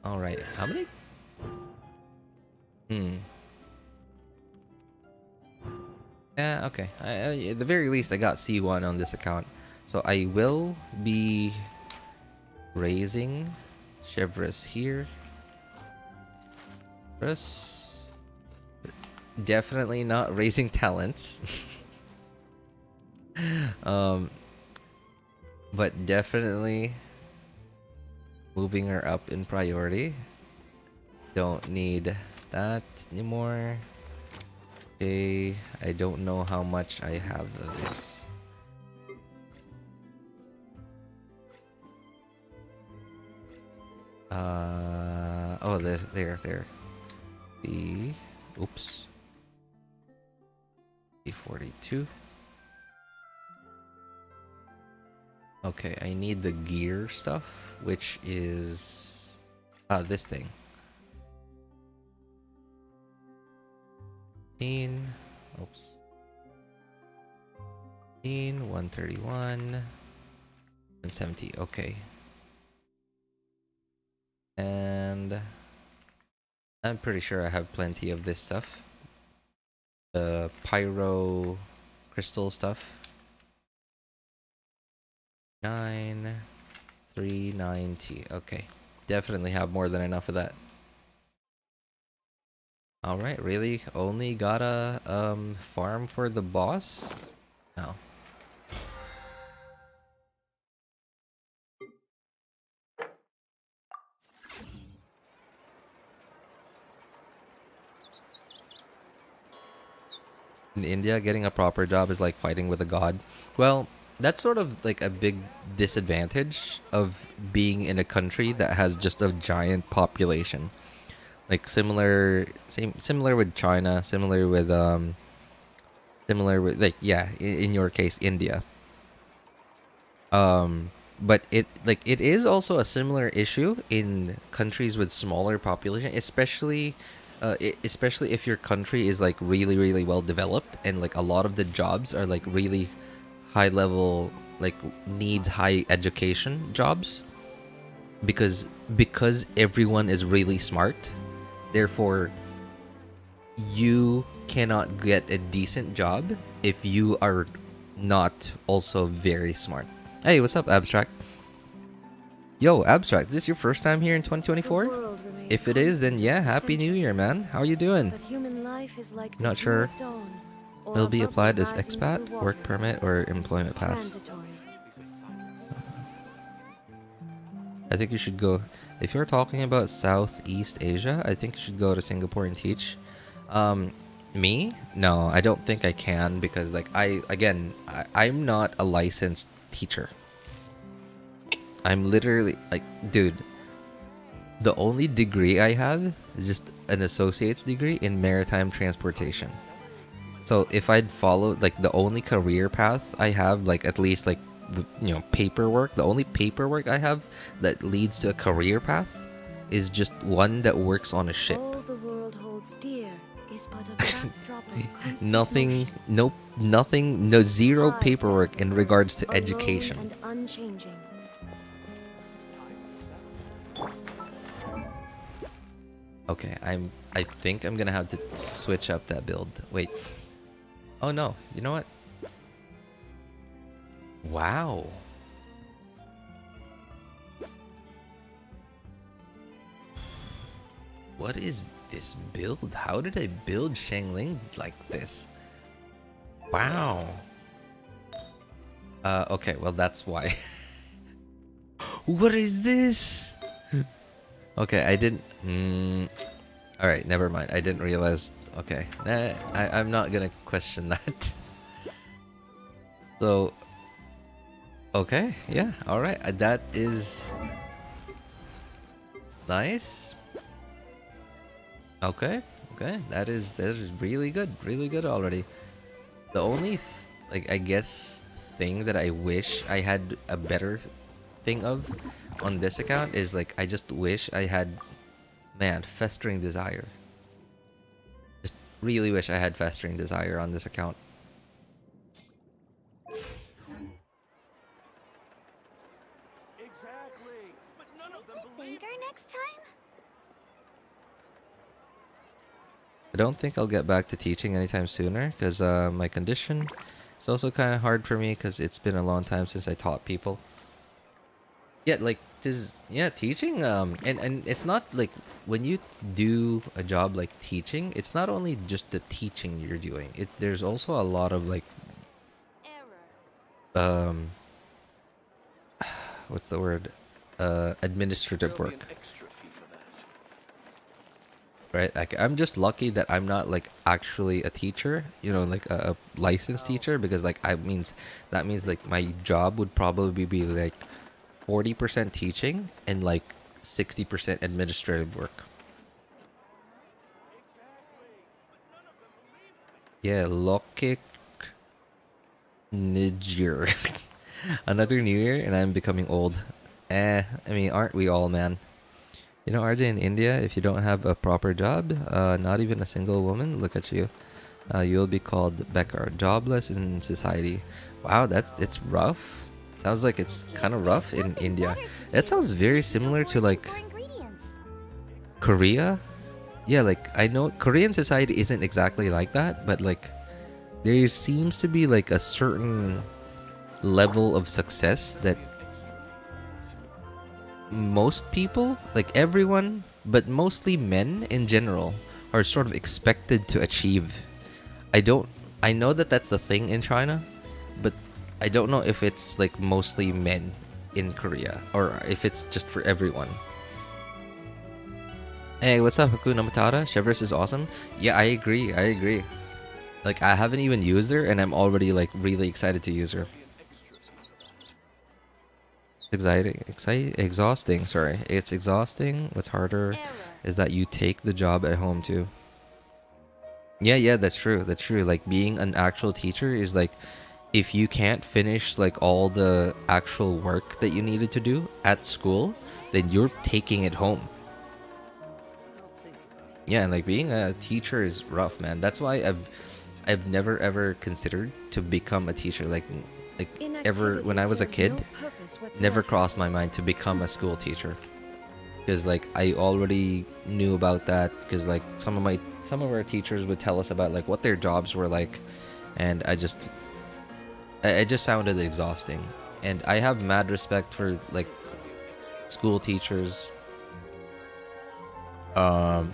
All right, how many? Yeah, okay. At the very least, I got C1 on this account, so I will be raising Chevreuse here. Definitely not raising talents. But definitely moving her up in priority. Don't need that anymore. Okay, I don't know how much I have of this. Oh, there. Oops. B42. Okay, I need the gear stuff, which is this thing. 131 and 70. Okay. And I'm pretty sure I have plenty of this stuff. The pyro crystal stuff. 390. Okay. Definitely have more than enough of that. Alright, really? Only gotta farm for the boss? No. In India, getting a proper job is like fighting with a god. Well, that's sort of like a big disadvantage of being in a country that has just a giant population. Like similar with China, similar with like, yeah, in your case India. But it is also a similar issue in countries with smaller population, especially if your country is like really well developed and like a lot of the jobs are like really high level, like needs high education jobs, because everyone is really smart. Therefore, you cannot get a decent job if you are not also very smart. Hey, what's up, Abstract? Yo, Abstract, is this your first time here in 2024? If it is, then yeah, Happy New Year, man. How are you doing? But human life is like Not sure. or will a be bubbly applied as rising expat, through work water. permit, or employment pass. Transitory. These are silence. I think you should go, if you're talking about Southeast Asia, I think you should go to Singapore and teach. Me? No, I don't think I can because like I'm not a licensed teacher. I'm literally like, dude, the only degree I have is just an associate's degree in maritime transportation. So if I'd followed like the only career path I have, like at least like paperwork, the only paperwork I have that leads to a career path is just one that works on a ship. All the world holds dear is but a backdrop of constant Nothing, motion. nothing, no zero I paperwork stand in before regards it, to alone education. and unchanging. Time itself. Okay, I think I'm gonna have to switch up that build. Wait. Oh no, you know what? Wow. What is this build? How did I build Shangling like this? Wow. Okay, well that's why. What is this? Okay, I didn't. All right, never mind. I didn't realize. Okay, I'm not gonna question that. So, okay, yeah, all right. That is nice. Okay, that is really good already. The only like I guess thing that I wish I had a better thing of on this account is like I just wish I had, man, festering desire. Just really wish I had festering desire on this account. Exactly. But none of them believe. Banker next time? I don't think I'll get back to teaching anytime sooner because my condition is also kind of hard for me because it's been a long time since I taught people. Yeah, like teaching and it's not like when you do a job like teaching, it's not only just the teaching you're doing. There's also a lot of like what's the word? Administrative There'll be work. an extra fee for that. Right, like I'm just lucky that I'm not like actually a teacher, like a licensed teacher, because like that means like my job would probably be like 40% teaching and like 60% administrative work. Yeah, Lokik Nijir. Another new year and I'm becoming old. I mean, aren't we all, man? RJ, in India, if you don't have a proper job, not even a single woman, look at you. You'll be called Bekar, jobless in society. Wow, it's rough. Sounds like it's kind of rough in India. That sounds very similar to like Korea. Yeah, like I know Korean society isn't exactly like that, but like there seems to be like a certain level of success that most people, like everyone, but mostly men in general, are sort of expected to achieve. I know that that's the thing in China, but I don't know if it's like mostly men in Korea or if it's just for everyone. Hey, what's up, Hakuna Matata? Chevreuse is awesome. Yeah, I agree. Like I haven't even used her and I'm already like really excited to use her. Exhausting. Sorry, it's exhausting. What's harder is that you take the job at home too. Yeah, that's true. Like being an actual teacher is like, if you can't finish like all the actual work that you needed to do at school, then you're taking it home. Yeah, and like being a teacher is rough, man. That's why I've never ever considered to become a teacher. Like ever when I was a kid, never crossed my mind to become a school teacher, because like I already knew about that, because like some of our teachers would tell us about like what their jobs were like, and it just sounded exhausting. And I have mad respect for like school teachers, but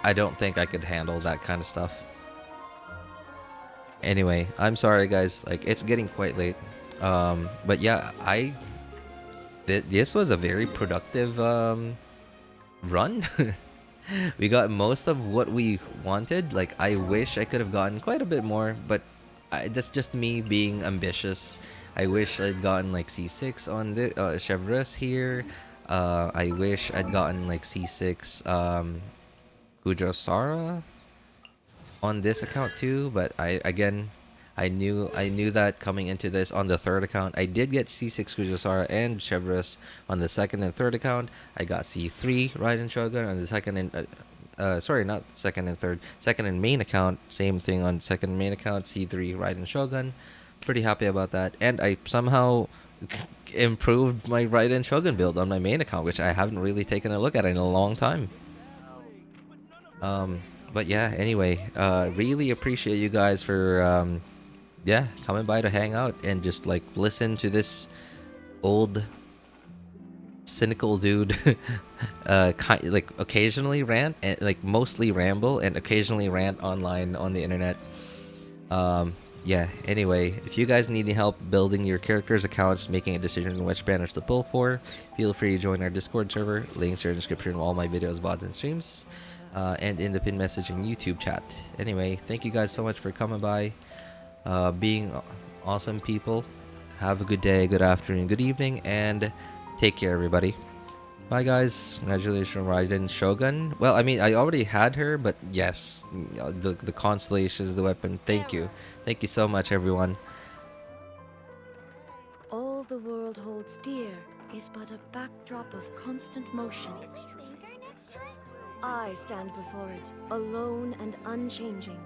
I don't think I could handle that kind of stuff. Anyway, I'm sorry guys, like it's getting quite late. But yeah, this was a very productive run. We got most of what we wanted. Like I wish I could have gotten quite a bit more, but that's just me being ambitious. I wish I'd gotten like C6 on the Chevreuse here. I wish I'd gotten like C6 Kujosara on this account too, but I knew that coming into this on the third account. I did get C6 Kujosara and Chevreuse on the second and third account. I got C3 Raiden Shogun on the second and sorry, not second and third, second and main account. Same thing on second and main account, C3 Raiden Shogun. Pretty happy about that, and I somehow improved my Raiden Shogun build on my main account, which I haven't really taken a look at in a long time. But yeah, anyway, really appreciate you guys for yeah, coming by to hang out and just like listen to this old cynical dude like occasionally rant and like mostly ramble and occasionally rant online on the internet. Yeah, anyway, if you guys need any help building your characters' accounts, making a decision on which banners to pull for, feel free to join our Discord server. Links are in the description of all my videos, VODs, and streams, and in the pinned message and YouTube chat. Anyway, thank you guys so much for coming by, being awesome people. Have a good day, good afternoon, good evening, and take care, everybody. Bye, guys. Congratulations on Raiden Shogun. Well, I mean, I already had her, but yes, the Constellation is the weapon. Thank you. Thank you so much, everyone. All the world holds dear is but a backdrop of constant motion. I stand before it, alone and unchanging.